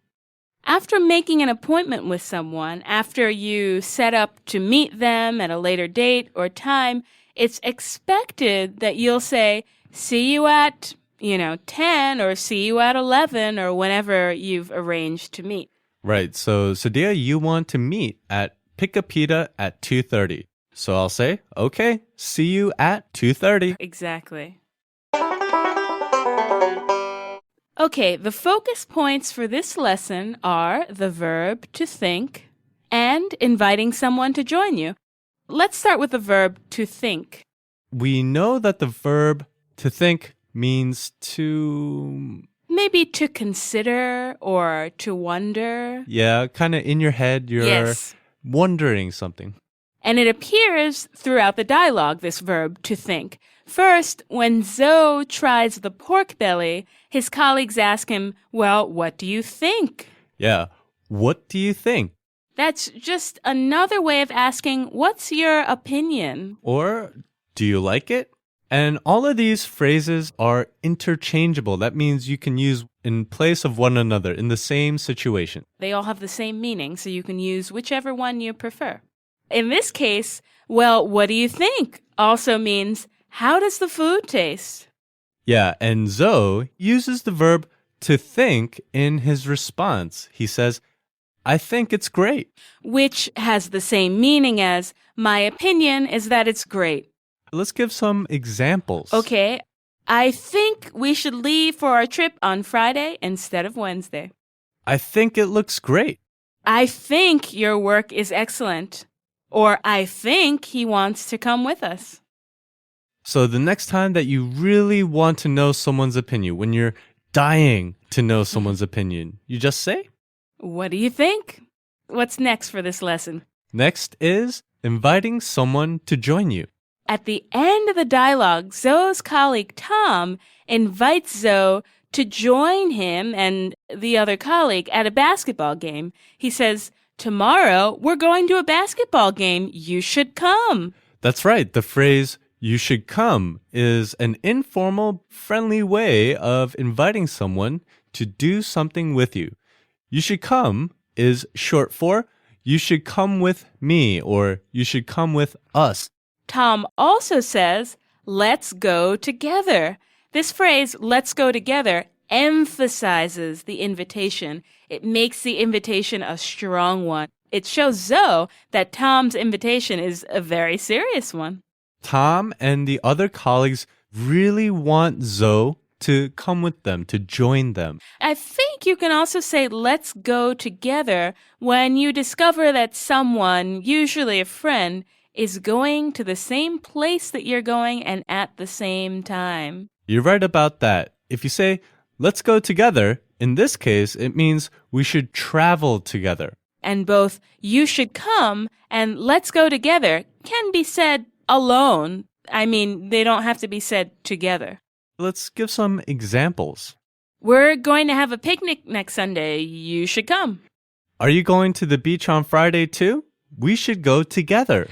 Speaker 1: After making an appointment with someone, after you set up to meet them at a later date or time, it's expected that you'll say, see you at, 10 or see you at 11 or whenever you've arranged to meet.
Speaker 2: Right. So, Sadia, you want to meet at Pick a Pita at 2:30. So I'll say, okay, see you at 2:30.
Speaker 1: Exactly. Okay, the focus points for this lesson are the verb to think and inviting someone to join you. Let's start with the verb to think.
Speaker 2: We know that the verb To think means to...
Speaker 1: Maybe to consider or to wonder.
Speaker 2: Yeah, kind of in your head, you're
Speaker 1: Yes.
Speaker 2: wondering something.
Speaker 1: And it appears throughout the dialogue, this verb, to think. First, when Zoe tries the pork belly, his colleagues ask him, well, what do you think?
Speaker 2: Yeah, what do you think?
Speaker 1: That's just another way of asking, what's your opinion?
Speaker 2: Or, do you like it? And all of these phrases are interchangeable. That means you can use in place of one another in the same situation.
Speaker 1: They all have the same meaning, so you can use whichever one you prefer. In this case, well, what do you think? Also means, how does the food taste?
Speaker 2: Yeah, and Zoe uses the verb to think in his response. He says, I think it's great.
Speaker 1: Which has the same meaning as, my opinion is that it's great.
Speaker 2: Let's give some examples.
Speaker 1: Okay, I think we should leave for our trip on Friday instead of Wednesday.
Speaker 2: I think it looks great.
Speaker 1: I think your work is excellent. Or I think he wants to come with us.
Speaker 2: So the next time that you really want to know someone's opinion, when you're dying to know someone's opinion, you just say,
Speaker 1: what do you think? What's next for this lesson?
Speaker 2: Next is inviting someone to join you.
Speaker 1: At the end of the dialogue, Zoe's colleague Tom invites Zoe to join him and the other colleague at a basketball game. He says, tomorrow we're going to a basketball game. You should come.
Speaker 2: That's right. The phrase, you should come, is an informal, friendly way of inviting someone to do something with you. You should come is short for, you should come with me, or you should come with us.
Speaker 1: Tom also says, let's go together. This phrase, let's go together, emphasizes the invitation. It makes the invitation a strong one. It shows Zoe that Tom's invitation is a very serious one.
Speaker 2: Tom and the other colleagues really want Zoe to come with them, to join them.
Speaker 1: I think you can also say let's go together when you discover that someone, usually a friend, is going to the same place that you're going and at the same time.
Speaker 2: You're right about that. If you say, let's go together, in this case, it means we should travel together.
Speaker 1: And both you should come and let's go together can be said alone. I mean, they don't have to be said together.
Speaker 2: Let's give some examples.
Speaker 1: We're going to have a picnic next Sunday. You should come.
Speaker 2: Are you going to the beach on Friday too? We should go together.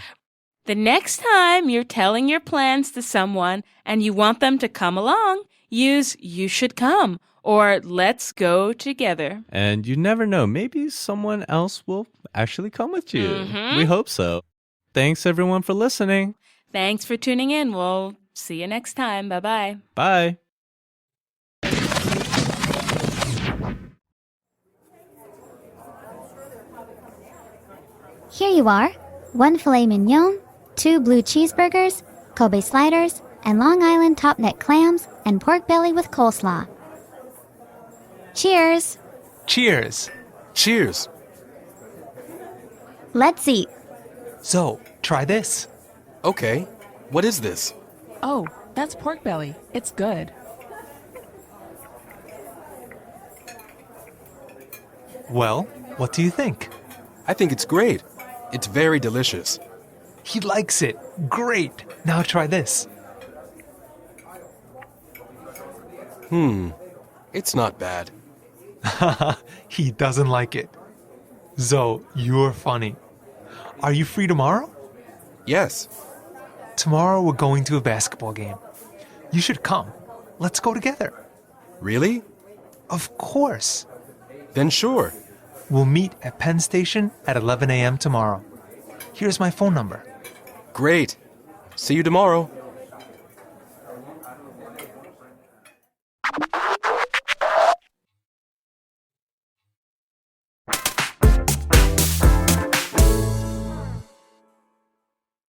Speaker 1: The next time you're telling your plans to someone and you want them to come along, use you should come or let's go together.
Speaker 2: And you never know, maybe someone else will actually come with you.
Speaker 1: Mm-hmm.
Speaker 2: We hope so. Thanks everyone for listening.
Speaker 1: Thanks for tuning in. We'll see you next time. Bye-bye.
Speaker 2: Bye.
Speaker 12: Here you are. 1 filet mignon, 2 blue cheeseburgers, Kobe sliders, and Long Island top-neck clams, and pork belly with coleslaw. Cheers!
Speaker 9: Cheers.
Speaker 3: Cheers.
Speaker 12: Let's eat.
Speaker 9: Zoe, try this.
Speaker 3: Okay, what is this?
Speaker 7: Oh, that's pork belly. It's good.
Speaker 9: Well, what do you think?
Speaker 3: I think it's great. It's very delicious.
Speaker 9: He likes it. Great. Now try this.
Speaker 3: It's not bad.
Speaker 9: He doesn't like it. Zoe, you're funny. Are you free tomorrow?
Speaker 3: Yes.
Speaker 9: Tomorrow we're going to a basketball game. You should come. Let's go together.
Speaker 3: Really?
Speaker 9: Of course.
Speaker 3: Then sure.
Speaker 9: We'll meet at Penn Station at 11 a.m. tomorrow. Here's my phone number.
Speaker 3: Great. See you tomorrow.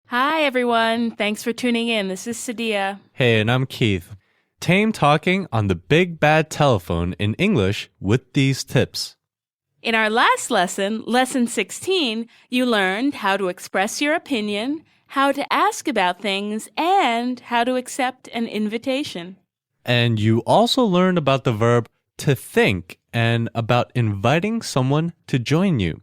Speaker 1: Hi, everyone. Thanks for tuning in. This is Sadia.
Speaker 2: Hey, and I'm Keith. Tame talking on the big bad telephone in English with these tips.
Speaker 1: In our last lesson, lesson 16, you learned how to express your opinion, how to ask about things, and how to accept an invitation.
Speaker 2: And you also learned about the verb to think and about inviting someone to join you.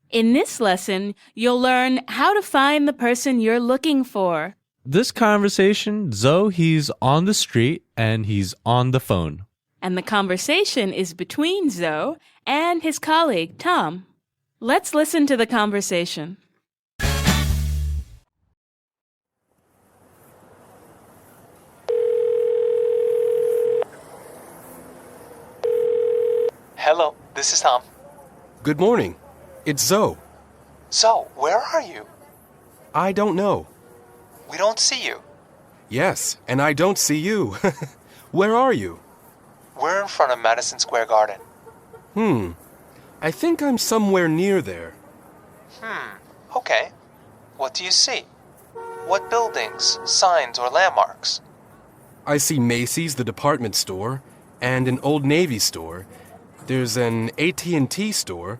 Speaker 1: In this lesson, you'll learn how to find the person you're looking for.
Speaker 2: This conversation, Zoe, he's on the street and he's on the phone.
Speaker 1: And the conversation is between Zoe and his colleague, Tom. Let's listen to the conversation.
Speaker 9: Hello, this is Tom.
Speaker 3: Good morning. It's Zoe.
Speaker 9: So, where are you?
Speaker 3: I don't know.
Speaker 9: We don't see you.
Speaker 3: Yes, and I don't see you. Where are you?
Speaker 9: We're in front of Madison Square Garden.
Speaker 3: I think I'm somewhere near there.
Speaker 9: Okay. What do you see? What buildings, signs, or landmarks?
Speaker 3: I see Macy's, the department store, and an Old Navy store. There's an AT&T store.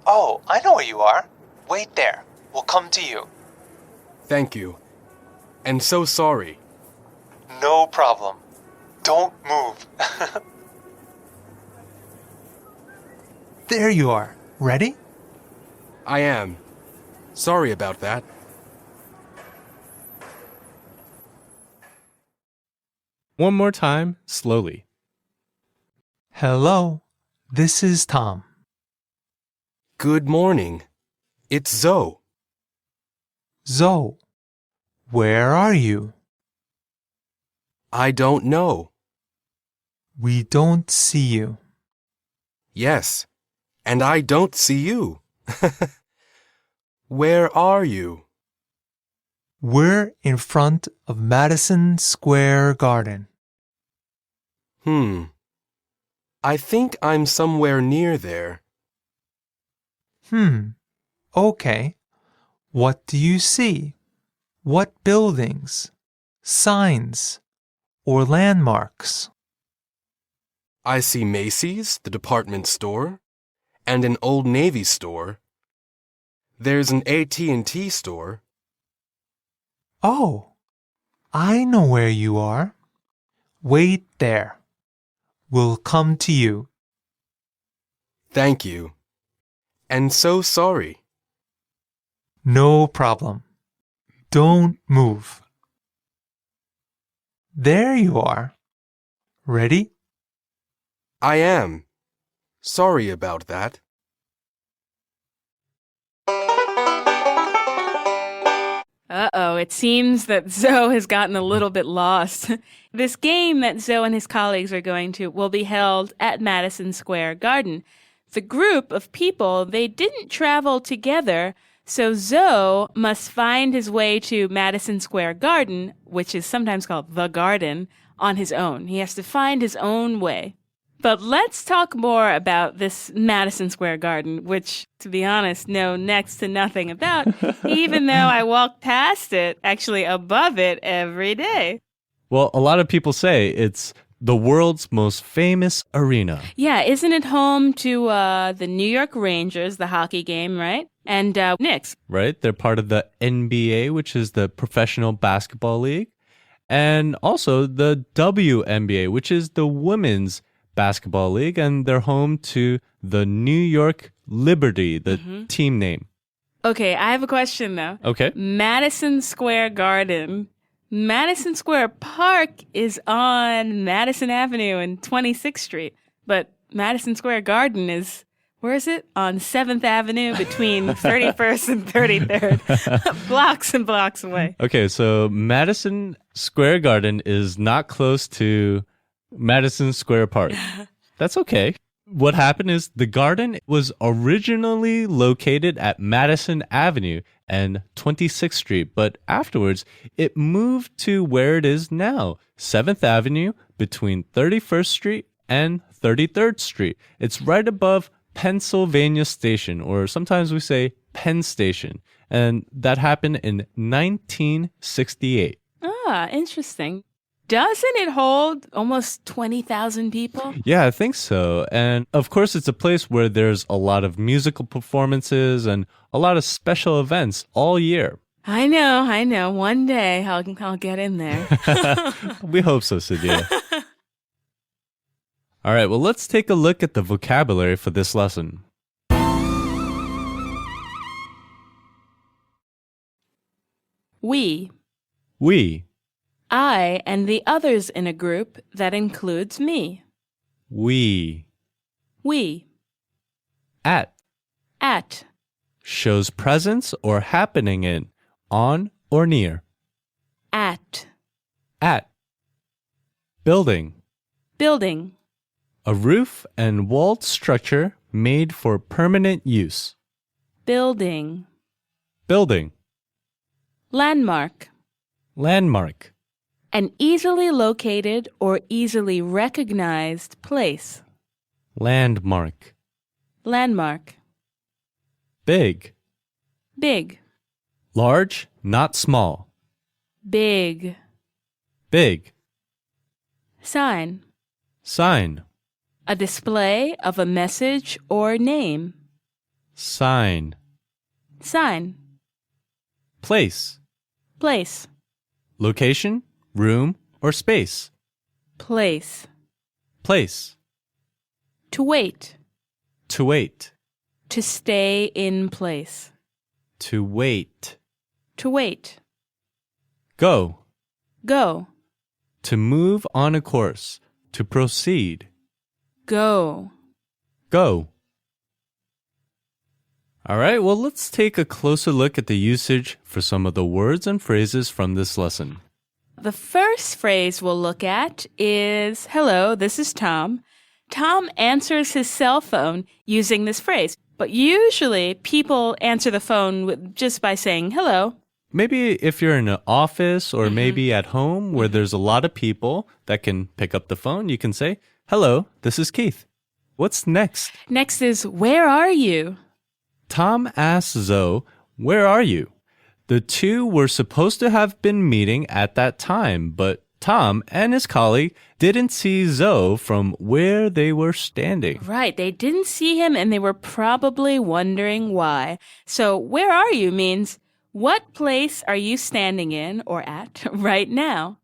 Speaker 9: Oh, I know where you are. Wait there. We'll come to you.
Speaker 3: Thank you. And so sorry.
Speaker 9: No problem. Don't move. There you are. Ready?
Speaker 3: I am. Sorry about that.
Speaker 2: One more time, slowly.
Speaker 9: Hello, this is Tom.
Speaker 3: Good morning. It's Zoe.
Speaker 9: Zoe, where are you?
Speaker 3: I don't know.
Speaker 9: We don't see you.
Speaker 3: Yes, and I don't see you. Where are you?
Speaker 9: We're in front of Madison Square Garden.
Speaker 3: I think I'm somewhere near there.
Speaker 9: Okay. What do you see? What buildings, signs, or landmarks?
Speaker 3: I see Macy's, the department store, and an Old Navy store. There's an AT&T store.
Speaker 9: Oh, I know where you are. Wait there. We'll come to you.
Speaker 3: Thank you. And so sorry.
Speaker 9: No problem. Don't move. There you are. Ready?
Speaker 3: I am. Sorry about that.
Speaker 1: Uh-oh, it seems that Zoe has gotten a little bit lost. This game that Zoe and his colleagues are going to will be held at Madison Square Garden. The group of people, they didn't travel together, so Zoe must find his way to Madison Square Garden, which is sometimes called the Garden, on his own. He has to find his own way. But let's talk more about this Madison Square Garden, which, to be honest, know next to nothing about, even though I walk past it, actually above it, every day.
Speaker 2: Well, a lot of people say it's the world's most famous arena.
Speaker 1: Yeah, isn't it home to the New York Rangers, the hockey game, right? And Knicks.
Speaker 2: Right? They're part of the NBA, which is the Professional Basketball League. And also the WNBA, which is the Women's Basketball League. And they're home to the New York Liberty, the team name.
Speaker 1: Okay, I have a question, though.
Speaker 2: Okay.
Speaker 1: Madison Square Garden. Madison Square Park is on Madison Avenue and 26th Street, but Madison Square Garden is, where is it? On 7th Avenue between 31st and 33rd, blocks and blocks away.
Speaker 2: Okay, so Madison Square Garden is not close to Madison Square Park. That's okay. What happened is the garden was originally located at Madison Avenue and 26th Street, but afterwards it moved to where it is now, 7th Avenue between 31st Street and 33rd Street. It's right above Pennsylvania Station, or sometimes we say Penn Station, and that happened in 1968.
Speaker 1: Ah, interesting. Doesn't it hold almost 20,000 people?
Speaker 2: Yeah, I think so. And of course, it's a place where there's a lot of musical performances and a lot of special events all year.
Speaker 1: I know. One day I'll get in there.
Speaker 2: We hope so, Cynthia. All right, well, let's take a look at the vocabulary for this lesson.
Speaker 1: We.
Speaker 2: We.
Speaker 1: I and the others in a group that includes me.
Speaker 2: We.
Speaker 1: We.
Speaker 2: At.
Speaker 1: At.
Speaker 2: Shows presence or happening in, on or near.
Speaker 1: At.
Speaker 2: At. Building.
Speaker 1: Building.
Speaker 2: A roof and walled structure made for permanent use.
Speaker 1: Building.
Speaker 2: Building.
Speaker 1: Landmark.
Speaker 2: Landmark.
Speaker 1: An easily located or easily recognized place.
Speaker 2: Landmark.
Speaker 1: Landmark.
Speaker 2: Big.
Speaker 1: Big.
Speaker 2: Large, not small.
Speaker 1: Big.
Speaker 2: Big.
Speaker 1: Sign.
Speaker 2: Sign.
Speaker 1: A display of a message or name.
Speaker 2: Sign.
Speaker 1: Sign.
Speaker 2: Place.
Speaker 1: Place.
Speaker 2: Location, room, or space.
Speaker 1: Place.
Speaker 2: Place.
Speaker 1: To wait.
Speaker 2: To wait.
Speaker 1: To stay in place.
Speaker 2: To wait.
Speaker 1: To wait.
Speaker 2: Go.
Speaker 1: Go.
Speaker 2: To move on a course. To proceed.
Speaker 1: Go.
Speaker 2: Go. All right, well, let's take a closer look at the usage for some of the words and phrases from this lesson.
Speaker 1: The first phrase we'll look at is, hello, this is Tom. Tom answers his cell phone using this phrase, but usually people answer the phone just by saying hello.
Speaker 2: Maybe if you're in an office or maybe at home where there's a lot of people that can pick up the phone, you can say, hello, this is Keith. What's next?
Speaker 1: Next is, where are you?
Speaker 2: Tom asks Zoe, where are you? The two were supposed to have been meeting at that time, but Tom and his colleague didn't see Zoe from where they were standing.
Speaker 1: Right, they didn't see him and they were probably wondering why. So, where are you means, what place are you standing in or at right now?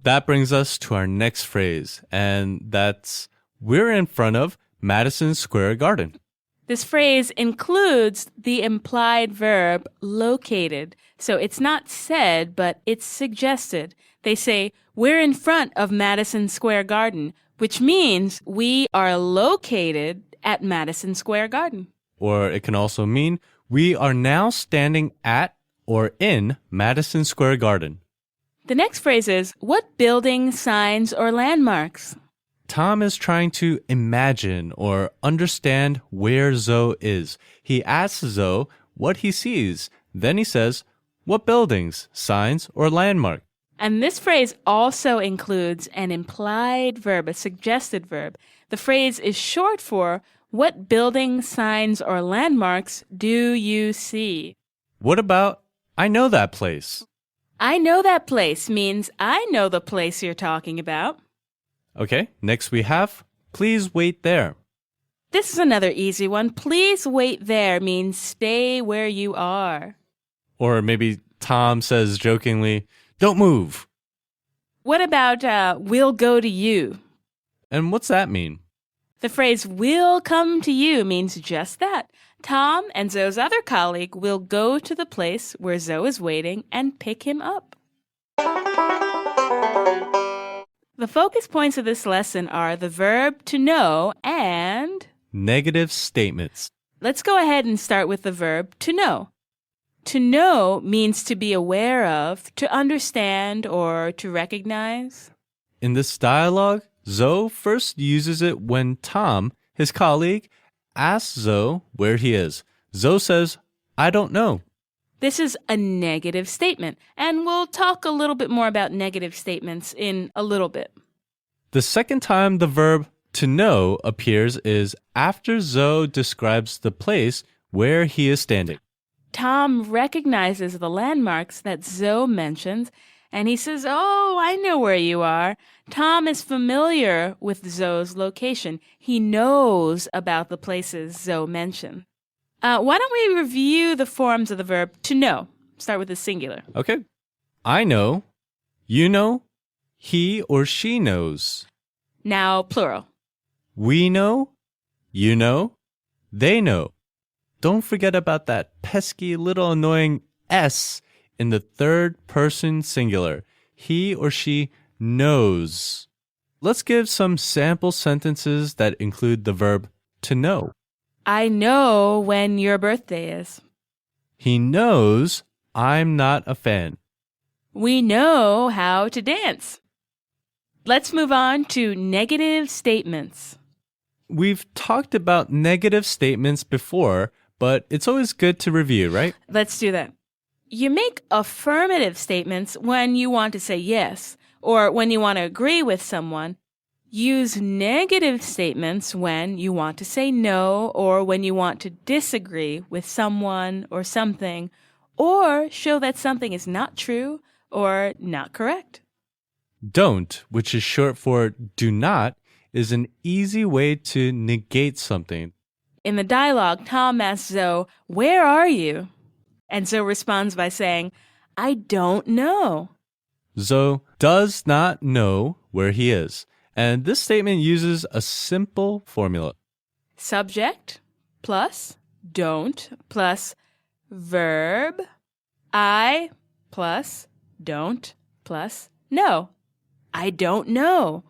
Speaker 2: That brings us to our next phrase, and that's, we're in front of Madison Square Garden.
Speaker 1: This phrase includes the implied verb located. So it's not said, but it's suggested. They say, we're in front of Madison Square Garden, which means we are located at Madison Square Garden.
Speaker 2: Or it can also mean, we are now standing at or in Madison Square Garden.
Speaker 1: The next phrase is, what building, signs, or landmarks?
Speaker 2: Tom is trying to imagine or understand where Zoe is. He asks Zoe what he sees. Then he says, what buildings, signs, or landmark?
Speaker 1: And this phrase also includes an implied verb, a suggested verb. The phrase is short for, what buildings, signs, or landmarks do you see?
Speaker 2: What about, I know that place?
Speaker 1: I know that place means I know the place you're talking about.
Speaker 2: Okay, next we have, please wait there.
Speaker 1: This is another easy one. Please wait there means stay where you are.
Speaker 2: Or maybe Tom says jokingly, don't move.
Speaker 1: What about we'll go to you?
Speaker 2: And what's that mean?
Speaker 1: The phrase we'll come to you means just that. Tom and Zoe's other colleague will go to the place where Zoe is waiting and pick him up. The focus points of this lesson are the verb to know and
Speaker 2: negative statements.
Speaker 1: Let's go ahead and start with the verb to know. To know means to be aware of, to understand, or to recognize.
Speaker 2: In this dialogue, Zoe first uses it when Tom, his colleague, asks Zoe where he is. Zoe says, I don't know.
Speaker 1: This is a negative statement, and we'll talk a little bit more about negative statements in a little bit.
Speaker 2: The second time the verb to know appears is after Zoe describes the place where he is standing.
Speaker 1: Tom recognizes the landmarks that Zoe mentions, and he says, oh, I know where you are. Tom is familiar with Zoe's location. He knows about the places Zoe mentioned. Why don't we review the forms of the verb to know? start with the singular.
Speaker 2: Okay. I know. You know. He or she knows.
Speaker 1: Now, plural.
Speaker 2: We know. You know. They know. Don't forget about that pesky little annoying S in the third person singular. He or she knows. Let's give some sample sentences that include the verb to know.
Speaker 1: I know when your birthday is.
Speaker 2: He knows I'm not a fan.
Speaker 1: We know how to dance. Let's move on to negative statements.
Speaker 2: We've talked about negative statements before, but it's always good to review, right?
Speaker 1: Let's do that. You make affirmative statements when you want to say yes, or when you want to agree with someone. Use negative statements when you want to say no, or when you want to disagree with someone or something, or show that something is not true or not correct.
Speaker 2: Don't, which is short for do not, is an easy way to negate something.
Speaker 1: In the dialogue, Tom asks Zoe, "Where are you?" And Zoe responds by saying, "I don't know."
Speaker 2: Zoe does not know where he is. And this statement uses a simple formula.
Speaker 1: Subject plus don't plus verb I plus don't plus know. I don't know.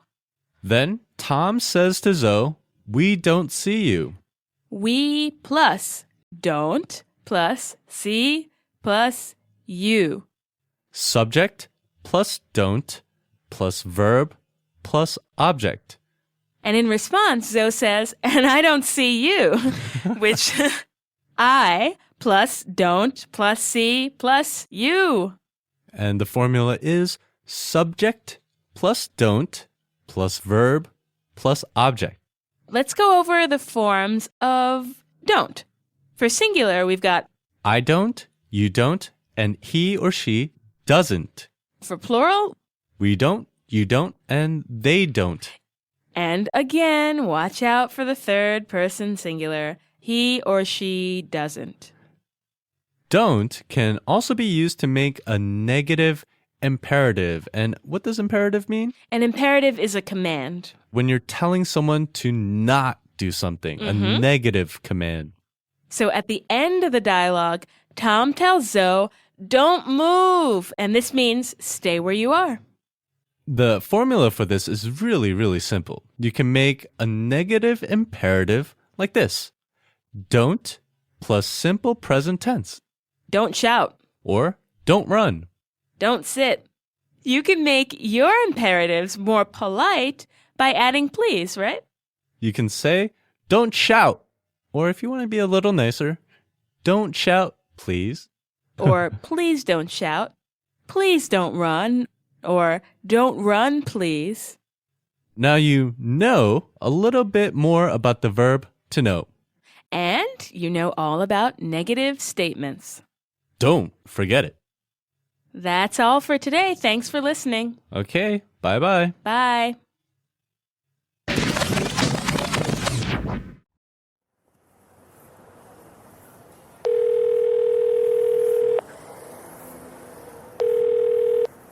Speaker 2: Then Tom says to Zoe, we don't see you.
Speaker 1: We plus don't plus see plus you.
Speaker 2: Subject plus don't plus verb plus object.
Speaker 1: And in response, Zoe says, "And I don't see you," which I plus don't plus see plus you.
Speaker 2: And the formula is subject plus don't plus verb plus object.
Speaker 1: Let's go over the forms of don't. For singular, we've got
Speaker 2: I don't, you don't, and he or she doesn't.
Speaker 1: For plural,
Speaker 2: we don't, you don't, and they don't.
Speaker 1: And again, watch out for the third person singular. He or she doesn't.
Speaker 2: Don't can also be used to make a negative imperative. And what does imperative mean?
Speaker 1: An imperative is a command.
Speaker 2: When you're telling someone to not do something, a negative command.
Speaker 1: So at the end of the dialogue, Tom tells Zoe, "Don't move." And this means stay where you are.
Speaker 2: The formula for this is really, really simple. You can make a negative imperative like this. Don't plus simple present tense.
Speaker 1: Don't shout.
Speaker 2: Or don't run.
Speaker 1: Don't sit. You can make your imperatives more polite by adding please, right?
Speaker 2: You can say, don't shout. Or if you want to be a little nicer, don't shout, please.
Speaker 1: Or please don't shout. Please don't run. Or don't run, please.
Speaker 2: Now you know a little bit more about the verb to know.
Speaker 1: And you know all about negative statements.
Speaker 2: Don't forget it.
Speaker 1: That's all for today. Thanks for listening.
Speaker 2: Okay, bye-bye.
Speaker 1: Bye.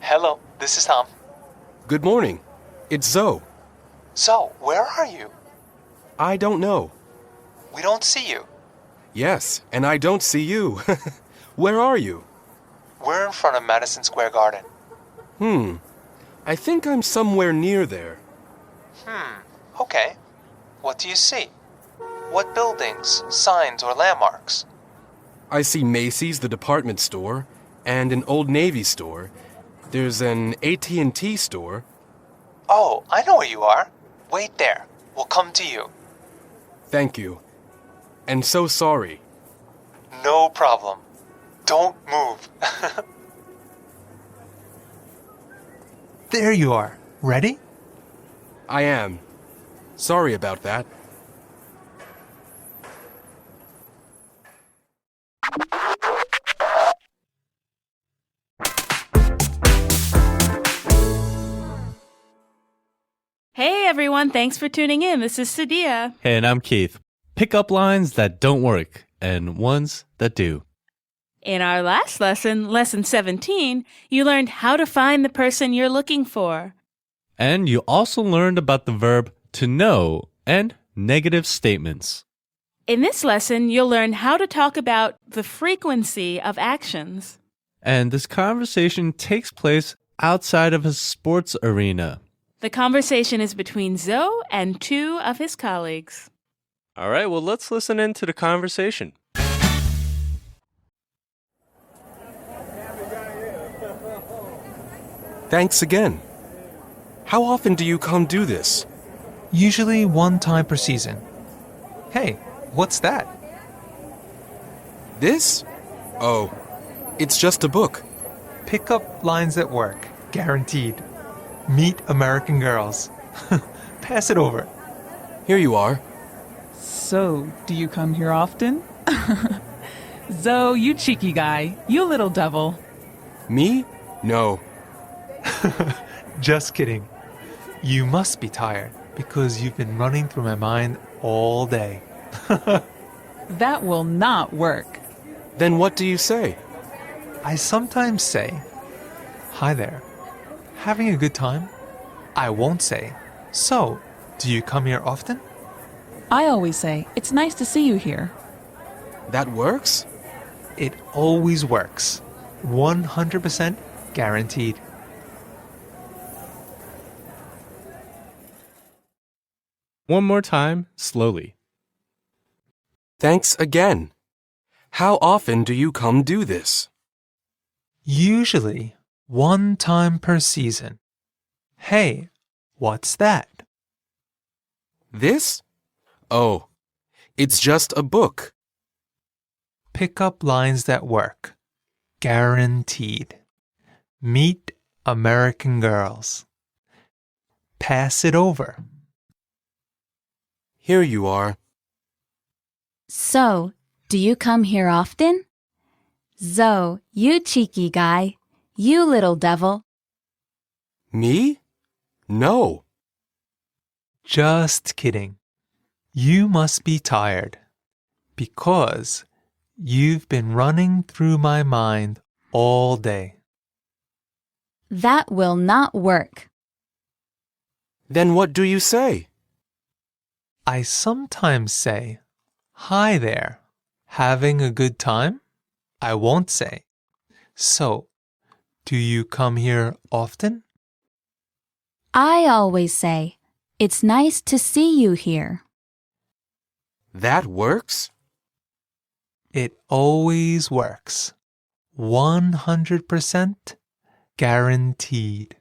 Speaker 13: Hello, this is Tom.
Speaker 3: Good morning. It's Zoe.
Speaker 13: So, where are you?
Speaker 3: I don't know.
Speaker 13: We don't see you.
Speaker 3: Yes, and I don't see you. Where are you?
Speaker 13: We're in front of Madison Square Garden.
Speaker 3: I think I'm somewhere near there.
Speaker 13: Okay. What do you see? What buildings, signs, or landmarks?
Speaker 3: I see Macy's, the department store, and an Old Navy store. There's an AT&T store.
Speaker 13: Oh, I know where you are. Wait there. We'll come to you.
Speaker 3: Thank you. And so sorry.
Speaker 13: No problem. Don't move.
Speaker 9: There you are. Ready?
Speaker 3: I am. Sorry about that.
Speaker 1: Hey everyone, thanks for tuning in. This is Sadia.
Speaker 2: Hey, and I'm Keith. Pick up lines that don't work and ones that do.
Speaker 1: In our last lesson, lesson 17, you learned how to find the person you're looking for.
Speaker 6: And you also learned about the verb to know and negative statements.
Speaker 1: In this lesson, you'll learn how to talk about the frequency of actions.
Speaker 6: And this conversation takes place outside of a sports arena.
Speaker 1: The conversation is between Zoe and two of his colleagues.
Speaker 13: All right, well, let's listen in to the conversation.
Speaker 3: Thanks again. How often do you come do this?
Speaker 9: Usually one time per season. Hey, what's that?
Speaker 3: This? Oh, it's just a book.
Speaker 9: Pick up lines at work. Guaranteed. Meet American girls. Pass it over.
Speaker 3: Here you are.
Speaker 14: So, do you come here often? Zoe, you cheeky guy. You little devil.
Speaker 3: Me? No.
Speaker 9: Just kidding. You must be tired because you've been running through my mind all day.
Speaker 14: That will not work.
Speaker 3: Then what do you say?
Speaker 9: I sometimes say, "Hi there. Having a good time?" I won't say, "So, do you come here often?"
Speaker 14: I always say, it's nice to see you here.
Speaker 3: That works?
Speaker 9: It always works. 100% guaranteed.
Speaker 6: One more time, slowly.
Speaker 3: Thanks again. How often do you come do this?
Speaker 9: Usually one time per season. Hey, what's that?
Speaker 3: This? Oh, it's just a book.
Speaker 9: Pick up lines that work. Guaranteed. Meet American girls. Pass it over.
Speaker 3: Here you are.
Speaker 5: So, do you come here often? Zoe, you cheeky guy. You little devil.
Speaker 3: Me? No.
Speaker 9: Just kidding. You must be tired because you've been running through my mind all day.
Speaker 5: That will not work.
Speaker 3: Then what do you say?
Speaker 9: I sometimes say, "Hi there. Having a good time?" I won't say, "So, do you come here often?"
Speaker 5: I always say, it's nice to see you here.
Speaker 3: That works?
Speaker 9: It always works. 100% guaranteed.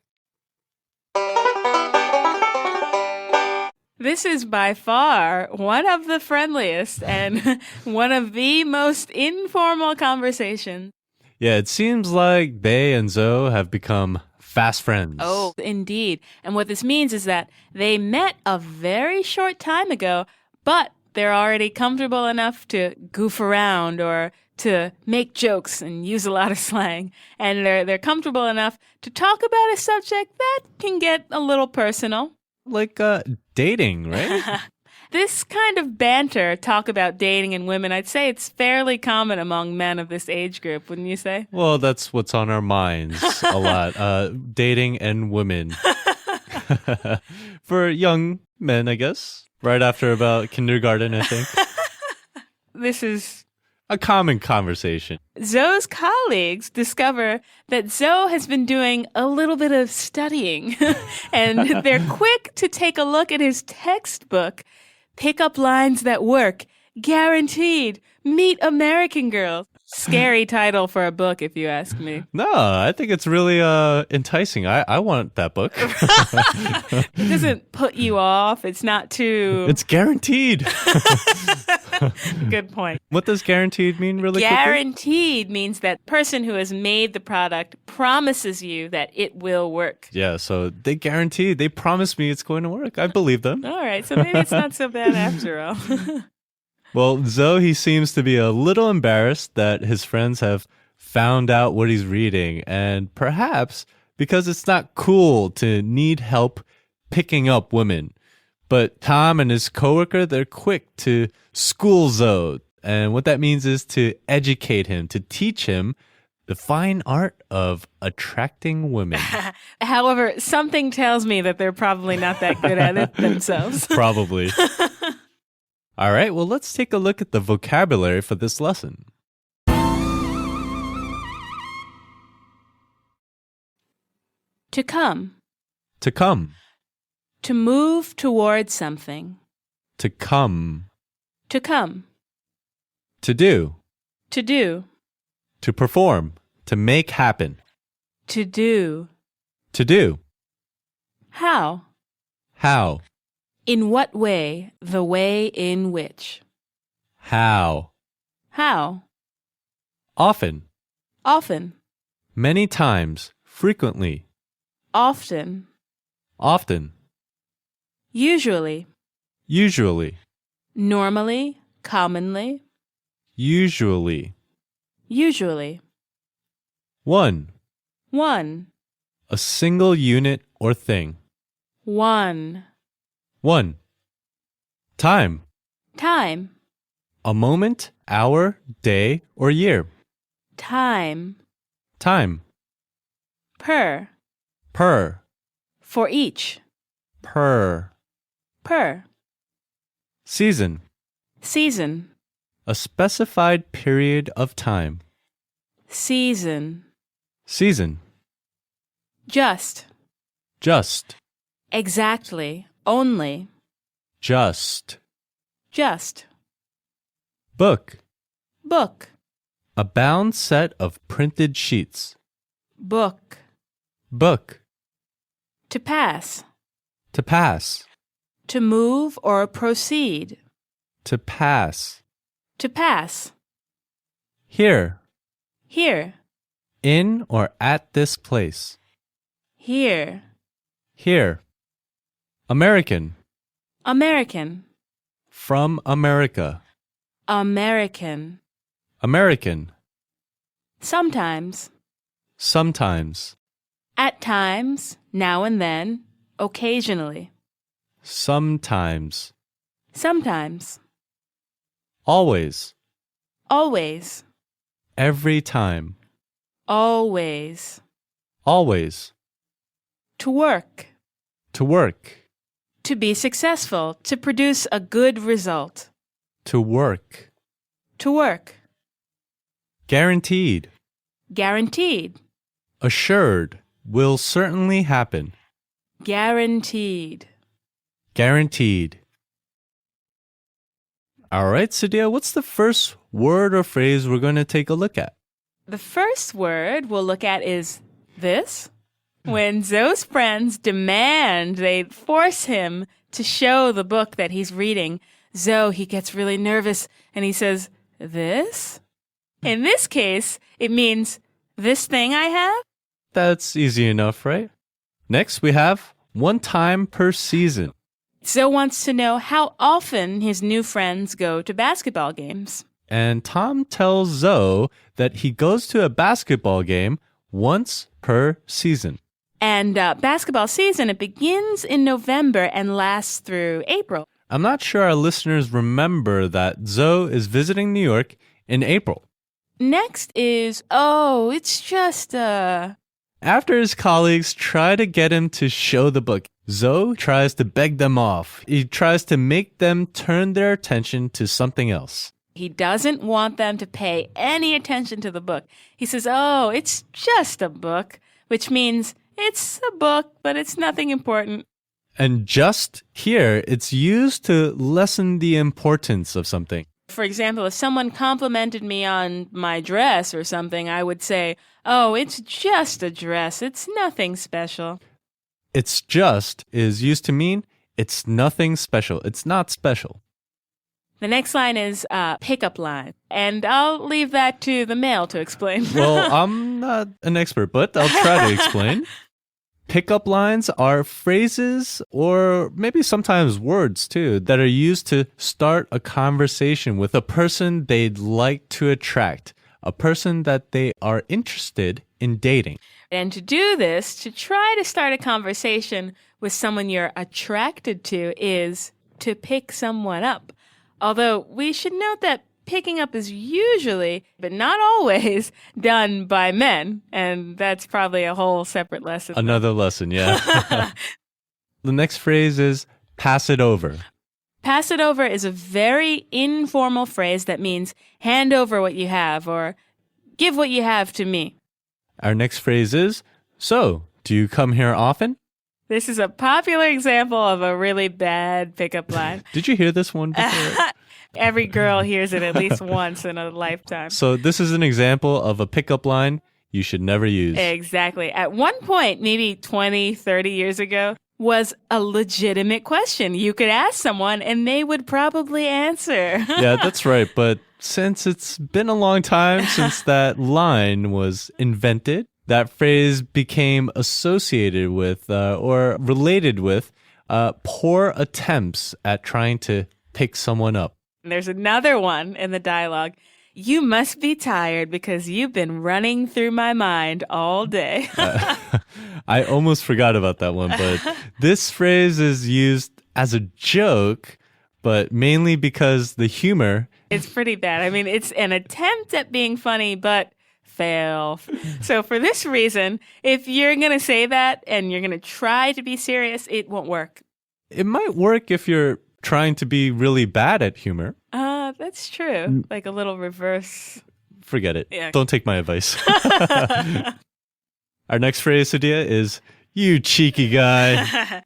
Speaker 1: This is by far one of the friendliest and one of the most informal conversations.
Speaker 6: Yeah, it seems like Bae and Zoe have become fast friends.
Speaker 1: Oh, indeed. And what this means is that they met a very short time ago, but they're already comfortable enough to goof around or to make jokes and use a lot of slang. And they're comfortable enough to talk about a subject that can get a little personal.
Speaker 6: Like dating, right?
Speaker 1: This kind of banter, talk about dating and women, I'd say it's fairly common among men of this age group, wouldn't you say?
Speaker 6: Well, that's what's on our minds a lot. Dating and women. For young men, I guess. Right after about kindergarten, I think.
Speaker 1: This is
Speaker 6: a common conversation.
Speaker 1: Zoe's colleagues discover that Zoe has been doing a little bit of studying, and they're quick to take a look at his textbook. Pick up lines that work. Guaranteed. Meet American girls. Scary title for a book, if you ask me.
Speaker 6: No, I think it's really enticing. I want that book.
Speaker 1: It doesn't put you off. It's not too...
Speaker 6: It's guaranteed.
Speaker 1: Good point.
Speaker 6: What does guaranteed mean really
Speaker 1: Guaranteed
Speaker 6: quickly?
Speaker 1: means that person who has made the product promises you that it will work.
Speaker 6: Yeah, so they guarantee, they promise me it's going to work. I believe them.
Speaker 1: All right, so maybe it's not so bad after all.
Speaker 6: Well, Zoe, he seems to be a little embarrassed that his friends have found out what he's reading, and perhaps because it's not cool to need help picking up women. But Tom and his coworker, they're quick to school Zoe
Speaker 2: And what that means is to educate him, to teach him the fine art of attracting women.
Speaker 1: However, something tells me that they're probably not that good at it themselves.
Speaker 2: Probably. All right, well, let's take a look at the vocabulary for this lesson.
Speaker 1: To come.
Speaker 2: To come.
Speaker 1: To move towards something.
Speaker 2: To come.
Speaker 1: To come.
Speaker 2: To do.
Speaker 1: To do.
Speaker 2: To perform. To make happen.
Speaker 1: To do.
Speaker 2: To do.
Speaker 1: How?
Speaker 2: How?
Speaker 1: In what way? The way in which.
Speaker 2: How?
Speaker 1: How?
Speaker 2: Often.
Speaker 1: Often.
Speaker 2: Many times. Frequently.
Speaker 1: Often.
Speaker 2: Often.
Speaker 1: Usually.
Speaker 2: Usually.
Speaker 1: Normally. Commonly.
Speaker 2: Usually.
Speaker 1: Usually.
Speaker 2: One.
Speaker 1: One.
Speaker 2: A single unit or thing.
Speaker 1: One.
Speaker 2: One. Time.
Speaker 1: Time.
Speaker 2: A moment, hour, day, or year.
Speaker 1: Time.
Speaker 2: Time.
Speaker 1: Per.
Speaker 2: Per.
Speaker 1: For each.
Speaker 2: Per.
Speaker 1: Per.
Speaker 2: Season.
Speaker 1: Season.
Speaker 2: A specified period of time.
Speaker 1: Season.
Speaker 2: Season.
Speaker 1: Just.
Speaker 2: Just.
Speaker 1: Exactly. Only.
Speaker 2: Just.
Speaker 1: Just.
Speaker 2: Book.
Speaker 1: Book.
Speaker 2: A bound set of printed sheets.
Speaker 1: Book.
Speaker 2: Book.
Speaker 1: To pass.
Speaker 2: To pass.
Speaker 1: To move or proceed.
Speaker 2: To pass.
Speaker 1: To pass.
Speaker 2: Here.
Speaker 1: Here.
Speaker 2: In or at this place.
Speaker 1: Here.
Speaker 2: Here. American.
Speaker 1: American.
Speaker 2: From America.
Speaker 1: American.
Speaker 2: American.
Speaker 1: Sometimes.
Speaker 2: Sometimes.
Speaker 1: At times. Now and then. Occasionally.
Speaker 2: Sometimes.
Speaker 1: Sometimes.
Speaker 2: Always.
Speaker 1: Always.
Speaker 2: Every time.
Speaker 1: Always.
Speaker 2: Always.
Speaker 1: To work.
Speaker 2: To work.
Speaker 1: To be successful. To produce a good result.
Speaker 2: To work.
Speaker 1: To work.
Speaker 2: Guaranteed.
Speaker 1: Guaranteed.
Speaker 2: Assured. Will certainly happen.
Speaker 1: Guaranteed.
Speaker 2: Guaranteed. All right, Sadia, what's the first word or phrase we're going to take a look at?
Speaker 1: The first word we'll look at is this. When Zoe's friends they force him to show the book that he's reading, he gets really nervous and he says, this? In this case, it means this thing I have?
Speaker 2: That's easy enough, right? Next, we have one time per season.
Speaker 1: Zoe wants to know how often his new friends go to basketball games.
Speaker 2: And Tom tells Zoe that he goes to a basketball game once per season.
Speaker 1: And basketball season, it begins in November and lasts through April.
Speaker 2: I'm not sure our listeners remember that Zoe is visiting New York in April.
Speaker 1: Next is, it's just
Speaker 2: After his colleagues try to get him to show the book, Zoe tries to beg them off. He tries to make them turn their attention to something else.
Speaker 1: He doesn't want them to pay any attention to the book. He says, it's just a book, which means it's a book, but it's nothing important.
Speaker 2: And just here, it's used to lessen the importance of something.
Speaker 1: For example, if someone complimented me on my dress or something, I would say, it's just a dress. It's nothing special.
Speaker 2: It's just is used to mean it's nothing special. It's not special.
Speaker 1: The next line is pickup line. And I'll leave that to the male to explain.
Speaker 2: Well, I'm not an expert, but I'll try to explain. Pickup lines are phrases or maybe sometimes words too that are used to start a conversation with a person they'd like to attract, a person that they are interested in dating.
Speaker 1: And to do this, to try to start a conversation with someone you're attracted to is to pick someone up. Although we should note that picking up is usually, but not always, done by men. And that's probably a whole separate lesson.
Speaker 2: Another lesson, yeah. The next phrase is pass it over.
Speaker 1: Pass it over is a very informal phrase that means hand over what you have or give what you have to me.
Speaker 2: Our next phrase is, so, do you come here often?
Speaker 1: This is a popular example of a really bad pickup line.
Speaker 2: Did you hear this one before?
Speaker 1: Every girl hears it at least once in a lifetime.
Speaker 2: So this is an example of a pickup line you should never use.
Speaker 1: Exactly. At one point, maybe 20, 30 years ago, was a legitimate question. You could ask someone and they would probably answer.
Speaker 2: Yeah, that's right. But since it's been a long time since that line was invented, that phrase became associated with or related with poor attempts at trying to pick someone up.
Speaker 1: There's another one in the dialogue. You must be tired because you've been running through my mind all day.
Speaker 2: I almost forgot about that one, but this phrase is used as a joke, but mainly because the humor.
Speaker 1: It's pretty bad. I mean, it's an attempt at being funny, but fail. So for this reason, if you're going to say that and you're going to try to be serious, it won't work.
Speaker 2: It might work if you're trying to be really bad at humor.
Speaker 1: That's true. Like a little reverse.
Speaker 2: Forget it.
Speaker 1: Yeah.
Speaker 2: Don't take my advice. Our next phrase, Sadia, is you cheeky guy.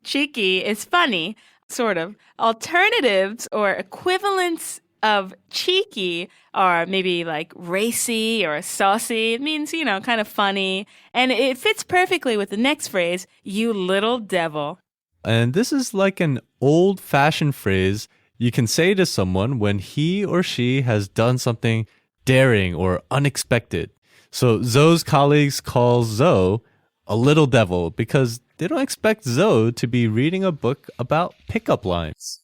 Speaker 1: Cheeky is funny, sort of. Alternatives or equivalents of cheeky are maybe like racy or saucy. It means, kind of funny. And it fits perfectly with the next phrase, you little devil.
Speaker 2: And this is like an old-fashioned phrase you can say to someone when he or she has done something daring or unexpected. So Zoe's colleagues call Zoe a little devil because they don't expect Zoe to be reading a book about pickup lines.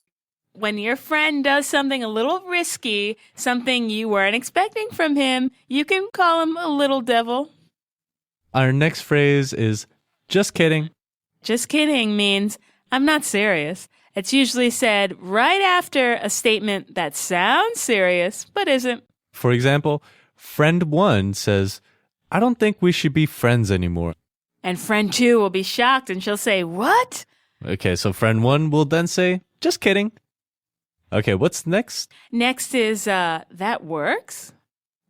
Speaker 1: When your friend does something a little risky, something you weren't expecting from him, you can call him a little devil.
Speaker 2: Our next phrase is just kidding.
Speaker 1: Just kidding means I'm not serious. It's usually said right after a statement that sounds serious, but isn't.
Speaker 2: For example, friend 1 says, I don't think we should be friends anymore.
Speaker 1: And friend 2 will be shocked and she'll say, what?
Speaker 2: Okay, so friend 1 will then say, just kidding. Okay, what's next?
Speaker 1: Next is, that works?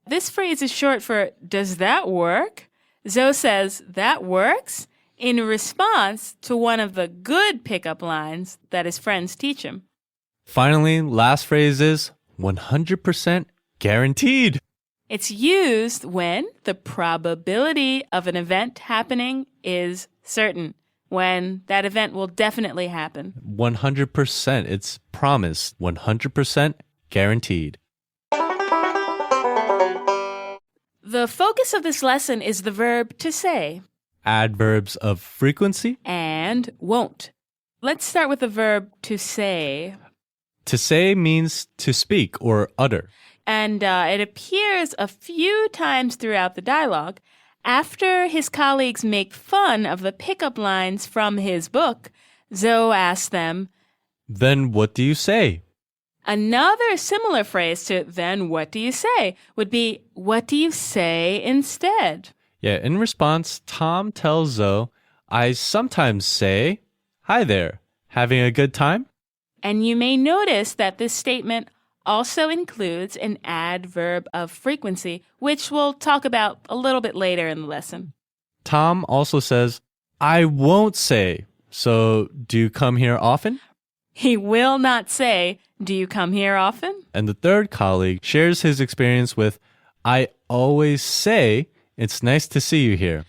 Speaker 1: This phrase is short for, does that work? Zoe says, that works? In response to one of the good pickup lines that his friends teach him.
Speaker 2: Finally, last phrase is 100% guaranteed.
Speaker 1: It's used when the probability of an event happening is certain, when that event will definitely happen.
Speaker 2: 100%. It's promised. 100% guaranteed.
Speaker 1: The focus of this lesson is the verb to say.
Speaker 2: Adverbs of frequency.
Speaker 1: And won't. Let's start with the verb to say.
Speaker 2: To say means to speak or utter.
Speaker 1: And it appears a few times throughout the dialogue. After his colleagues make fun of the pickup lines from his book, Zoe asks them,
Speaker 2: then what do you say?
Speaker 1: Another similar phrase to then what do you say would be, what do you say instead?
Speaker 2: Yeah, in response, Tom tells Zoe, I sometimes say, hi there, having a good time?
Speaker 1: And you may notice that this statement also includes an adverb of frequency, which we'll talk about a little bit later in the lesson.
Speaker 2: Tom also says, I won't say, so do you come here often?
Speaker 1: He will not say, do you come here often?
Speaker 2: And the third colleague shares his experience with, I always say, it's nice to see you here.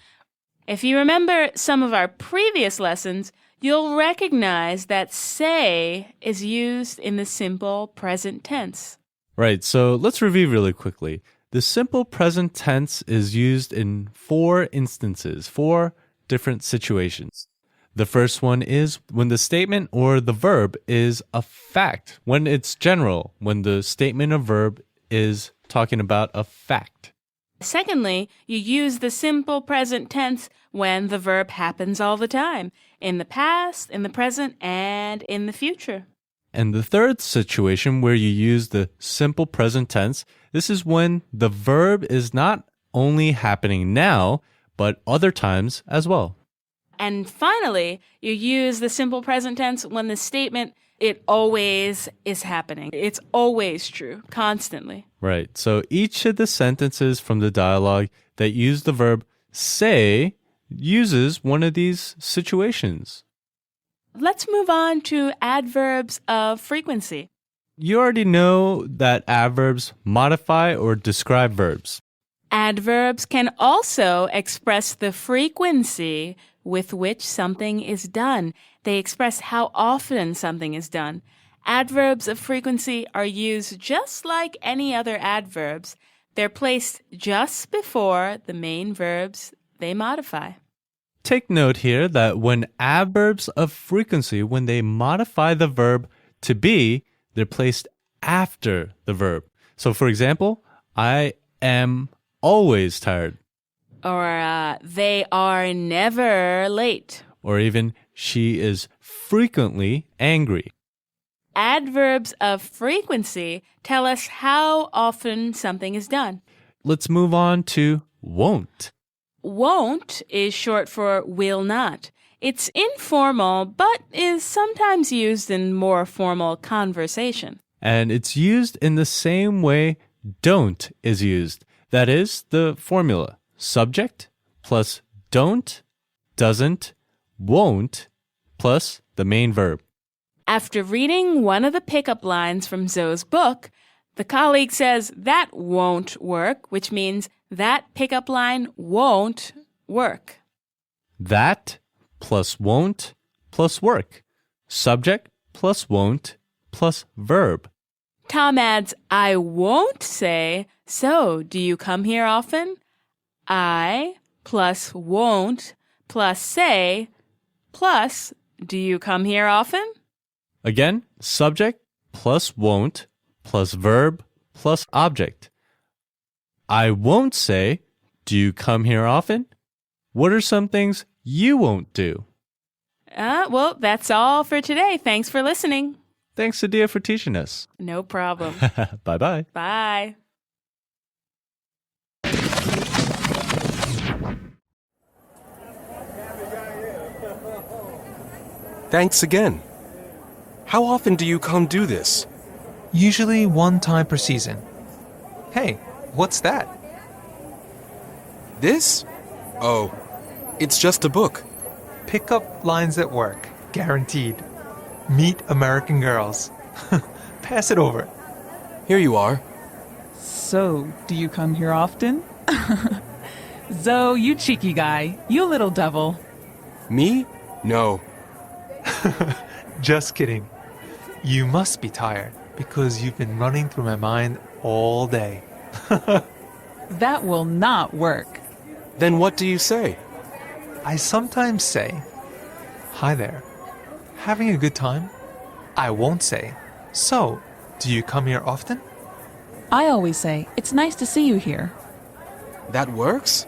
Speaker 1: If you remember some of our previous lessons, you'll recognize that say is used in the simple present tense.
Speaker 2: Right, so let's review really quickly. The simple present tense is used in 4 instances, 4 different situations. The first one is when the statement or the verb is a fact, when it's general, when the statement or verb is talking about a fact.
Speaker 1: Secondly, you use the simple present tense when the verb happens all the time, in the past, in the present, and in the future.
Speaker 2: And the third situation where you use the simple present tense, this is when the verb is not only happening now, but other times as well.
Speaker 1: And finally, you use the simple present tense when the statement, it always is happening. It's always true, constantly.
Speaker 2: Right. So each of the sentences from the dialogue that use the verb say uses one of these situations.
Speaker 1: Let's move on to adverbs of frequency.
Speaker 2: You already know that adverbs modify or describe verbs.
Speaker 1: Adverbs can also express the frequency with which something is done. They express how often something is done. Adverbs of frequency are used just like any other adverbs. They're placed just before the main verbs they modify.
Speaker 2: Take note here that when adverbs of frequency, when they modify the verb to be, they're placed after the verb. So for example, I am always tired.
Speaker 1: Or they are never late.
Speaker 2: Or even she is frequently angry.
Speaker 1: Adverbs of frequency tell us how often something is done.
Speaker 2: Let's move on to won't.
Speaker 1: Won't is short for will not. It's informal, but is sometimes used in more formal conversation.
Speaker 2: And it's used in the same way don't is used. That is the formula. Subject plus don't, doesn't, won't, plus the main verb.
Speaker 1: After reading one of the pickup lines from Zoe's book, the colleague says that won't work, which means that pickup line won't work.
Speaker 2: That plus won't plus work. Subject plus won't plus verb.
Speaker 1: Tom adds, I won't say, so do you come here often? I plus won't plus say plus do you come here often?
Speaker 2: Again, subject plus won't plus verb plus object. I won't say, do you come here often? What are some things you won't do?
Speaker 1: Well, that's all for today. Thanks for listening.
Speaker 2: Thanks, Sadia, for teaching us.
Speaker 1: No problem.
Speaker 2: Bye-bye.
Speaker 1: Bye.
Speaker 3: Thanks again. How often do you come do this?
Speaker 9: Usually one time per season. Hey, what's that?
Speaker 3: This? Oh, it's just a book.
Speaker 9: Pick up lines at work. Guaranteed. Meet American girls. Pass it over.
Speaker 3: Here you are.
Speaker 14: So, do you come here often? Zoe, you cheeky guy. You little devil.
Speaker 3: Me? No.
Speaker 9: Just kidding. You must be tired because you've been running through my mind all day.
Speaker 14: That will not work.
Speaker 3: Then what do you say?
Speaker 9: I sometimes say, hi there. Having a good time? I won't say, so, do you come here often?
Speaker 14: I always say, it's nice to see you here.
Speaker 3: That works?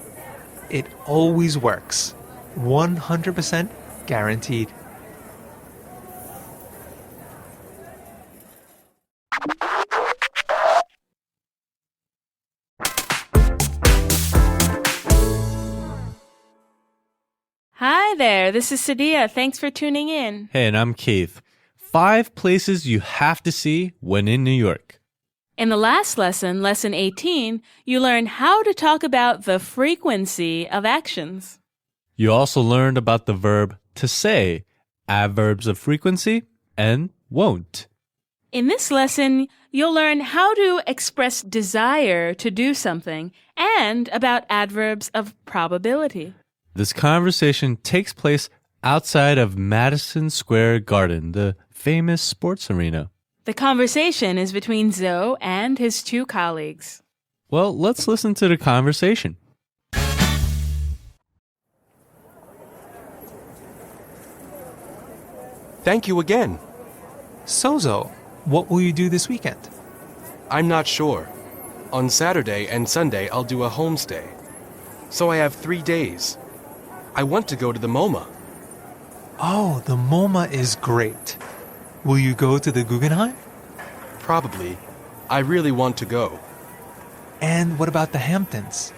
Speaker 9: It always works. 100% guaranteed.
Speaker 1: Hi there, this is Sadia. Thanks for tuning in.
Speaker 2: Hey, and I'm Keith. 5 places you have to see when in New York.
Speaker 1: In the last lesson, lesson 18, you learned how to talk about the frequency of actions.
Speaker 2: You also learned about the verb to say, adverbs of frequency, and won't.
Speaker 1: In this lesson, you'll learn how to express desire to do something and about adverbs of probability.
Speaker 2: This conversation takes place outside of Madison Square Garden, the famous sports arena.
Speaker 1: The conversation is between Zoe and his 2 colleagues.
Speaker 2: Well, let's listen to the conversation.
Speaker 3: Thank you again.
Speaker 9: Sozo, what will you do this weekend?
Speaker 3: I'm not sure. On Saturday and Sunday, I'll do a homestay. So I have 3 days. I want to go to the MoMA.
Speaker 9: Oh, the MoMA is great. Will you go to the Guggenheim?
Speaker 3: Probably. I really want to go.
Speaker 9: And what about the Hamptons?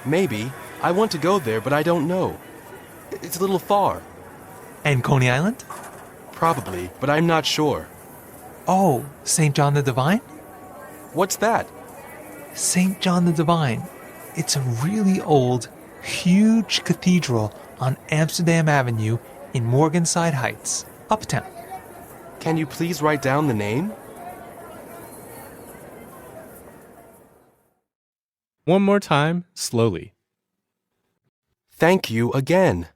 Speaker 3: Maybe. I want to go there, but I don't know. It's a little far.
Speaker 9: And Coney Island?
Speaker 3: Probably, but I'm not sure.
Speaker 9: Oh, St. John the Divine?
Speaker 3: What's that?
Speaker 9: St. John the Divine. It's a really old, huge cathedral on Amsterdam Avenue in Morningside Heights, uptown.
Speaker 3: Can you please write down the name?
Speaker 2: One more time, slowly.
Speaker 3: Thank you again.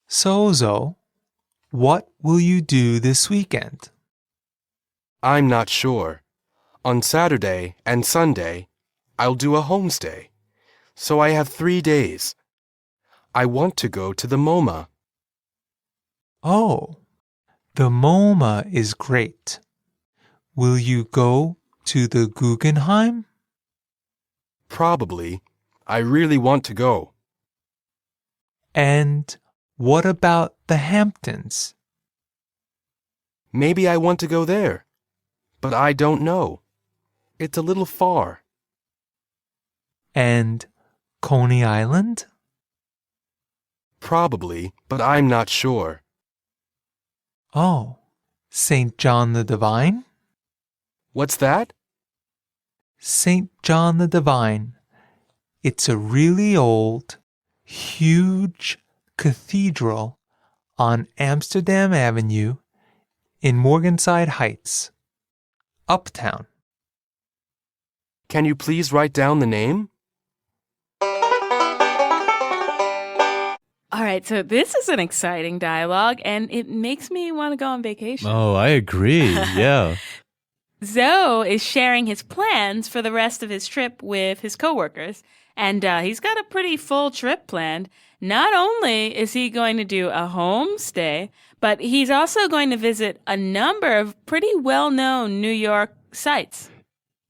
Speaker 9: So, Zoe, what will you do this weekend?
Speaker 3: I'm not sure. On Saturday and Sunday, I'll do a homestay. So I have 3 days. I want to go to the MoMA.
Speaker 9: Oh, the MoMA is great. Will you go to the Guggenheim?
Speaker 3: Probably. I really want to go.
Speaker 9: And what about the Hamptons?
Speaker 3: Maybe I want to go there. But I don't know. It's a little far.
Speaker 9: And Coney Island?
Speaker 3: Probably, but I'm not sure.
Speaker 9: Oh, St. John the Divine?
Speaker 3: What's that?
Speaker 9: St. John the Divine. It's a really old, huge cathedral on Amsterdam Avenue in Morningside Heights, uptown.
Speaker 3: Can you please write down the name?
Speaker 1: All right, so this is an exciting dialogue, and it makes me want to go on vacation.
Speaker 2: Oh, I agree. Yeah.
Speaker 1: Zoe is sharing his plans for the rest of his trip with his coworkers, and he's got a pretty full trip planned. Not only is he going to do a homestay, but he's also going to visit a number of pretty well-known New York sites.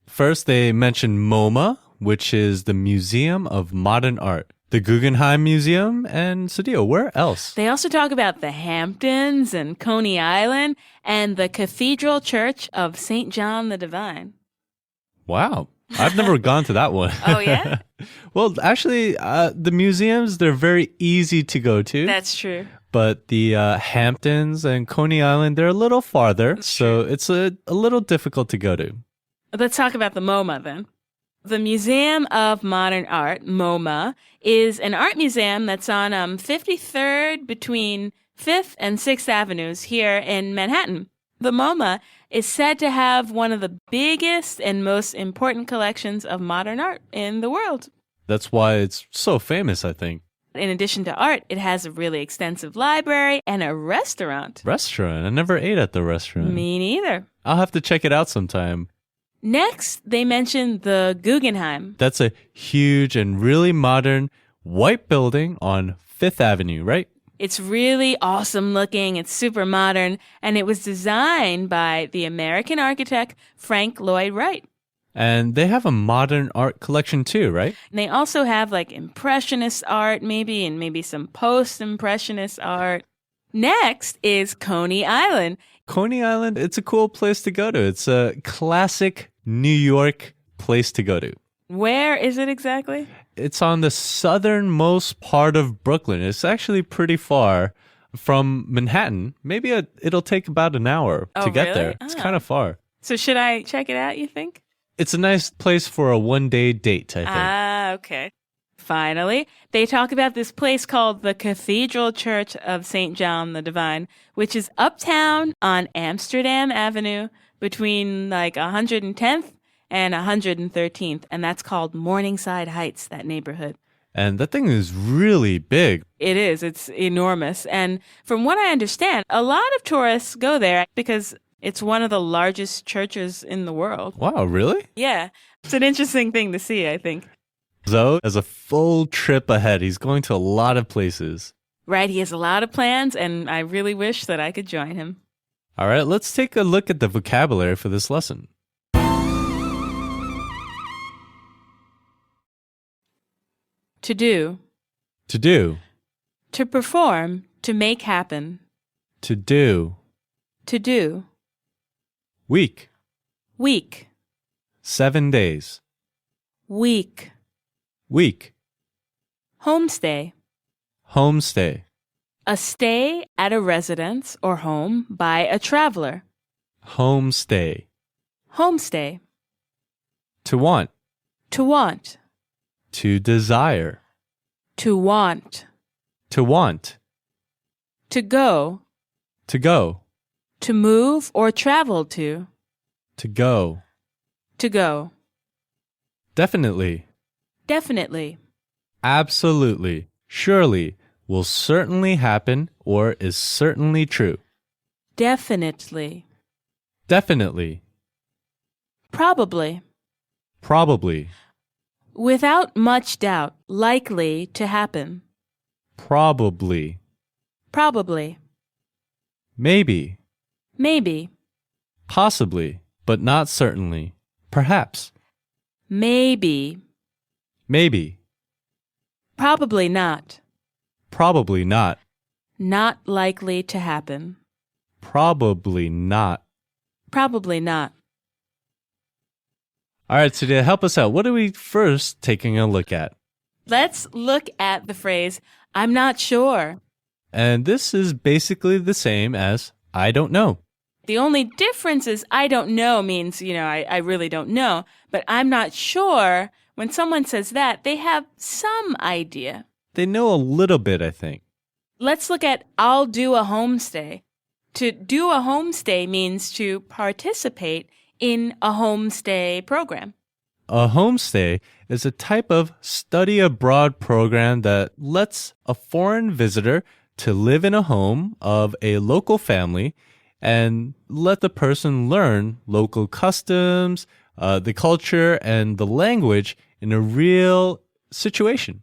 Speaker 2: First, they mentioned MoMA, which is the Museum of Modern Art, the Guggenheim Museum, and Sadio, where else?
Speaker 1: They also talk about the Hamptons and Coney Island and the Cathedral Church of St. John the Divine.
Speaker 2: Wow. I've never gone to that one.
Speaker 1: Oh, yeah?
Speaker 2: Well, actually, the museums, they're very easy to go to.
Speaker 1: That's true.
Speaker 2: But the Hamptons and Coney Island, they're a little farther. So it's a little difficult to go to.
Speaker 1: Let's talk about the MoMA then. The Museum of Modern Art, MoMA, is an art museum that's on 53rd between 5th and 6th Avenues here in Manhattan. The MoMA is said to have one of the biggest and most important collections of modern art in the world.
Speaker 2: That's why it's so famous, I think.
Speaker 1: In addition to art, it has a really extensive library and a restaurant.
Speaker 2: Restaurant? I never ate at the restaurant.
Speaker 1: Me neither.
Speaker 2: I'll have to check it out sometime.
Speaker 1: Next, they mentioned the Guggenheim.
Speaker 2: That's a huge and really modern white building on 5th Avenue, right?
Speaker 1: It's really awesome looking, it's super modern, and it was designed by the American architect Frank Lloyd Wright.
Speaker 2: And they have a modern art collection too, right?
Speaker 1: And they also have like impressionist art maybe, and maybe some post-impressionist art. Next is Coney Island.
Speaker 2: Coney Island, it's a cool place to go to. It's a classic New York place to go to.
Speaker 1: Where is it exactly?
Speaker 2: It's on the southernmost part of Brooklyn. It's actually pretty far from Manhattan. Maybe it'll take about an hour to get there. It's kind of far.
Speaker 1: So should I check it out, you think?
Speaker 2: It's a nice place for a one-day date, I think.
Speaker 1: Ah, okay. Finally, they talk about this place called the Cathedral Church of St. John the Divine, which is uptown on Amsterdam Avenue between like 110th and 113th, and that's called Morningside Heights, that neighborhood.
Speaker 2: And that thing is really big.
Speaker 1: It is. It's enormous. And from what I understand, a lot of tourists go there because it's one of the largest churches in the world.
Speaker 2: Wow, really?
Speaker 1: Yeah. It's an interesting thing to see, I think.
Speaker 2: Zoe has a full trip ahead. He's going to a lot of places.
Speaker 1: Right. He has a lot of plans, and I really wish that I could join him.
Speaker 2: All right, let's take a look at the vocabulary for this lesson.
Speaker 1: To do.
Speaker 2: To do.
Speaker 1: To perform, to make happen.
Speaker 2: To do.
Speaker 1: To do.
Speaker 2: Week.
Speaker 1: Week.
Speaker 2: 7 days.
Speaker 1: Week.
Speaker 2: Week.
Speaker 1: Homestay.
Speaker 2: Homestay.
Speaker 1: A stay at a residence or home by a traveler.
Speaker 2: Homestay.
Speaker 1: Homestay.
Speaker 2: To want.
Speaker 1: To want.
Speaker 2: To desire.
Speaker 1: To want.
Speaker 2: To want.
Speaker 1: To go.
Speaker 2: To go.
Speaker 1: To move or travel to.
Speaker 2: To go.
Speaker 1: To go.
Speaker 2: Definitely.
Speaker 1: Definitely.
Speaker 2: Absolutely. Surely. Will certainly happen or is certainly true.
Speaker 1: Definitely.
Speaker 2: Definitely.
Speaker 1: Probably.
Speaker 2: Probably.
Speaker 1: Without much doubt. Likely to happen.
Speaker 2: Probably.
Speaker 1: Probably.
Speaker 2: Maybe.
Speaker 1: Maybe.
Speaker 2: Possibly, but not certainly. Perhaps.
Speaker 1: Maybe.
Speaker 2: Maybe.
Speaker 1: Probably not.
Speaker 2: Probably not.
Speaker 1: Not likely to happen.
Speaker 2: Probably not.
Speaker 1: Probably not.
Speaker 2: All right, so to help us out, what are we first taking a look at?
Speaker 1: Let's look at the phrase, I'm not sure.
Speaker 2: And this is basically the same as I don't know.
Speaker 1: The only difference is I don't know means, I really don't know. But I'm not sure, when someone says that, they have some idea.
Speaker 2: They know a little bit, I think.
Speaker 1: Let's look at I'll do a homestay. To do a homestay means to participate in a homestay program.
Speaker 2: A homestay is a type of study abroad program that lets a foreign visitor to live in a home of a local family and let the person learn local customs, the culture, and the language in a real situation.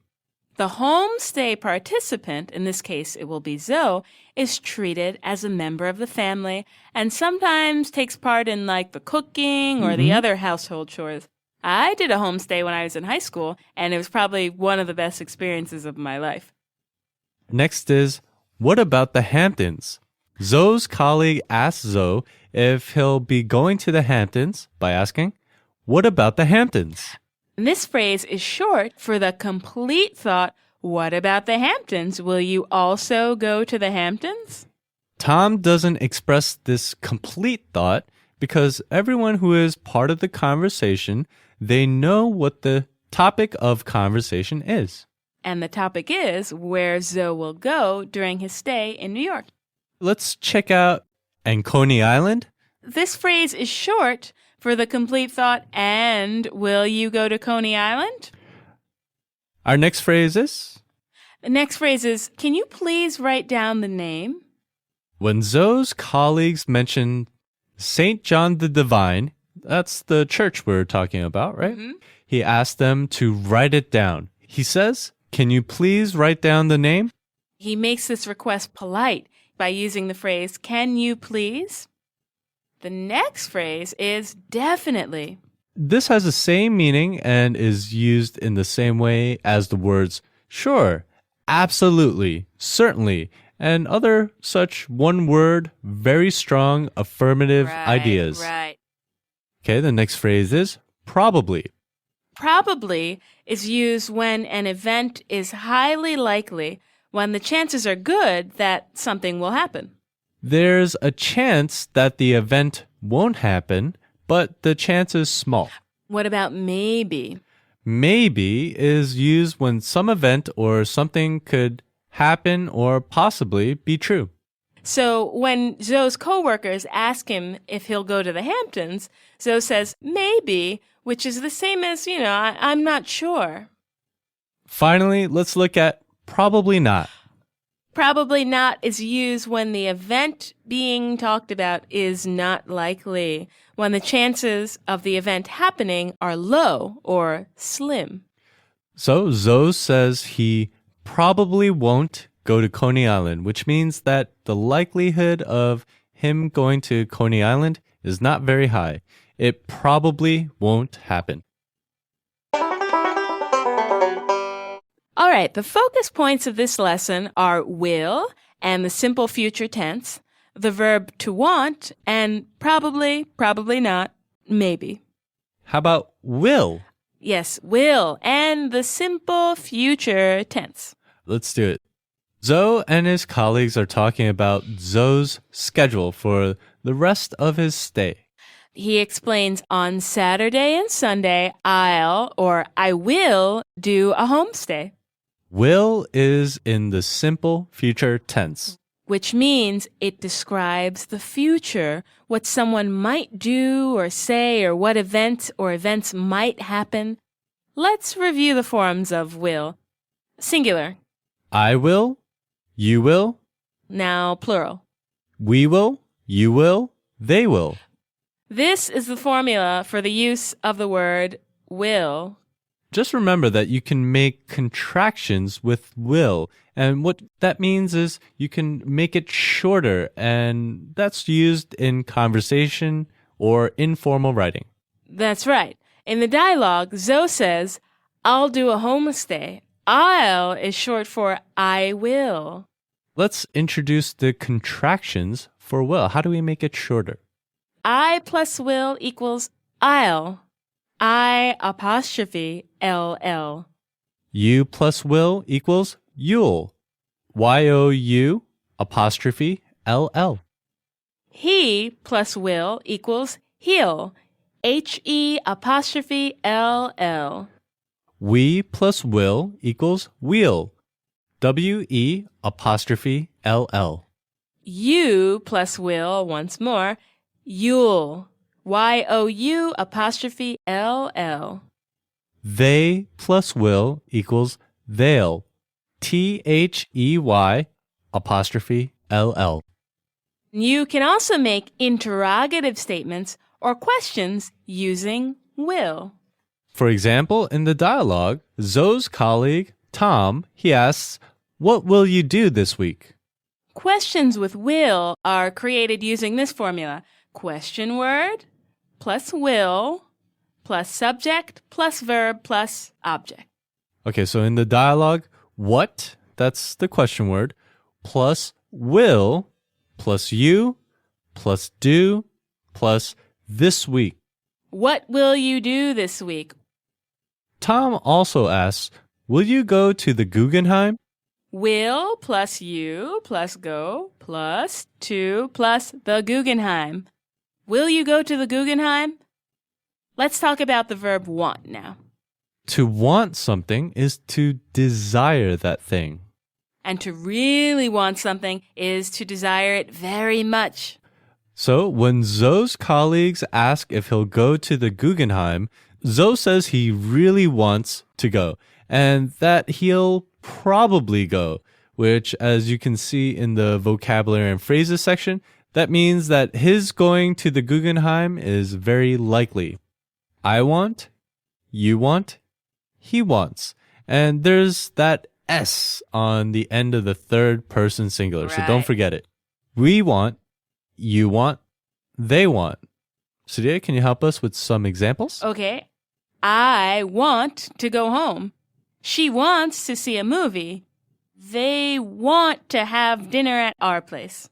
Speaker 1: The homestay participant, in this case it will be Zoe, is treated as a member of the family and sometimes takes part in the cooking or the other household chores. I did a homestay when I was in high school, and it was probably one of the best experiences of my life.
Speaker 2: Next is, what about the Hamptons? Zoe's colleague asks Zoe if he'll be going to the Hamptons by asking, what about the Hamptons?
Speaker 1: And this phrase is short for the complete thought, what about the Hamptons? Will you also go to the Hamptons?
Speaker 2: Tom doesn't express this complete thought because everyone who is part of the conversation, they know what the topic of conversation is.
Speaker 1: And the topic is where Zoe will go during his stay in New York.
Speaker 2: Let's check out Coney Island.
Speaker 1: This phrase is short for the complete thought, and will you go to Coney Island?
Speaker 2: Our next phrase is?
Speaker 1: The next phrase is, can you please write down the name?
Speaker 2: When Zoe's colleagues mention St. John the Divine, that's the church we're talking about, right? He asked them to write it down. He says, can you please write down the name?
Speaker 1: He makes this request polite by using the phrase, can you please? The next phrase is definitely.
Speaker 2: This has the same meaning and is used in the same way as the words sure, absolutely, certainly, and other such one-word, very strong affirmative ideas.
Speaker 1: Right.
Speaker 2: Okay, the next phrase is probably.
Speaker 1: Probably is used when an event is highly likely, when the chances are good that something will happen.
Speaker 2: There's a chance that the event won't happen, but the chance is small.
Speaker 1: What about maybe?
Speaker 2: Maybe is used when some event or something could happen or possibly be true.
Speaker 1: So when Zoe's coworkers ask him if he'll go to the Hamptons, Zoe says maybe, which is the same as, I'm not sure.
Speaker 2: Finally, let's look at probably not.
Speaker 1: Probably not is used when the event being talked about is not likely, when the chances of the event happening are low or slim.
Speaker 2: So Zoe says he probably won't go to Coney Island, which means that the likelihood of him going to Coney Island is not very high. It probably won't happen.
Speaker 1: All right, the focus points of this lesson are will and the simple future tense, the verb to want, and probably, probably not, maybe.
Speaker 2: How about will?
Speaker 1: Yes, will, and the simple future tense.
Speaker 2: Let's do it. Zoe and his colleagues are talking about Zoe's schedule for the rest of his stay.
Speaker 1: He explains on Saturday and Sunday, I will do a homestay.
Speaker 2: Will is in the simple future tense.
Speaker 1: Which means it describes the future, what someone might do or say, or what event or events might happen. Let's review the forms of will. Singular.
Speaker 2: I will, you will.
Speaker 1: Now plural.
Speaker 2: We will, you will, they will.
Speaker 1: This is the formula for the use of the word will.
Speaker 2: Just remember that you can make contractions with will. And what that means is you can make it shorter, and that's used in conversation or informal writing.
Speaker 1: That's right. In the dialogue, Zoe says, I'll do a homestay. I'll is short for I will.
Speaker 2: Let's introduce the contractions for will. How do we make it shorter?
Speaker 1: I plus will equals I'll. I apostrophe LL.
Speaker 2: You plus will equals you'll. YOU apostrophe LL.
Speaker 1: He plus will equals he'll. HE apostrophe LL.
Speaker 2: We plus will equals we'll. WE apostrophe LL.
Speaker 1: You plus will, once more, you'll. YOU apostrophe LL.
Speaker 2: They plus will equals they'll. THEY apostrophe LL.
Speaker 1: You can also make interrogative statements or questions using will.
Speaker 2: For example, in the dialogue, Zoe's colleague, Tom, he asks, "What will you do this week?"
Speaker 1: Questions with will are created using this formula. Question word plus will plus subject plus verb plus object.
Speaker 2: Okay, so in the dialogue, what, that's the question word, plus will, plus you, plus do, plus this week.
Speaker 1: What will you do this week?
Speaker 2: Tom also asks, will you go to the Guggenheim?
Speaker 1: Will plus you plus go plus to plus the Guggenheim. Will you go to the Guggenheim? Let's talk about the verb want now.
Speaker 2: To want something is to desire that thing.
Speaker 1: And to really want something is to desire it very much.
Speaker 2: So when Zoe's colleagues ask if he'll go to the Guggenheim, Zoe says he really wants to go and that he'll probably go, which, as you can see in the vocabulary and phrases section, that means that his going to the Guggenheim is very likely. I want, you want, he wants. And there's that S on the end of the third person singular,
Speaker 1: right.
Speaker 2: So don't forget it. We want, you want, they want. Surya, can you help us with some examples?
Speaker 1: Okay. I want to go home. She wants to see a movie. They want to have dinner at our place.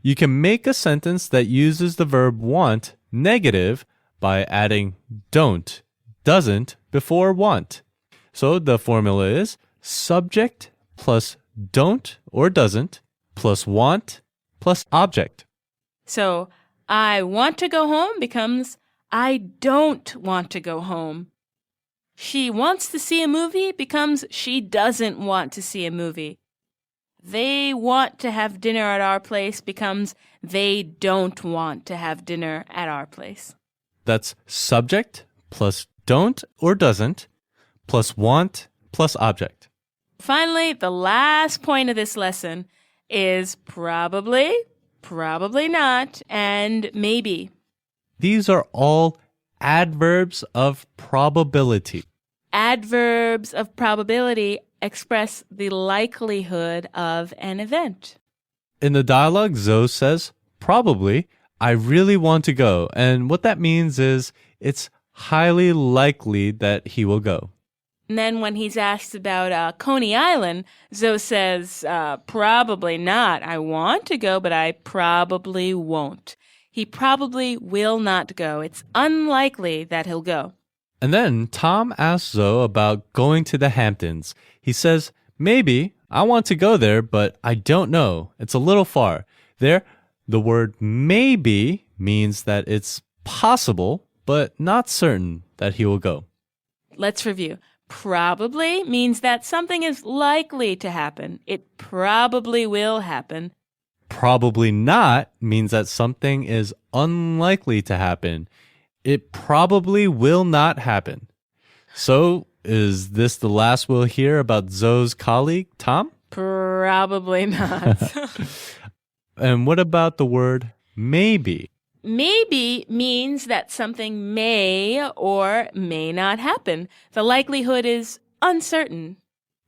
Speaker 2: You can make a sentence that uses the verb want negative by adding don't, doesn't before want. So the formula is subject plus don't or doesn't plus want plus object.
Speaker 1: So I want to go home becomes I don't want to go home. She wants to see a movie becomes she doesn't want to see a movie. They want to have dinner at our place becomes they don't want to have dinner at our place.
Speaker 2: That's subject plus don't or doesn't plus want plus object.
Speaker 1: Finally, the last point of this lesson is probably, probably not, and maybe.
Speaker 2: These are all adverbs of probability.
Speaker 1: Adverbs of probability express the likelihood of an event.
Speaker 2: In the dialogue, Zoe says, probably, I really want to go. And what that means is it's highly likely that he will go.
Speaker 1: And then when he's asked about Coney Island, Zoe says, probably not. I want to go, but I probably won't. He probably will not go. It's unlikely that he'll go.
Speaker 6: And then Tom asks Zoe about going to the Hamptons. He says, maybe, I want to go there, but I don't know. It's a little far. There, the word maybe means that it's possible, but not certain that he will go.
Speaker 1: Let's review. Probably means that something is likely to happen. It probably will happen.
Speaker 6: Probably not means that something is unlikely to happen. It probably will not happen. So, is this the last we'll hear about Zoe's colleague, Tom?
Speaker 1: Probably not.
Speaker 6: And what about the word maybe?
Speaker 1: Maybe means that something may or may not happen. The likelihood is uncertain.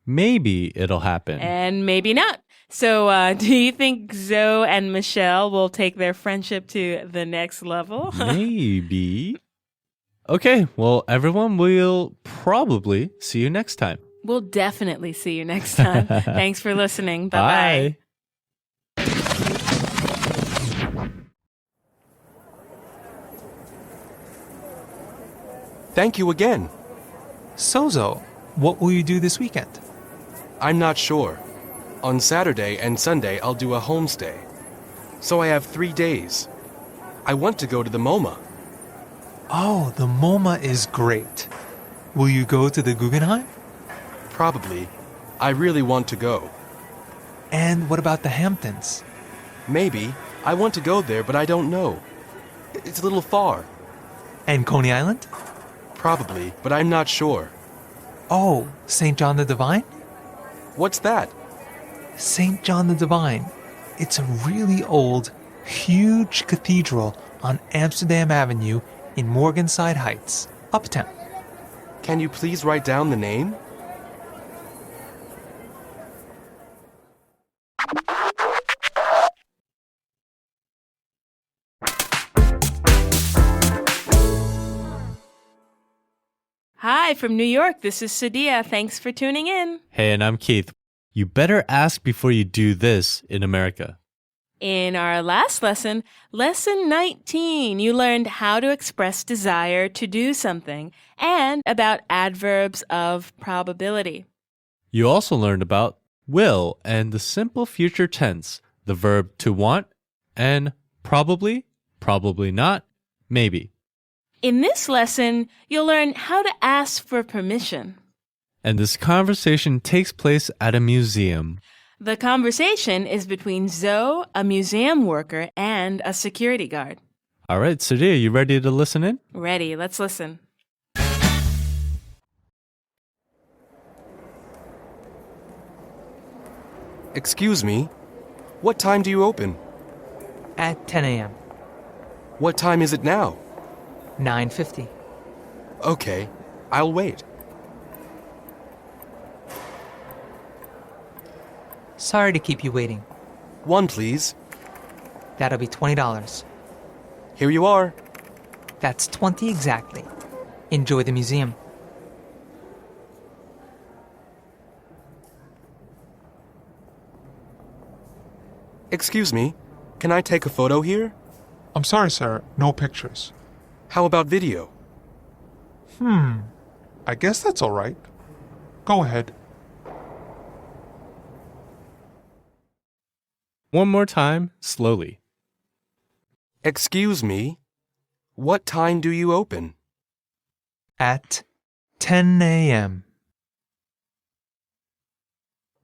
Speaker 6: Maybe it'll happen.
Speaker 1: And maybe not. So do you think Zoe and Michelle will take their friendship to the next level?
Speaker 6: Maybe. Okay, well, everyone, we'll probably see you next time.
Speaker 1: We'll definitely see you next time. Thanks for listening. Bye-bye.
Speaker 6: Bye.
Speaker 3: Thank you again.
Speaker 9: So, Zoe, what will you do this weekend?
Speaker 3: I'm not sure. On Saturday and Sunday, I'll do a homestay. So I have 3 days. I want to go to the MoMA.
Speaker 9: Oh, the MoMA is great. Will you go to the Guggenheim?
Speaker 3: Probably. I really want to go.
Speaker 9: And what about the Hamptons?
Speaker 3: Maybe. I want to go there, but I don't know. It's a little far.
Speaker 9: And Coney Island?
Speaker 3: Probably, but I'm not sure.
Speaker 9: Oh, St. John the Divine?
Speaker 3: What's that?
Speaker 9: St. John the Divine. It's a really old, huge cathedral on Amsterdam Avenue in Morningside Heights, uptown.
Speaker 3: Can you please write down the name?
Speaker 1: Hi, from New York, this is Sadia. Thanks for tuning in.
Speaker 6: Hey, and I'm Keith. You better ask before you do this in America.
Speaker 1: In our last lesson, lesson 19, you learned how to express desire to do something and about adverbs of probability.
Speaker 6: You also learned about will and the simple future tense, the verb to want, and probably, probably not, maybe.
Speaker 1: In this lesson, you'll learn how to ask for permission.
Speaker 6: And this conversation takes place at a museum.
Speaker 1: The conversation is between Zoe, a museum worker, and a security guard.
Speaker 6: All right, Sadia, you ready to listen in?
Speaker 1: Ready, let's listen.
Speaker 3: Excuse me, what time do you open?
Speaker 11: At 10 a.m.
Speaker 3: What time is it now?
Speaker 11: 9:50.
Speaker 3: Okay, I'll wait.
Speaker 11: Sorry to keep you waiting.
Speaker 3: One, please.
Speaker 11: That'll be $20.
Speaker 3: Here you are.
Speaker 11: That's 20 exactly. Enjoy the museum.
Speaker 3: Excuse me, can I take a photo here?
Speaker 10: I'm sorry, sir, no pictures.
Speaker 3: How about video?
Speaker 10: I guess that's all right. Go ahead.
Speaker 6: One more time, slowly.
Speaker 3: Excuse me, what time do you open?
Speaker 9: At 10 a.m.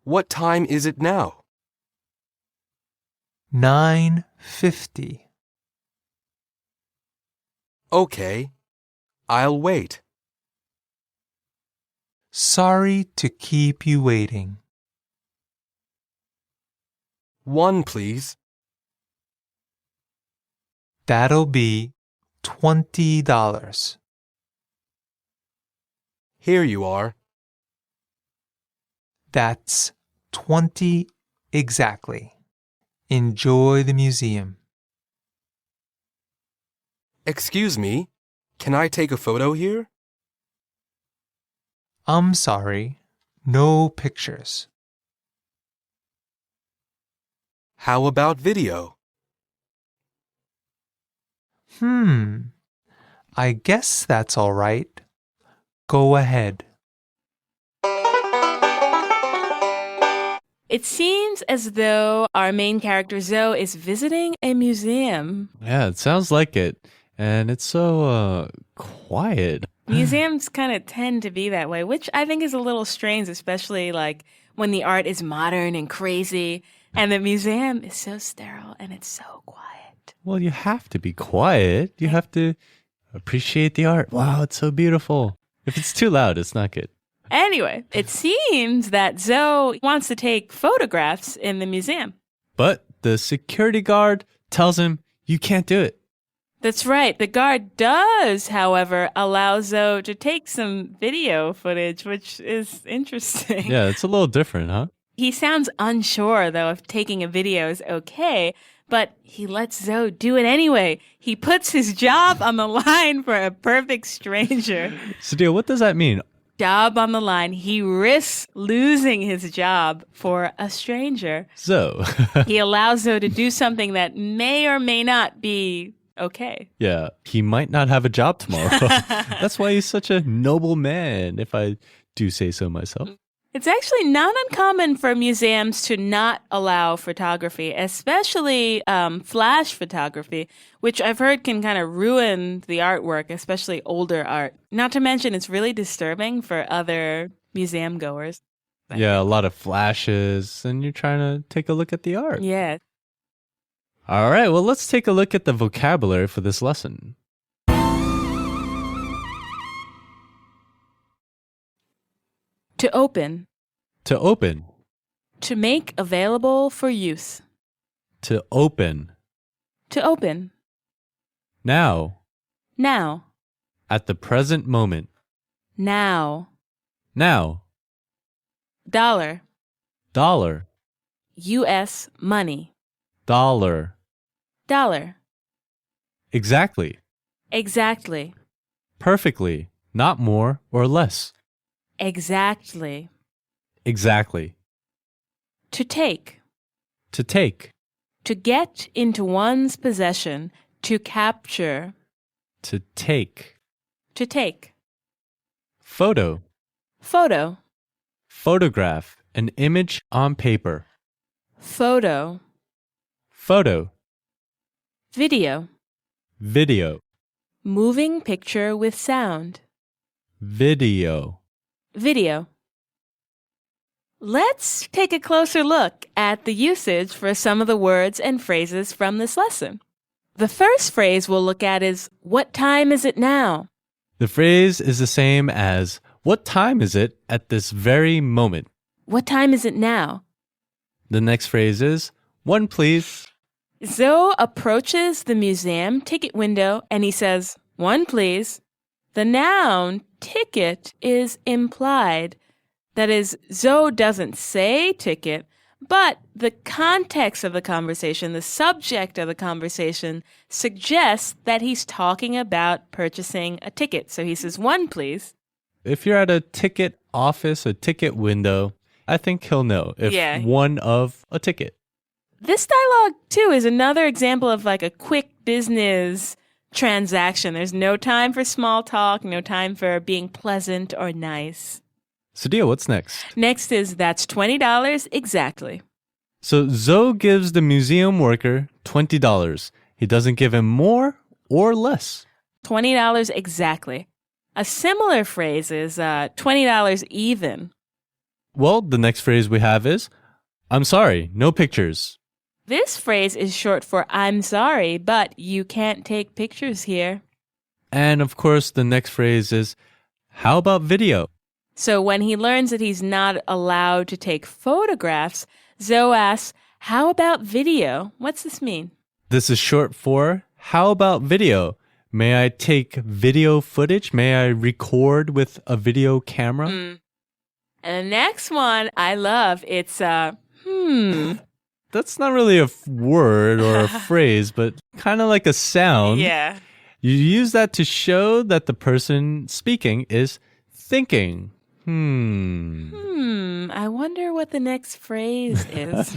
Speaker 3: What time is it now?
Speaker 9: 9:50.
Speaker 3: Okay, I'll wait.
Speaker 9: Sorry to keep you waiting.
Speaker 3: One, please.
Speaker 9: That'll be $20.
Speaker 3: Here you are.
Speaker 9: That's 20 exactly. Enjoy the museum.
Speaker 3: Excuse me, can I take a photo here?
Speaker 9: I'm sorry. No pictures.
Speaker 3: How about video?
Speaker 9: I guess that's all right. Go ahead.
Speaker 1: It seems as though our main character Zoe is visiting a museum.
Speaker 6: Yeah, it sounds like it. And it's so quiet.
Speaker 1: Museums kind of tend to be that way, which I think is a little strange, especially like when the art is modern and crazy and the museum is so sterile and it's so quiet.
Speaker 6: Well, you have to be quiet. You have to appreciate the art. Wow, it's so beautiful. If it's too loud, it's not good.
Speaker 1: Anyway, it seems that Zoe wants to take photographs in the museum.
Speaker 6: But the security guard tells him, you can't do it.
Speaker 1: That's right. The guard does, however, allow Zoe to take some video footage, which is interesting.
Speaker 6: Yeah, it's a little different, huh?
Speaker 1: He sounds unsure, though, if taking a video is okay, but he lets Zoe do it anyway. He puts his job on the line for a perfect stranger.
Speaker 6: Sadia, what does that mean?
Speaker 1: Job on the line. He risks losing his job for a stranger.
Speaker 6: Zoe.
Speaker 1: He allows Zoe to do something that may or may not be okay.
Speaker 6: Yeah, he might not have a job tomorrow. That's why he's such a noble man, if I do say so myself.
Speaker 1: It's actually not uncommon for museums to not allow photography, especially flash photography, which I've heard can kind of ruin the artwork, especially older art. Not to mention, it's really disturbing for other museum goers.
Speaker 6: Yeah, a lot of flashes, and you're trying to take a look at the art.
Speaker 1: Yeah.
Speaker 6: All right, well, let's take a look at the vocabulary for this lesson.
Speaker 1: To open.
Speaker 6: To open.
Speaker 1: To make available for use.
Speaker 6: To open.
Speaker 1: To open.
Speaker 6: Now.
Speaker 1: Now.
Speaker 6: At the present moment.
Speaker 1: Now.
Speaker 6: Now.
Speaker 1: Dollar.
Speaker 6: Dollar.
Speaker 1: U.S. money.
Speaker 6: Dollar.
Speaker 1: Dollar.
Speaker 6: Exactly.
Speaker 1: Exactly.
Speaker 6: Perfectly. Not more or less.
Speaker 1: Exactly.
Speaker 6: Exactly.
Speaker 1: To take.
Speaker 6: To take.
Speaker 1: To get into one's possession. To capture.
Speaker 6: To take.
Speaker 1: To take.
Speaker 6: Photo.
Speaker 1: Photo.
Speaker 6: Photograph. An image on paper.
Speaker 1: Photo.
Speaker 6: Photo.
Speaker 1: Video.
Speaker 6: Video.
Speaker 1: Moving picture with sound.
Speaker 6: Video.
Speaker 1: Video. Let's take a closer look at the usage for some of the words and phrases from this lesson. The first phrase we'll look at is, what time is it now?
Speaker 6: The phrase is the same as, what time is it at this very moment?
Speaker 1: What time is it now?
Speaker 6: The next phrase is, one please.
Speaker 1: Zoe approaches the museum ticket window and he says, one please. The noun ticket is implied. That is, Zoe doesn't say ticket, but the context of the conversation, the subject of the conversation, suggests that he's talking about purchasing a ticket. So he says, one please.
Speaker 6: If you're at a ticket office, a ticket window, I think he'll know if one of a ticket.
Speaker 1: This dialogue, too, is another example of like a quick business transaction. There's no time for small talk, no time for being pleasant or nice.
Speaker 6: Sadia, what's next?
Speaker 1: Next is, that's $20 exactly.
Speaker 6: So Zoe gives the museum worker $20. He doesn't give him more or less.
Speaker 1: $20 exactly. A similar phrase is $20 even.
Speaker 6: Well, the next phrase we have is, I'm sorry, no pictures.
Speaker 1: This phrase is short for I'm sorry, but you can't take pictures here.
Speaker 6: And of course, the next phrase is, how about video?
Speaker 1: So when he learns that he's not allowed to take photographs, Zoe asks, how about video? What's this mean?
Speaker 6: This is short for, how about video? May I take video footage? May I record with a video camera?
Speaker 1: And the next one I love, it's
Speaker 6: That's not really a word or a phrase, but kind of like a sound.
Speaker 1: Yeah.
Speaker 6: You use that to show that the person speaking is thinking.
Speaker 1: I wonder what the next phrase is.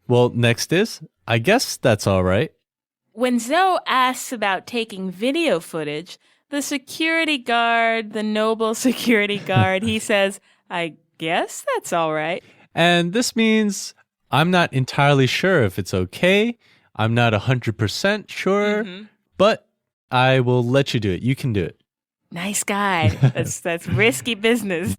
Speaker 2: Well, next is, I guess that's all right.
Speaker 1: When Zoe asks about taking video footage, the security guard, the noble security guard, he says, I guess that's all right.
Speaker 2: And this means I'm not entirely sure if it's okay. I'm not 100% sure, but I will let you do it. You can do it.
Speaker 1: Nice guy. That's risky business.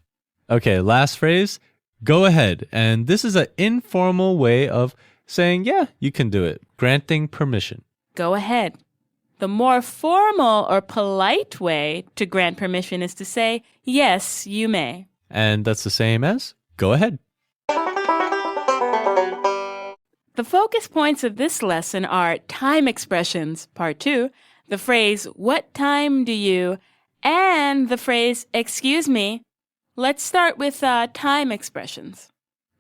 Speaker 2: Okay, last phrase. Go ahead. And this is an informal way of saying, yeah, you can do it. Granting permission.
Speaker 1: Go ahead. The more formal or polite way to grant permission is to say, yes, you may.
Speaker 2: And that's the same as go ahead.
Speaker 1: The focus points of this lesson are time expressions, part 2, the phrase, what time do you, and the phrase, excuse me. Let's start with time expressions.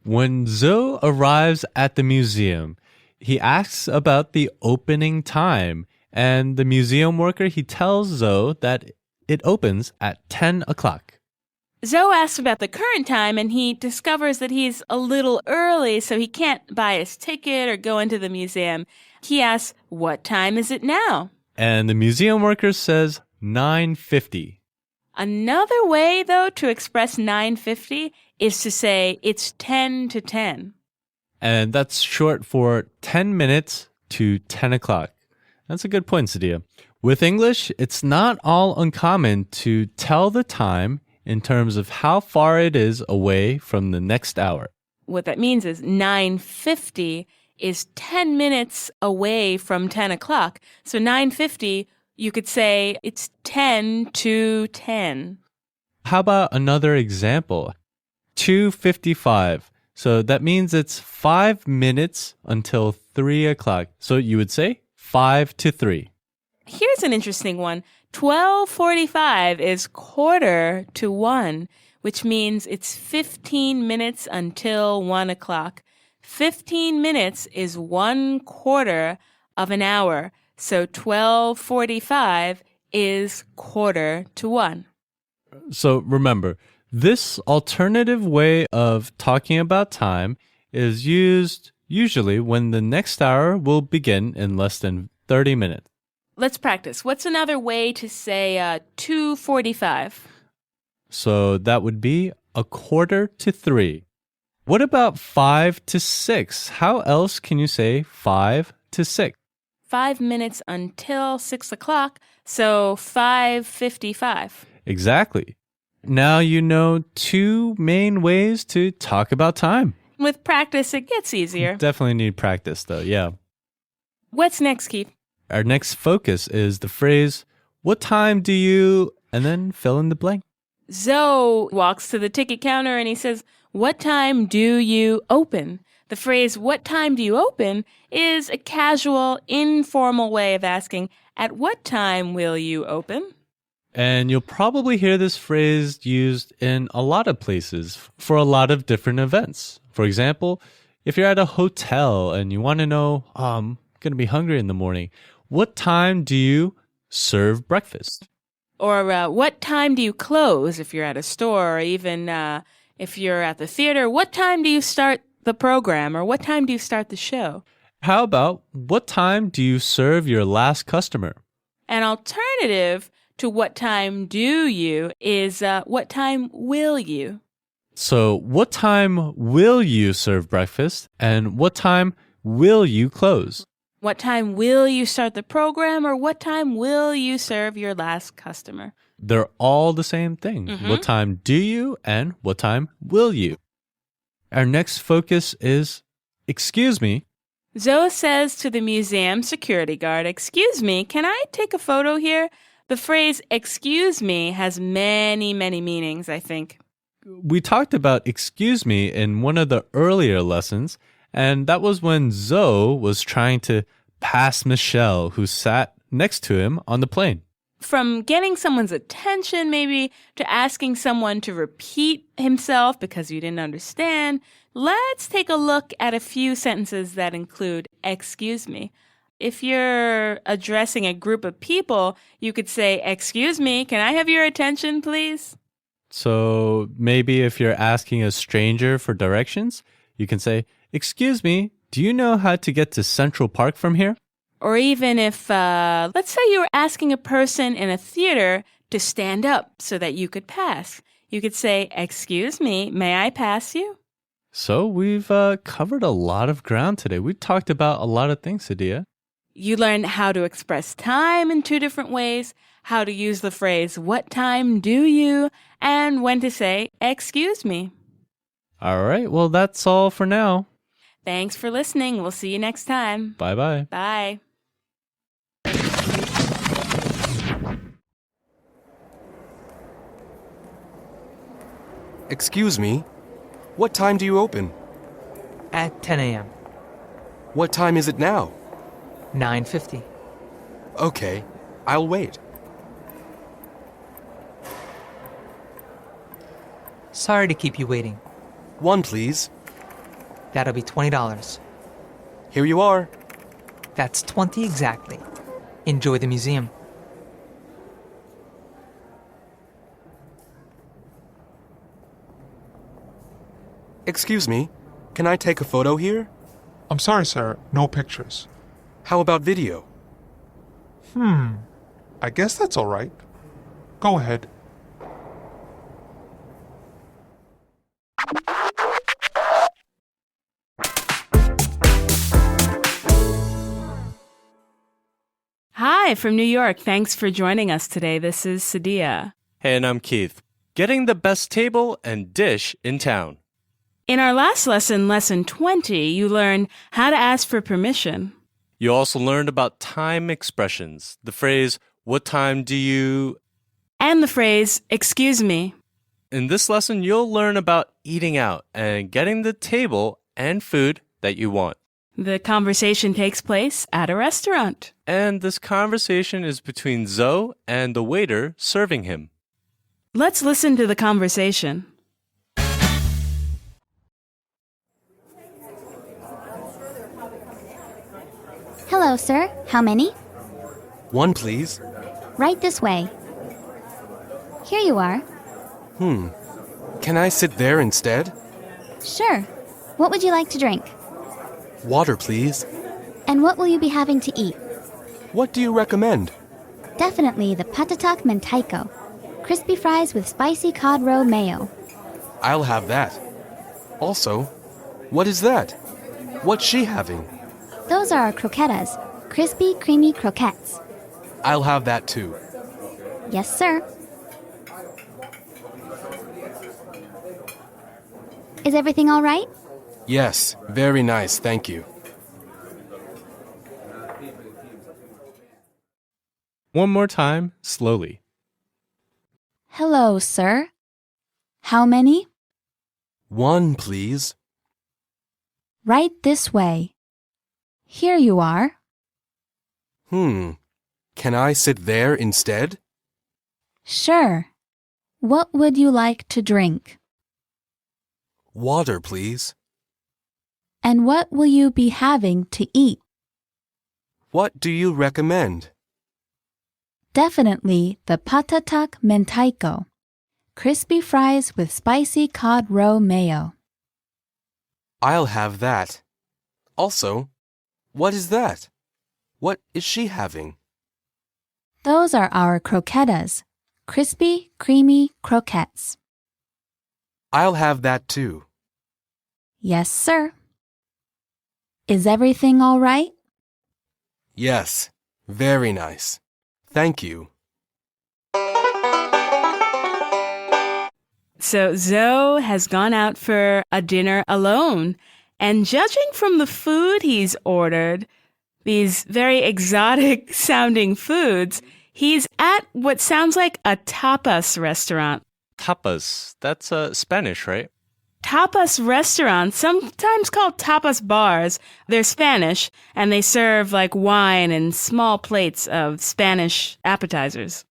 Speaker 2: When Zoe arrives at the museum, he asks about the opening time, and the museum worker, he tells Zoe that it opens at 10 o'clock.
Speaker 1: Zoe asks about the current time, and he discovers that he's a little early, so he can't buy his ticket or go into the museum. He asks, what time is it now?
Speaker 2: And the museum worker says 9:50.
Speaker 1: Another way, though, to express 9:50 is to say it's 10 to 10.
Speaker 2: And that's short for 10 minutes to 10 o'clock. That's a good point, Sadia. With English, it's not all uncommon to tell the time in terms of how far it is away from the next hour.
Speaker 1: What that means is 9:50 is 10 minutes away from 10 o'clock. So 9:50, you could say it's 10 to 10.
Speaker 2: How about another example? 2:55. So that means it's 5 minutes until 3 o'clock. So you would say 5 to 3.
Speaker 1: Here's an interesting one. 12:45 is quarter to 1, which means it's 15 minutes until 1 o'clock. 15 minutes is 1/4 of an hour. So 12:45 is quarter to 1.
Speaker 2: So remember, this alternative way of talking about time is used usually when the next hour will begin in less than 30 minutes.
Speaker 1: Let's practice. What's another way to say 2:45?
Speaker 2: So that would be 2:45. What about 5 to 6? How else can you say 5 to 6?
Speaker 1: 5 minutes until 6 o'clock, so 5:55.
Speaker 2: Exactly. Now you know 2 main ways to talk about time.
Speaker 1: With practice, it gets easier.
Speaker 2: Definitely need practice, though, yeah.
Speaker 1: What's next, Keith?
Speaker 2: Our next focus is the phrase, what time do you, and then fill in the blank.
Speaker 1: Zoe walks to the ticket counter and he says, what time do you open? The phrase, what time do you open, is a casual, informal way of asking, at what time will you open?
Speaker 2: And you'll probably hear this phrase used in a lot of places for a lot of different events. For example, if you're at a hotel and you want to know, I'm going to be hungry in the morning, what time do you serve breakfast?
Speaker 1: Or what time do you close if you're at a store, or even if you're at the theater? What time do you start the program, or what time do you start the show?
Speaker 2: How about what time do you serve your last customer?
Speaker 1: An alternative to what time do you is what time will you?
Speaker 2: So what time will you serve breakfast, and what time will you close?
Speaker 1: What time will you start the program, or what time will you serve your last customer?
Speaker 2: They're all the same thing. What time do you and what time will you? Our next focus is, excuse me.
Speaker 1: Zoe says to the museum security guard, excuse me, can I take a photo here? The phrase excuse me has many, many meanings, I think.
Speaker 2: We talked about excuse me in one of the earlier lessons, and that was when Zoe was trying to pass Michelle, who sat next to him on the plane.
Speaker 1: From getting someone's attention, maybe, to asking someone to repeat himself because you didn't understand, let's take a look at a few sentences that include excuse me. If you're addressing a group of people, you could say, excuse me, can I have your attention, please?
Speaker 2: So maybe if you're asking a stranger for directions, you can say, "Excuse me, do you know how to get to Central Park from here?"
Speaker 1: Or even if, let's say you were asking a person in a theater to stand up so that you could pass. You could say, "Excuse me, may I pass you?"
Speaker 2: So we've covered a lot of ground today. We talked about a lot of things, Sadia.
Speaker 1: You learned how to express time in 2 different ways, how to use the phrase, "What time do you?" and when to say, "Excuse me."
Speaker 2: All right, well, that's all for now.
Speaker 1: Thanks for listening. We'll see you next time.
Speaker 2: Bye-bye.
Speaker 1: Bye.
Speaker 3: Excuse me, what time do you open?
Speaker 11: At 10 a.m.
Speaker 3: What time is it now?
Speaker 11: 9:50.
Speaker 3: Okay, I'll wait.
Speaker 11: Sorry to keep you waiting.
Speaker 3: 1, please.
Speaker 11: That'll be $20.
Speaker 3: Here you are.
Speaker 11: That's 20 exactly. Enjoy the museum.
Speaker 3: Excuse me, can I take a photo here?
Speaker 10: I'm sorry, sir, no pictures.
Speaker 3: How about video?
Speaker 10: I guess that's all right. Go ahead.
Speaker 1: Hi, from New York. Thanks for joining us today. This is Sadia.
Speaker 6: Hey, and I'm Keith. Getting the best table and dish in town.
Speaker 1: In our last lesson, lesson 20, you learned how to ask for permission.
Speaker 6: You also learned about time expressions. The phrase, "What time do you?"
Speaker 1: And the phrase, "Excuse me."
Speaker 6: In this lesson, you'll learn about eating out and getting the table and food that you want.
Speaker 1: The conversation takes place at a restaurant.
Speaker 6: And this conversation is between Zoe and the waiter serving him.
Speaker 1: Let's listen to the conversation.
Speaker 12: Hello, sir. How many?
Speaker 3: 1, please.
Speaker 12: Right this way. Here you are.
Speaker 3: Can I sit there instead?
Speaker 12: Sure. What would you like to drink?
Speaker 3: Water, please.
Speaker 12: And what will you be having to eat?
Speaker 3: What do you recommend?
Speaker 12: Definitely the patatak mentaiko. Crispy fries with spicy cod roe mayo.
Speaker 3: I'll have that. Also, what is that? What's she having?
Speaker 12: Those are our croquetas. Crispy, creamy croquettes.
Speaker 3: I'll have that too.
Speaker 12: Yes, sir. Is everything all right?
Speaker 3: Yes, very nice, thank you.
Speaker 2: One more time, slowly.
Speaker 5: Hello, sir. How many?
Speaker 3: 1, please.
Speaker 5: Right this way. Here you are.
Speaker 3: Can I sit there instead?
Speaker 5: Sure. What would you like to drink?
Speaker 3: Water, please.
Speaker 5: And what will you be having to eat?
Speaker 3: What do you recommend?
Speaker 5: Definitely the patatak mentaiko. Crispy fries with spicy cod roe mayo.
Speaker 3: I'll have that. Also, what is that? What is she having?
Speaker 5: Those are our croquetas. Crispy, creamy croquettes.
Speaker 3: I'll have that too.
Speaker 5: Yes, sir. Is everything all right?
Speaker 3: Yes, very nice. Thank you.
Speaker 1: So Zoe has gone out for a dinner alone, and judging from the food he's ordered, these very exotic sounding foods, he's at what sounds like a tapas restaurant.
Speaker 6: Tapas, that's Spanish, right?
Speaker 1: Tapas restaurants, sometimes called tapas bars, they're Spanish, and they serve like wine and small plates of Spanish appetizers.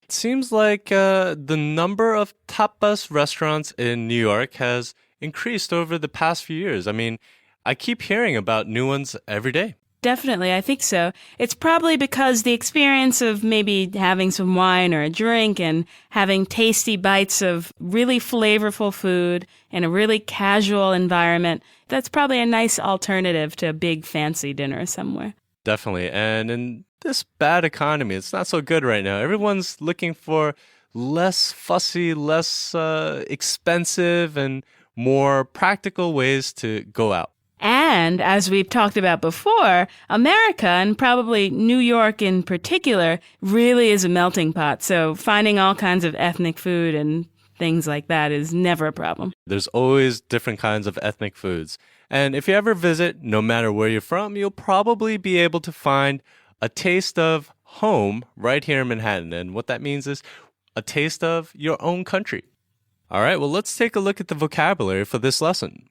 Speaker 6: It seems like the number of tapas restaurants in New York has increased over the past few years. I mean, I keep hearing about new ones every day.
Speaker 1: definitely. I think so. It's probably because the experience of maybe having some wine or a drink and having tasty bites of really flavorful food in a really casual environment, that's probably a nice alternative to a big fancy dinner somewhere.
Speaker 6: Definitely. And in this bad economy, it's not so good right now. Everyone's looking for less fussy, less expensive, and more practical ways to go out.
Speaker 1: And as we've talked about before, America, and probably New York in particular, really is a melting pot. So finding all kinds of ethnic food and things like that is never a problem.
Speaker 6: There's always different kinds of ethnic foods. And if you ever visit, no matter where you're from, you'll probably be able to find a taste of home right here in Manhattan. And what that means is a taste of your own country. All right, well, let's take a look at the vocabulary for this lesson.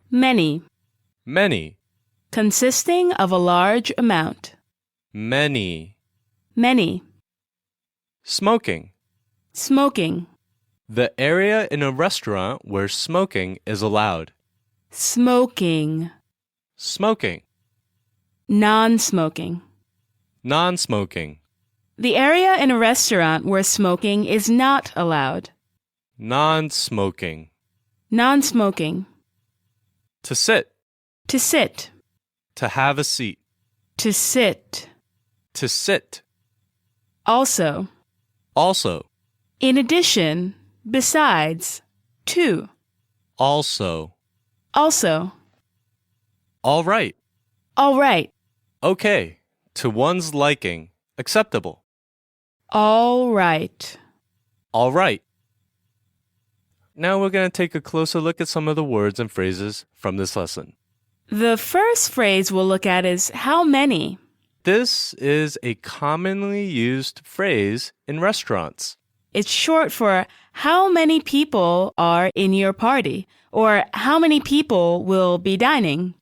Speaker 1: Many.
Speaker 6: Many.
Speaker 1: Consisting of a large amount.
Speaker 6: Many.
Speaker 1: Many.
Speaker 6: Smoking.
Speaker 1: Smoking.
Speaker 6: The area in a restaurant where smoking is allowed.
Speaker 1: Smoking.
Speaker 6: Smoking.
Speaker 1: Non-smoking.
Speaker 6: Non-smoking.
Speaker 1: The area in a restaurant where smoking is not allowed.
Speaker 6: Non-smoking.
Speaker 1: Non-smoking.
Speaker 6: To sit.
Speaker 1: To sit.
Speaker 6: To have a seat.
Speaker 1: To sit.
Speaker 6: To sit.
Speaker 1: Also.
Speaker 6: Also.
Speaker 1: In addition. Besides. To.
Speaker 6: Also.
Speaker 1: Also.
Speaker 6: All right.
Speaker 1: All right.
Speaker 6: Okay. To one's liking. Acceptable.
Speaker 1: All right.
Speaker 6: All right. Now we're going to take a closer look at some of the words and phrases from this lesson.
Speaker 1: The first phrase we'll look at is how many.
Speaker 6: This is a commonly used phrase in restaurants.
Speaker 1: It's short for how many people are in your party, or how many people will be dining.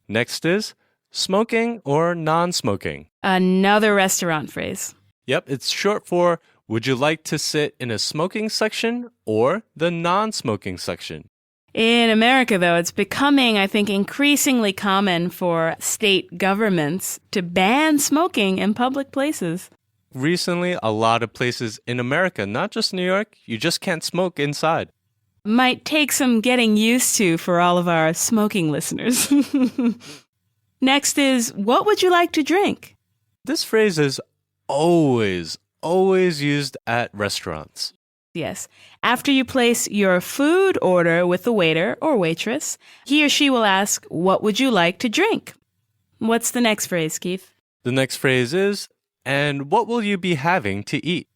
Speaker 6: Next is smoking or non-smoking.
Speaker 1: Another restaurant phrase.
Speaker 6: Yep, it's short for would you like to sit in a smoking section or the non-smoking section?
Speaker 1: In America, though, it's becoming, I think, increasingly common for state governments to ban smoking in public places.
Speaker 6: Recently, a lot of places in America, not just New York, you just can't smoke inside.
Speaker 1: Might take some getting used to for all of our smoking listeners. Next is, what would you like to drink?
Speaker 6: This phrase is always used at restaurants.
Speaker 1: Yes. After you place your food order with the waiter or waitress, he or she will ask, what would you like to drink? What's the next phrase, Keith?
Speaker 6: The next phrase is, and what will you be having to eat?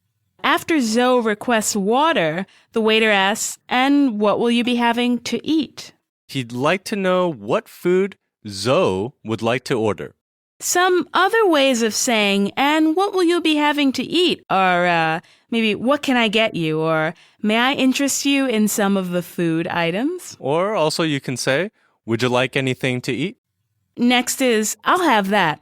Speaker 1: After Zoe requests water, the waiter asks, and what will you be having to eat?
Speaker 6: He'd like to know what food Zoe would like to order.
Speaker 1: Some other ways of saying, and what will you be having to eat, are maybe, what can I get you? Or, may I interest you in some of the food items?
Speaker 6: Or also you can say, would you like anything to eat?
Speaker 1: Next is, I'll have that.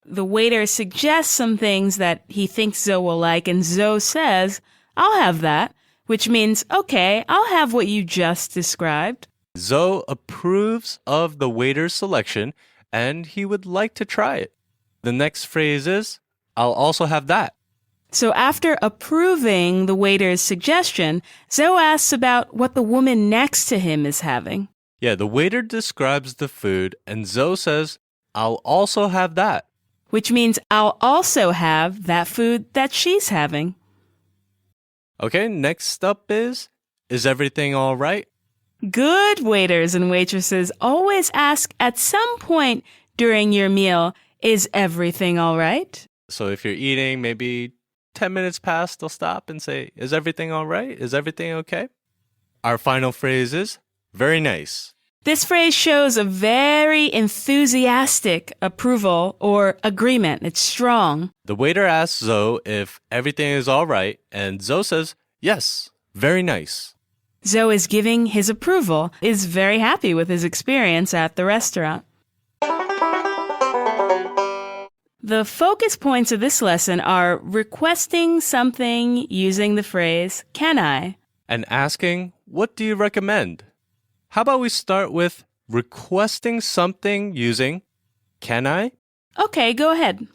Speaker 1: The waiter suggests some things that he thinks Zoe will like, and Zoe says, I'll have that, which means, okay, I'll have what you just described.
Speaker 6: Zoe approves of the waiter's selection, and he would like to try it. The next phrase is, I'll also have that.
Speaker 1: So after approving the waiter's suggestion, Zoe asks about what the woman next to him is having.
Speaker 6: Yeah, the waiter describes the food, and Zoe says, I'll also have that.
Speaker 1: Which means I'll also have that food that she's having.
Speaker 6: Okay, next up is everything all right?
Speaker 1: Good waiters and waitresses always ask at some point during your meal, is everything all right?
Speaker 6: So if you're eating, maybe 10 minutes past, they'll stop and say, is everything all right? Is everything okay? Our final phrase is, very nice.
Speaker 1: This phrase shows a very enthusiastic approval or agreement. It's strong.
Speaker 6: The waiter asks Zoe if everything is all right, and Zoe says, yes, very nice.
Speaker 1: Zoe is giving his approval, is very happy with his experience at the restaurant. The focus points of this lesson are requesting something using the phrase, can I?
Speaker 6: And asking, what do you recommend? How about we start with requesting something using can I?
Speaker 1: Okay, go ahead.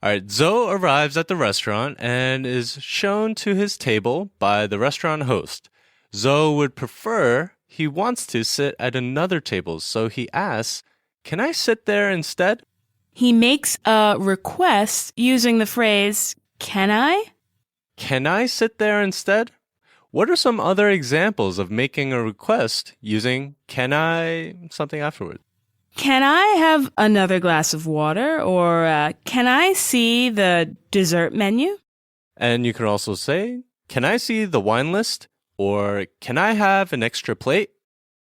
Speaker 6: All right, Zoe arrives at the restaurant and is shown to his table by the restaurant host. Zoe would prefer he wants to sit at another table, so he asks, "Can I sit there instead?"
Speaker 1: He makes a request using the phrase, can I?
Speaker 6: Can I sit there instead? What are some other examples of making a request using can I something afterward?
Speaker 1: Can I have another glass of water? Or can I see the dessert menu?
Speaker 6: And you can also say, can I see the wine list? Or can I have an extra plate?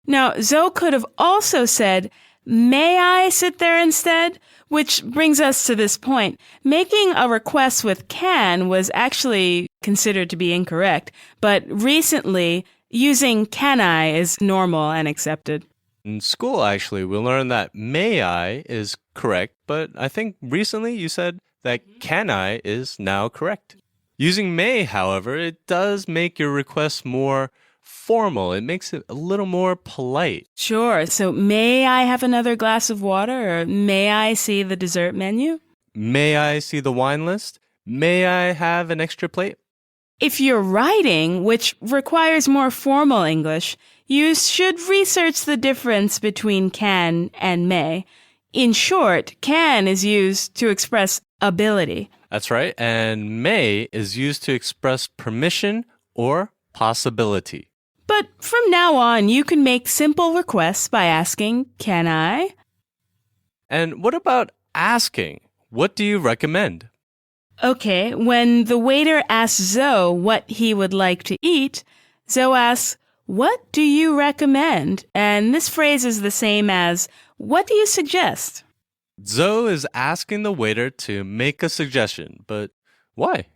Speaker 1: Now, Zoe could have also said, may I sit there instead? Which brings us to this point. Making a request with can was actually considered to be incorrect, but recently, using can I is normal and accepted.
Speaker 6: In school, actually, we learned that may I is correct, but I think recently you said that can I is now correct. Using may, however, it does make your request more formal. It makes it a little more polite.
Speaker 1: Sure. So may I have another glass of water? Or may I see the dessert menu?
Speaker 6: May I see the wine list? May I have an extra plate?
Speaker 1: If you're writing, which requires more formal English, you should research the difference between can and may. In short, can is used to express ability.
Speaker 6: That's right. And may is used to express permission or possibility.
Speaker 1: But from now on, you can make simple requests by asking, can I?
Speaker 6: And what about asking? What do you recommend?
Speaker 1: Okay, when the waiter asks Zoe what he would like to eat, Zoe asks, what do you recommend? And this phrase is the same as, what do you suggest?
Speaker 6: Zoe is asking the waiter to make a suggestion, but why?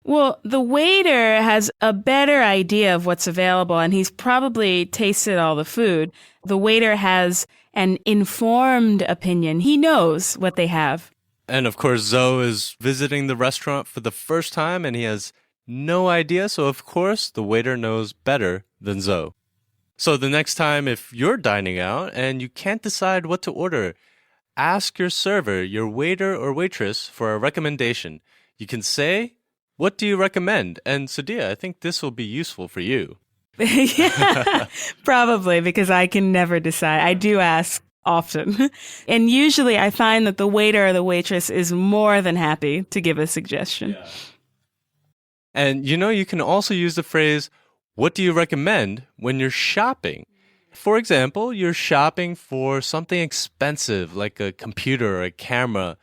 Speaker 1: Well, the waiter has a better idea of what's available, and he's probably tasted all the food. The waiter has an informed opinion. He knows what they have.
Speaker 6: And of course, Zoe is visiting the restaurant for the first time, and he has no idea. So of course, the waiter knows better than Zoe. So the next time, if you're dining out and you can't decide what to order, ask your server, your waiter or waitress, for a recommendation. You can say, what do you recommend? And Sadia, I think this will be useful for you.
Speaker 1: Yeah, probably, because I can never decide. I do ask often. And usually I find that the waiter or the waitress is more than happy to give a suggestion.
Speaker 6: Yeah. And you can also use the phrase, what do you recommend when you're shopping? For example, you're shopping for something expensive like a computer or a camera.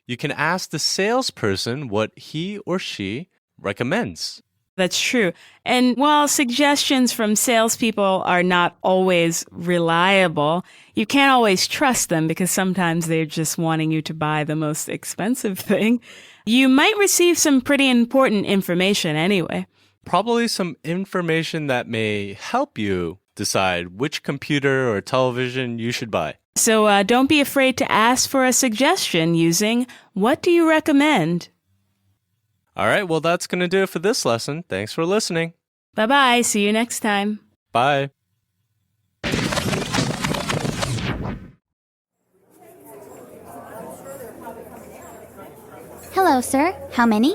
Speaker 6: You can ask the salesperson what he or she recommends.
Speaker 1: That's true. And while suggestions from salespeople are not always reliable, you can't always trust them because sometimes they're just wanting you to buy the most expensive thing. You might receive some pretty important information anyway.
Speaker 6: Probably some information that may help you decide which computer or television you should buy.
Speaker 1: So don't be afraid to ask for a suggestion using, what do you recommend?
Speaker 6: All right, well, that's going to do it for this lesson. Thanks for listening.
Speaker 1: Bye-bye. See you next time.
Speaker 6: Bye.
Speaker 12: Hello, sir. How many?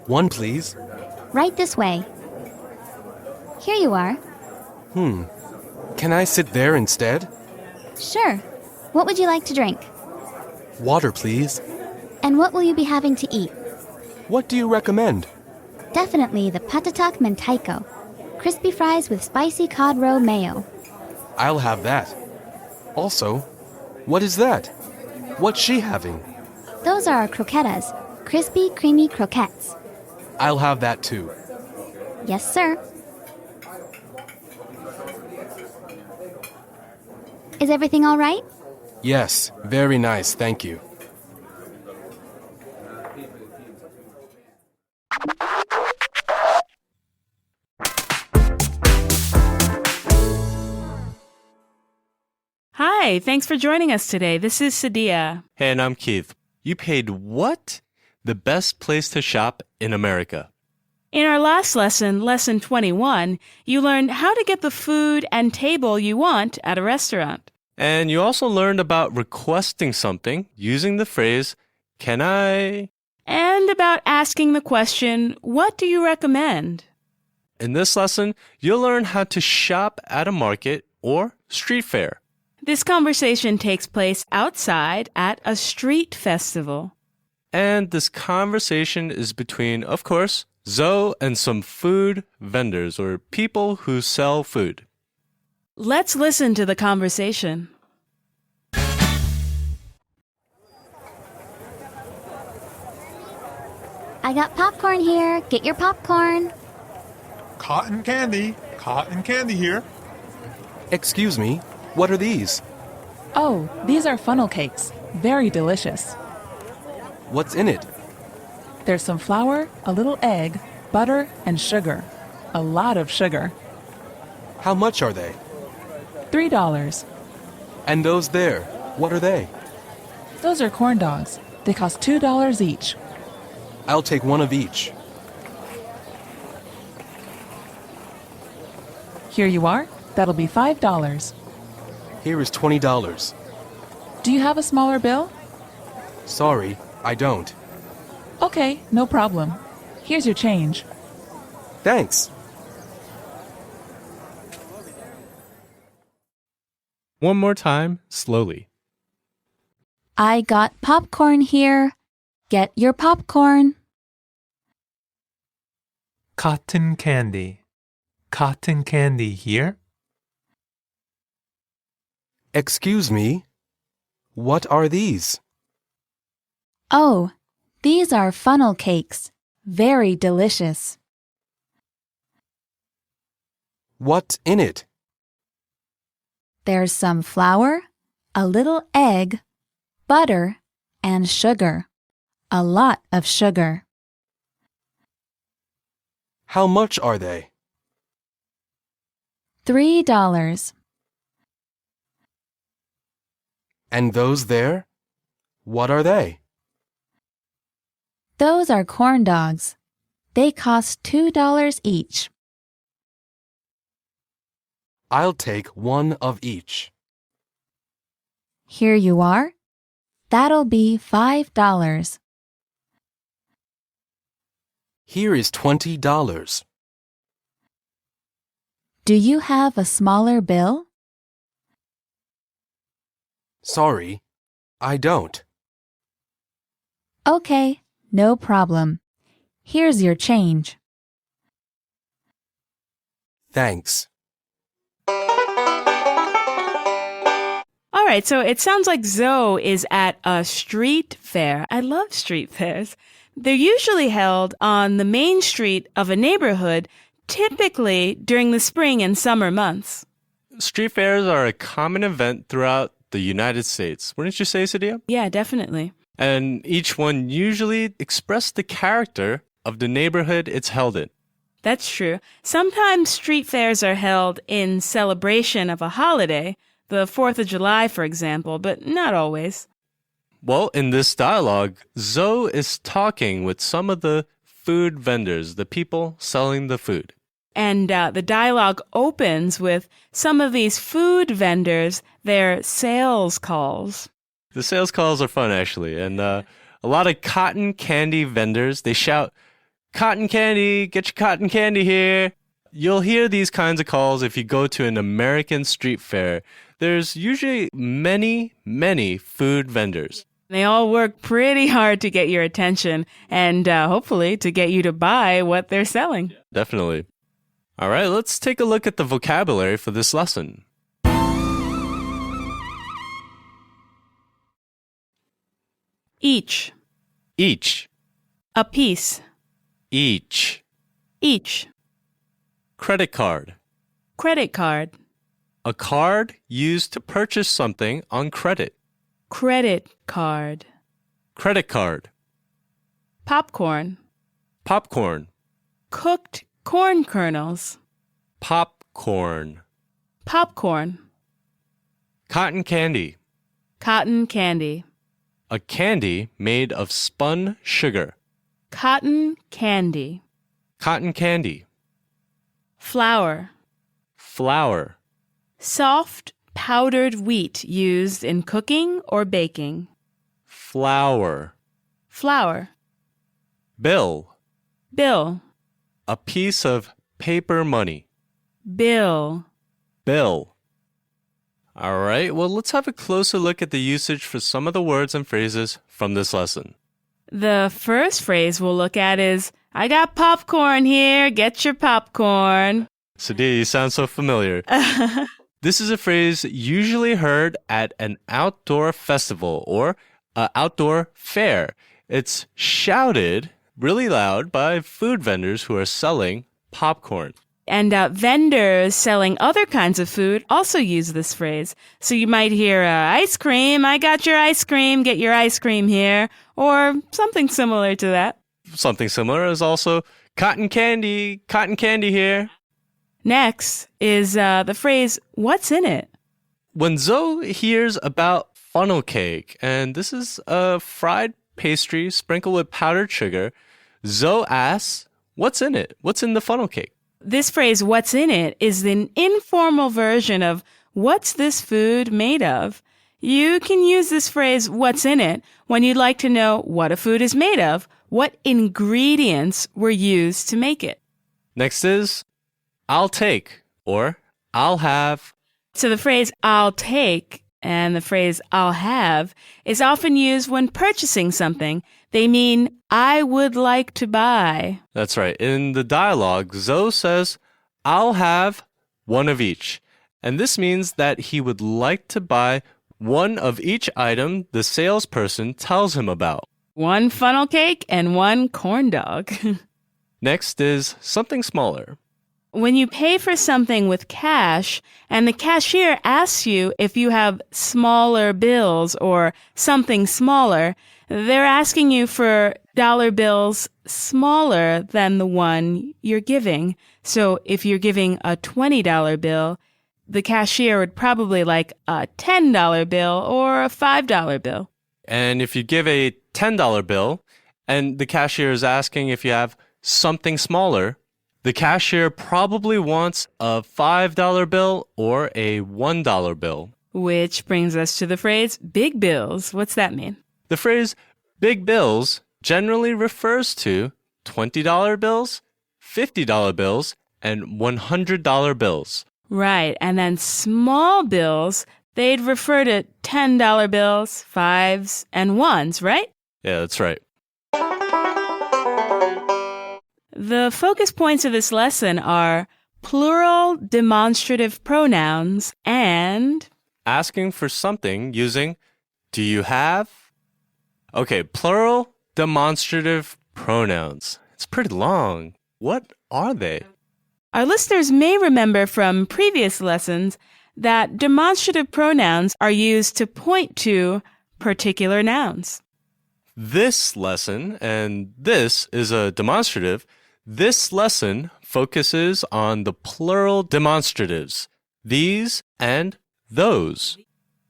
Speaker 3: One, please.
Speaker 12: Right this way. Here you are.
Speaker 3: Can I sit there instead?
Speaker 12: Sure. What would you like to drink?
Speaker 3: Water, please.
Speaker 12: And what will you be having to eat?
Speaker 3: What do you recommend?
Speaker 12: Definitely the patatak mentaiko. Crispy fries with spicy cod roe mayo.
Speaker 3: I'll have that. Also, what is that? What's she having?
Speaker 12: Those are our croquetas. Crispy, creamy croquettes.
Speaker 3: I'll have that too.
Speaker 12: Yes, sir. Is everything all right?
Speaker 3: Yes, very nice, thank you.
Speaker 1: Hi, thanks for joining us today. This is Sadia.
Speaker 6: Hey, and I'm Keith. You paid what? The best place to shop in America.
Speaker 1: In our last lesson, lesson 21, you learned how to get the food and table you want at a restaurant.
Speaker 6: And you also learned about requesting something using the phrase, can I?
Speaker 1: And about asking the question, what do you recommend?
Speaker 6: In this lesson, you'll learn how to shop at a market or street fair.
Speaker 1: This conversation takes place outside at a street festival.
Speaker 6: And this conversation is between, of course, Zoe and some food vendors or people who sell food.
Speaker 1: Let's listen to the conversation.
Speaker 12: I got popcorn here. Get your popcorn.
Speaker 10: Cotton candy here.
Speaker 3: Excuse me, what are these?
Speaker 14: Oh, these are funnel cakes. Very delicious.
Speaker 3: What's in it?
Speaker 14: There's some flour, a little egg, butter, and sugar. A lot of sugar.
Speaker 3: How much are they?
Speaker 14: $3.
Speaker 3: And those there, what are they?
Speaker 14: Those are corn dogs. They cost $2 each.
Speaker 3: I'll take one of each.
Speaker 14: Here you are. That'll be $5.
Speaker 3: Here is $20.
Speaker 14: Do you have a smaller bill?
Speaker 3: Sorry, I don't.
Speaker 14: Okay, no problem. Here's your change.
Speaker 3: Thanks.
Speaker 6: One more time, slowly.
Speaker 5: I got popcorn here. Get your popcorn.
Speaker 9: Cotton candy. Cotton candy here?
Speaker 3: Excuse me, what are these?
Speaker 5: Oh, these are funnel cakes. Very delicious.
Speaker 3: What's in it?
Speaker 5: There's some flour, a little egg, butter, and sugar. A lot of sugar.
Speaker 3: How much are they?
Speaker 5: $3.
Speaker 3: And those there, what are they?
Speaker 5: Those are corn dogs. They cost $2 each.
Speaker 3: I'll take one of each.
Speaker 5: Here you are. That'll be $5.
Speaker 3: Here is $20.
Speaker 5: Do you have a smaller bill?
Speaker 3: Sorry, I don't.
Speaker 5: Okay, no problem. Here's your change.
Speaker 3: Thanks.
Speaker 1: All right, so it sounds like Zoe is at a street fair. I love street fairs. They're usually held on the main street of a neighborhood, typically during the spring and summer months.
Speaker 6: Street fairs are a common event throughout the United States. Wouldn't you say, Sadia?
Speaker 1: Yeah, definitely.
Speaker 6: And each one usually express the character of the neighborhood it's held in.
Speaker 1: That's true. Sometimes street fairs are held in celebration of a holiday, the 4th of July, for example, but not always.
Speaker 6: Well, in this dialogue, Zoe is talking with some of the food vendors, the people selling the food.
Speaker 1: And the dialogue opens with some of these food vendors, their sales calls.
Speaker 6: The sales calls are fun, actually. And a lot of cotton candy vendors, they shout, "Cotton candy, get your cotton candy here." You'll hear these kinds of calls if you go to an American street fair. There's usually many, many food vendors.
Speaker 1: They all work pretty hard to get your attention and hopefully to get you to buy what they're selling.
Speaker 6: Definitely. All right, let's take a look at the vocabulary for this lesson.
Speaker 1: Each.
Speaker 6: Each.
Speaker 1: A piece.
Speaker 6: Each.
Speaker 1: Each.
Speaker 6: Credit card.
Speaker 1: Credit card.
Speaker 6: A card used to purchase something on credit.
Speaker 1: Credit card.
Speaker 6: Credit card.
Speaker 1: Popcorn.
Speaker 6: Popcorn.
Speaker 1: Cooked corn kernels.
Speaker 6: Popcorn.
Speaker 1: Popcorn.
Speaker 6: Cotton candy.
Speaker 1: Cotton candy.
Speaker 6: A candy made of spun sugar.
Speaker 1: Cotton candy.
Speaker 6: Cotton candy.
Speaker 1: Flour.
Speaker 6: Flour.
Speaker 1: Soft, powdered wheat used in cooking or baking.
Speaker 6: Flour.
Speaker 1: Flour.
Speaker 6: Bill.
Speaker 1: Bill.
Speaker 6: A piece of paper money.
Speaker 1: Bill.
Speaker 6: Bill. All right, well, let's have a closer look at the usage for some of the words and phrases from this lesson.
Speaker 1: The first phrase we'll look at is, I got popcorn here, get your popcorn.
Speaker 6: Sadia, you sound so familiar. This is a phrase usually heard at an outdoor festival or an outdoor fair. It's shouted really loud by food vendors who are selling popcorn.
Speaker 1: And vendors selling other kinds of food also use this phrase. So you might hear ice cream, I got your ice cream, get your ice cream here, or something similar to that.
Speaker 6: Something similar is also cotton candy here.
Speaker 1: Next is the phrase, what's in it?
Speaker 6: When Zoe hears about funnel cake, and this is a fried pastry sprinkled with powdered sugar, Zoe asks, what's in it? What's in the funnel cake?
Speaker 1: This phrase, what's in it, is an informal version of what's this food made of? You can use this phrase, what's in it, when you'd like to know what a food is made of, what ingredients were used to make it.
Speaker 6: Next is, I'll take, or I'll have.
Speaker 1: So the phrase, I'll take, and the phrase, I'll have, is often used when purchasing something. They mean, I would like to buy.
Speaker 6: That's right. In the dialogue, Zoe says, I'll have one of each. And this means that he would like to buy one of each item the salesperson tells him about.
Speaker 1: One funnel cake and one corn dog.
Speaker 6: Next is something smaller.
Speaker 1: When you pay for something with cash and the cashier asks you if you have smaller bills or something smaller, they're asking you for dollar bills smaller than the one you're giving. So if you're giving a $20 bill, the cashier would probably like a $10 bill or a $5 bill.
Speaker 6: And if you give a $10 bill and the cashier is asking if you have something smaller, the cashier probably wants a $5 bill or a $1 bill.
Speaker 1: Which brings us to the phrase big bills. What's that mean?
Speaker 6: The phrase big bills generally refers to $20 bills, $50 bills, and $100 bills.
Speaker 1: Right, and then small bills, they'd refer to $10 bills, 5s, and 1s, right?
Speaker 6: Yeah, that's right.
Speaker 1: The focus points of this lesson are plural demonstrative pronouns and
Speaker 6: asking for something using do you have? Okay, plural demonstrative pronouns. It's pretty long. What are they?
Speaker 1: Our listeners may remember from previous lessons that demonstrative pronouns are used to point to particular nouns.
Speaker 6: This lesson, and this is a demonstrative, this lesson focuses on the plural demonstratives, these and those.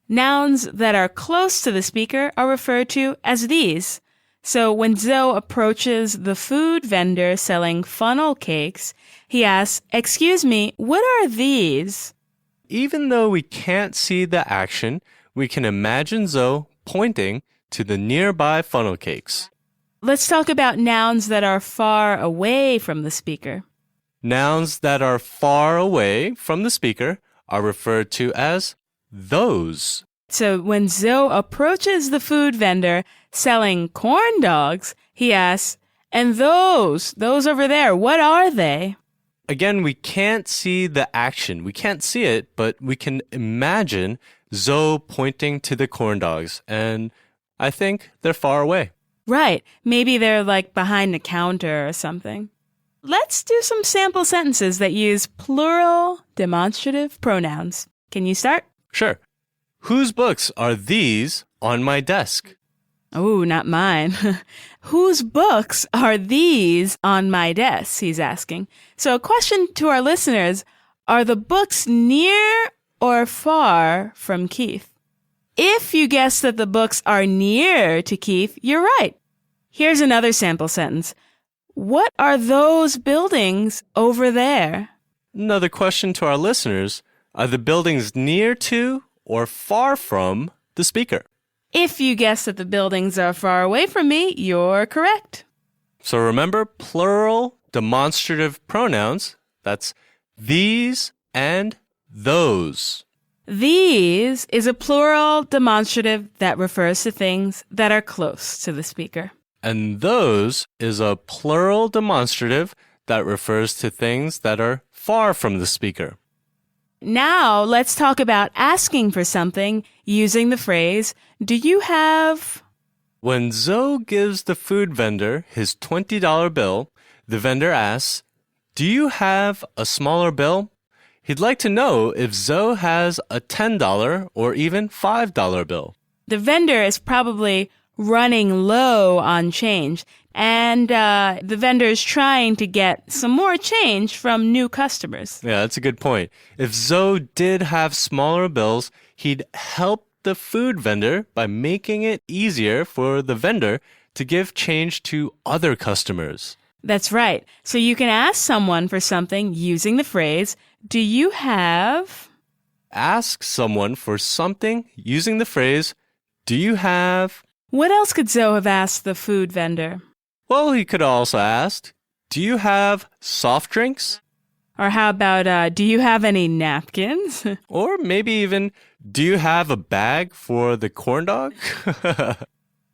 Speaker 1: Nouns that are close to the speaker are referred to as these. So when Zoe approaches the food vendor selling funnel cakes, he asks, "Excuse me, what are these?"
Speaker 6: Even though we can't see the action, we can imagine Zoe pointing to the nearby funnel cakes.
Speaker 1: Let's talk about nouns that are far away from the speaker.
Speaker 6: Nouns that are far away from the speaker are referred to as those.
Speaker 1: So when Zoe approaches the food vendor selling corn dogs, he asks, "And those over there, what are they?"
Speaker 6: Again, we can't see the action. We can't see it, but we can imagine Zoe pointing to the corn dogs, and I think they're far away.
Speaker 1: Right. Maybe they're like behind the counter or something. Let's do some sample sentences that use plural demonstrative pronouns. Can you start?
Speaker 6: Sure. Whose books are these on my desk?
Speaker 1: Oh, not mine. Whose books are these on my desk? He's asking. So a question to our listeners, are the books near or far from Keith? If you guess that the books are near to Keith, you're right. Here's another sample sentence. What are those buildings over there?
Speaker 6: Another question to our listeners. Are the buildings near to or far from the speaker?
Speaker 1: If you guess that the buildings are far away from me, you're correct.
Speaker 6: So remember plural demonstrative pronouns. That's these and those.
Speaker 1: These is a plural demonstrative that refers to things that are close to the speaker.
Speaker 6: And those is a plural demonstrative that refers to things that are far from the speaker.
Speaker 1: Now let's talk about asking for something using the phrase, do you have...
Speaker 6: When Zoe gives the food vendor his $20 bill, the vendor asks, do you have a smaller bill? He'd like to know if Zoe has a $10 or even $5 bill.
Speaker 1: The vendor is probably running low on change, and the vendor is trying to get some more change from new customers.
Speaker 6: Yeah, that's a good point. If Zoe did have smaller bills, he'd help the food vendor by making it easier for the vendor to give change to other customers.
Speaker 1: That's right. So you can ask someone for something using the phrase, do you have...
Speaker 6: Ask someone for something using the phrase, do you have...
Speaker 1: What else could Zoe have asked the food vendor?
Speaker 6: Well, he could also ask, do you have soft drinks?
Speaker 1: Or how about, do you have any napkins?
Speaker 6: Or maybe even, do you have a bag for the corn dog?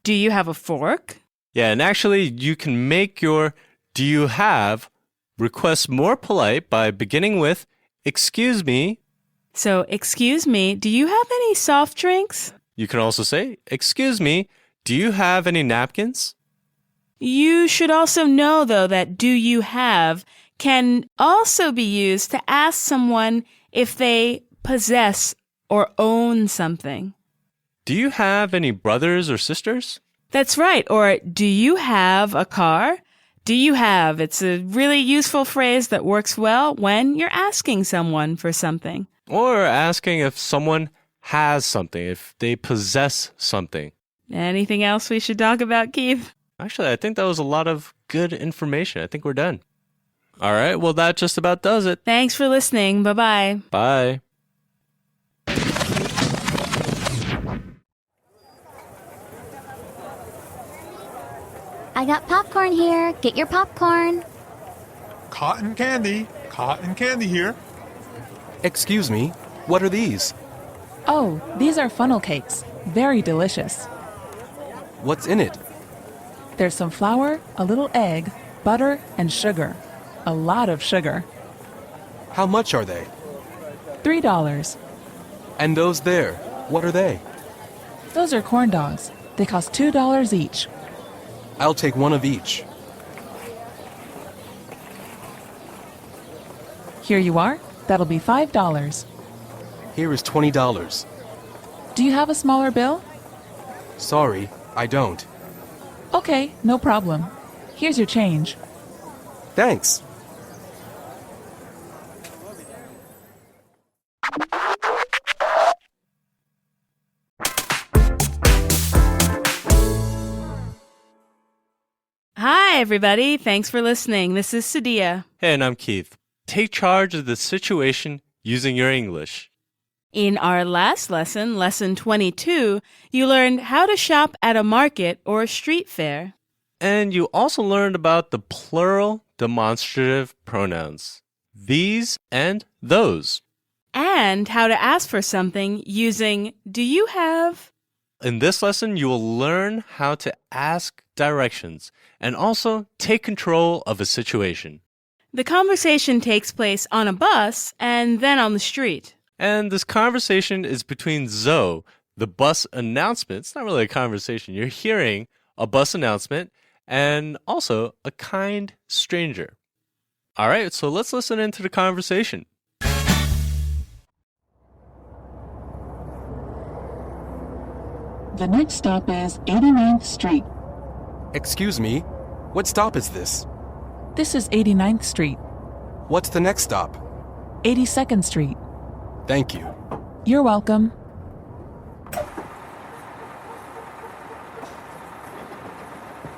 Speaker 1: Do you have a fork?
Speaker 6: Yeah, and actually, you can make your do you have request more polite by beginning with, excuse me.
Speaker 1: So, excuse me, do you have any soft drinks?
Speaker 6: You can also say, excuse me, do you have any napkins?
Speaker 1: You should also know, though, that do you have can also be used to ask someone if they possess or own something.
Speaker 6: Do you have any brothers or sisters?
Speaker 1: That's right. Or do you have a car? Do you have? It's a really useful phrase that works well when you're asking someone for something.
Speaker 6: Or asking if someone has something, if they possess something.
Speaker 1: Anything else we should talk about, Keith?
Speaker 6: Actually, I think that was a lot of good information. I think we're done. All right, well, that just about does it.
Speaker 1: Thanks for listening. Bye-bye.
Speaker 6: Bye.
Speaker 12: I got popcorn here. Get your popcorn.
Speaker 10: Cotton candy here.
Speaker 3: Excuse me, what are these?
Speaker 7: Oh, these are funnel cakes. Very delicious.
Speaker 3: What's in it?
Speaker 7: There's some flour, a little egg, butter, and sugar. A lot of sugar.
Speaker 3: How much are they?
Speaker 7: $3.
Speaker 3: And those there, what are they?
Speaker 7: Those are corn dogs. They cost $2 each.
Speaker 3: I'll take one of each.
Speaker 7: Here you are. That'll be $5.
Speaker 3: Here is $20.
Speaker 7: Do you have a smaller bill?
Speaker 3: Sorry, I don't.
Speaker 7: Okay, no problem. Here's your change.
Speaker 3: Thanks.
Speaker 1: Hi, everybody. Thanks for listening. This is Sadia.
Speaker 6: Hey, and I'm Keith. Take charge of the situation using your English.
Speaker 1: In our last lesson, lesson 22, you learned how to shop at a market or a street fair.
Speaker 6: And you also learned about the plural demonstrative pronouns, these and those.
Speaker 1: And how to ask for something using do you have?
Speaker 6: In this lesson, you will learn how to ask directions and also take control of a situation.
Speaker 1: The conversation takes place on a bus and then on the street.
Speaker 6: And this conversation is between Zoe, the bus announcement. It's not really a conversation. You're hearing a bus announcement and also a kind stranger. All right, so let's listen into the conversation.
Speaker 14: The next stop is 89th Street.
Speaker 3: Excuse me, what stop is this?
Speaker 7: This is 89th Street.
Speaker 3: What's the next stop?
Speaker 7: 82nd Street.
Speaker 3: Thank you.
Speaker 7: You're welcome.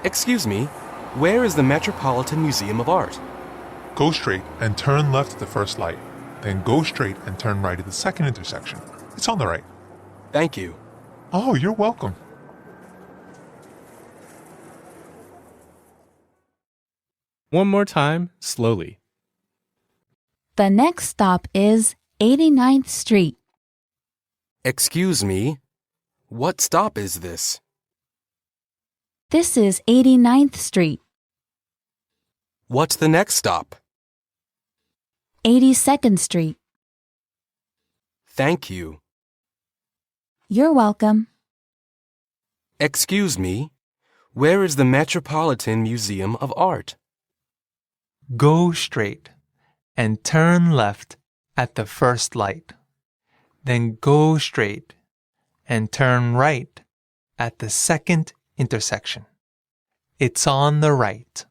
Speaker 3: Excuse me, Where is the Metropolitan Museum of Art?
Speaker 10: Go straight and turn left at the first light. Then go straight and turn right at the second intersection. It's on the right.
Speaker 3: Thank you.
Speaker 10: Oh, you're welcome.
Speaker 2: One more time, slowly.
Speaker 5: The next stop is 89th Street.
Speaker 3: Excuse me. What stop is this?
Speaker 5: This is 89th Street.
Speaker 3: What's the next stop?
Speaker 5: 82nd Street.
Speaker 3: Thank you.
Speaker 5: You're welcome.
Speaker 3: Excuse me. Where is the Metropolitan Museum of Art?
Speaker 9: Go straight and turn left at the first light. Then go straight and turn right at the second intersection. It's on the right.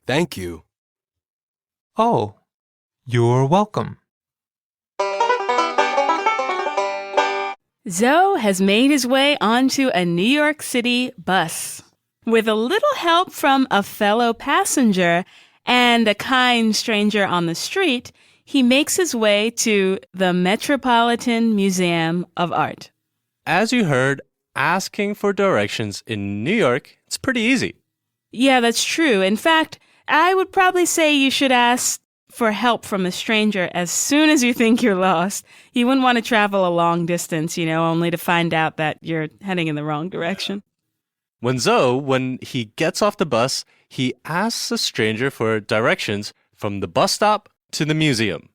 Speaker 3: Thank you.
Speaker 9: Oh, you're welcome.
Speaker 1: Zoe has made his way onto a New York City bus. With a little help from a fellow passenger and a kind stranger on the street, he makes his way to the Metropolitan Museum of Art.
Speaker 6: As you heard, asking for directions in New York, it's pretty easy.
Speaker 1: Yeah, that's true. In fact, I would probably say you should ask for help from a stranger as soon as you think you're lost. You wouldn't want to travel a long distance, only to find out that you're heading in the wrong direction.
Speaker 6: When he gets off the bus, he asks a stranger for directions from the bus stop to the museum.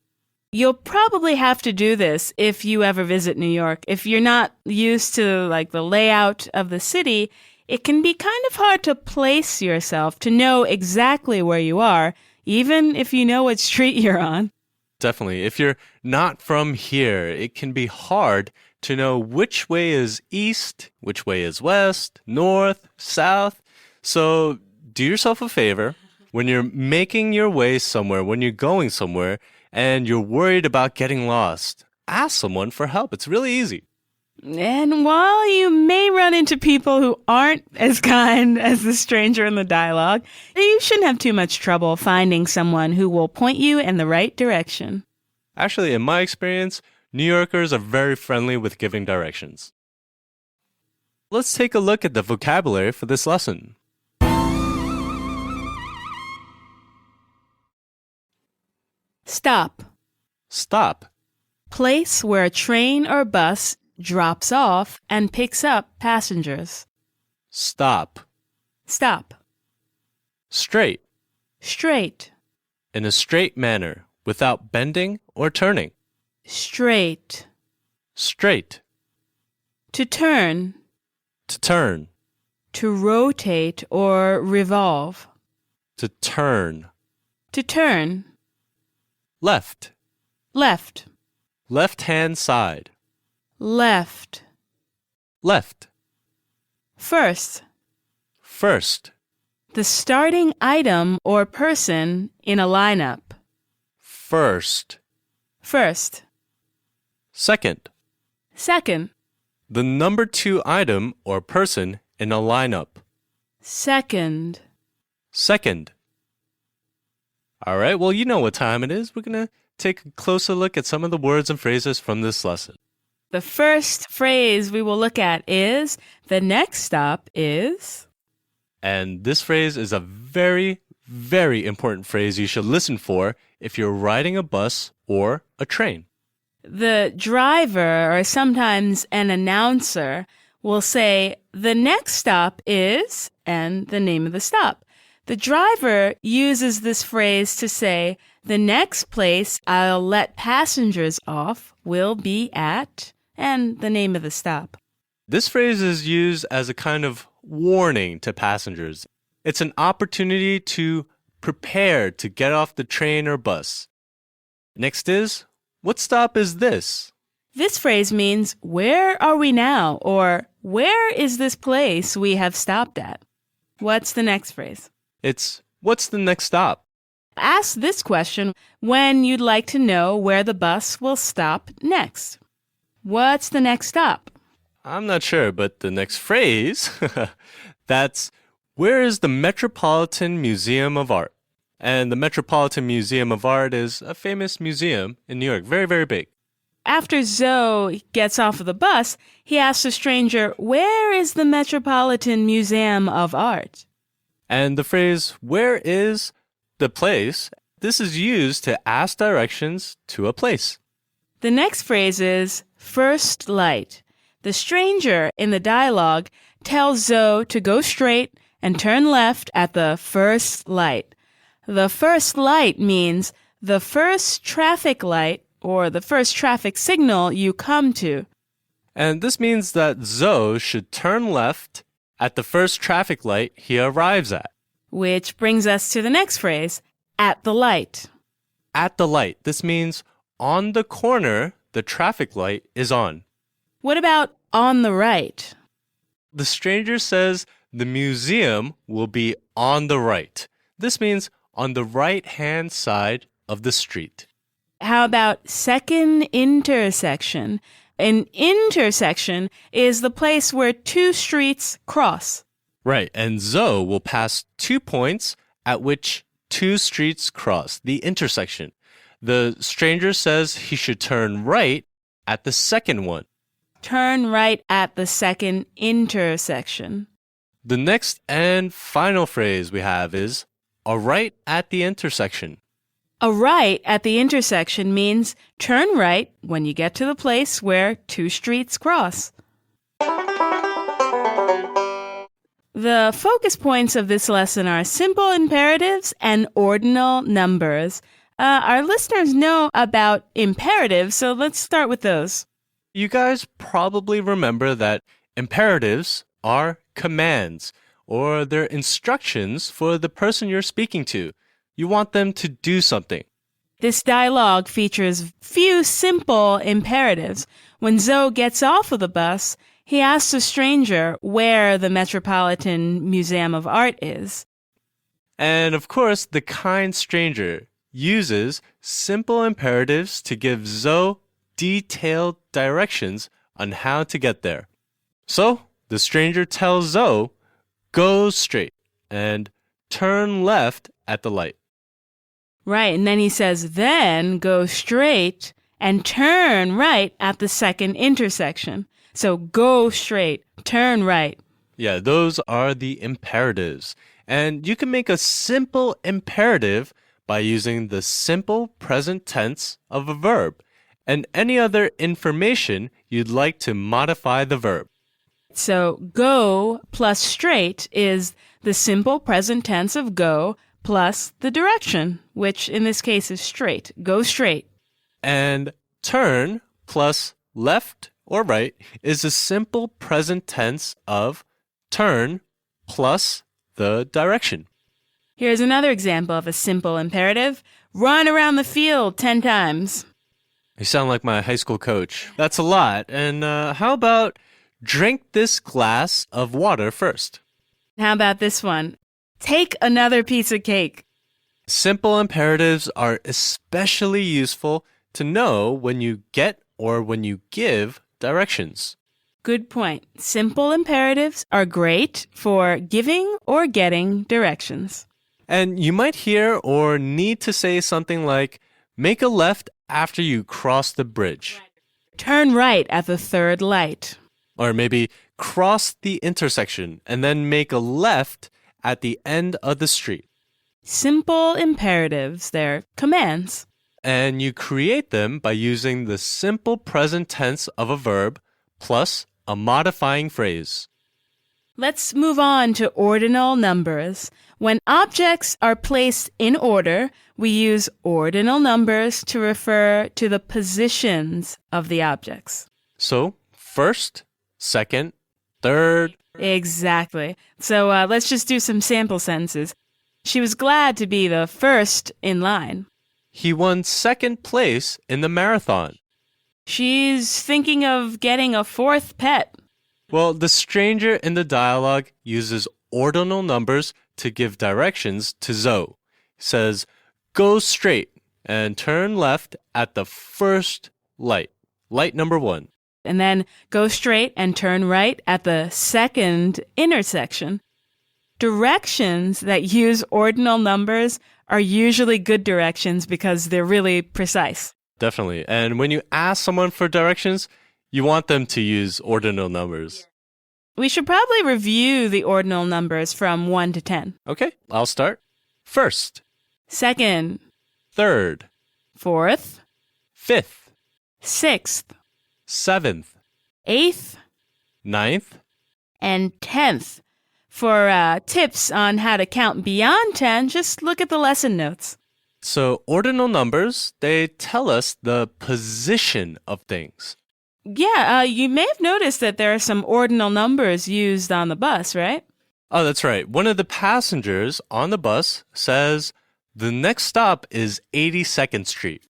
Speaker 1: You'll probably have to do this if you ever visit New York. If you're not used to the layout of the city, it can be kind of hard to place yourself, to know exactly where you are, even if you know what street you're on.
Speaker 6: Definitely. If you're not from here, it can be hard to know which way is east, which way is west, north, south. So do yourself a favor. When you're making your way somewhere, when you're going somewhere, and you're worried about getting lost, ask someone for help. It's really easy.
Speaker 1: And while you may run into people who aren't as kind as the stranger in the dialogue, you shouldn't have too much trouble finding someone who will point you in the right direction.
Speaker 6: Actually, in my experience, New Yorkers are very friendly with giving directions. Let's take a look at the vocabulary for this lesson.
Speaker 1: Stop.
Speaker 6: Stop.
Speaker 1: Place where a train or bus drops off and picks up passengers.
Speaker 6: Stop.
Speaker 1: Stop.
Speaker 6: Straight.
Speaker 1: Straight.
Speaker 6: In a straight manner, without bending or turning.
Speaker 1: Straight.
Speaker 6: Straight.
Speaker 1: To turn.
Speaker 6: To turn.
Speaker 1: To rotate or revolve.
Speaker 6: To turn.
Speaker 1: To turn.
Speaker 6: Left.
Speaker 1: Left.
Speaker 6: Left-hand side.
Speaker 1: Left.
Speaker 6: Left.
Speaker 1: First.
Speaker 6: First.
Speaker 1: The starting item or person in a lineup.
Speaker 6: First.
Speaker 1: First.
Speaker 6: Second.
Speaker 1: Second.
Speaker 6: The number 2 item or person in a lineup.
Speaker 1: Second.
Speaker 6: Second. All right, well, you know what time it is. We're going to take a closer look at some of the words and phrases from this lesson.
Speaker 1: The first phrase we will look at is, the next stop is.
Speaker 6: And this phrase is a very, very important phrase you should listen for if you're riding a bus or a train.
Speaker 1: The driver, or sometimes an announcer, will say, the next stop is, and the name of the stop. The driver uses this phrase to say, the next place I'll let passengers off will be at, and the name of the stop.
Speaker 6: This phrase is used as a kind of warning to passengers. It's an opportunity to prepare to get off the train or bus. Next is, what stop is this?
Speaker 1: This phrase means, where are we now? Or, where is this place we have stopped at? What's the next phrase?
Speaker 6: It's, what's the next stop?
Speaker 1: Ask this question when you'd like to know where the bus will stop next. What's the next stop?
Speaker 6: I'm not sure, but the next phrase, that's, Where is the Metropolitan Museum of Art? And the Metropolitan Museum of Art is a famous museum in New York, very, very big.
Speaker 1: After Zoe gets off of the bus, he asks the stranger, where is the Metropolitan Museum of Art?
Speaker 6: And the phrase, where is the place? This is used to ask directions to a place.
Speaker 1: The next phrase is first light. The stranger in the dialogue tells Zoe to go straight and turn left at the first light. The first light means the first traffic light or the first traffic signal you come to.
Speaker 6: And this means that Zoe should turn left at the first traffic light he arrives at.
Speaker 1: Which brings us to the next phrase, at the light.
Speaker 6: At the light. This means on the corner the traffic light is on.
Speaker 1: What about on the right?
Speaker 6: The stranger says the museum will be on the right. This means on the right-hand side of the street.
Speaker 1: How about second intersection? An intersection is the place where two streets cross.
Speaker 6: Right, and Zoe will pass 2 points at which 2 streets cross, the intersection. The stranger says he should turn right at the second one.
Speaker 1: Turn right at the second intersection.
Speaker 6: The next and final phrase we have is a right at the intersection.
Speaker 1: A right at the intersection means turn right when you get to the place where 2 streets cross. The focus points of this lesson are simple imperatives and ordinal numbers. Our listeners know about imperatives, so let's start with those.
Speaker 6: You guys probably remember that imperatives are commands, or they're instructions for the person you're speaking to. You want them to do something.
Speaker 1: This dialogue features few simple imperatives. When Zoe gets off of the bus, he asks a stranger where the Metropolitan Museum of Art is.
Speaker 6: And of course, the kind stranger uses simple imperatives to give Zoe detailed directions on how to get there. So, the stranger tells Zoe, go straight and turn left at the light.
Speaker 1: Right, and then he says, then go straight and turn right at the second intersection. So go straight, turn right.
Speaker 6: Yeah, those are the imperatives. And you can make a simple imperative by using the simple present tense of a verb and any other information you'd like to modify the verb.
Speaker 1: So go plus straight is the simple present tense of go plus the direction, which in this case is straight. Go straight.
Speaker 6: And turn plus left or right is a simple present tense of turn plus the direction.
Speaker 1: Here's another example of a simple imperative. Run around the field 10 times.
Speaker 6: You sound like my high school coach. That's a lot. And how about drink this glass of water first?
Speaker 1: How about this one? Take another piece of cake.
Speaker 6: Simple imperatives are especially useful to know when you get or when you give directions.
Speaker 1: Good point. Simple imperatives are great for giving or getting directions.
Speaker 6: And you might hear or need to say something like, make a left after you cross the bridge.
Speaker 1: Turn right at the third light.
Speaker 6: Or maybe cross the intersection and then make a left at the end of the street.
Speaker 1: Simple imperatives, they're commands.
Speaker 6: And you create them by using the simple present tense of a verb plus a modifying phrase.
Speaker 1: Let's move on to ordinal numbers. When objects are placed in order, we use ordinal numbers to refer to the positions of the objects.
Speaker 6: So, first, second, third.
Speaker 1: Exactly. So let's just do some sample sentences. She was glad to be the first in line.
Speaker 6: He won second place in the marathon.
Speaker 1: She's thinking of getting a 4th pet.
Speaker 6: Well, the stranger in the dialogue uses ordinal numbers to give directions to Zoe. He says, go straight and turn left at the first light, light number 1.
Speaker 1: And then go straight and turn right at the second intersection. Directions that use ordinal numbers are usually good directions because they're really precise.
Speaker 6: Definitely. And when you ask someone for directions, you want them to use ordinal numbers.
Speaker 1: We should probably review the ordinal numbers from 1 to 10.
Speaker 6: Okay, I'll start. First,
Speaker 1: Second,
Speaker 6: third,
Speaker 1: fourth,
Speaker 6: fifth,
Speaker 1: sixth,
Speaker 6: seventh,
Speaker 1: eighth,
Speaker 6: ninth,
Speaker 1: and 10th. For tips on how to count beyond 10, just look at the lesson notes.
Speaker 6: So ordinal numbers, they tell us the position of things.
Speaker 1: Yeah, you may have noticed that there are some ordinal numbers used on the bus, right?
Speaker 6: Oh, that's right. One of the passengers on the bus says the next stop is 82nd Street.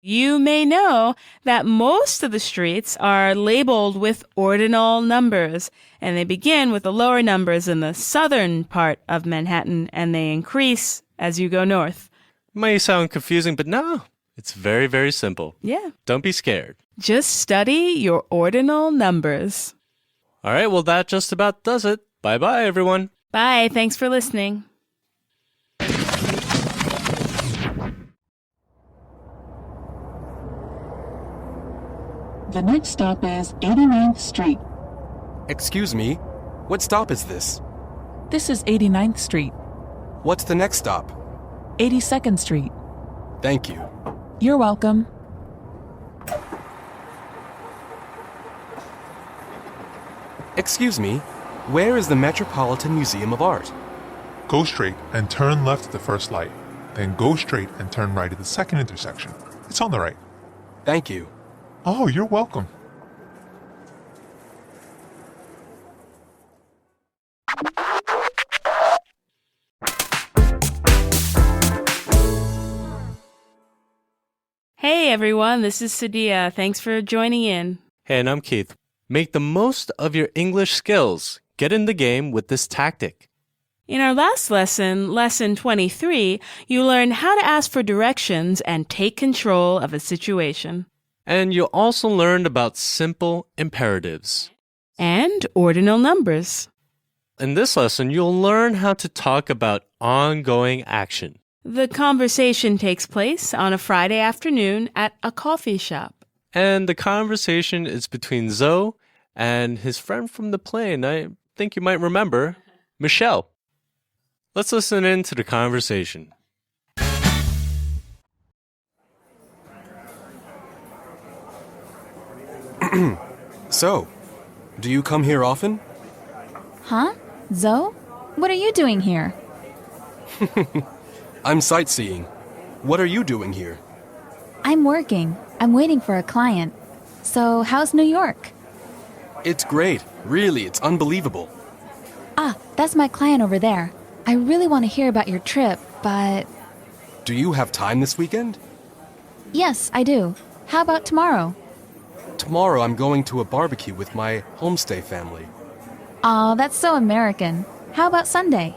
Speaker 1: You may know that most of the streets are labeled with ordinal numbers, and they begin with the lower numbers in the southern part of Manhattan, and they increase as you go north.
Speaker 6: May sound confusing, but no, it's very, very simple.
Speaker 1: Yeah.
Speaker 6: Don't be scared.
Speaker 1: Just study your ordinal numbers.
Speaker 6: All right, well, that just about does it. Bye-bye, everyone.
Speaker 1: Bye. Thanks for listening.
Speaker 15: The next stop is 89th Street.
Speaker 3: Excuse me, what stop is this?
Speaker 14: This is 89th Street.
Speaker 3: What's the next stop?
Speaker 14: 82nd Street.
Speaker 3: Thank you.
Speaker 14: You're welcome.
Speaker 3: Excuse me, where is the Metropolitan Museum of Art?
Speaker 10: Go straight and turn left at the first light. Then go straight and turn right at the second intersection. It's on the right.
Speaker 3: Thank you.
Speaker 10: Oh, you're welcome.
Speaker 1: Hey everyone, this is Sadia. Thanks for joining in.
Speaker 6: Hey, and I'm Keith. Make the most of your English skills. Get in the game with this tactic.
Speaker 1: In our last lesson, lesson 23, you learned how to ask for directions and take control of a situation.
Speaker 6: And you also learned about simple imperatives.
Speaker 1: And ordinal numbers.
Speaker 6: In this lesson, you'll learn how to talk about ongoing action.
Speaker 1: The conversation takes place on a Friday afternoon at a coffee shop.
Speaker 6: And the conversation is between Zoe and his friend from the plane. I think you might remember, Michelle. Let's listen in to the conversation.
Speaker 3: So, do you come here often?
Speaker 5: Huh? Zoe? What are you doing here?
Speaker 3: I'm sightseeing. What are you doing here?
Speaker 5: I'm working. I'm waiting for a client. So, how's New York?
Speaker 3: It's great. Really, it's unbelievable.
Speaker 5: Ah, that's my client over there. I really want to hear about your trip, but...
Speaker 3: Do you have time this weekend?
Speaker 5: Yes, I do. How about tomorrow?
Speaker 3: Tomorrow I'm going to a barbecue with my homestay family.
Speaker 5: Aw, that's so American. How about Sunday?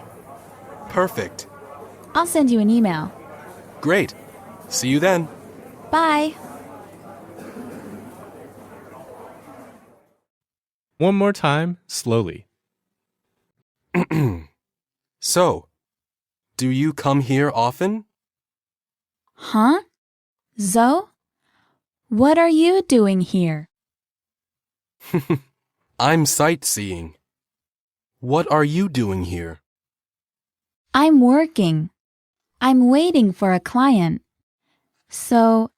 Speaker 3: Perfect.
Speaker 5: I'll send you an email.
Speaker 3: Great. See you then.
Speaker 5: Bye.
Speaker 6: One more time, slowly.
Speaker 3: So, do you come here often?
Speaker 5: Huh? Zoe? What are you doing here?
Speaker 3: I'm sightseeing. What are you doing here?
Speaker 5: I'm working. I'm waiting for a client. So,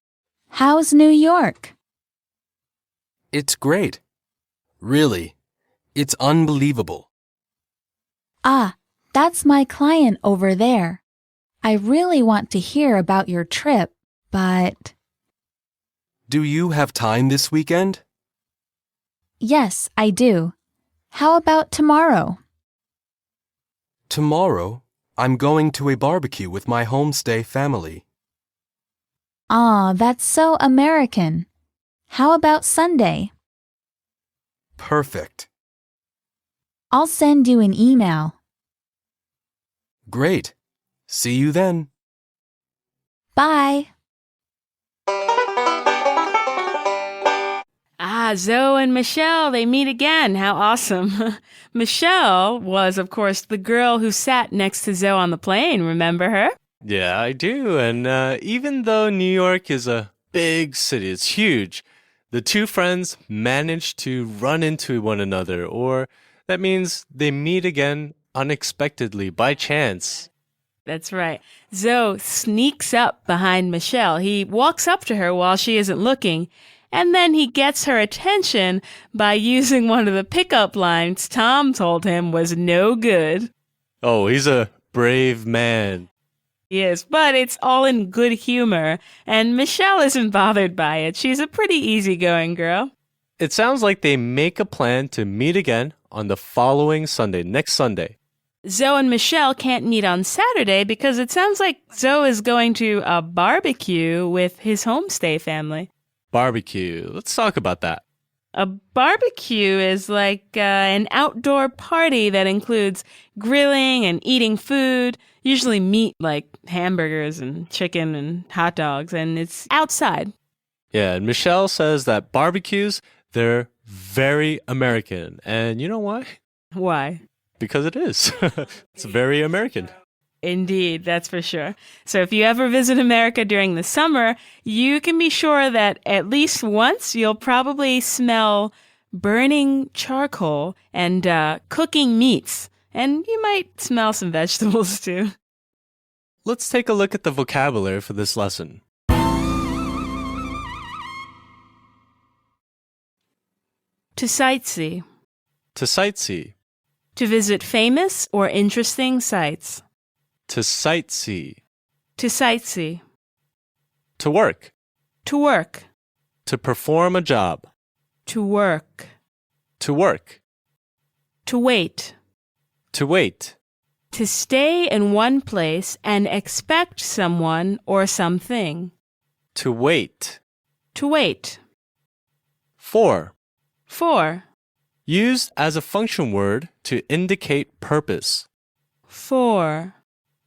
Speaker 5: how's New York?
Speaker 3: It's great. Really, it's unbelievable.
Speaker 5: Ah, that's my client over there. I really want to hear about your trip, but...
Speaker 3: Do you have time this weekend?
Speaker 5: Yes, I do. How about tomorrow?
Speaker 3: Tomorrow, I'm going to a barbecue with my homestay family.
Speaker 5: Aw, that's so American. How about Sunday?
Speaker 3: Perfect.
Speaker 5: I'll send you an email.
Speaker 3: Great. See you then.
Speaker 5: Bye.
Speaker 1: Zoe and Michelle, they meet again. How awesome. Michelle was, of course, the girl who sat next to Zoe on the plane. Remember her?
Speaker 6: Yeah, I do. And even though New York is a big city, it's huge, the two friends managed to run into one another, or that means they meet again unexpectedly, by chance.
Speaker 1: That's right. Zoe sneaks up behind Michelle. He walks up to her while she isn't looking, and then he gets her attention by using one of the pickup lines Tom told him was no good.
Speaker 6: Oh, he's a brave man.
Speaker 1: Yes, but it's all in good humor, and Michelle isn't bothered by it. She's a pretty easygoing girl.
Speaker 6: It sounds like they make a plan to meet again on the following Sunday, next Sunday.
Speaker 1: Zoe and Michelle can't meet on Saturday because it sounds like Zoe is going to a barbecue with his homestay family.
Speaker 6: Barbecue. Let's talk about that.
Speaker 1: A barbecue is like an outdoor party that includes grilling and eating food, usually meat like hamburgers and chicken and hot dogs, and it's outside.
Speaker 6: Yeah, and Michelle says that barbecues, they're very American. And you know why?
Speaker 1: Why?
Speaker 6: Because it is. It's very American.
Speaker 1: Indeed, that's for sure. So if you ever visit America during the summer, you can be sure that at least once you'll probably smell burning charcoal and cooking meats. And you might smell some vegetables too.
Speaker 6: Let's take a look at the vocabulary for this lesson.
Speaker 1: To sightsee.
Speaker 6: To sightsee.
Speaker 1: To visit famous or interesting sites.
Speaker 6: To sightsee.
Speaker 1: To sightsee.
Speaker 6: To work.
Speaker 1: To work.
Speaker 6: To perform a job.
Speaker 1: To work.
Speaker 6: To work.
Speaker 1: To wait.
Speaker 6: To wait.
Speaker 1: To stay in one place and expect someone or something.
Speaker 6: To wait.
Speaker 1: To wait.
Speaker 6: For.
Speaker 1: For.
Speaker 6: Used as a function word to indicate purpose.
Speaker 1: For.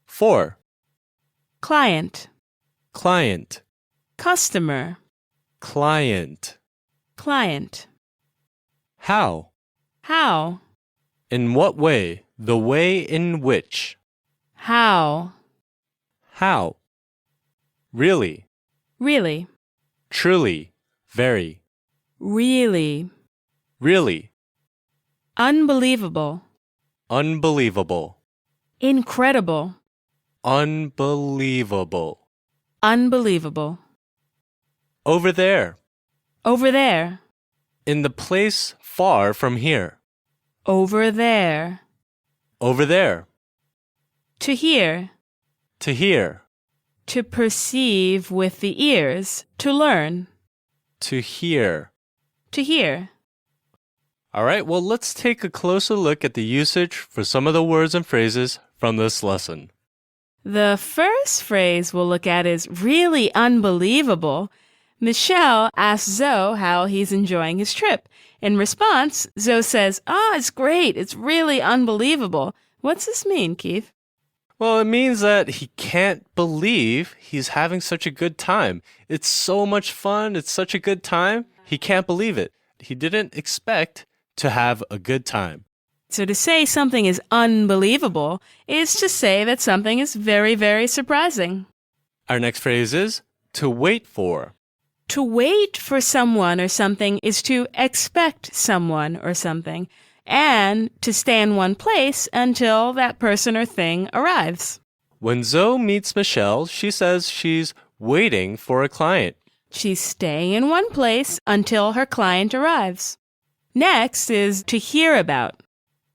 Speaker 6: For.
Speaker 1: Client.
Speaker 6: Client.
Speaker 1: Customer.
Speaker 6: Client.
Speaker 1: Client.
Speaker 6: How.
Speaker 1: How.
Speaker 6: In what way? The way in which.
Speaker 1: How.
Speaker 6: How. Really.
Speaker 1: Really.
Speaker 6: Truly. Very.
Speaker 1: Really.
Speaker 6: Really.
Speaker 1: Unbelievable.
Speaker 6: Unbelievable.
Speaker 1: Incredible.
Speaker 6: Unbelievable.
Speaker 1: Unbelievable.
Speaker 6: Over there.
Speaker 1: Over there.
Speaker 6: In the place far from here.
Speaker 1: Over there.
Speaker 6: Over there.
Speaker 1: To hear.
Speaker 6: To hear.
Speaker 1: To perceive with the ears. To learn.
Speaker 6: To hear.
Speaker 1: To hear.
Speaker 6: All right, well, let's take a closer look at the usage for some of the words and phrases from this lesson.
Speaker 1: The first phrase we'll look at is really unbelievable. Michelle asks Zoe how he's enjoying his trip. In response, Zoe says, it's great. It's really unbelievable. What's this mean, Keith?
Speaker 6: Well, it means that he can't believe he's having such a good time. It's so much fun. It's such a good time. He can't believe it. He didn't expect to have a good time.
Speaker 1: So to say something is unbelievable is to say that something is very, very surprising.
Speaker 6: Our next phrase is to wait for.
Speaker 1: To wait for someone or something is to expect someone or something, and to stay in one place until that person or thing arrives.
Speaker 6: When Zoe meets Michelle, she says she's waiting for a client.
Speaker 1: She's staying in one place until her client arrives. Next is to hear about.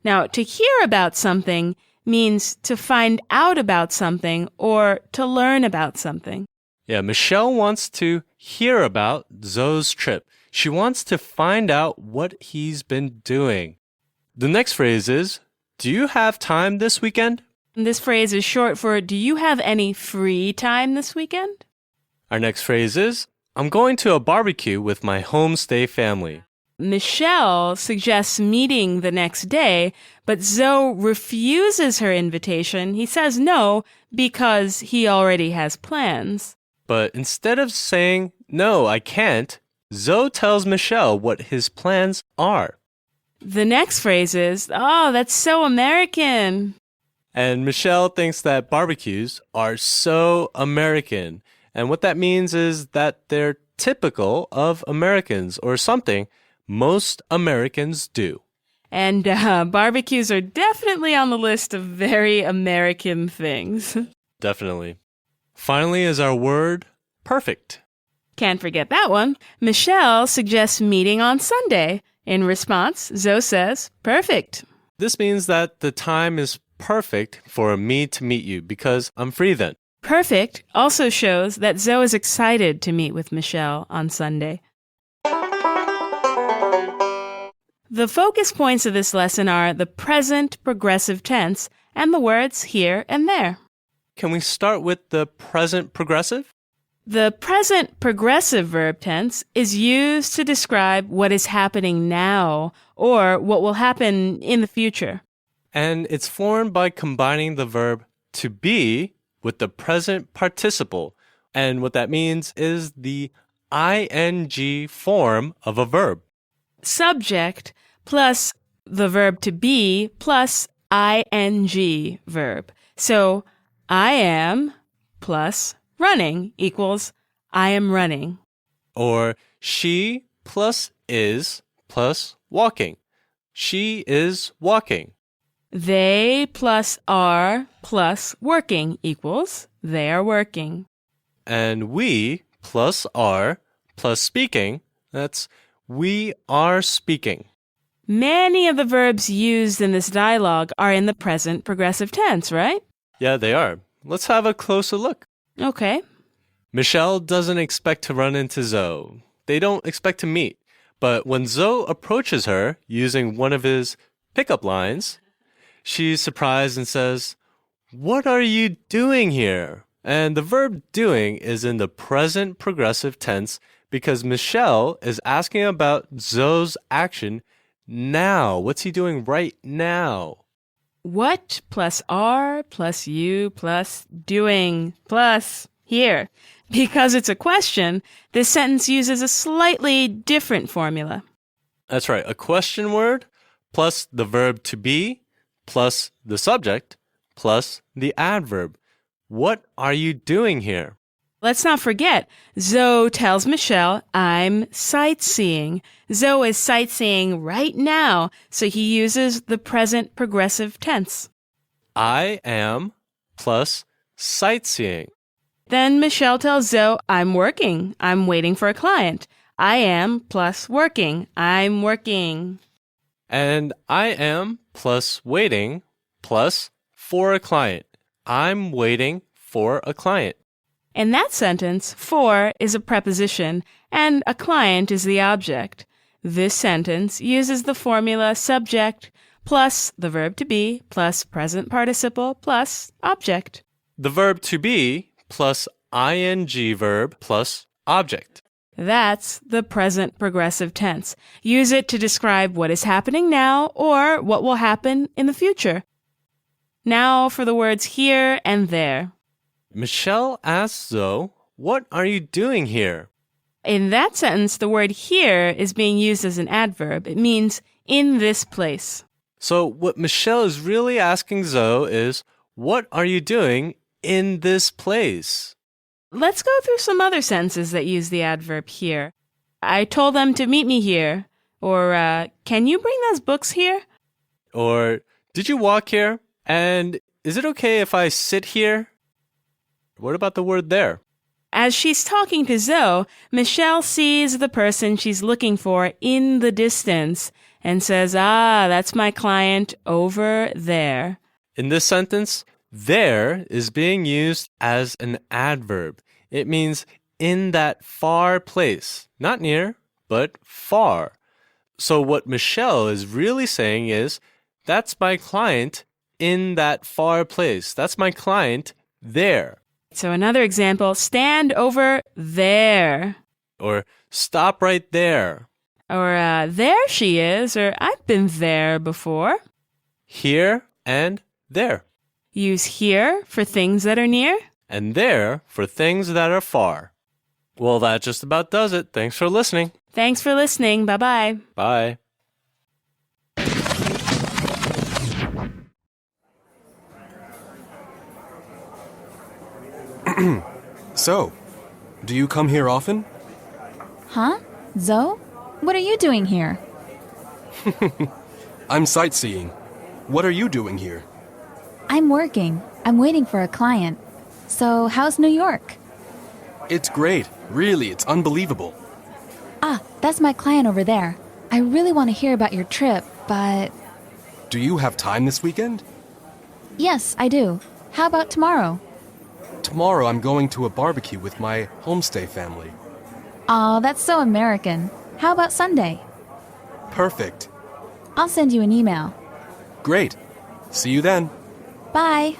Speaker 1: Now, to hear about something means to find out about something or to learn about something.
Speaker 6: Yeah, Michelle wants to hear about Zoe's trip. She wants to find out what he's been doing. The next phrase is, do you have time this weekend?
Speaker 1: This phrase is short for, do you have any free time this weekend?
Speaker 6: Our next phrase is, I'm going to a barbecue with my homestay family.
Speaker 1: Michelle suggests meeting the next day, but Zoe refuses her invitation. He says no because he already has plans.
Speaker 6: But instead of saying, no, I can't, Zoe tells Michelle what his plans are.
Speaker 1: The next phrase is, oh, that's so American.
Speaker 6: And Michelle thinks that barbecues are so American. And what that means is that they're typical of Americans or something most Americans do.
Speaker 1: And barbecues are definitely on the list of very American things.
Speaker 6: Definitely. Finally is our word perfect.
Speaker 1: Can't forget that one. Michelle suggests meeting on Sunday. In response, Zoe says, perfect.
Speaker 6: This means that the time is perfect for me to meet you because I'm free then.
Speaker 1: Perfect also shows that Zoe is excited to meet with Michelle on Sunday. The focus points of this lesson are the present progressive tense and the words here and there.
Speaker 6: Can we start with the present progressive?
Speaker 1: The present progressive verb tense is used to describe what is happening now or what will happen in the future.
Speaker 6: And it's formed by combining the verb to be with the present participle. And what that means is the ing form of a verb.
Speaker 1: Subject plus the verb to be plus ing verb. So I am plus running equals I am running.
Speaker 6: Or she plus is plus walking. She is walking.
Speaker 1: They plus are plus working equals they are working.
Speaker 6: And we plus are plus speaking, that's we are speaking.
Speaker 1: Many of the verbs used in this dialogue are in the present progressive tense, right?
Speaker 6: Yeah, they are. Let's have a closer look.
Speaker 1: Okay.
Speaker 6: Michelle doesn't expect to run into Zoe. They don't expect to meet. But when Zoe approaches her using one of his pickup lines, she's surprised and says, "What are you doing here?" And the verb doing is in the present progressive tense because Michelle is asking about Zoe's action now. What's he doing right now?
Speaker 1: What plus are plus you plus doing plus here. Because it's a question, this sentence uses a slightly different formula.
Speaker 6: That's right. A question word plus the verb to be plus the subject plus the adverb. What are you doing here?
Speaker 1: Let's not forget, Zoe tells Michelle, I'm sightseeing. Zoe is sightseeing right now, so he uses the present progressive tense.
Speaker 6: I am plus sightseeing.
Speaker 1: Then Michelle tells Zoe, I'm working. I'm waiting for a client. I am plus working. I'm working.
Speaker 6: And I am plus waiting plus for a client. I'm waiting for a client.
Speaker 1: In that sentence, for is a preposition and a client is the object. This sentence uses the formula subject plus the verb to be plus present participle plus object.
Speaker 6: The verb to be plus ing verb plus object.
Speaker 1: That's the present progressive tense. Use it to describe what is happening now or what will happen in the future. Now for the words here and there.
Speaker 6: Michelle asks Zoe, "What are you doing here?"
Speaker 1: In that sentence, the word here is being used as an adverb. It means in this place.
Speaker 6: So what Michelle is really asking Zoe is, what are you doing in this place?
Speaker 1: Let's go through some other sentences that use the adverb here. I told them to meet me here. Or, can you bring those books here?
Speaker 6: Or, did you walk here? And is it okay if I sit here? What about the word there?
Speaker 1: As she's talking to Zoe, Michelle sees the person she's looking for in the distance and says, that's my client over there.
Speaker 6: In this sentence, there is being used as an adverb. It means in that far place. Not near, but far. So what Michelle is really saying is, that's my client in that far place. That's my client there.
Speaker 1: So another example, stand over there.
Speaker 6: Or stop right there.
Speaker 1: Or there she is, or I've been there before.
Speaker 6: Here and there.
Speaker 1: Use here for things that are near.
Speaker 6: And there for things that are far. Well, that just about does it. Thanks for listening.
Speaker 1: Thanks for listening. Bye-bye.
Speaker 6: Bye.
Speaker 3: So, do you come here often?
Speaker 5: Huh? Zoe? What are you doing here?
Speaker 3: I'm sightseeing. What are you doing here?
Speaker 5: I'm working. I'm waiting for a client. So, how's New York?
Speaker 3: It's great. Really, it's unbelievable.
Speaker 5: Ah, that's my client over there. I really want to hear about your trip, but...
Speaker 3: Do you have time this weekend?
Speaker 5: Yes, I do. How about tomorrow?
Speaker 3: Tomorrow I'm going to a barbecue with my homestay family.
Speaker 5: Aw, that's so American. How about Sunday?
Speaker 3: Perfect.
Speaker 5: I'll send you an email.
Speaker 3: Great. See you then.
Speaker 5: Bye.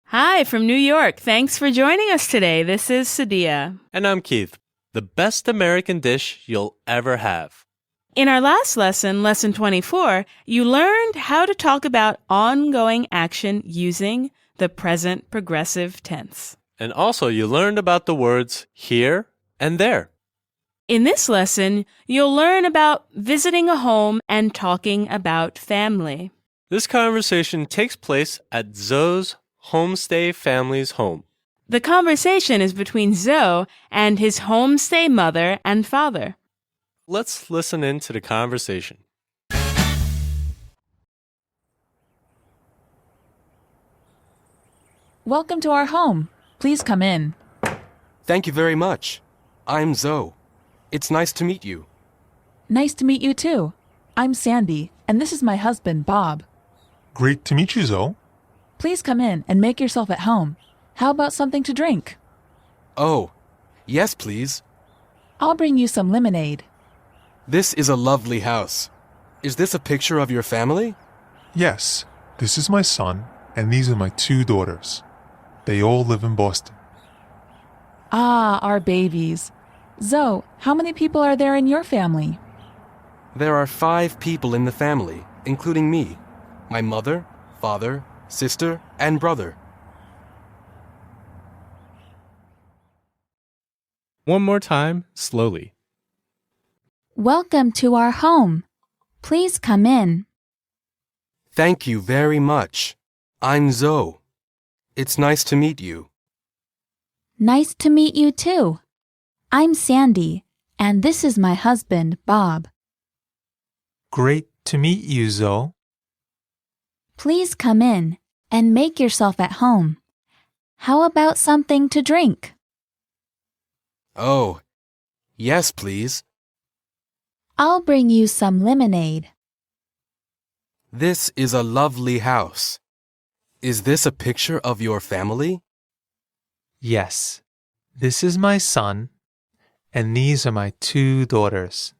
Speaker 1: Hi from New York. Thanks for joining us today. This is Sadia.
Speaker 6: And I'm Keith. The best American dish you'll ever have.
Speaker 1: In our last lesson, lesson 24, you learned how to talk about ongoing action using the present progressive tense.
Speaker 6: And also you learned about the words here and there.
Speaker 1: In this lesson, you'll learn about visiting a home and talking about family.
Speaker 6: This conversation takes place at Zoe's homestay family's home.
Speaker 1: The conversation is between Zoe and his homestay mother and father.
Speaker 6: Let's listen in to the conversation.
Speaker 7: Welcome to our home. Please come in.
Speaker 3: Thank you very much. I'm Zoe. It's nice to meet you.
Speaker 7: Nice to meet you too. I'm Sandy, and this is my husband, Bob.
Speaker 10: Great to meet you, Zoe.
Speaker 7: Please come in and make yourself at home. How about something to drink?
Speaker 3: Oh, yes, please.
Speaker 7: I'll bring you some lemonade.
Speaker 3: This is a lovely house. Is this a picture of your family?
Speaker 10: Yes, this is my son, and these are my 2 daughters. They all live in Boston.
Speaker 7: Ah, our babies. Zoe, how many people are there in your family?
Speaker 3: There are 5 people in the family, including me, my mother, father, sister, and brother.
Speaker 2: One more time, slowly.
Speaker 5: Welcome to our home. Please come in.
Speaker 3: Thank you very much. I'm Zoe. It's nice to meet you.
Speaker 5: Nice to meet you too. I'm Sandy, and this is my husband, Bob.
Speaker 9: Great to meet you, Zoe.
Speaker 5: Please come in and make yourself at home. How about something to drink?
Speaker 3: Oh, yes, please.
Speaker 5: I'll bring you some lemonade.
Speaker 3: This is a lovely house. Is this a picture of your family?
Speaker 9: Yes, this is my son, and these are my 2 daughters.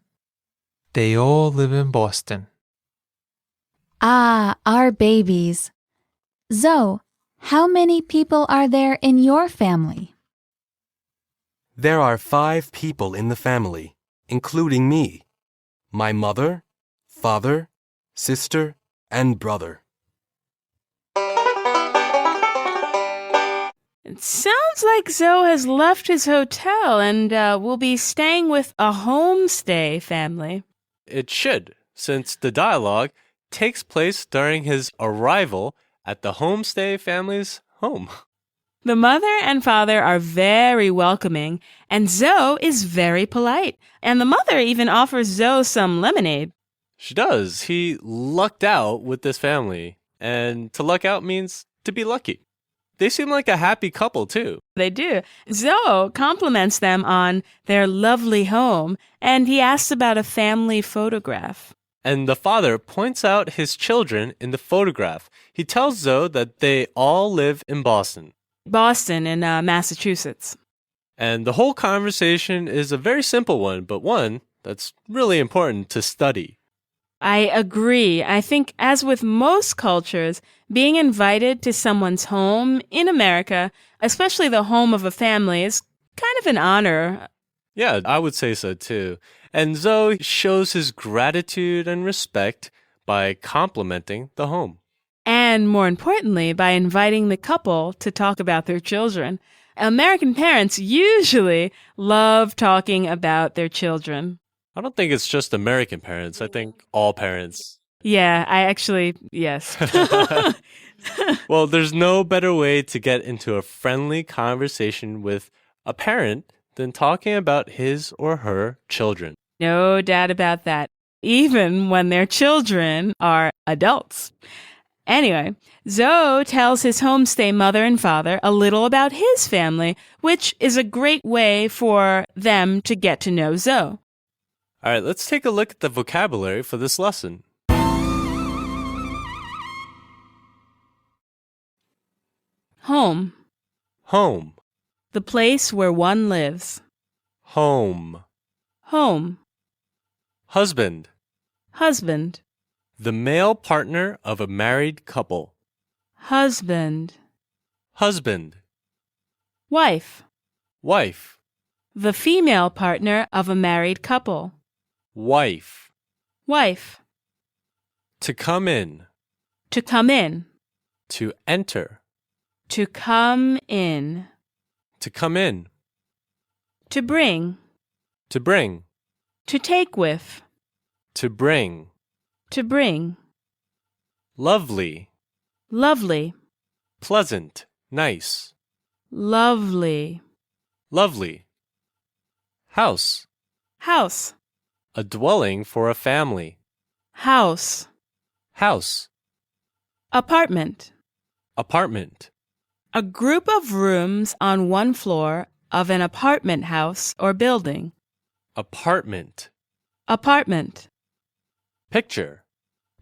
Speaker 9: They all live in Boston.
Speaker 5: Ah, our babies. Zoe, how many people are there in your family?
Speaker 3: There are 5 people in the family, including me, my mother, father, sister, and brother.
Speaker 1: It sounds like Zoe has left his hotel and will be staying with a homestay family.
Speaker 6: It should, since the dialogue takes place during his arrival at the homestay family's home.
Speaker 1: The mother and father are very welcoming, and Zoe is very polite. And the mother even offers Zoe some lemonade.
Speaker 6: She does. He lucked out with this family. And to luck out means to be lucky. They seem like a happy couple, too.
Speaker 1: They do. Zoe compliments them on their lovely home, and he asks about a family photograph.
Speaker 6: And the father points out his children in the photograph. He tells Zoe that they all live in Boston.
Speaker 1: Boston in Massachusetts.
Speaker 6: And the whole conversation is a very simple one, but one that's really important to study.
Speaker 1: I agree. I think, as with most cultures, being invited to someone's home in America, especially the home of a family, is kind of an honor.
Speaker 6: Yeah, I would say so too. And Zoe shows his gratitude and respect by complimenting the home.
Speaker 1: And more importantly, by inviting the couple to talk about their children. American parents usually love talking about their children.
Speaker 6: I don't think it's just American parents. I think all parents.
Speaker 1: Yeah, yes.
Speaker 6: Well, there's no better way to get into a friendly conversation with a parent than talking about his or her children.
Speaker 1: No doubt about that, even when their children are adults. Anyway, Zoe tells his homestay mother and father a little about his family, which is a great way for them to get to know Zoe.
Speaker 6: All right, let's take a look at the vocabulary for this lesson.
Speaker 1: Home.
Speaker 6: Home.
Speaker 1: The place where one lives.
Speaker 6: Home.
Speaker 1: Home.
Speaker 6: Husband.
Speaker 1: Husband.
Speaker 6: The male partner of a married couple.
Speaker 1: Husband.
Speaker 6: Husband.
Speaker 1: Wife.
Speaker 6: Wife.
Speaker 1: The female partner of a married couple.
Speaker 6: Wife.
Speaker 1: Wife.
Speaker 6: To come in.
Speaker 1: To come in.
Speaker 6: To enter.
Speaker 1: To come in.
Speaker 6: To come in.
Speaker 1: To bring.
Speaker 6: To bring.
Speaker 1: To take with.
Speaker 6: To bring.
Speaker 1: To bring.
Speaker 6: Lovely.
Speaker 1: Lovely.
Speaker 6: Pleasant. Nice.
Speaker 1: Lovely.
Speaker 6: Lovely. House.
Speaker 1: House.
Speaker 6: A dwelling for a family.
Speaker 1: House.
Speaker 6: House.
Speaker 1: Apartment.
Speaker 6: Apartment.
Speaker 1: A group of rooms on one floor of an apartment house or building.
Speaker 6: Apartment.
Speaker 1: Apartment.
Speaker 6: Picture.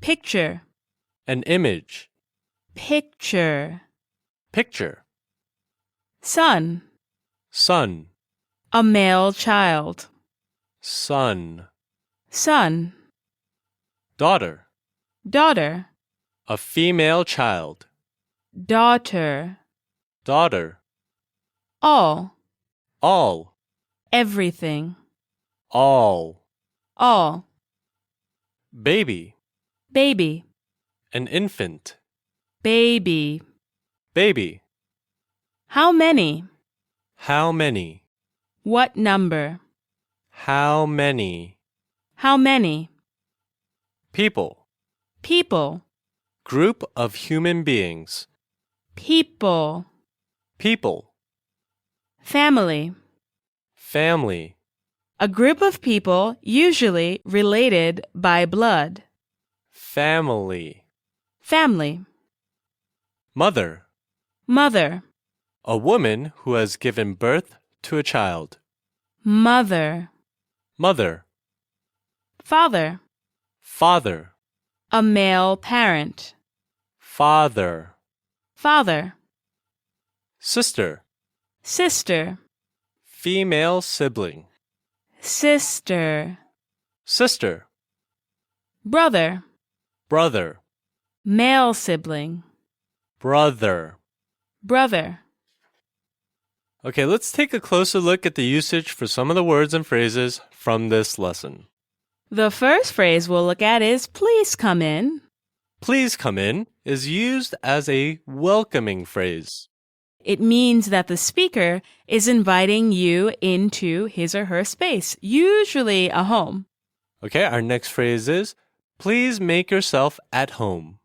Speaker 1: Picture.
Speaker 6: An image.
Speaker 1: Picture.
Speaker 6: Picture.
Speaker 1: Son.
Speaker 6: Son.
Speaker 1: A male child.
Speaker 6: Son.
Speaker 1: Son.
Speaker 6: Daughter.
Speaker 1: Daughter.
Speaker 6: A female child.
Speaker 1: Daughter.
Speaker 6: Daughter.
Speaker 1: All.
Speaker 6: All.
Speaker 1: Everything.
Speaker 6: All.
Speaker 1: All.
Speaker 6: Baby.
Speaker 1: Baby.
Speaker 6: An infant.
Speaker 1: Baby.
Speaker 6: Baby.
Speaker 1: How many?
Speaker 6: How many?
Speaker 1: What number?
Speaker 6: How many?
Speaker 1: How many?
Speaker 6: People.
Speaker 1: People.
Speaker 6: Group of human beings.
Speaker 1: People.
Speaker 6: People.
Speaker 1: Family.
Speaker 6: Family.
Speaker 1: A group of people usually related by blood.
Speaker 6: Family.
Speaker 1: Family.
Speaker 6: Mother.
Speaker 1: Mother.
Speaker 6: A woman who has given birth to a child.
Speaker 1: Mother.
Speaker 6: Mother.
Speaker 1: Father.
Speaker 6: Father.
Speaker 1: A male parent.
Speaker 6: Father.
Speaker 1: Father.
Speaker 6: Sister.
Speaker 1: Sister.
Speaker 6: Female sibling.
Speaker 1: Sister.
Speaker 6: Sister.
Speaker 1: Brother.
Speaker 6: Brother.
Speaker 1: Male sibling.
Speaker 6: Brother.
Speaker 1: Brother.
Speaker 6: Okay, let's take a closer look at the usage for some of the words and phrases from this lesson.
Speaker 1: The first phrase we'll look at is please come in.
Speaker 6: Please come in is used as a welcoming phrase.
Speaker 1: It means that the speaker is inviting you into his or her space, usually a home.
Speaker 6: Okay, our next phrase is please make yourself at home.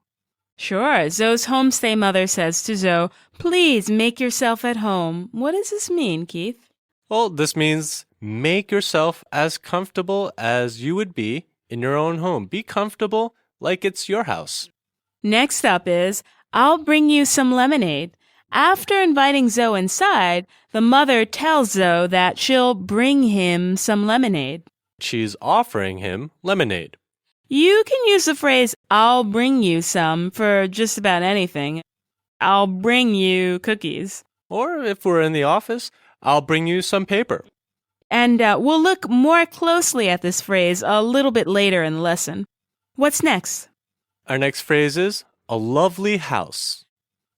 Speaker 1: Sure, Zoe's homestay mother says to Zoe, please make yourself at home. What does this mean, Keith?
Speaker 6: Well, this means make yourself as comfortable as you would be in your own home. Be comfortable like it's your house.
Speaker 1: Next up is, I'll bring you some lemonade. After inviting Zoe inside, the mother tells Zoe that she'll bring him some lemonade.
Speaker 6: She's offering him lemonade.
Speaker 1: You can use the phrase, I'll bring you some for just about anything. I'll bring you cookies.
Speaker 6: Or if we're in the office, I'll bring you some paper.
Speaker 1: And we'll look more closely at this phrase a little bit later in the lesson. What's next?
Speaker 6: Our next phrase is a lovely house.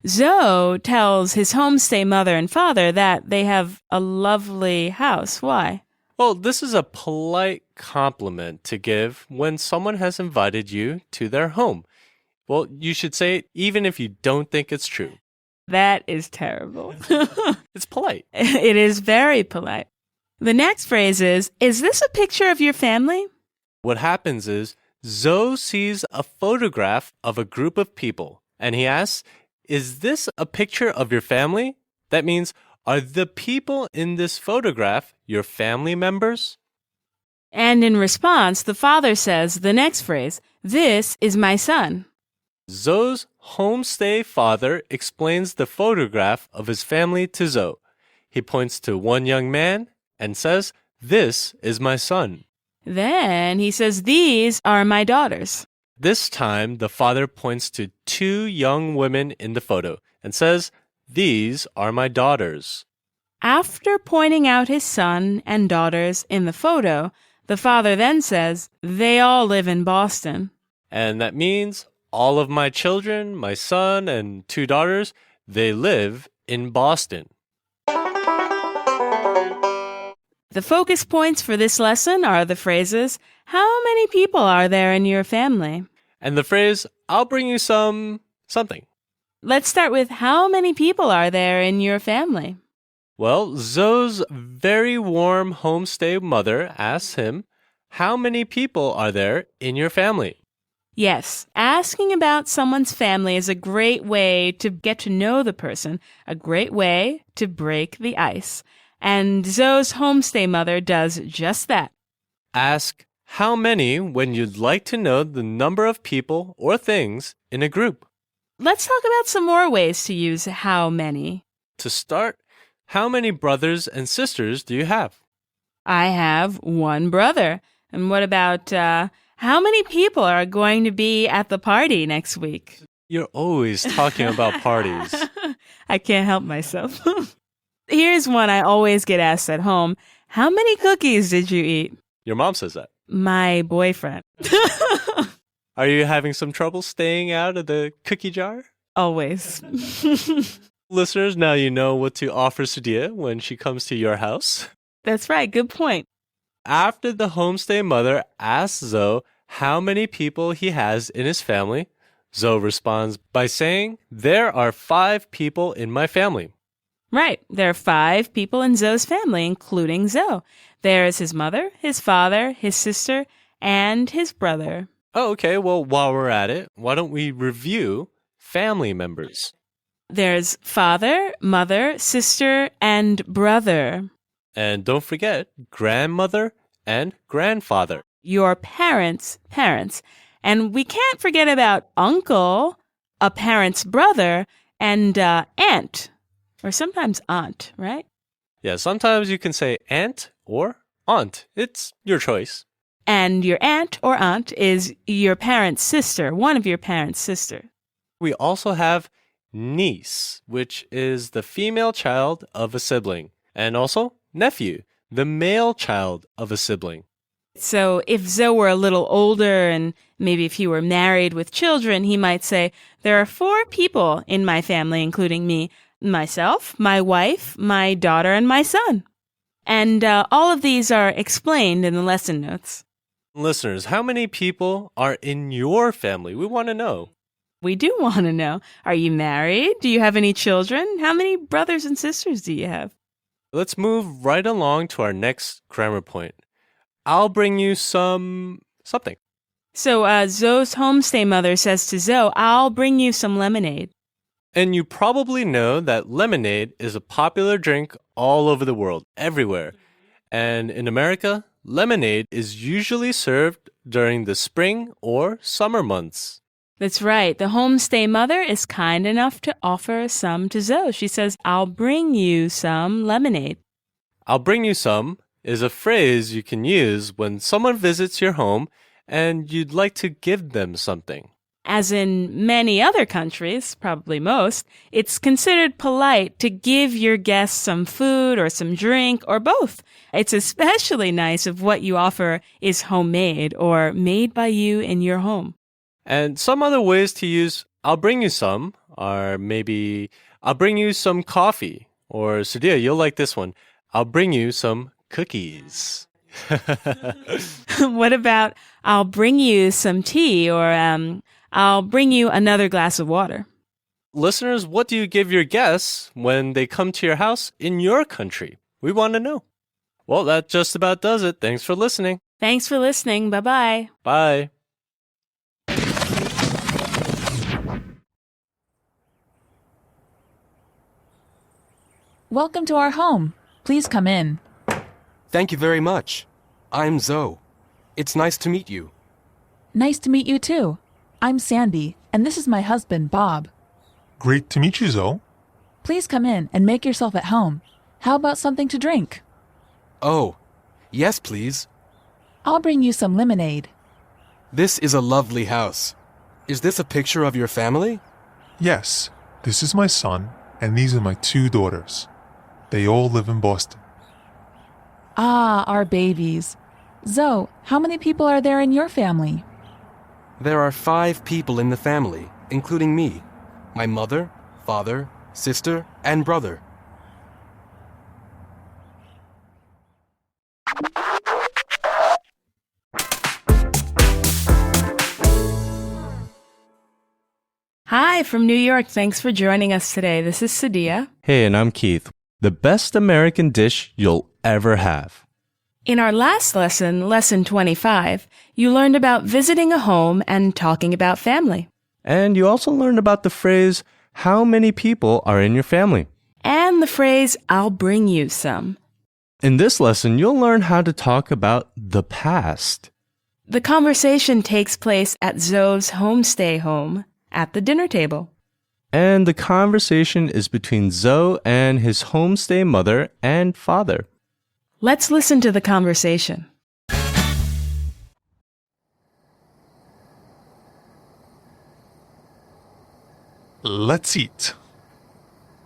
Speaker 1: Zoe tells his homestay mother and father that they have a lovely house. Why?
Speaker 6: Well, this is a polite compliment to give when someone has invited you to their home. Well, you should say it even if you don't think it's true.
Speaker 1: That is terrible.
Speaker 6: It's polite.
Speaker 1: It is very polite. The next phrase is this a picture of your family?
Speaker 6: What happens is Zoe sees a photograph of a group of people and he asks, is this a picture of your family? That means, are the people in this photograph your family members?
Speaker 1: And in response, the father says the next phrase, this is my son.
Speaker 6: Zoe's homestay father explains the photograph of his family to Zoe. He points to one young man and says, this is my son.
Speaker 1: Then he says, these are my daughters.
Speaker 6: This time, the father points to two young women in the photo and says, these are my daughters.
Speaker 1: After pointing out his son and daughters in the photo, the father then says, they all live in Boston.
Speaker 6: And that means all of my children, my son and two daughters, they live in Boston.
Speaker 1: The focus points for this lesson are the phrases, how many people are there in your family?
Speaker 6: And the phrase, I'll bring you something.
Speaker 1: Let's start with how many people are there in your family?
Speaker 6: Well, Zoe's very warm homestay mother asks him, how many people are there in your family?
Speaker 1: Yes, asking about someone's family is a great way to get to know the person, a great way to break the ice. And Zoe's homestay mother does just that.
Speaker 6: Ask how many when you'd like to know the number of people or things in a group.
Speaker 1: Let's talk about some more ways to use how many.
Speaker 6: To start, how many brothers and sisters do you have?
Speaker 1: I have one brother. And what about how many people are going to be at the party next week?
Speaker 6: You're always talking about parties.
Speaker 1: I can't help myself. Here's one I always get asked at home. How many cookies did you eat?
Speaker 6: Your mom says that.
Speaker 1: My boyfriend.
Speaker 6: Are you having some trouble staying out of the cookie jar?
Speaker 1: Always.
Speaker 6: Listeners, now you know what to offer Sudia when she comes to your house.
Speaker 1: That's right. Good point.
Speaker 6: After the homestay mother asks Zoe how many people he has in his family, Zoe responds by saying, there are 5 people in my family.
Speaker 1: Right. There are 5 people in Zoe's family, including Zoe. There's his mother, his father, his sister, and his brother.
Speaker 6: Oh, okay. Well, while we're at it, why don't we review family members?
Speaker 1: There's father, mother, sister, and brother.
Speaker 6: And don't forget grandmother and grandfather.
Speaker 1: Your parents' parents. And we can't forget about uncle, a parent's brother, and aunt. Or sometimes aunt, right?
Speaker 6: Yeah, sometimes you can say aunt or aunt. It's your choice.
Speaker 1: And your aunt or aunt is your parent's sister, one of your parents' sister.
Speaker 6: We also have niece, which is the female child of a sibling. And also nephew, the male child of a sibling.
Speaker 1: So if Zoe were a little older and maybe if he were married with children, he might say, there are 4 people in my family, including me. Myself, my wife, my daughter, and my son. And all of these are explained in the lesson notes.
Speaker 6: Listeners, how many people are in your family? We want to know.
Speaker 1: We do want to know. Are you married? Do you have any children? How many brothers and sisters do you have?
Speaker 6: Let's move right along to our next grammar point. I'll bring you something.
Speaker 1: So Zoe's homestay mother says to Zoe, I'll bring you some lemonade.
Speaker 6: And you probably know that lemonade is a popular drink all over the world, everywhere. And in America, lemonade is usually served during the spring or summer months.
Speaker 1: That's right. The homestay mother is kind enough to offer some to Zoe. She says, I'll bring you some lemonade.
Speaker 6: I'll bring you some is a phrase you can use when someone visits your home and you'd like to give them something.
Speaker 1: As in many other countries, probably most, it's considered polite to give your guests some food or some drink or both. It's especially nice if what you offer is homemade or made by you in your home.
Speaker 6: And some other ways to use I'll bring you some are maybe I'll bring you some coffee. Or Sudia, you'll like this one. I'll bring you some cookies.
Speaker 1: What about I'll bring you some tea or I'll bring you another glass of water?
Speaker 6: Listeners, what do you give your guests when they come to your house in your country? We want to know. Well, that just about does it. Thanks for listening.
Speaker 1: Thanks for listening. Bye-bye.
Speaker 6: Bye.
Speaker 7: Welcome to our home. Please come in.
Speaker 3: Thank you very much. I'm Zoe. It's nice to meet you.
Speaker 7: Nice to meet you too. I'm Sandy, and this is my husband, Bob.
Speaker 10: Great to meet you, Zoe.
Speaker 7: Please come in and make yourself at home. How about something to drink?
Speaker 3: Oh, yes, please.
Speaker 7: I'll bring you some lemonade.
Speaker 3: This is a lovely house. Is this a picture of your family?
Speaker 10: Yes, this is my son, and these are my 2 daughters. They all live in Boston.
Speaker 7: Ah, our babies. Zoe, how many people are there in your family?
Speaker 3: There are 5 people in the family, including me, my mother, father, sister, and brother.
Speaker 1: Hi from New York. Thanks for joining us today. This is Sadia.
Speaker 2: Hey, and I'm Keith. The best American dish you'll ever have.
Speaker 1: In our last lesson, lesson 25, you learned about visiting a home and talking about family.
Speaker 2: And you also learned about the phrase, how many people are in your family?
Speaker 1: And the phrase, I'll bring you some.
Speaker 2: In this lesson, you'll learn how to talk about the past.
Speaker 1: The conversation takes place at Zoe's homestay home at the dinner table.
Speaker 2: And the conversation is between Zoe and his homestay mother and father.
Speaker 1: Let's listen to the conversation.
Speaker 10: Let's eat.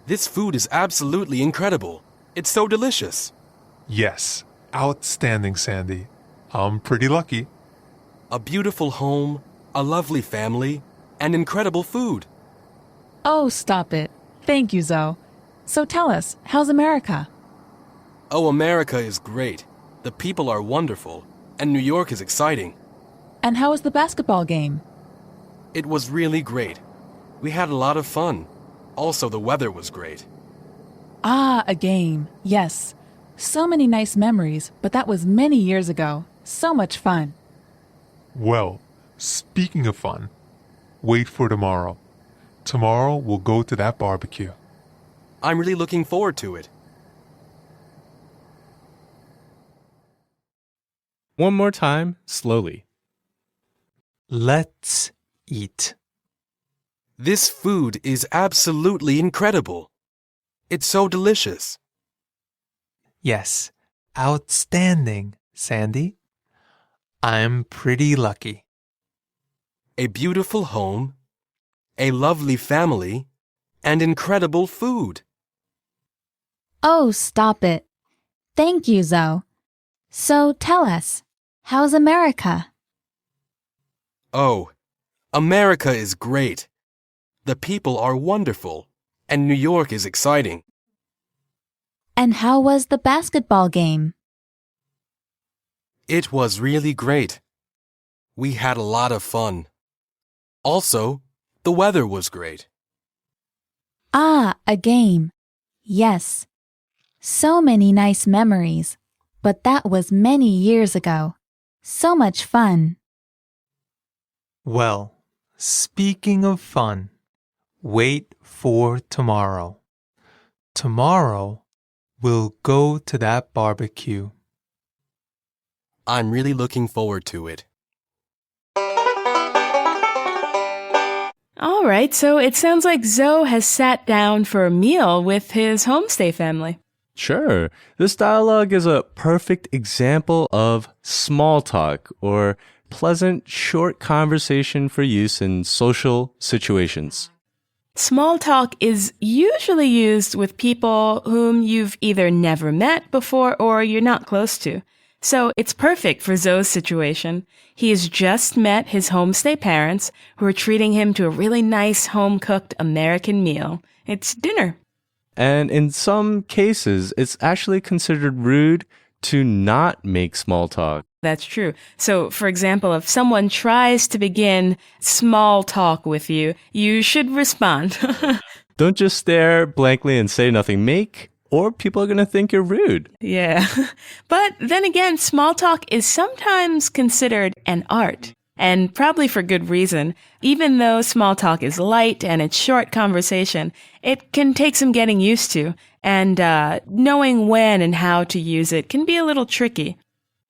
Speaker 3: This food is absolutely incredible. It's so delicious.
Speaker 10: Yes, outstanding, Sandy. I'm pretty lucky.
Speaker 3: A beautiful home, a lovely family, and incredible food.
Speaker 7: Oh, stop it. Thank you, Zoe. So tell us, how's America?
Speaker 3: Oh, America is great. The people are wonderful, and New York is exciting.
Speaker 7: And how was the basketball game?
Speaker 3: It was really great. We had a lot of fun. Also, the weather was great.
Speaker 7: Ah, a game. Yes. So many nice memories, but that was many years ago. So much fun.
Speaker 10: Well, speaking of fun, wait for tomorrow. Tomorrow we'll go to that barbecue.
Speaker 3: I'm really looking forward to it.
Speaker 2: One more time, slowly.
Speaker 9: Let's eat.
Speaker 3: This food is absolutely incredible. It's so delicious.
Speaker 9: Yes, outstanding, Sandy. I'm pretty lucky.
Speaker 3: A beautiful home, a lovely family, and incredible food.
Speaker 5: Oh, stop it. Thank you, Zoe. So tell us, how's America?
Speaker 3: Oh, America is great. The people are wonderful, and New York is exciting.
Speaker 5: And how was the basketball game?
Speaker 3: It was really great. We had a lot of fun. Also, the weather was great.
Speaker 5: Ah, a game. Yes. So many nice memories, but that was many years ago. So much fun.
Speaker 9: Well, speaking of fun, wait for tomorrow. Tomorrow, we'll go to that barbecue.
Speaker 3: I'm really looking forward to it.
Speaker 1: All right, so it sounds like Zoe has sat down for a meal with his homestay family.
Speaker 2: Sure. This dialogue is a perfect example of small talk or pleasant, short conversation for use in social situations.
Speaker 1: Small talk is usually used with people whom you've either never met before or you're not close to. So it's perfect for Zoe's situation. He has just met his homestay parents who are treating him to a really nice home-cooked American meal. It's dinner.
Speaker 2: And in some cases, it's actually considered rude to not make small talk.
Speaker 1: That's true. So, for example, if someone tries to begin small talk with you, you should respond.
Speaker 2: Don't just stare blankly and say nothing. Make, or people are going to think you're rude.
Speaker 1: Yeah. But then again, small talk is sometimes considered an art. And probably for good reason. Even though small talk is light and it's short conversation, it can take some getting used to. And knowing when and how to use it can be a little tricky.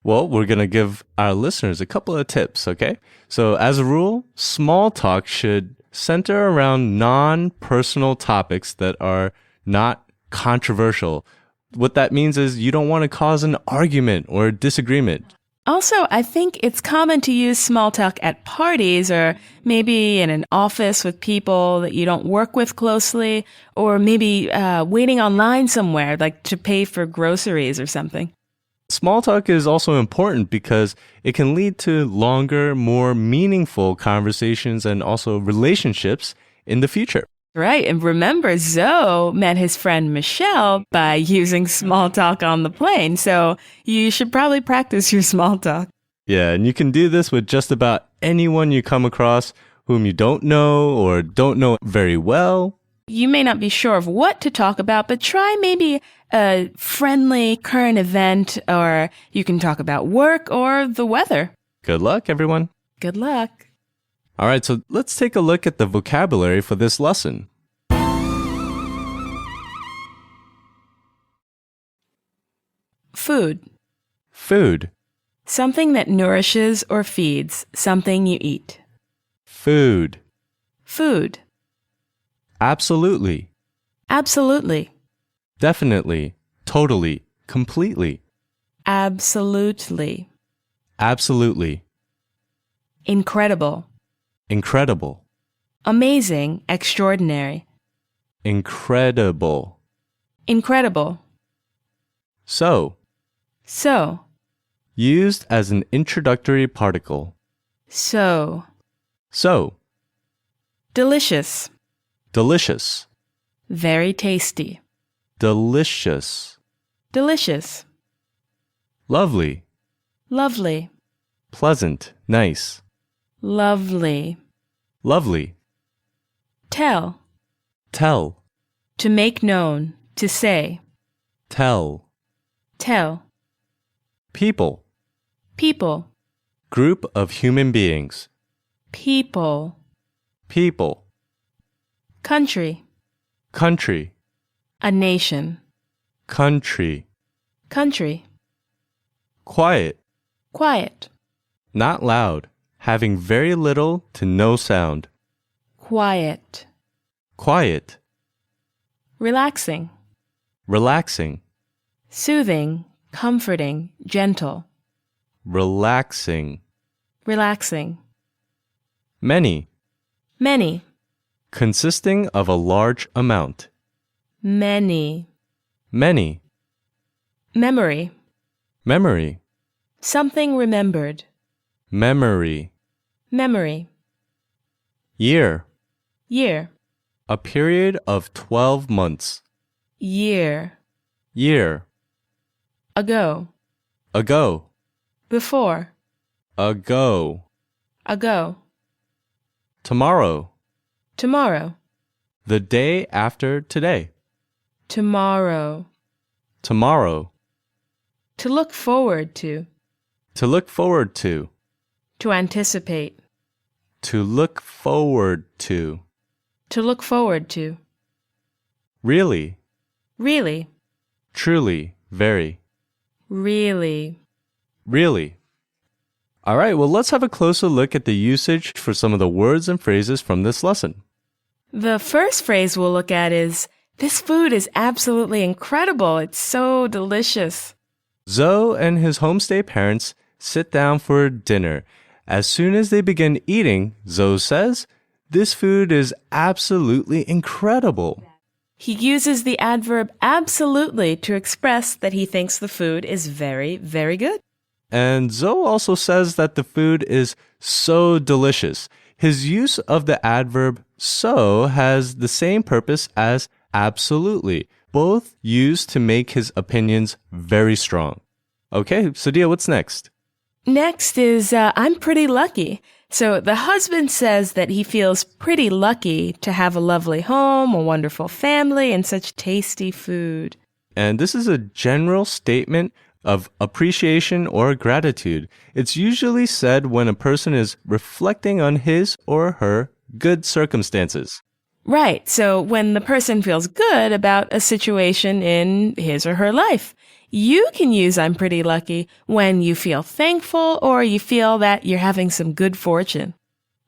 Speaker 2: Well, we're going to give our listeners a couple of tips, okay? So as a rule, small talk should center around non-personal topics that are not controversial. What that means is you don't want to cause an argument or a disagreement.
Speaker 1: Also, I think it's common to use small talk at parties or maybe in an office with people that you don't work with closely, or maybe waiting online somewhere, like to pay for groceries or something.
Speaker 2: Small talk is also important because it can lead to longer, more meaningful conversations and also relationships in the future.
Speaker 1: Right. And remember, Zoe met his friend Michelle by using small talk on the plane. So you should probably practice your small talk.
Speaker 2: Yeah, and you can do this with just about anyone you come across whom you don't know or don't know very well.
Speaker 1: You may not be sure of what to talk about, but try maybe a friendly current event, or you can talk about work or the weather.
Speaker 2: Good luck, everyone.
Speaker 1: Good luck.
Speaker 2: All right, so let's take a look at the vocabulary for this lesson.
Speaker 1: Food.
Speaker 2: Food.
Speaker 1: Something that nourishes or feeds, something you eat.
Speaker 2: Food.
Speaker 1: Food.
Speaker 2: Absolutely.
Speaker 1: Absolutely.
Speaker 2: Definitely. Totally. Completely.
Speaker 1: Absolutely.
Speaker 2: Absolutely.
Speaker 1: Incredible.
Speaker 2: Incredible.
Speaker 1: Amazing, extraordinary.
Speaker 2: Incredible.
Speaker 1: Incredible.
Speaker 2: So.
Speaker 1: So.
Speaker 2: Used as an introductory particle.
Speaker 1: So.
Speaker 2: So.
Speaker 1: Delicious.
Speaker 2: Delicious.
Speaker 1: Very tasty.
Speaker 2: Delicious.
Speaker 1: Delicious.
Speaker 2: Lovely.
Speaker 1: Lovely.
Speaker 2: Pleasant. Nice.
Speaker 1: Lovely.
Speaker 2: Lovely.
Speaker 1: Tell.
Speaker 2: Tell.
Speaker 1: To make known. To say.
Speaker 2: Tell.
Speaker 1: Tell.
Speaker 2: People.
Speaker 1: People.
Speaker 2: Group of human beings.
Speaker 1: People.
Speaker 2: People.
Speaker 1: Country.
Speaker 2: Country.
Speaker 1: A nation.
Speaker 2: Country.
Speaker 1: Country.
Speaker 2: Quiet.
Speaker 1: Quiet.
Speaker 2: Not loud. Having very little to no sound.
Speaker 1: Quiet.
Speaker 2: Quiet.
Speaker 1: Relaxing.
Speaker 2: Relaxing.
Speaker 1: Soothing, comforting, gentle.
Speaker 2: Relaxing.
Speaker 1: Relaxing.
Speaker 2: Many.
Speaker 1: Many.
Speaker 2: Consisting of a large amount.
Speaker 1: Many.
Speaker 2: Many.
Speaker 1: Memory.
Speaker 2: Memory.
Speaker 1: Something remembered.
Speaker 2: Memory.
Speaker 1: Memory.
Speaker 2: Year.
Speaker 1: Year.
Speaker 2: A period of 12 months.
Speaker 1: Year.
Speaker 2: Year.
Speaker 1: Ago.
Speaker 2: Ago.
Speaker 1: Before.
Speaker 2: Ago.
Speaker 1: Ago.
Speaker 2: Tomorrow.
Speaker 1: Tomorrow.
Speaker 2: The day after today.
Speaker 1: Tomorrow.
Speaker 2: Tomorrow.
Speaker 1: To look forward to.
Speaker 2: To look forward to.
Speaker 1: To anticipate.
Speaker 2: To look forward to.
Speaker 1: To look forward to.
Speaker 2: Really.
Speaker 1: Really.
Speaker 2: Truly. Very.
Speaker 1: Really.
Speaker 2: Really. All right, well, let's have a closer look at the usage for some of the words and phrases from this lesson.
Speaker 1: The first phrase we'll look at is, "This food is absolutely incredible. It's so delicious."
Speaker 2: Zoe and his homestay parents sit down for dinner. As soon as they begin eating, Zoe says, "This food is absolutely incredible."
Speaker 1: He uses the adverb absolutely to express that he thinks the food is very, very good.
Speaker 2: And Zoe also says that the food is so delicious. His use of the adverb so has the same purpose as absolutely, both used to make his opinions very strong. Okay, so Dia, what's next?
Speaker 1: Next is I'm pretty lucky. So the husband says that he feels pretty lucky to have a lovely home, a wonderful family, and such tasty food.
Speaker 2: And this is a general statement of appreciation or gratitude. It's usually said when a person is reflecting on his or her good circumstances.
Speaker 1: Right, so when the person feels good about a situation in his or her life. You can use I'm pretty lucky when you feel thankful or you feel that you're having some good fortune.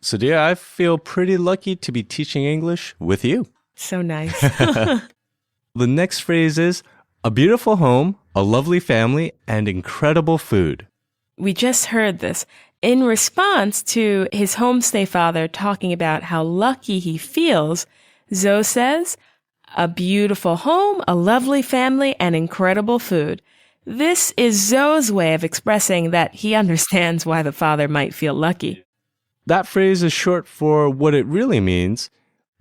Speaker 2: So Dia, I feel pretty lucky to be teaching English with you.
Speaker 1: So nice.
Speaker 2: The next phrase is a beautiful home, a lovely family, and incredible food.
Speaker 1: We just heard this. In response to his homestay father talking about how lucky he feels, Zoe says, a beautiful home, a lovely family, and incredible food. This is Zoe's way of expressing that he understands why the father might feel lucky.
Speaker 2: That phrase is short for what it really means.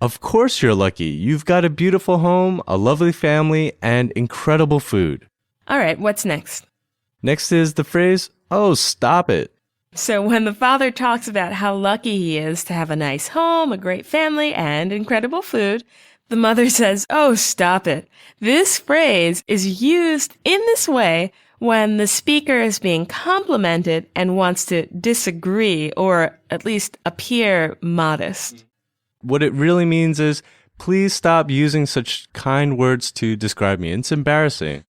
Speaker 2: Of course you're lucky. You've got a beautiful home, a lovely family, and incredible food.
Speaker 1: All right, what's next?
Speaker 2: Next is the phrase, oh, stop it.
Speaker 1: So when the father talks about how lucky he is to have a nice home, a great family, and incredible food, the mother says, oh, stop it. This phrase is used in this way when the speaker is being complimented and wants to disagree or at least appear modest.
Speaker 2: What it really means is, please stop using such kind words to describe me. It's embarrassing.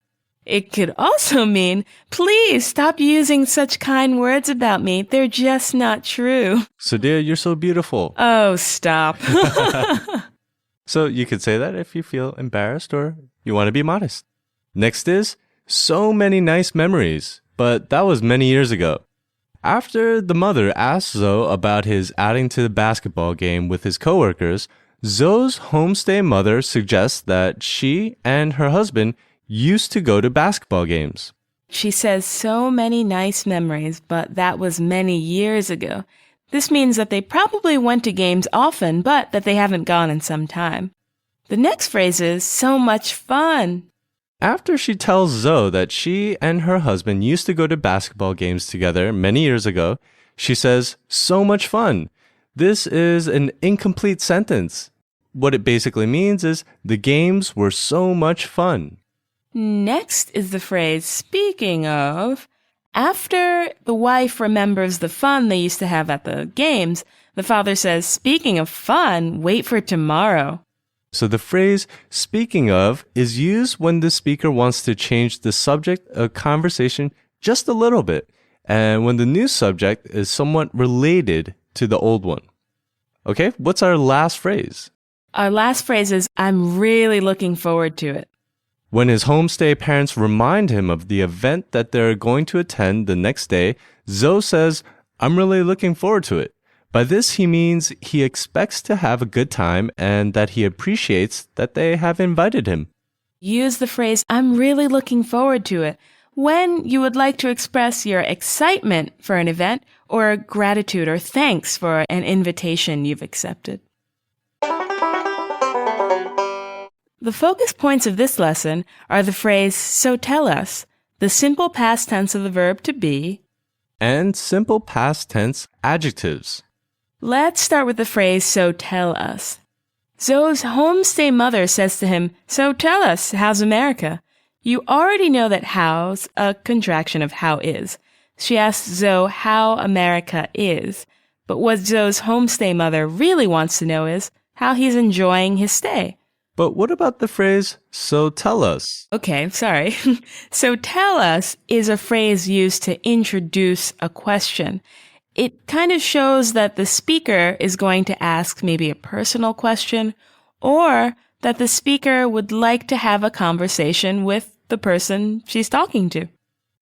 Speaker 1: It could also mean, please stop using such kind words about me. They're just not true.
Speaker 2: So dear, you're so beautiful.
Speaker 1: Oh, stop.
Speaker 2: So you could say that if you feel embarrassed or you want to be modest. Next is, so many nice memories, but that was many years ago. After the mother asked Zoe about his outing to the basketball game with his coworkers, Zoe's homestay mother suggests that she and her husband used to go to basketball games.
Speaker 1: She says so many nice memories, but that was many years ago. This means that they probably went to games often, but that they haven't gone in some time. The next phrase is so much fun.
Speaker 2: After she tells Zoe that she and her husband used to go to basketball games together many years ago, she says, so much fun. This is an incomplete sentence. What it basically means is the games were so much fun.
Speaker 1: Next is the phrase, speaking of. After the wife remembers the fun they used to have at the games, the father says, speaking of fun, wait for tomorrow.
Speaker 2: So the phrase, speaking of, is used when the speaker wants to change the subject of conversation just a little bit, and when the new subject is somewhat related to the old one. Okay, what's our last phrase?
Speaker 1: Our last phrase is, I'm really looking forward to it.
Speaker 2: When his homestay parents remind him of the event that they're going to attend the next day, Zoe says, I'm really looking forward to it. By this, he means he expects to have a good time and that he appreciates that they have invited him.
Speaker 1: Use the phrase, I'm really looking forward to it, when you would like to express your excitement for an event or gratitude or thanks for an invitation you've accepted. The focus points of this lesson are the phrase, so tell us, the simple past tense of the verb to be,
Speaker 2: and simple past tense adjectives.
Speaker 1: Let's start with the phrase, so tell us. Zoe's homestay mother says to him, so tell us, how's America? You already know that how's a contraction of how is. She asks Zoe how America is. But what Zoe's homestay mother really wants to know is how he's enjoying his stay.
Speaker 2: But what about the phrase, so tell us?
Speaker 1: Okay, sorry. So tell us is a phrase used to introduce a question. It kind of shows that the speaker is going to ask maybe a personal question or that the speaker would like to have a conversation with the person she's talking to.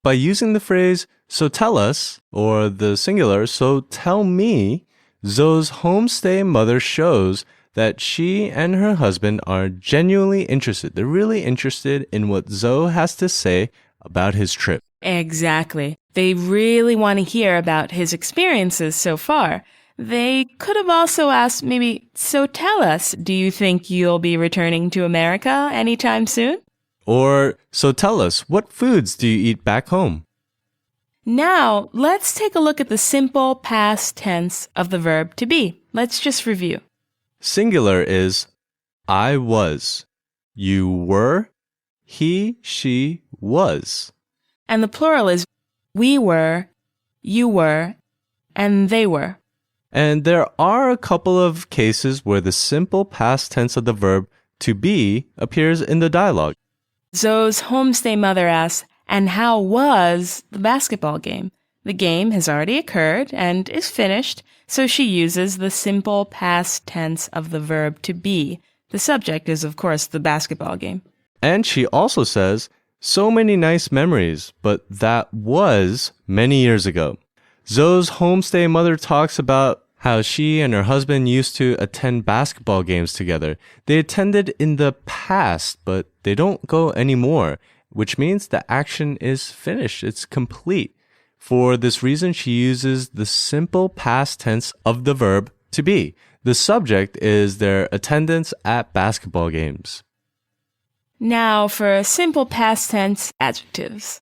Speaker 2: By using the phrase, so tell us, or the singular, so tell me, Zoe's homestay mother shows that she and her husband are genuinely interested. They're really interested in what Zoe has to say about his trip.
Speaker 1: Exactly. They really want to hear about his experiences so far. They could have also asked maybe, so tell us, do you think you'll be returning to America anytime soon?
Speaker 2: Or, so tell us, what foods do you eat back home?
Speaker 1: Now, let's take a look at the simple past tense of the verb to be. Let's just review.
Speaker 2: Singular is I was, you were, he, she was.
Speaker 1: And the plural is we were, you were, and they were.
Speaker 2: And there are a couple of cases where the simple past tense of the verb to be appears in the dialogue.
Speaker 1: Zoe's homestay mother asks, and how was the basketball game? The game has already occurred and is finished, so she uses the simple past tense of the verb to be. The subject is, of course, the basketball game.
Speaker 2: And she also says, so many nice memories, but that was many years ago. Zoe's homestay mother talks about how she and her husband used to attend basketball games together. They attended in the past, but they don't go anymore, which means the action is finished. It's complete. For this reason, she uses the simple past tense of the verb to be. The subject is their attendance at basketball games.
Speaker 1: Now for simple past tense adjectives.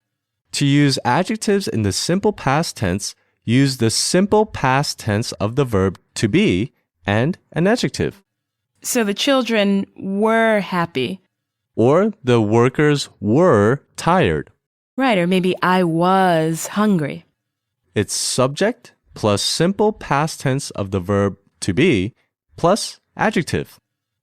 Speaker 2: To use adjectives in the simple past tense, use the simple past tense of the verb to be and an adjective.
Speaker 1: So the children were happy.
Speaker 2: Or the workers were tired.
Speaker 1: Right, or maybe I was hungry.
Speaker 2: It's subject plus simple past tense of the verb to be plus adjective.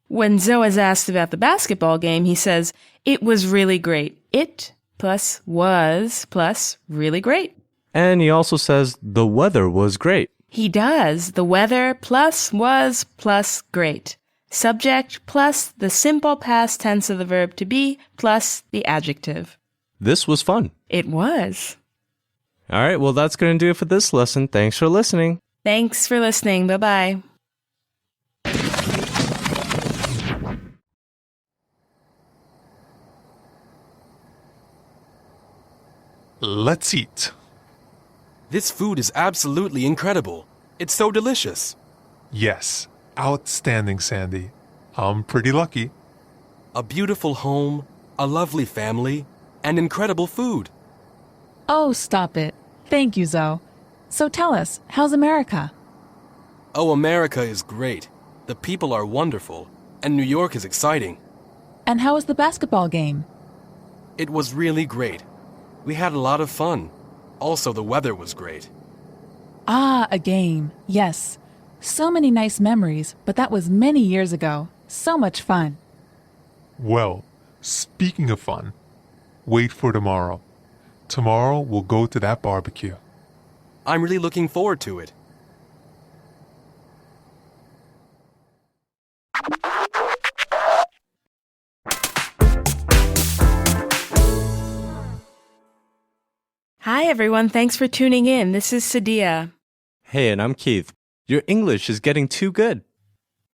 Speaker 1: When Zoe is asked about the basketball game, he says, it was really great. It plus was plus really great.
Speaker 2: And he also says the weather was great.
Speaker 1: He does. The weather plus was plus great. Subject plus the simple past tense of the verb to be plus the adjective.
Speaker 2: This was fun.
Speaker 1: It was.
Speaker 2: All right, well, that's going to do it for this lesson. Thanks for listening.
Speaker 1: Thanks for listening. Bye-bye.
Speaker 10: Let's eat.
Speaker 3: This food is absolutely incredible. It's so delicious.
Speaker 10: Yes, outstanding, Sandy. I'm pretty lucky.
Speaker 3: A beautiful home, a lovely family, and incredible food.
Speaker 7: Oh, stop it. Thank you, Zoe. So tell us, how's America?
Speaker 3: Oh, America is great. The people are wonderful, and New York is exciting.
Speaker 7: And how was the basketball game?
Speaker 3: It was really great. We had a lot of fun. Also, the weather was great.
Speaker 7: Ah, a game. Yes. So many nice memories, but that was many years ago. So much fun.
Speaker 10: Well, speaking of fun, wait for tomorrow. Tomorrow we'll go to that barbecue.
Speaker 3: I'm really looking forward to it.
Speaker 1: Hi, everyone. Thanks for tuning in. This is Sadia.
Speaker 2: Hey, and I'm Keith. Your English is getting too good.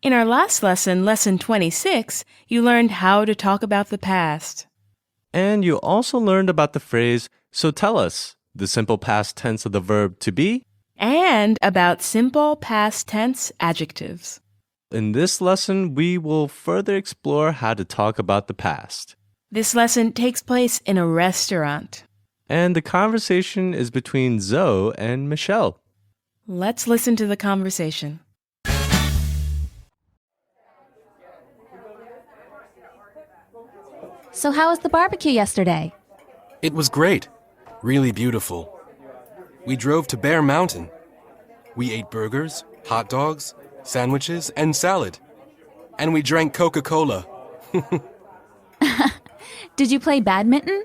Speaker 1: In our last lesson, lesson 26, you learned how to talk about the past.
Speaker 2: And you also learned about the phrase, so tell us, the simple past tense of the verb to be,
Speaker 1: and about simple past tense adjectives.
Speaker 2: In this lesson, we will further explore how to talk about the past.
Speaker 1: This lesson takes place in a restaurant.
Speaker 2: And the conversation is between Zoe and Michelle.
Speaker 1: Let's listen to the conversation.
Speaker 5: So how was the barbecue yesterday?
Speaker 3: It was great. Really beautiful. We drove to Bear Mountain. We ate burgers, hot dogs, sandwiches, and salad. And we drank Coca-Cola.
Speaker 5: Did you play badminton?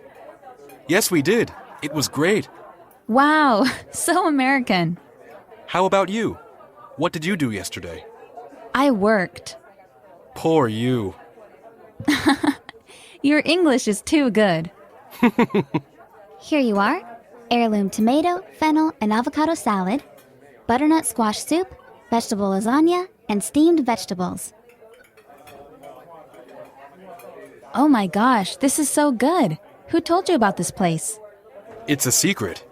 Speaker 3: Yes, we did. It was great.
Speaker 5: Wow, so American.
Speaker 3: How about you? What did you do yesterday?
Speaker 5: I worked.
Speaker 3: Poor you.
Speaker 5: Your English is too good.
Speaker 12: Here you are. Heirloom tomato, fennel, and avocado salad, butternut squash soup, vegetable lasagna, and steamed vegetables.
Speaker 5: Oh my gosh, this is so good. Who told you about this place?
Speaker 3: It's a secret.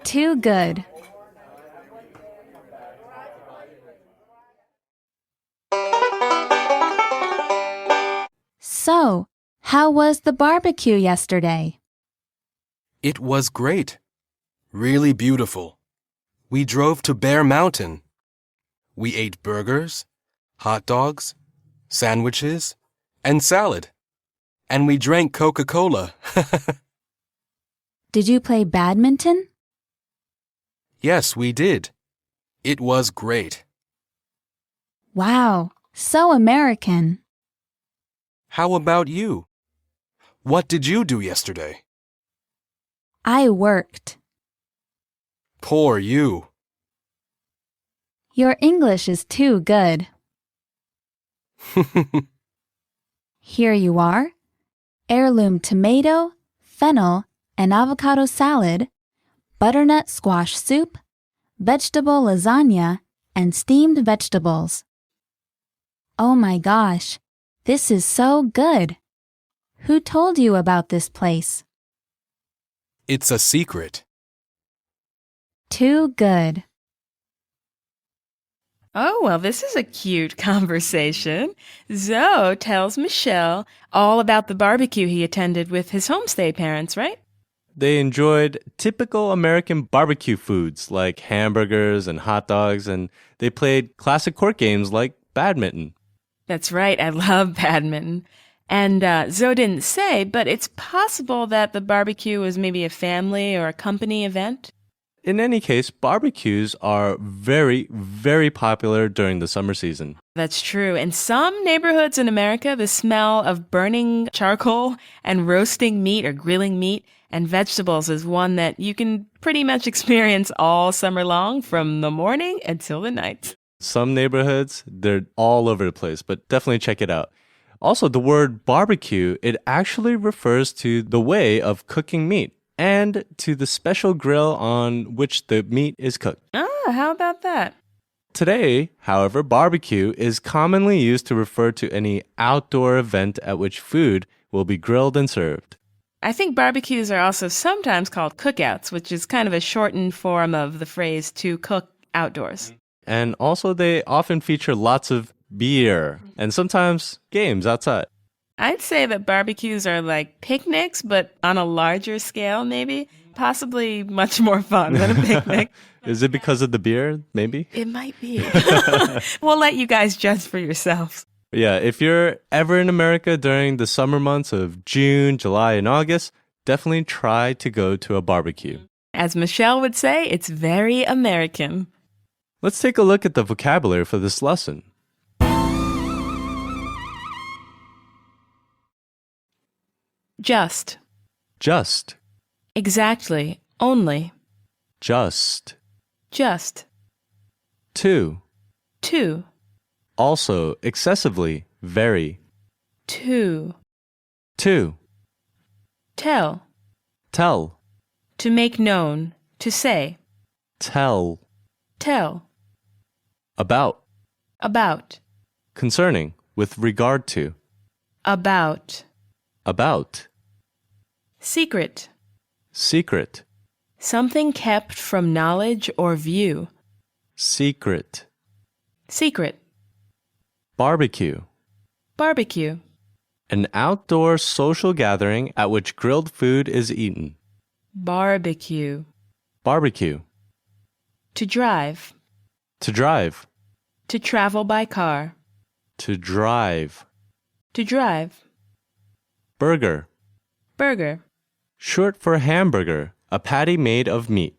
Speaker 5: Too good. So, how was the barbecue yesterday?
Speaker 3: It was great. Really beautiful. We drove to Bear Mountain. We ate burgers, hot dogs, sandwiches, and salad. And we drank Coca-Cola.
Speaker 5: Did you play badminton?
Speaker 3: Yes, we did. It was great.
Speaker 5: Wow, so American.
Speaker 3: How about you? What did you do yesterday?
Speaker 5: I worked.
Speaker 3: Poor you.
Speaker 5: Your English is too good. Here you are. Heirloom tomato, fennel, and avocado salad, butternut squash soup, vegetable lasagna, and steamed vegetables. Oh my gosh, this is so good. Who told you about this place?
Speaker 3: It's a secret.
Speaker 5: Too good.
Speaker 1: Oh, well, this is a cute conversation. Zoe tells Michelle all about the barbecue he attended with his homestay parents, right?
Speaker 6: They enjoyed typical American barbecue foods like hamburgers and hot dogs, and they played classic court games like badminton.
Speaker 1: That's right. I love badminton. And Zoe didn't say, but it's possible that the barbecue was maybe a family or a company event.
Speaker 6: In any case, barbecues are very, very popular during the summer season.
Speaker 1: That's true. In some neighborhoods in America, the smell of burning charcoal and roasting meat or grilling meat and vegetables is one that you can pretty much experience all summer long from the morning until the night.
Speaker 6: Some neighborhoods, they're all over the place, but definitely check it out. Also, the word barbecue, it actually refers to the way of cooking meat and to the special grill on which the meat is cooked.
Speaker 1: Ah, how about that?
Speaker 6: Today, however, barbecue is commonly used to refer to any outdoor event at which food will be grilled and served.
Speaker 1: I think barbecues are also sometimes called cookouts, which is kind of a shortened form of the phrase to cook outdoors.
Speaker 6: And also, they often feature lots of beer and sometimes games outside.
Speaker 1: I'd say that barbecues are like picnics, but on a larger scale, maybe. Possibly much more fun than a picnic.
Speaker 6: Is it because of the beer, maybe?
Speaker 1: It might be. We'll let you guys judge for yourselves.
Speaker 6: Yeah, if you're ever in America during the summer months of June, July, and August, definitely try to go to a barbecue.
Speaker 1: As Michelle would say, it's very American.
Speaker 6: Let's take a look at the vocabulary for this lesson.
Speaker 1: Just.
Speaker 6: Just.
Speaker 1: Exactly. Only.
Speaker 6: Just.
Speaker 1: Just.
Speaker 6: To.
Speaker 1: To.
Speaker 6: Also, excessively, very.
Speaker 1: To.
Speaker 6: To.
Speaker 1: Tell.
Speaker 6: Tell.
Speaker 1: To make known. To say.
Speaker 6: Tell.
Speaker 1: Tell.
Speaker 6: About.
Speaker 1: About.
Speaker 6: Concerning, with regard to.
Speaker 1: About.
Speaker 6: About.
Speaker 1: Secret.
Speaker 6: Secret.
Speaker 1: Something kept from knowledge or view.
Speaker 6: Secret.
Speaker 1: Secret.
Speaker 6: Barbecue.
Speaker 1: Barbecue.
Speaker 6: An outdoor social gathering at which grilled food is eaten.
Speaker 1: Barbecue.
Speaker 6: Barbecue.
Speaker 1: To drive.
Speaker 6: To drive.
Speaker 1: To travel by car.
Speaker 6: To drive.
Speaker 1: To drive.
Speaker 6: Burger.
Speaker 1: Burger.
Speaker 6: Short for hamburger, a patty made of meat.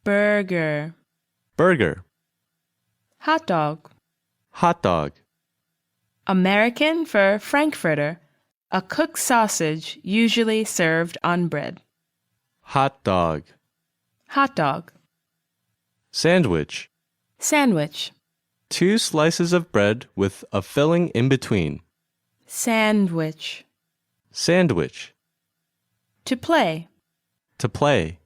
Speaker 1: Burger.
Speaker 6: Burger.
Speaker 1: Hot dog.
Speaker 6: Hot dog.
Speaker 1: American for Frankfurter, a cooked sausage usually served on bread.
Speaker 6: Hot dog.
Speaker 1: Hot dog.
Speaker 6: Sandwich.
Speaker 1: Sandwich.
Speaker 6: 2 slices of bread with a filling in between.
Speaker 1: Sandwich.
Speaker 6: Sandwich.
Speaker 1: To play.
Speaker 6: To play.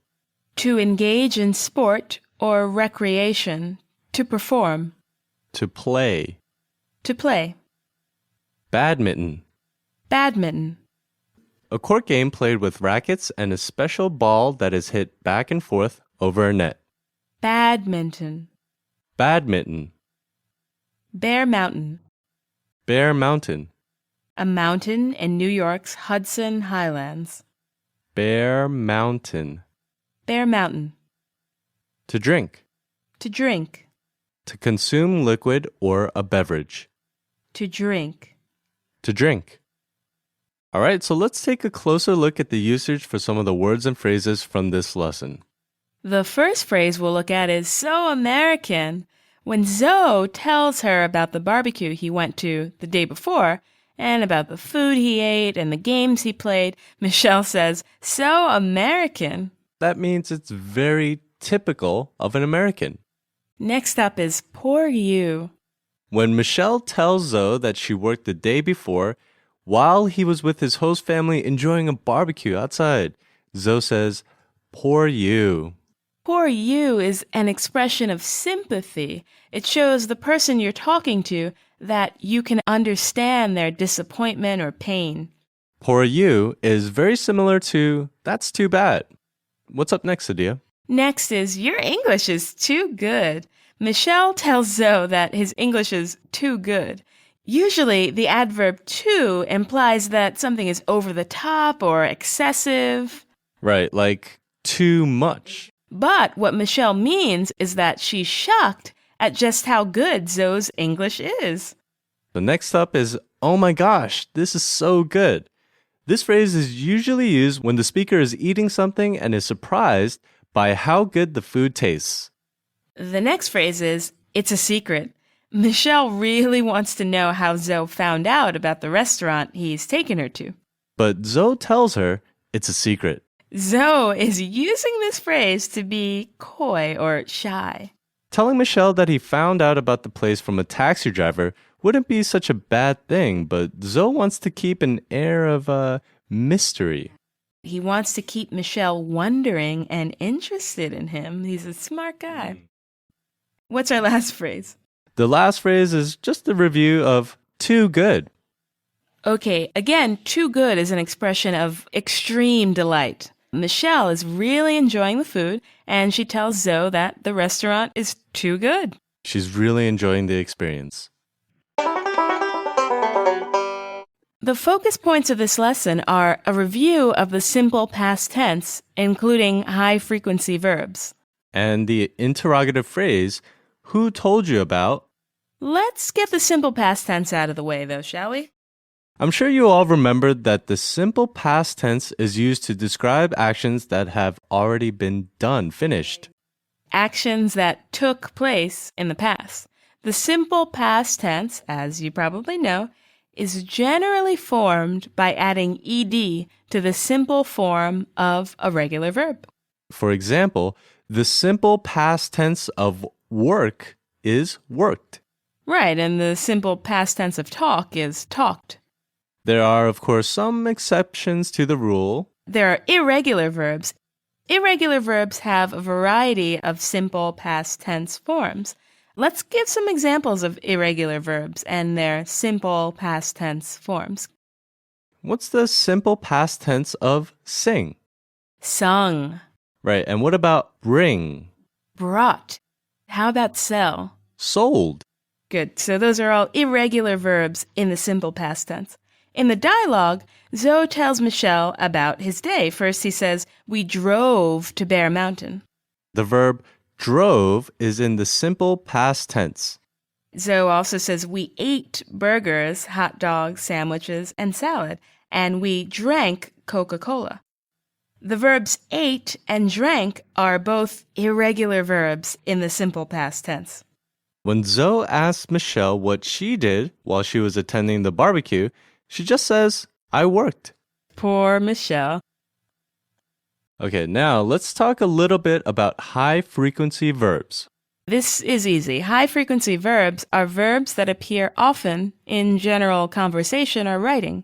Speaker 1: To engage in sport or recreation. To perform.
Speaker 6: To play.
Speaker 1: To play.
Speaker 6: Badminton.
Speaker 1: Badminton.
Speaker 6: A court game played with rackets and a special ball that is hit back and forth over a net.
Speaker 1: Badminton.
Speaker 6: Badminton.
Speaker 1: Bear Mountain.
Speaker 6: Bear Mountain.
Speaker 1: A mountain in New York's Hudson Highlands.
Speaker 6: Bear Mountain.
Speaker 1: Bear Mountain.
Speaker 6: To drink.
Speaker 1: To drink.
Speaker 6: To consume liquid or a beverage.
Speaker 1: To drink.
Speaker 6: To drink. All right, so let's take a closer look at the usage for some of the words and phrases from this lesson.
Speaker 1: The first phrase we'll look at is so American. When Zoe tells her about the barbecue he went to the day before and about the food he ate and the games he played, Michelle says, so American.
Speaker 6: That means it's very typical of an American.
Speaker 1: Next up is poor you.
Speaker 6: When Michelle tells Zoe that she worked the day before while he was with his host family enjoying a barbecue outside, Zoe says, poor you.
Speaker 1: Poor you is an expression of sympathy. It shows the person you're talking to that you can understand their disappointment or pain.
Speaker 6: Poor you is very similar to that's too bad. What's up next, Adia?
Speaker 1: Next is your English is too good. Michelle tells Zoe that his English is too good. Usually, the adverb too implies that something is over the top or excessive.
Speaker 6: Right, like too much.
Speaker 1: But what Michelle means is that she's shocked at just how good Zoe's English is.
Speaker 6: The next up is, oh my gosh, this is so good. This phrase is usually used when the speaker is eating something and is surprised by how good the food tastes.
Speaker 1: The next phrase is, it's a secret. Michelle really wants to know how Zoe found out about the restaurant he's taken her to.
Speaker 6: But Zoe tells her it's a secret.
Speaker 1: Zoe is using this phrase to be coy or shy.
Speaker 6: Telling Michelle that he found out about the place from a taxi driver wouldn't be such a bad thing, but Zoe wants to keep an air of mystery.
Speaker 1: He wants to keep Michelle wondering and interested in him. He's a smart guy. What's our last phrase?
Speaker 6: The last phrase is just a review of too good.
Speaker 1: Okay, again, too good is an expression of extreme delight. Michelle is really enjoying the food, and she tells Zoe that the restaurant is too good.
Speaker 6: She's really enjoying the experience.
Speaker 1: The focus points of this lesson are a review of the simple past tense, including high-frequency verbs.
Speaker 6: And the interrogative phrase, who told you about?
Speaker 1: Let's get the simple past tense out of the way, though, shall we?
Speaker 6: I'm sure you all remembered that the simple past tense is used to describe actions that have already been done, finished.
Speaker 1: Actions that took place in the past. The simple past tense, as you probably know, is generally formed by adding ed to the simple form of a regular verb.
Speaker 6: For example, the simple past tense of work is worked.
Speaker 1: Right, and the simple past tense of talk is talked.
Speaker 6: There are, of course, some exceptions to the rule.
Speaker 1: There are irregular verbs. Irregular verbs have a variety of simple past tense forms. Let's give some examples of irregular verbs and their simple past tense forms.
Speaker 6: What's the simple past tense of sing?
Speaker 1: Sung.
Speaker 6: Right, and what about bring?
Speaker 1: Brought. How about sell?
Speaker 6: Sold.
Speaker 1: Good, so those are all irregular verbs in the simple past tense. In the dialogue, Zoe tells Michelle about his day. First, he says, we drove to Bear Mountain.
Speaker 6: The verb drove is in the simple past tense.
Speaker 1: Zoe also says, we ate burgers, hot dogs, sandwiches, and salad, and we drank Coca-Cola. The verbs ate and drank are both irregular verbs in the simple past tense.
Speaker 6: When Zoe asks Michelle what she did while she was attending the barbecue, she just says, I worked.
Speaker 1: Poor Michelle.
Speaker 6: Okay, now let's talk a little bit about high-frequency verbs.
Speaker 1: This is easy. High-frequency verbs are verbs that appear often in general conversation or writing.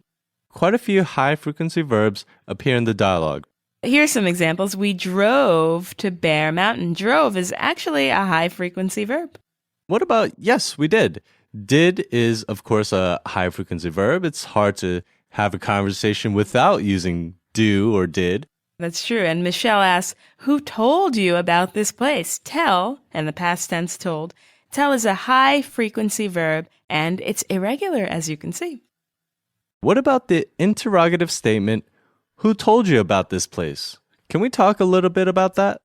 Speaker 6: Quite a few high-frequency verbs appear in the dialogue.
Speaker 1: Here's some examples. We drove to Bear Mountain. Drove is actually a high-frequency verb.
Speaker 6: What about yes, we did? Did is, of course, a high-frequency verb. It's hard to have a conversation without using do or did.
Speaker 1: That's true. And Michelle asks, who told you about this place? Tell, and the past tense told. Tell is a high-frequency verb, and it's irregular, as you can see.
Speaker 6: What about the interrogative statement, who told you about this place? Can we talk a little bit about that?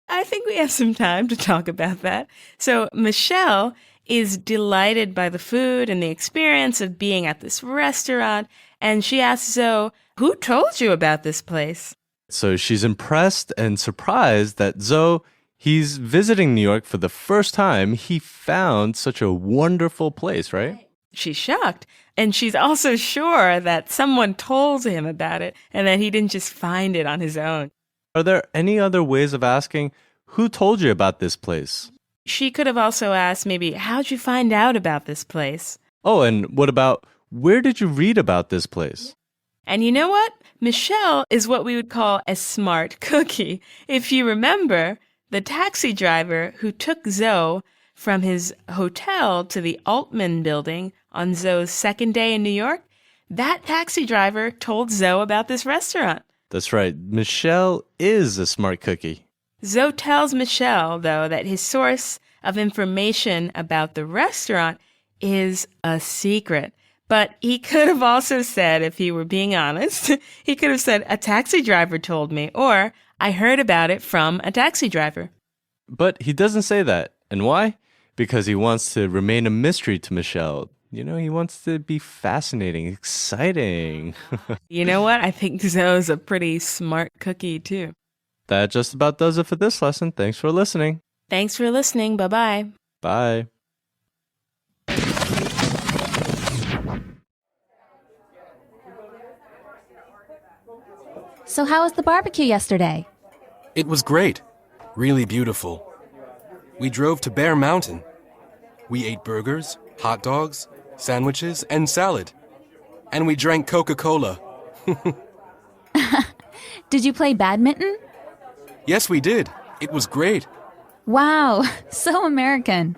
Speaker 1: I I think we have some time to talk about that. So Michelle is delighted by the food and the experience of being at this restaurant. And she asks Zoe, who told you about this place?
Speaker 2: So she's impressed and surprised that Zoe, he's visiting New York for the first time. He found such a wonderful place, right?
Speaker 1: She's shocked. And she's also sure that someone told him about it and that he didn't just find it on his own.
Speaker 2: Are there any other ways of asking, who told you about this place?
Speaker 1: She could have also asked maybe, how'd you find out about this place?
Speaker 2: Oh, and what about, where did you read about this place?
Speaker 1: And you know what? Michelle is what we would call a smart cookie. If you remember, the taxi driver who took Zoe from his hotel to the Altman building on Zoe's second day in New York, that taxi driver told Zoe about this restaurant.
Speaker 2: That's right. Michelle is a smart cookie.
Speaker 1: Zoe tells Michelle, though, that his source of information about the restaurant is a secret. But he could have also said, if he were being honest, he could have said, a taxi driver told me, or I heard about it from a taxi driver.
Speaker 2: But he doesn't say that. And why? Because he wants to remain a mystery to Michelle. You know, he wants to be fascinating, exciting.
Speaker 1: You know what? I think Zoe's a pretty smart cookie, too.
Speaker 2: That just about does it for this lesson. Thanks for listening.
Speaker 1: Thanks for listening. Bye-bye.
Speaker 2: Bye.
Speaker 5: So how was the barbecue yesterday?
Speaker 3: It was great. Really beautiful. We drove to Bear Mountain. We ate burgers, hot dogs, sandwiches, and salad. And we drank Coca-Cola.
Speaker 5: Did you play badminton?
Speaker 3: Yes, we did. It was great.
Speaker 5: Wow, so American.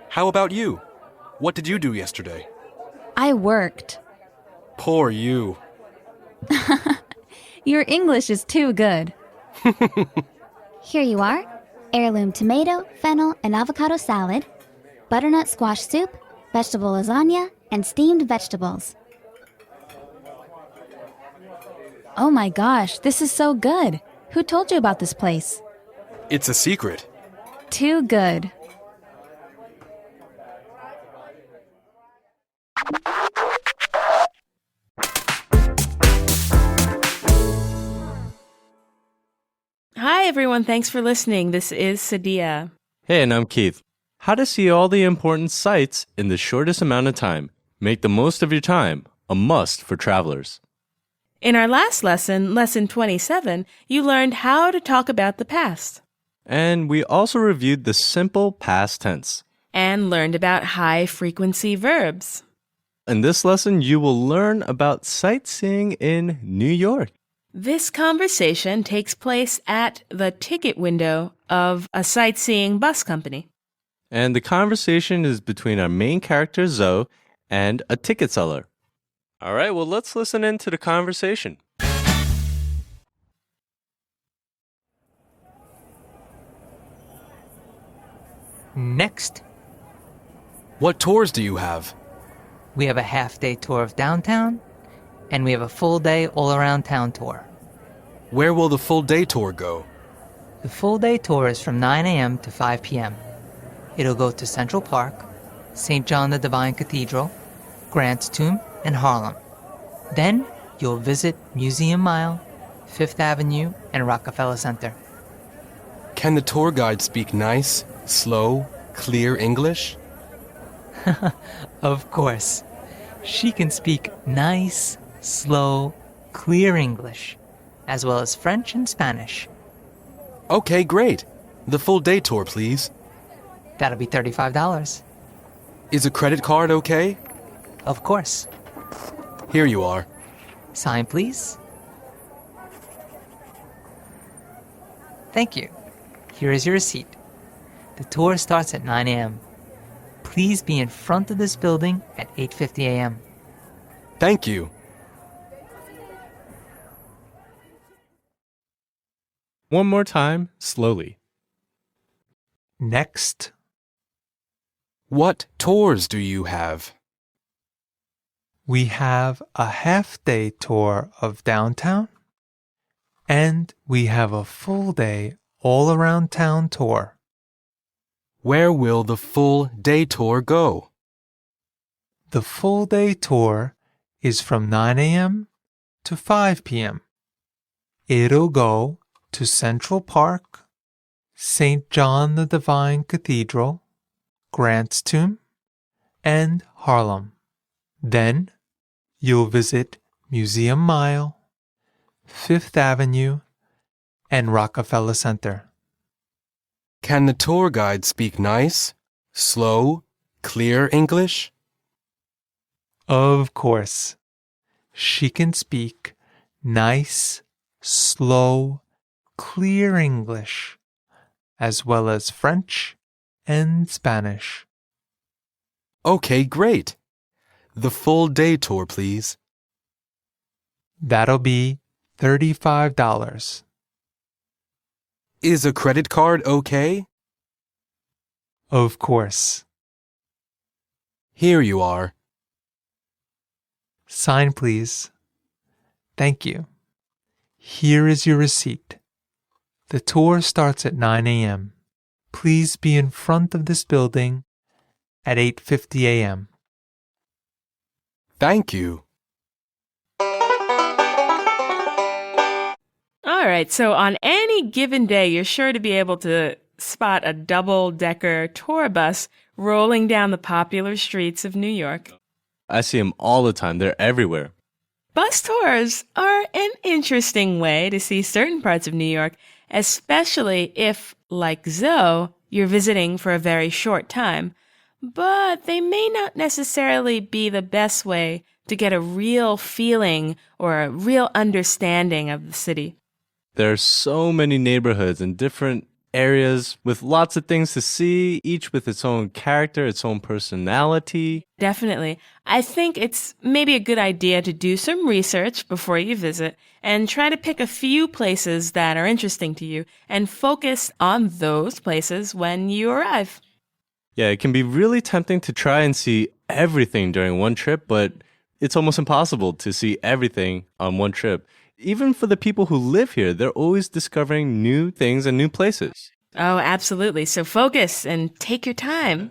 Speaker 3: How about you? What did you do yesterday?
Speaker 5: I worked.
Speaker 3: Poor you.
Speaker 5: Your English is too good.
Speaker 12: Here you are. Heirloom tomato, fennel, and avocado salad, butternut squash soup, vegetable lasagna, and steamed vegetables.
Speaker 5: Oh my gosh, this is so good. Who told you about this place?
Speaker 3: It's a secret.
Speaker 5: Too good.
Speaker 1: Hi, everyone. Thanks for listening. This is Sadia.
Speaker 2: Hey, and I'm Keith. How to see all the important sights in the shortest amount of time. Make the most of your time. A must for travelers.
Speaker 1: In our last lesson, lesson 27, you learned how to talk about the past.
Speaker 2: And we also reviewed the simple past tense.
Speaker 1: And learned about high-frequency verbs.
Speaker 2: In this lesson, you will learn about sightseeing in New York.
Speaker 1: This conversation takes place at the ticket window of a sightseeing bus company.
Speaker 2: And the conversation is between our main character, Zoe, and a ticket seller. All right, well, let's listen in to the conversation.
Speaker 11: Next,
Speaker 3: What tours do you have?
Speaker 11: we have a half-day tour of downtown, and we have a full-day all-around town tour.
Speaker 3: Where will the full day tour go?
Speaker 11: The full-day tour is from 9 a.m. to 5 p.m. It'll go to Central Park, St. John the Divine Cathedral, Grant's Tomb, and Harlem. Then, you'll visit Museum Mile, Fifth Avenue, and Rockefeller Center.
Speaker 3: Can the tour guide speak nice, slow, clear English?
Speaker 11: Of course. She can speak nice, slow, clear English, as well as French and Spanish.
Speaker 3: Okay, great. The full day tour, please.
Speaker 11: That'll be $35.
Speaker 3: Is a credit card okay?
Speaker 11: Of course.
Speaker 3: Here you are.
Speaker 11: Sign, please. Thank you. Here is your receipt. The tour starts at 9 a.m. Please be in front of this building at 8:50 a.m.
Speaker 3: Thank you.
Speaker 2: One more time, slowly.
Speaker 9: Next,
Speaker 3: What tours do you have?
Speaker 9: we have a half-day tour of downtown, and we have a full day all-around town tour.
Speaker 3: Where will the full day tour go?
Speaker 9: The full day tour is from 9 a.m. to 5 p.m. It'll go to Central Park, St. John the Divine Cathedral, Grant's Tomb, and Harlem. Then you'll visit Museum Mile, Fifth Avenue, and Rockefeller Center.
Speaker 3: Can the tour guide speak nice, slow, clear English?
Speaker 9: Of course. She can speak nice, slow, clear English, as well as French and Spanish.
Speaker 3: Okay, great. The full day tour, please.
Speaker 9: That'll be $35.
Speaker 3: Is a credit card okay?
Speaker 9: Of course.
Speaker 3: Here you are.
Speaker 9: Sign, please. Thank you. Here is your receipt. The tour starts at 9 a.m. Please be in front of this building at 8:50 a.m.
Speaker 3: Thank you.
Speaker 1: All right, so on any given day, you're sure to be able to spot a double-decker tour bus rolling down the popular streets of New York.
Speaker 6: I see them all the time. They're everywhere.
Speaker 1: Bus tours are an interesting way to see certain parts of New York, especially if, like Zoe, you're visiting for a very short time. But they may not necessarily be the best way to get a real feeling or a real understanding of the city.
Speaker 6: There are so many neighborhoods and different areas with lots of things to see, each with its own character, its own personality.
Speaker 1: Definitely. I think it's maybe a good idea to do some research before you visit and try to pick a few places that are interesting to you and focus on those places when you arrive.
Speaker 6: Yeah, it can be really tempting to try and see everything during one trip, but it's almost impossible to see everything on one trip. Even for the people who live here, they're always discovering new things and new places.
Speaker 1: Oh, absolutely. So focus and take your time.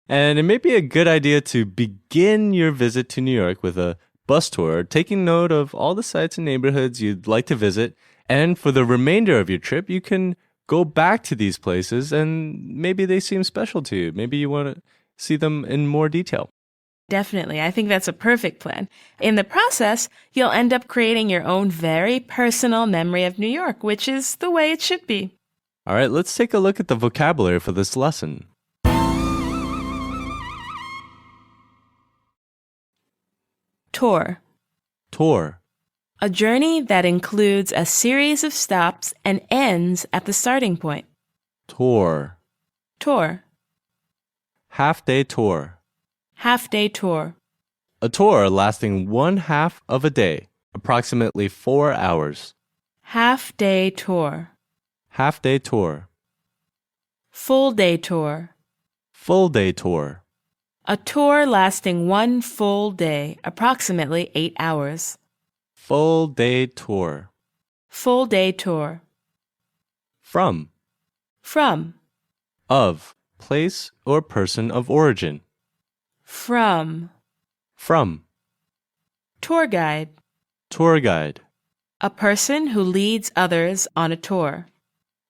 Speaker 6: And it may be a good idea to begin your visit to New York with a bus tour, taking note of all the sites and neighborhoods you'd like to visit. And for the remainder of your trip, you can go back to these places and maybe they seem special to you. Maybe you want to see them in more detail.
Speaker 1: Definitely. I think that's a perfect plan. In the process, you'll end up creating your own very personal memory of New York, which is the way it should be.
Speaker 6: All right, let's take a look at the vocabulary for this lesson.
Speaker 1: Tour.
Speaker 6: Tour.
Speaker 1: A journey that includes a series of stops and ends at the starting point.
Speaker 6: Tour.
Speaker 1: Tour.
Speaker 6: Half-day tour.
Speaker 1: Half-day tour.
Speaker 6: A tour lasting 1/2 of a day, approximately 4 hours.
Speaker 1: Half-day tour.
Speaker 6: Half-day tour.
Speaker 1: Full-day tour.
Speaker 6: Full-day tour.
Speaker 1: A tour lasting 1 full day, approximately 8 hours.
Speaker 6: Full-day tour.
Speaker 1: Full-day tour.
Speaker 6: From.
Speaker 1: From.
Speaker 6: Of. Place or person of origin.
Speaker 1: From.
Speaker 6: From.
Speaker 1: Tour guide.
Speaker 6: Tour guide.
Speaker 1: A person who leads others on a tour.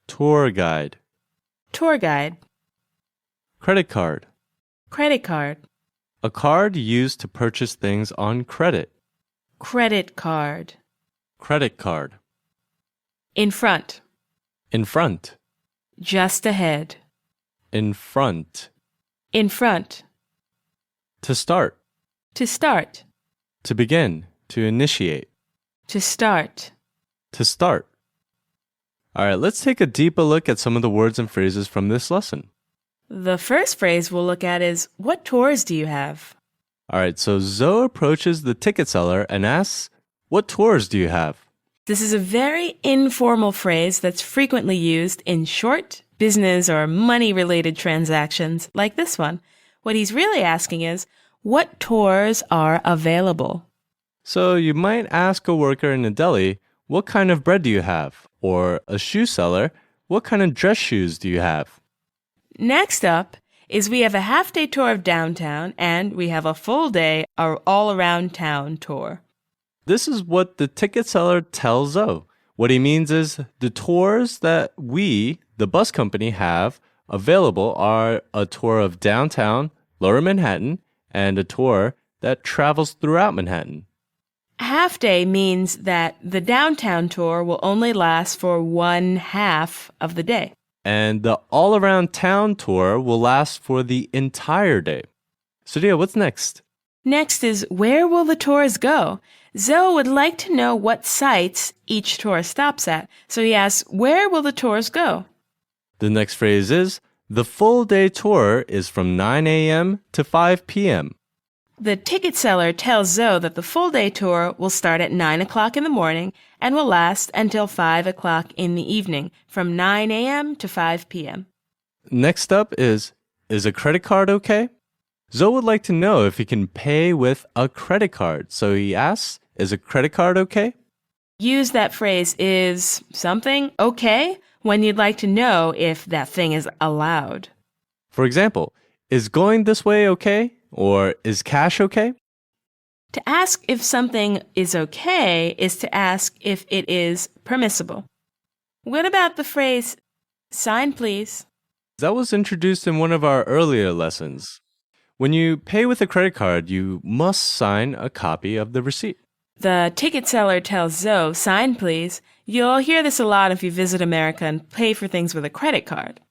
Speaker 6: Tour guide.
Speaker 1: Tour guide.
Speaker 6: Credit card.
Speaker 1: Credit card.
Speaker 6: A card used to purchase things on credit.
Speaker 1: Credit card.
Speaker 6: Credit card.
Speaker 1: In front.
Speaker 6: In front.
Speaker 1: Just ahead.
Speaker 6: In front.
Speaker 1: In front.
Speaker 6: To start.
Speaker 1: To start.
Speaker 6: To begin. To initiate.
Speaker 1: To start.
Speaker 6: To start. All right, let's take a deeper look at some of the words and phrases from this lesson.
Speaker 1: The first phrase we'll look at is, what tours do you have?
Speaker 6: All right, so Zoe approaches the ticket seller and asks, what tours do you have?
Speaker 1: This is a very informal phrase that's frequently used in short, business, or money-related transactions like this one. What he's really asking is, what tours are available?
Speaker 6: So you might ask a worker in a deli, what kind of bread do you have? Or a shoe seller, what kind of dress shoes do you have?
Speaker 1: Next up is we have a half-day tour of downtown and we have a full day all-around town tour.
Speaker 6: This is what the ticket seller tells Zoe. What he means is the tours that we, the bus company, have available are a tour of downtown, Lower Manhattan, and a tour that travels throughout Manhattan.
Speaker 1: Half day means that the downtown tour will only last for one half of the day.
Speaker 6: And the all-around town tour will last for the entire day. So, Dia, what's next?
Speaker 1: Next is where will the tours go? Zoe would like to know what sites each tour stops at. So he asks, where will the tours go?
Speaker 6: The next phrase is, the full day tour is from 9 a.m. to 5 p.m.
Speaker 1: The ticket seller tells Zoe that the full day tour will start at 9 o'clock in the morning and will last until 5 o'clock in the evening, from 9 a.m. to 5 p.m.
Speaker 6: Next up is a credit card okay? Zoe would like to know if he can pay with a credit card. So he asks, is a credit card okay?
Speaker 1: Use that phrase, is something okay, when you'd like to know if that thing is allowed.
Speaker 6: For example, is going this way okay? Or is cash okay?
Speaker 1: To ask if something is okay is to ask if it is permissible. What about the phrase, sign please?
Speaker 6: That was introduced in one of our earlier lessons. When you pay with a credit card, you must sign a copy of the receipt.
Speaker 1: The ticket seller tells Zoe, sign please. You'll hear this a lot if you visit America and pay for things with a credit card.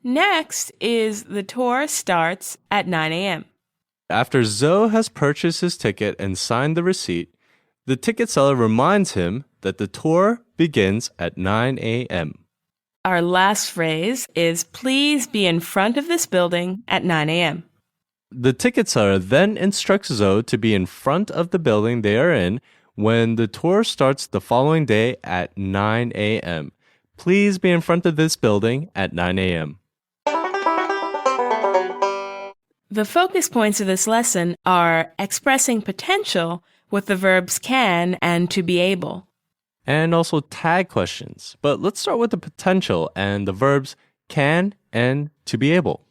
Speaker 1: Next is the tour starts at 9 a.m.
Speaker 6: After Zoe has purchased his ticket and signed the receipt, the ticket seller reminds him that the tour begins at 9 a.m.
Speaker 1: Our last phrase is, please be in front of this building at 9 a.m.
Speaker 6: The ticket seller then instructs Zoe to be in front of the building they are in when the tour starts the following day at 9 a.m. Please be in front of this building at 9 a.m.
Speaker 1: The focus points of this lesson are expressing potential with the verbs can and to be able.
Speaker 6: And also tag questions. But let's start with the potential and the verbs can and to be able.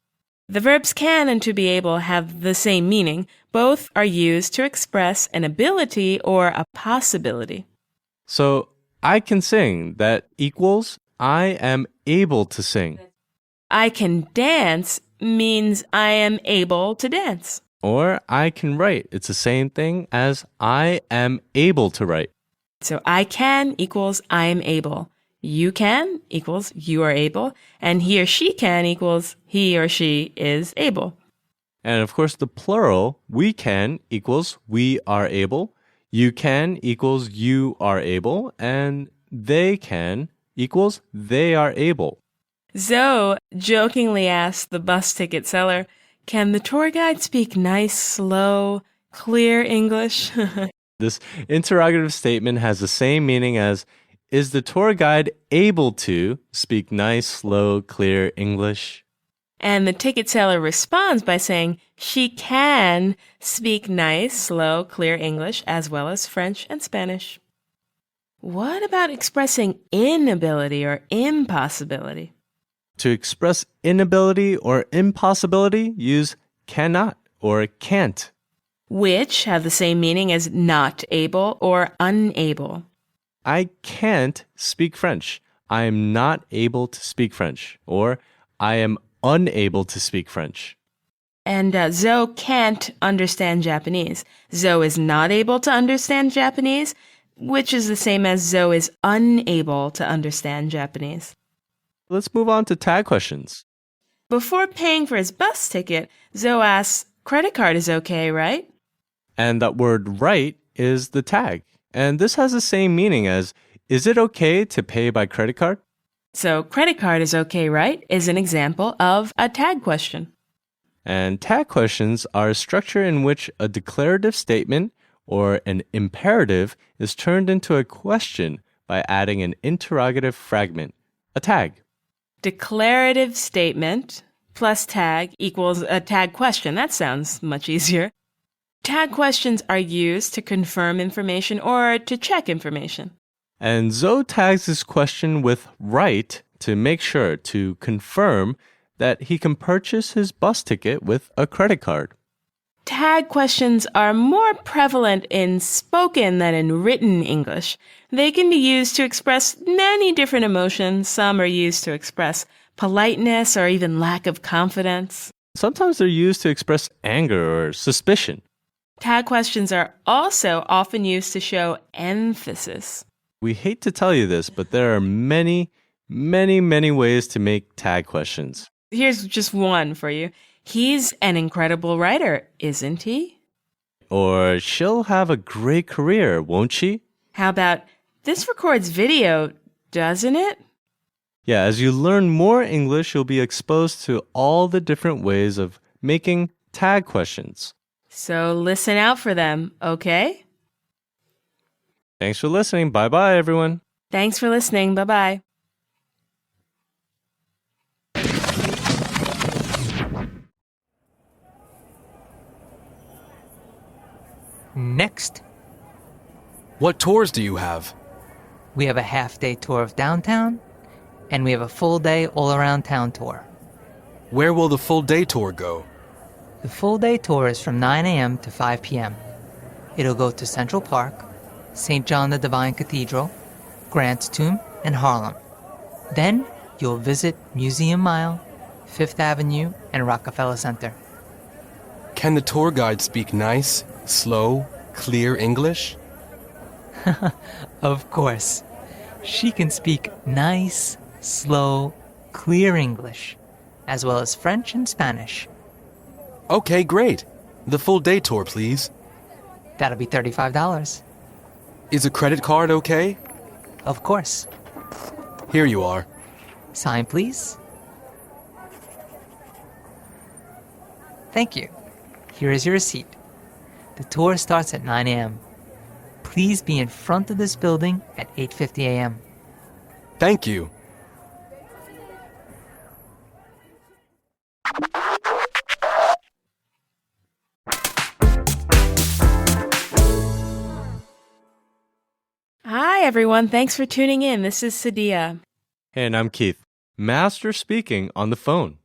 Speaker 1: The verbs can and to be able have the same meaning. Both are used to express an ability or a possibility.
Speaker 6: So I can sing, that equals I am able to sing.
Speaker 1: I can dance means I am able to dance.
Speaker 6: Or I can write. It's the same thing as I am able to write.
Speaker 1: So I can equals I am able. You can equals you are able. And he or she can equals he or she is able.
Speaker 6: And of course, the plural, we can equals we are able. You can equals you are able. And they can equals they are able.
Speaker 1: Zoe jokingly asked the bus ticket seller, can the tour guide speak nice, slow, clear English?
Speaker 6: This interrogative statement has the same meaning as, is the tour guide able to speak nice, slow, clear English?
Speaker 1: And the ticket seller responds by saying she can speak nice, slow, clear English as well as French and Spanish. What about expressing inability or impossibility?
Speaker 6: To express inability or impossibility, use cannot or can't,
Speaker 1: which have the same meaning as not able or unable.
Speaker 6: I can't speak French. I am not able to speak French. Or I am unable to speak French.
Speaker 1: And Zoe can't understand Japanese. Zoe is not able to understand Japanese, which is the same as Zoe is unable to understand Japanese.
Speaker 6: Let's move on to tag questions.
Speaker 1: Before paying for his bus ticket, Zoe asks, credit card is okay, right?
Speaker 6: And that word right is the tag. And this has the same meaning as, is it okay to pay by credit card?
Speaker 1: So credit card is okay, right? Is an example of a tag question.
Speaker 6: And tag questions are a structure in which a declarative statement or an imperative is turned into a question by adding an interrogative fragment, a tag.
Speaker 1: Declarative statement plus tag equals a tag question. That sounds much easier. Tag questions are used to confirm information or to check information.
Speaker 6: And Zoe tags this question with right
Speaker 2: to make sure to confirm that he can purchase his bus ticket with a credit card.
Speaker 1: Tag questions are more prevalent in spoken than in written English. They can be used to express many different emotions. Some are used to express politeness or even lack of confidence.
Speaker 2: Sometimes they're used to express anger or suspicion.
Speaker 1: Tag questions are also often used to show emphasis.
Speaker 2: We hate to tell you this, but there are many ways to make tag questions.
Speaker 1: Here's just one for you. He's an incredible writer, isn't he?
Speaker 2: Or she'll have a great career, won't she?
Speaker 1: How about, this records video, doesn't it?
Speaker 2: Yeah, as you learn more English, you'll be exposed to all the different ways of making tag questions.
Speaker 1: So listen out for them, okay?
Speaker 2: Thanks for listening. Bye-bye, everyone.
Speaker 1: Thanks for listening. Bye-bye.
Speaker 11: Next,
Speaker 3: What tours do you have?
Speaker 11: we have a half-day tour of downtown, and we have a full-day all-around town tour.
Speaker 3: Where will the full day tour go?
Speaker 11: The full-day tour is from 9 a.m. to 5 p.m. It'll go to Central Park, St. John the Divine Cathedral, Grant's Tomb, and Harlem. Then, you'll visit Museum Mile, Fifth Avenue, and Rockefeller Center.
Speaker 3: Can the tour guide speak nice, slow, clear English?
Speaker 11: Of course. She can speak nice, slow, clear English, as well as French and Spanish.
Speaker 3: Okay, great. The full day tour, please.
Speaker 11: That'll be $35.
Speaker 3: Is a credit card okay?
Speaker 11: Of course.
Speaker 3: Here you are.
Speaker 11: Sign, please. Thank you. Here is your receipt. The tour starts at 9 a.m. Please be in front of this building at 8:50 a.m.
Speaker 3: Thank you.
Speaker 1: Hi, everyone. Thanks for tuning in. This is Sadia.
Speaker 2: And I'm Keith, master speaking on the phone.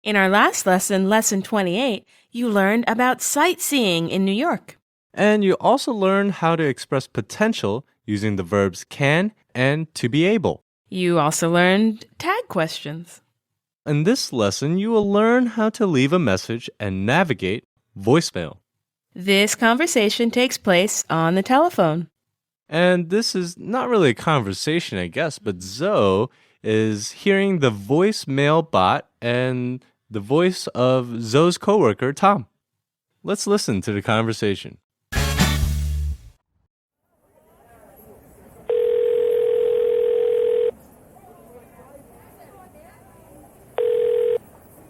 Speaker 1: In our last lesson, Lesson 28, you learned about sightseeing in New York.
Speaker 2: And you also learned how to express potential using the verbs can and to be able.
Speaker 1: You also learned tag questions.
Speaker 2: In this lesson, you will learn how to leave a message and navigate voicemail.
Speaker 1: This conversation takes place on the telephone.
Speaker 2: And this is not really a conversation, I guess, but Zoe is hearing the voicemail bot and the voice of Zoe's coworker, Tom. Let's listen to the conversation.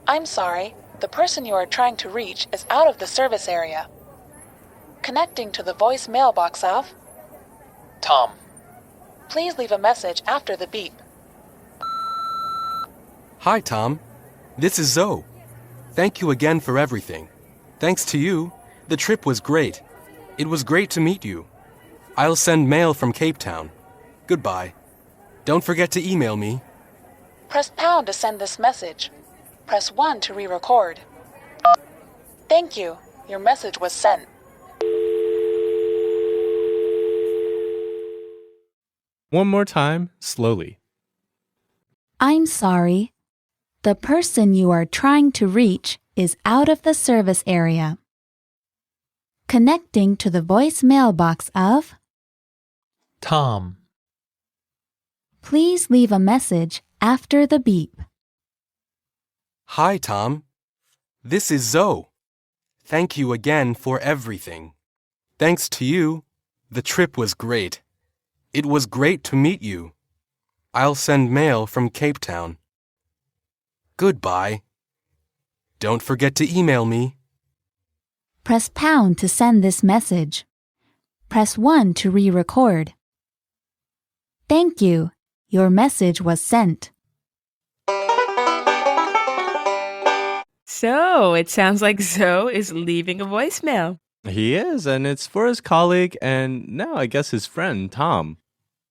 Speaker 16: I'm sorry, the person you are trying to reach is out of the service area. Connecting to the voice mailbox of
Speaker 13: Tom.
Speaker 16: Please leave a message after the beep.
Speaker 3: Hi, Tom. This is Zoe. Thank you again for everything. Thanks to you, the trip was great. It was great to meet you. I'll send mail from Cape Town. Goodbye. Don't forget to email me.
Speaker 16: Press pound to send this message. Press 1 to re-record. Thank you. Your message was sent.
Speaker 2: One more time, slowly.
Speaker 5: I'm sorry. The person you are trying to reach is out of the service area. Connecting to the voice mailbox of
Speaker 9: Tom.
Speaker 5: Please leave a message after the beep.
Speaker 3: Hi, Tom. This is Zoe. Thank you again for everything. Thanks to you, the trip was great. It was great to meet you. I'll send mail from Cape Town. Goodbye. Don't forget to email me.
Speaker 5: Press pound to send this message. Press 1 to re-record. Thank you. Your message was sent.
Speaker 1: So, it sounds like Zoe is leaving a voicemail.
Speaker 2: He is, and it's for his colleague and now I guess his friend, Tom.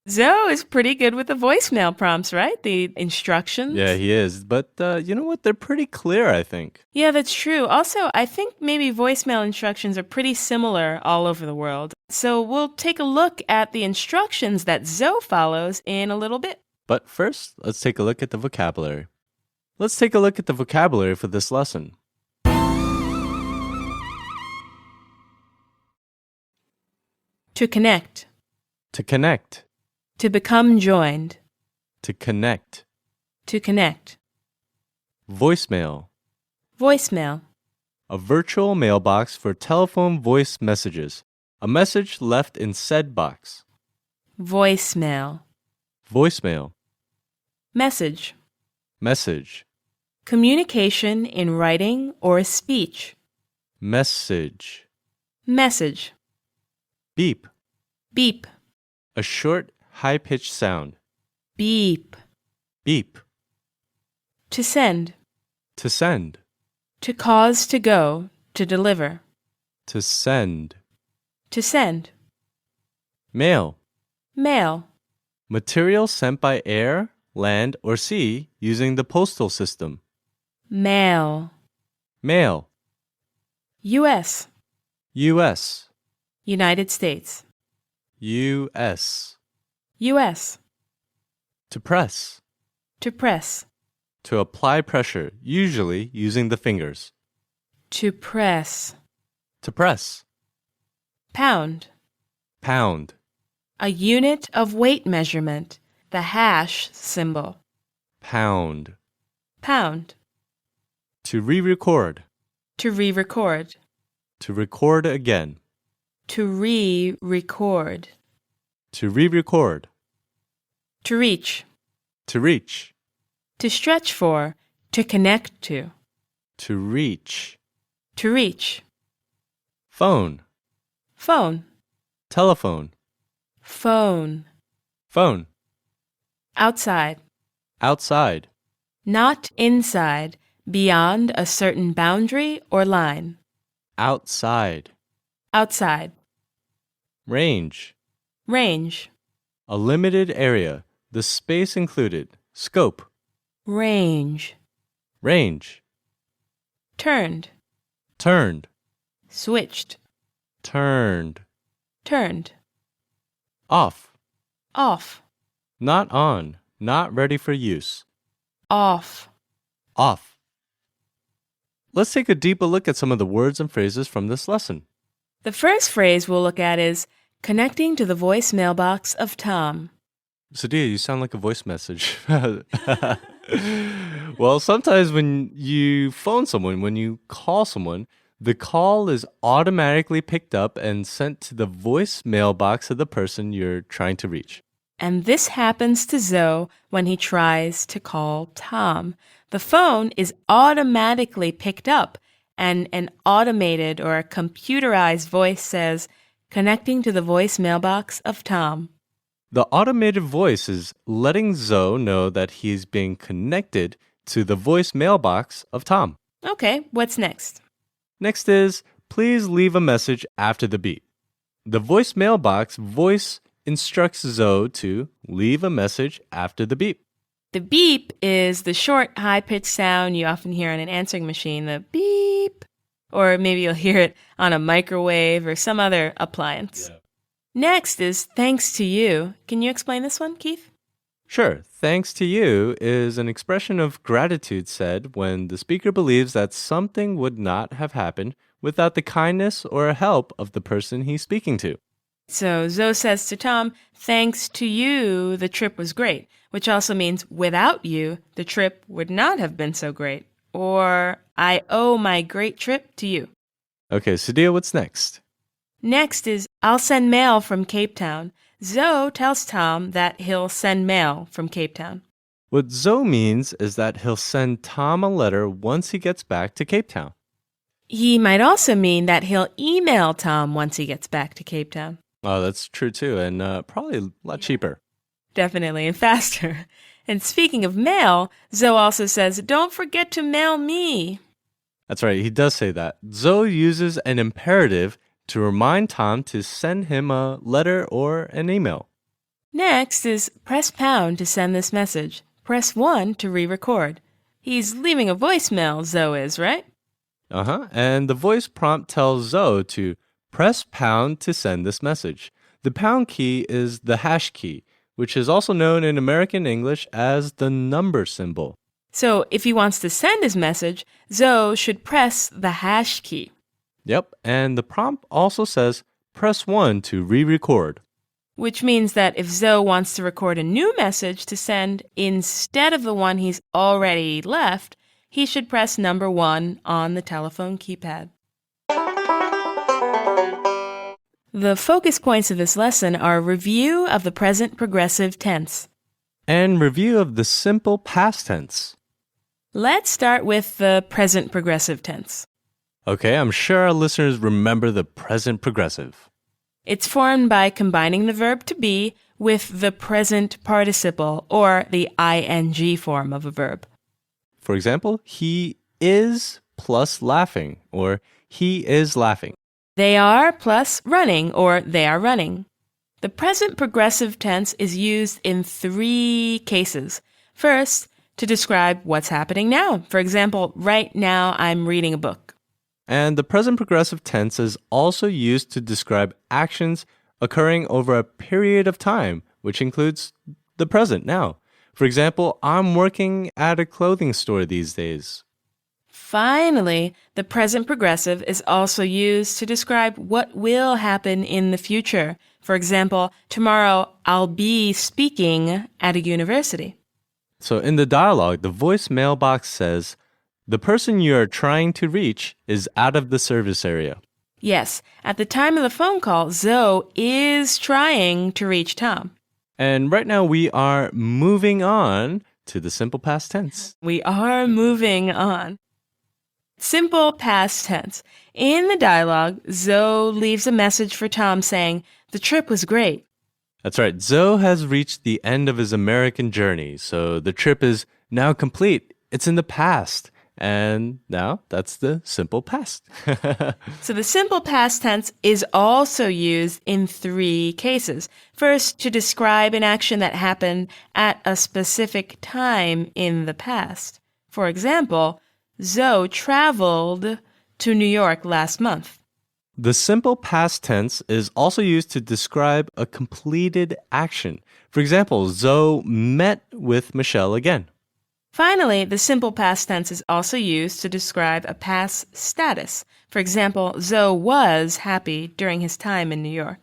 Speaker 1: Zoe is pretty good with the voicemail prompts, right? The instructions.
Speaker 2: Yeah, he is. But you know what? They're pretty clear, I think.
Speaker 1: Yeah, that's true. Also, I think maybe voicemail instructions are pretty similar all over the world. So we'll take a look at the instructions that Zoe follows in a little bit.
Speaker 2: But first, let's take a look at the vocabulary. Let's take a look at the vocabulary for this lesson.
Speaker 1: To connect.
Speaker 2: To connect.
Speaker 1: To become joined.
Speaker 2: To connect.
Speaker 1: To connect.
Speaker 2: Voicemail.
Speaker 1: Voicemail.
Speaker 2: A virtual mailbox for telephone voice messages. A message left in said box.
Speaker 1: Voicemail.
Speaker 2: Voicemail.
Speaker 1: Message.
Speaker 2: Message.
Speaker 1: Communication in writing or speech.
Speaker 2: Message.
Speaker 1: Message.
Speaker 2: Beep.
Speaker 1: Beep.
Speaker 2: A short, high-pitched sound.
Speaker 1: Beep.
Speaker 2: Beep.
Speaker 1: To send.
Speaker 2: To send.
Speaker 1: To cause to go, to deliver.
Speaker 2: To send.
Speaker 1: To send.
Speaker 2: Mail.
Speaker 1: Mail.
Speaker 2: Material sent by air, land, or sea using the postal system.
Speaker 1: Mail.
Speaker 2: Mail.
Speaker 1: U.S.
Speaker 2: U.S.
Speaker 1: United States.
Speaker 2: U.S.
Speaker 1: U.S.
Speaker 2: To press.
Speaker 1: To press.
Speaker 2: To apply pressure, usually using the fingers.
Speaker 1: To press.
Speaker 2: To press.
Speaker 1: Pound.
Speaker 2: Pound.
Speaker 1: A unit of weight measurement, the hash symbol.
Speaker 2: Pound.
Speaker 1: Pound.
Speaker 2: To re-record.
Speaker 1: To re-record.
Speaker 2: To record again.
Speaker 1: To re-record.
Speaker 2: To re-record.
Speaker 1: To reach.
Speaker 2: To reach.
Speaker 1: To stretch for, to connect to.
Speaker 2: To reach.
Speaker 1: To reach.
Speaker 2: Phone.
Speaker 1: Phone.
Speaker 2: Telephone.
Speaker 1: Phone.
Speaker 2: Phone.
Speaker 1: Outside.
Speaker 2: Outside.
Speaker 1: Not inside, beyond a certain boundary or line.
Speaker 2: Outside.
Speaker 1: Outside.
Speaker 2: Range.
Speaker 1: Range.
Speaker 2: A limited area, the space included. Scope.
Speaker 1: Range.
Speaker 2: Range.
Speaker 1: Turned.
Speaker 2: Turned.
Speaker 1: Switched.
Speaker 2: Turned.
Speaker 1: Turned.
Speaker 2: Off.
Speaker 1: Off.
Speaker 2: Not on. Not ready for use.
Speaker 1: Off.
Speaker 2: Off. Let's take a deeper look at some of the words and phrases from this lesson.
Speaker 1: The first phrase we'll look at is connecting to the voice mailbox of Tom.
Speaker 2: Sadia, you sound like a voice message. Well, sometimes when you phone someone, when you call someone, the call is automatically picked up and sent to the voice mailbox of the person you're trying to reach.
Speaker 1: And this happens to Zoe when he tries to call Tom. The phone is automatically picked up, and an automated or a computerized voice says, connecting to the voice mailbox of Tom.
Speaker 2: The automated voice is letting Zoe know that he's being connected to the voice mailbox of Tom.
Speaker 1: Okay, what's next?
Speaker 2: Next is, please leave a message after the beep. The voice mailbox voice instructs Zoe to leave a message after the beep.
Speaker 1: The beep is the short, high-pitched sound you often hear on an answering machine, the beep. Or maybe you'll hear it on a microwave or some other appliance.
Speaker 2: Yeah.
Speaker 1: Next is thanks to you. Can you explain this one, Keith?
Speaker 2: Sure. Thanks to you is an expression of gratitude said when the speaker believes that something would not have happened without the kindness or help of the person he's speaking to.
Speaker 1: So Zoe says to Tom, thanks to you, the trip was great, which also means without you, the trip would not have been so great. Or I owe my great trip to you.
Speaker 2: Okay, Sadia, what's next?
Speaker 1: Next is I'll send mail from Cape Town. Zoe tells Tom that he'll send mail from Cape Town.
Speaker 2: What Zoe means is that he'll send Tom a letter once he gets back to Cape Town.
Speaker 1: He might also mean that he'll email Tom once he gets back to Cape Town.
Speaker 2: Oh, that's true too, and probably a lot cheaper.
Speaker 1: Definitely, and faster. And speaking of mail, Zoe also says, don't forget to mail me.
Speaker 2: That's right, he does say that. Zoe uses an imperative to remind Tom to send him a letter or an email.
Speaker 1: Next is press pound to send this message. Press 1 to re-record. He's leaving a voicemail, Zoe is, right?
Speaker 6: And the voice prompt tells Zoe to press pound to send this message. The pound key is the hash key, which is also known in American English as the number symbol.
Speaker 1: So if he wants to send his message, Zoe should press the hash key.
Speaker 6: Yep, and the prompt also says press 1 to re-record.
Speaker 1: Which means that if Zoe wants to record a new message to send instead of the one he's already left, he should press number 1 on the telephone keypad. The focus points of this lesson are review of the present progressive tense
Speaker 6: and review of the simple past tense.
Speaker 1: Let's start with the present progressive tense.
Speaker 6: Okay, I'm sure our listeners remember the present progressive.
Speaker 1: It's formed by combining the verb to be with the present participle or the ing form of a verb.
Speaker 6: For example, he is plus laughing, or he is laughing.
Speaker 1: They are plus running, or they are running. The present progressive tense is used in 3 cases. First, to describe what's happening now. For example, right now I'm reading a book.
Speaker 6: And the present progressive tense is also used to describe actions occurring over a period of time, which includes the present now. For example, I'm working at a clothing store these days.
Speaker 1: Finally, the present progressive is also used to describe what will happen in the future. For example, tomorrow I'll be speaking at a university.
Speaker 6: So in the dialogue, the voice mailbox says, the person you are trying to reach is out of the service area.
Speaker 1: Yes, at the time of the phone call, Zoe is trying to reach Tom.
Speaker 6: And right now we are moving on to the simple past tense.
Speaker 1: We are moving on. Simple past tense. In the dialogue, Zoe leaves a message for Tom saying, the trip was great.
Speaker 6: That's right. Zoe has reached the end of his American journey, so the trip is now complete. It's in the past. And now that's the simple past.
Speaker 1: So the simple past tense is also used in 3 cases. First, to describe an action that happened at a specific time in the past. For example, Zoe traveled to New York last month.
Speaker 6: The simple past tense is also used to describe a completed action. For example, Zoe met with Michelle again.
Speaker 1: Finally, the simple past tense is also used to describe a past status. For example, Zoe was happy during his time in New York.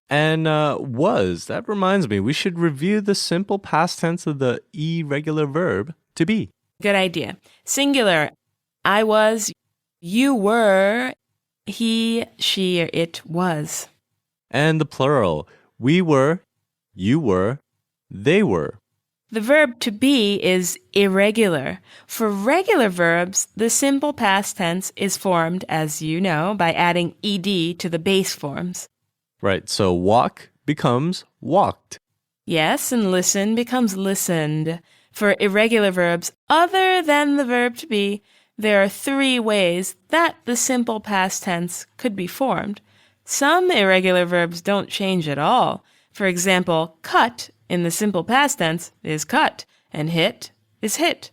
Speaker 6: And was, that reminds me, we should review the simple past tense of the irregular verb to be.
Speaker 1: Good idea. Singular, I was, you were, he, she, or it was.
Speaker 6: And the plural, we were, you were, they were.
Speaker 1: The verb to be is irregular. For regular verbs, the simple past tense is formed, as you know, by adding ed to the base forms.
Speaker 6: Right, so walk becomes walked.
Speaker 1: Yes, and listen becomes listened. For irregular verbs other than the verb to be, there are 3 ways that the simple past tense could be formed. Some irregular verbs don't change at all. For example, cut in the simple past tense is cut, and hit is hit.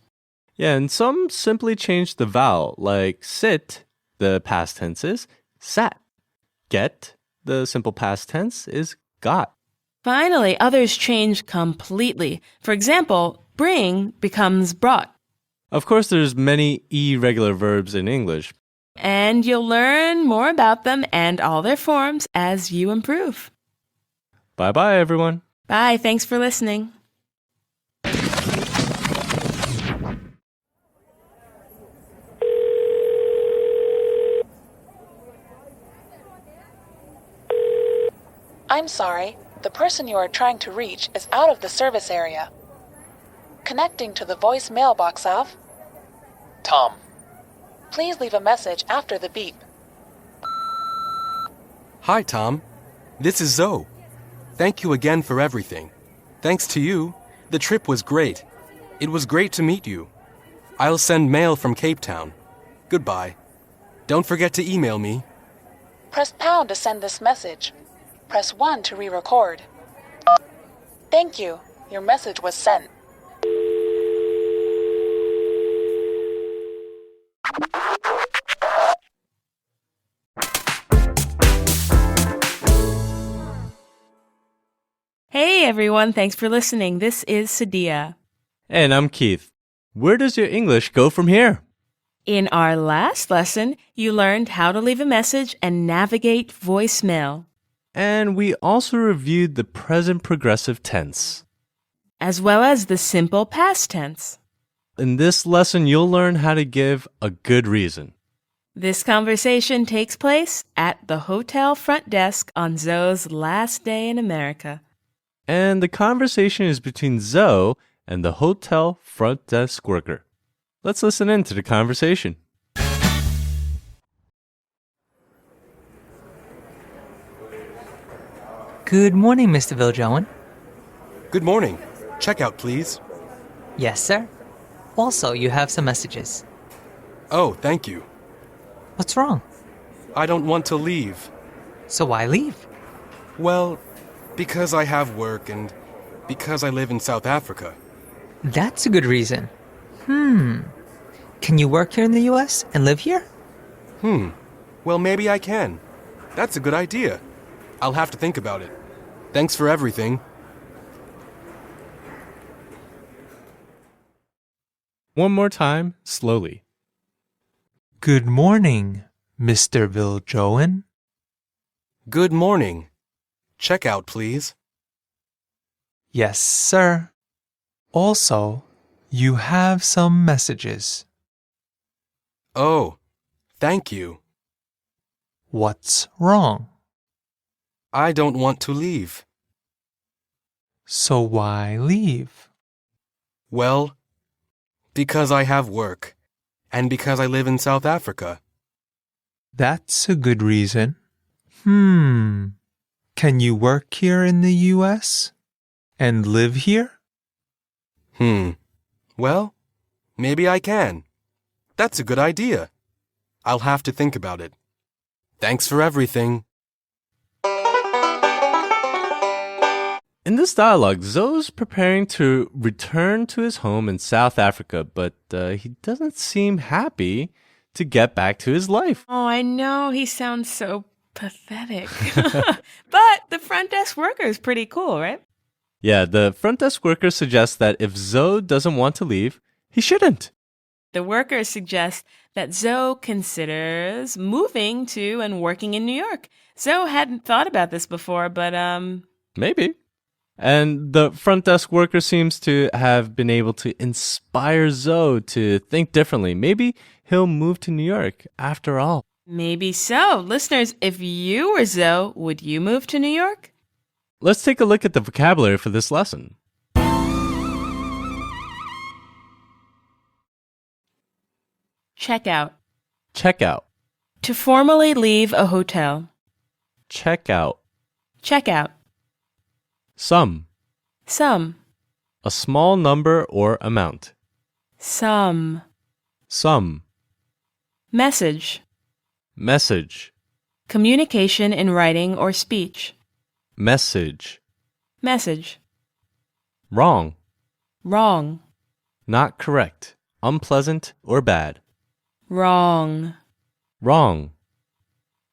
Speaker 6: Yeah, and some simply change the vowel, like sit, the past tense is sat. Get, the simple past tense is got.
Speaker 1: Finally, others change completely. For example, bring becomes brought.
Speaker 6: Of course, there's many irregular verbs in English.
Speaker 1: And you'll learn more about them and all their forms as you improve.
Speaker 6: Bye-bye, everyone.
Speaker 1: Bye. Thanks for listening.
Speaker 16: I'm sorry, the person you are trying to reach is out of the service area. Connecting to the voice mailbox of
Speaker 13: Tom.
Speaker 16: Please leave a message after the beep.
Speaker 3: Hi, Tom. This is Zoe. Thank you again for everything. Thanks to you, the trip was great. It was great to meet you. I'll send mail from Cape Town. Goodbye. Don't forget to email me.
Speaker 16: Press pound to send this message. Press 1 to re-record. Thank you. Your message was sent.
Speaker 1: Hey everyone, thanks for listening. This is Sadia.
Speaker 6: And I'm Keith. Where does your English go from here?
Speaker 1: In our last lesson, you learned how to leave a message and navigate voicemail.
Speaker 6: And we also reviewed the present progressive tense,
Speaker 1: as well as the simple past tense.
Speaker 6: In this lesson, you'll learn how to give a good reason.
Speaker 1: This conversation takes place at the hotel front desk on Zoe's last day in America.
Speaker 6: And the conversation is between Zoe and the hotel front desk worker. Let's listen in to the conversation.
Speaker 11: Good morning, Mr. Viljoen.
Speaker 3: Good morning. Checkout, please.
Speaker 11: Yes, sir. Also, you have some messages.
Speaker 3: Oh, thank you.
Speaker 11: What's wrong?
Speaker 3: I don't want to leave.
Speaker 11: So why leave?
Speaker 3: Well, because I have work and because I live in South Africa.
Speaker 11: That's a good reason. Can you work here in the US and live here?
Speaker 3: Well, maybe I can. That's a good idea. I'll have to think about it. Thanks for everything.
Speaker 6: One more time, slowly.
Speaker 9: Good morning, Mr. Viljoen.
Speaker 3: Good morning. Checkout, please.
Speaker 9: Yes, sir. Also, you have some messages.
Speaker 3: Oh, thank you.
Speaker 9: What's wrong?
Speaker 3: I don't want to leave.
Speaker 9: So why leave?
Speaker 3: Well, because I have work and because I live in South Africa.
Speaker 9: That's a good reason. Can you work here in the US and live here?
Speaker 3: Well, maybe I can. That's a good idea. I'll have to think about it. Thanks for everything.
Speaker 6: In this dialogue, Zoe's preparing to return to his home in South Africa, but he doesn't seem happy to get back to his life.
Speaker 1: Oh, I know. He sounds so pathetic. But the front desk worker is pretty cool, right?
Speaker 6: Yeah, the front desk worker suggests that if Zoe doesn't want to leave, he shouldn't.
Speaker 1: The worker suggests that Zoe considers moving to and working in New York. Zoe hadn't thought about this before, but
Speaker 6: maybe. And the front desk worker seems to have been able to inspire Zoe to think differently. Maybe he'll move to New York after all.
Speaker 1: Maybe so. Listeners, if you were Zoe, would you move to New York?
Speaker 6: Let's take a look at the vocabulary for this lesson.
Speaker 1: Checkout.
Speaker 6: Checkout.
Speaker 1: To formally leave a hotel.
Speaker 6: Checkout.
Speaker 1: Checkout.
Speaker 6: Sum.
Speaker 1: Sum.
Speaker 6: A small number or amount.
Speaker 1: Sum.
Speaker 6: Sum.
Speaker 1: Message.
Speaker 6: Message.
Speaker 1: Communication in writing or speech.
Speaker 6: Message.
Speaker 1: Message.
Speaker 6: Wrong.
Speaker 1: Wrong.
Speaker 6: Not correct. Unpleasant or bad.
Speaker 1: Wrong.
Speaker 6: Wrong.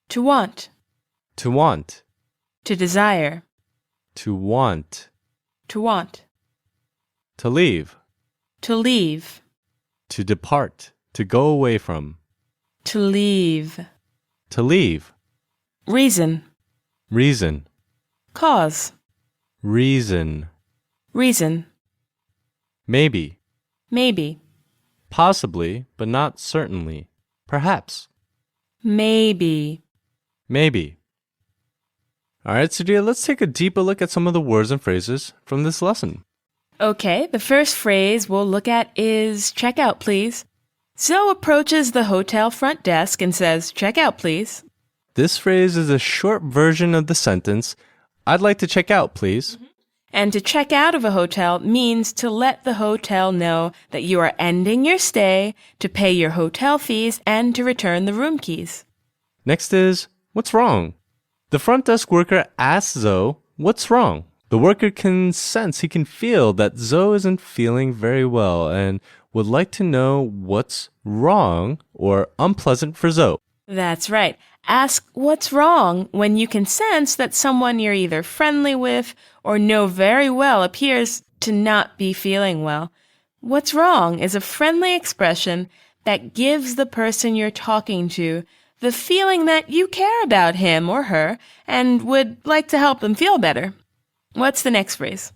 Speaker 1: To want.
Speaker 6: To want.
Speaker 1: To desire.
Speaker 6: To want.
Speaker 1: To want.
Speaker 6: To leave.
Speaker 1: To leave.
Speaker 6: To depart. To go away from.
Speaker 1: To leave.
Speaker 6: To leave.
Speaker 1: Reason.
Speaker 6: Reason.
Speaker 1: Cause.
Speaker 6: Reason.
Speaker 1: Reason.
Speaker 6: Maybe.
Speaker 1: Maybe.
Speaker 6: Possibly, but not certainly. Perhaps.
Speaker 1: Maybe.
Speaker 6: Maybe. All right, Sadia, let's take a deeper look at some of the words and phrases from this lesson.
Speaker 1: Okay, the first phrase we'll look at is check out, please. Zoe approaches the hotel front desk and says, check out, please.
Speaker 6: This phrase is a short version of the sentence, I'd like to check out, please.
Speaker 1: And to check out of a hotel means to let the hotel know that you are ending your stay, to pay your hotel fees, and to return the room keys.
Speaker 6: Next is, what's wrong? The front desk worker asks Zoe, what's wrong?
Speaker 2: The worker can sense, he can feel that Zoe isn't feeling very well and would like to know what's wrong or unpleasant for Zoe.
Speaker 1: That's right. Ask what's wrong when you can sense that someone you're either friendly with or know very well appears to not be feeling well. What's wrong is a friendly expression that gives the person you're talking to the feeling that you care about him or her and would like to help them feel better. What's the next phrase?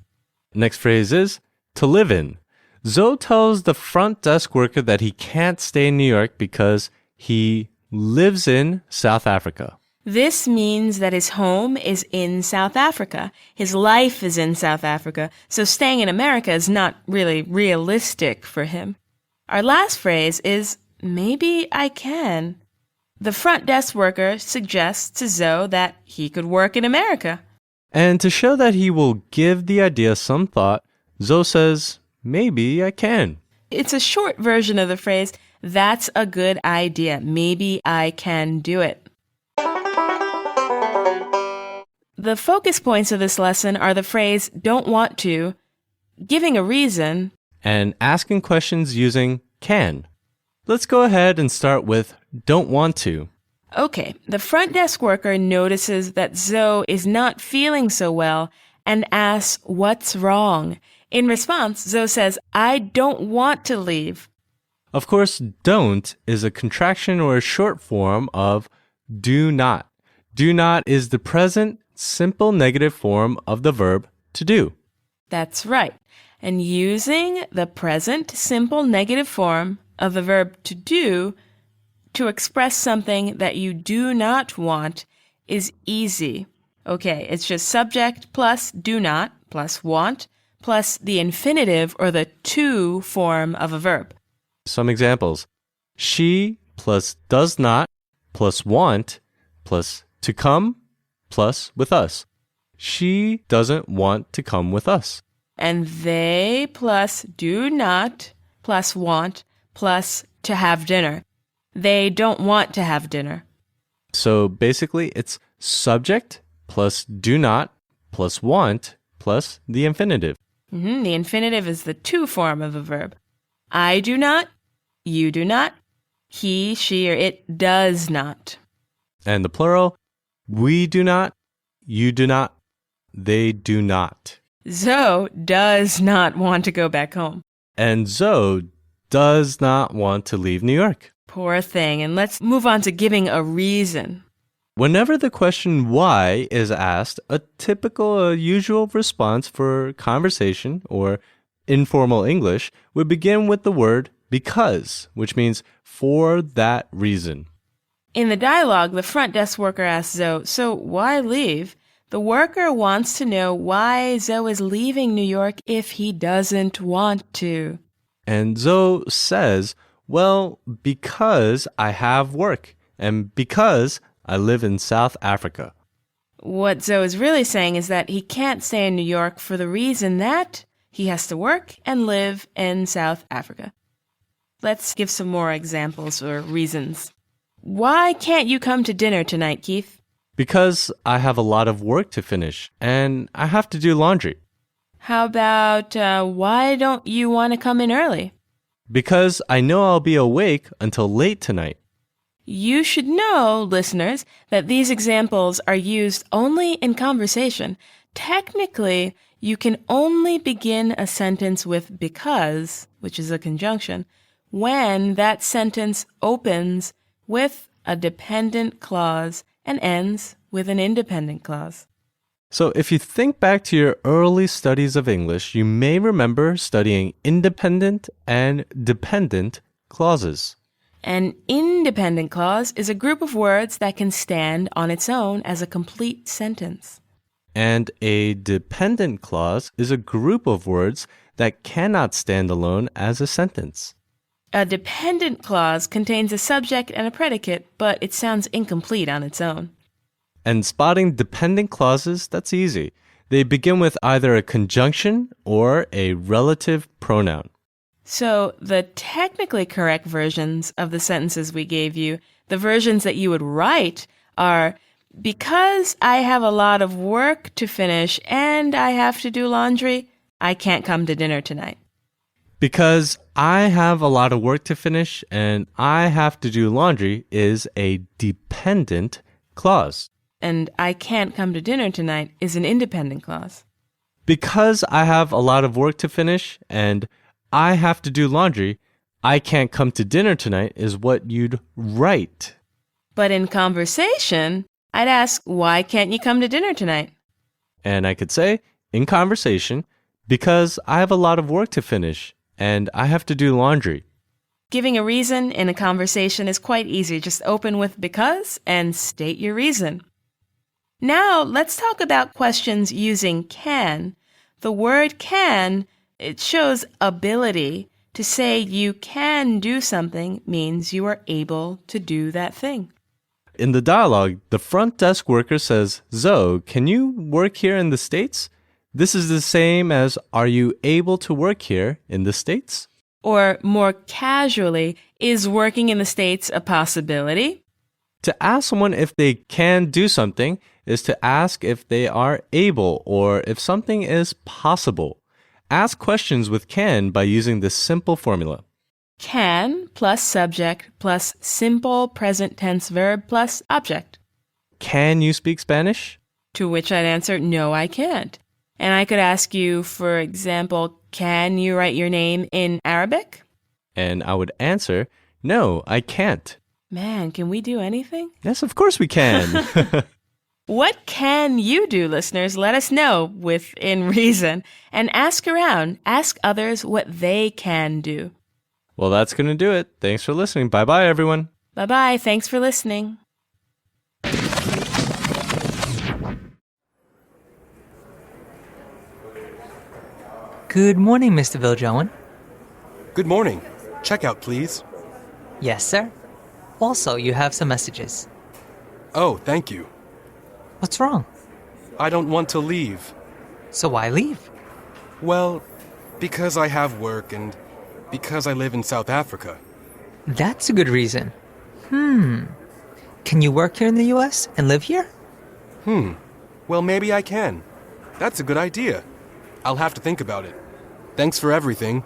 Speaker 2: Next phrase is to live in. Zoe tells the front desk worker that he can't stay in New York because he lives in South Africa.
Speaker 1: This means that his home is in South Africa. His life is in South Africa, so staying in America is not really realistic for him. Our last phrase is, maybe I can. The front desk worker suggests to Zoe that he could work in America.
Speaker 2: And to show that he will give the idea some thought, Zoe says, maybe I can.
Speaker 1: It's a short version of the phrase, that's a good idea. Maybe I can do it. The focus points of this lesson are the phrase, don't want to, giving a reason,
Speaker 2: and asking questions using can. Let's go ahead and start with don't want to.
Speaker 1: Okay, the front desk worker notices that Zoe is not feeling so well and asks what's wrong. In response, Zoe says, I don't want to leave.
Speaker 2: Of course, don't is a contraction or a short form of do not. Do not is the present simple negative form of the verb to do.
Speaker 1: That's right. And using the present simple negative form of the verb to do to express something that you do not want is easy. Okay, it's just subject plus do not plus want plus the infinitive or the to form of a verb.
Speaker 2: Some examples. She plus does not plus want plus to come plus with us. She doesn't want to come with us.
Speaker 1: And they plus do not plus want plus to have dinner. They don't want to have dinner.
Speaker 2: So basically, it's subject plus do not plus want plus the infinitive.
Speaker 1: The infinitive is the to form of a verb. I do not, you do not, he, she, or it does not.
Speaker 2: And the plural, we do not, you do not, they do not.
Speaker 1: Zoe does not want to go back home.
Speaker 2: And Zoe does not want to leave New York.
Speaker 1: Poor thing. And let's move on to giving a reason.
Speaker 2: Whenever the question why is asked, a typical, usual response for conversation or informal English would begin with the word because, which means for that reason.
Speaker 1: In the dialogue, the front desk worker asks Zoe, so why leave? The worker wants to know why Zoe is leaving New York if he doesn't want to.
Speaker 2: And Zoe says, well, because I have work and because I live in South Africa.
Speaker 1: What Zoe is really saying is that he can't stay in New York for the reason that he has to work and live in South Africa. Let's give some more examples or reasons. Why can't you come to dinner tonight, Keith?
Speaker 2: Because I have a lot of work to finish and I have to do laundry.
Speaker 1: How about why don't you want to come in early?
Speaker 2: Because I know I'll be awake until late tonight.
Speaker 1: You should know, listeners, that these examples are used only in conversation. Technically, you can only begin a sentence with because, which is a conjunction, when that sentence opens with a dependent clause and ends with an independent clause.
Speaker 2: So if you think back to your early studies of English, you may remember studying independent and dependent clauses.
Speaker 1: An independent clause is a group of words that can stand on its own as a complete sentence.
Speaker 2: And a dependent clause is a group of words that cannot stand alone as a sentence.
Speaker 1: A dependent clause contains a subject and a predicate, but it sounds incomplete on its own.
Speaker 2: And spotting dependent clauses, that's easy. They begin with either a conjunction or a relative pronoun.
Speaker 1: So the technically correct versions of the sentences we gave you, the versions that you would write, are Because I have a lot of work to finish and I have to do laundry, I can't come to dinner tonight.
Speaker 2: Because I have a lot of work to finish and I have to do laundry is a dependent clause.
Speaker 1: And I can't come to dinner tonight is an independent clause.
Speaker 2: Because I have a lot of work to finish and I have to do laundry, I can't come to dinner tonight is what you'd write.
Speaker 1: But in conversation, I'd ask, why can't you come to dinner tonight?
Speaker 2: And I could say, in conversation, because I have a lot of work to finish and I have to do laundry.
Speaker 1: Giving a reason in a conversation is quite easy. Just open with because and state your reason. Now, let's talk about questions using can. The word can, it shows ability. To say you can do something means you are able to do that thing.
Speaker 2: In the dialogue, the front desk worker says, Zoe, can you work here in the States? This is the same as, are you able to work here in the States?
Speaker 1: Or more casually, is working in the States a possibility?
Speaker 2: To ask someone if they can do something is to ask if they are able or if something is possible. Ask questions with can by using this simple formula.
Speaker 1: Can plus subject plus simple present tense verb plus object.
Speaker 2: Can you speak Spanish?
Speaker 1: To which I'd answer, no, I can't. And I could ask you, for example, can you write your name in Arabic?
Speaker 2: And I would answer, no, I can't.
Speaker 1: Man, can we do anything?
Speaker 2: Yes, of course we can.
Speaker 1: What can you do, listeners? Let us know within reason. And ask around. Ask others what they can do.
Speaker 2: Well, that's going to do it. Thanks for listening. Bye-bye, everyone.
Speaker 1: Bye-bye. Thanks for listening.
Speaker 11: Good morning, Mr. Viljoen.
Speaker 3: Good morning. Checkout, please.
Speaker 11: Yes, sir. Also, you have some messages.
Speaker 3: Oh, thank you.
Speaker 11: What's wrong?
Speaker 3: I don't want to leave.
Speaker 11: So why leave?
Speaker 3: Well, because I have work and because I live in South Africa.
Speaker 11: That's a good reason. Can you work here in the US and live here?
Speaker 3: Well, maybe I can. That's a good idea. I'll have to think about it. Thanks for everything.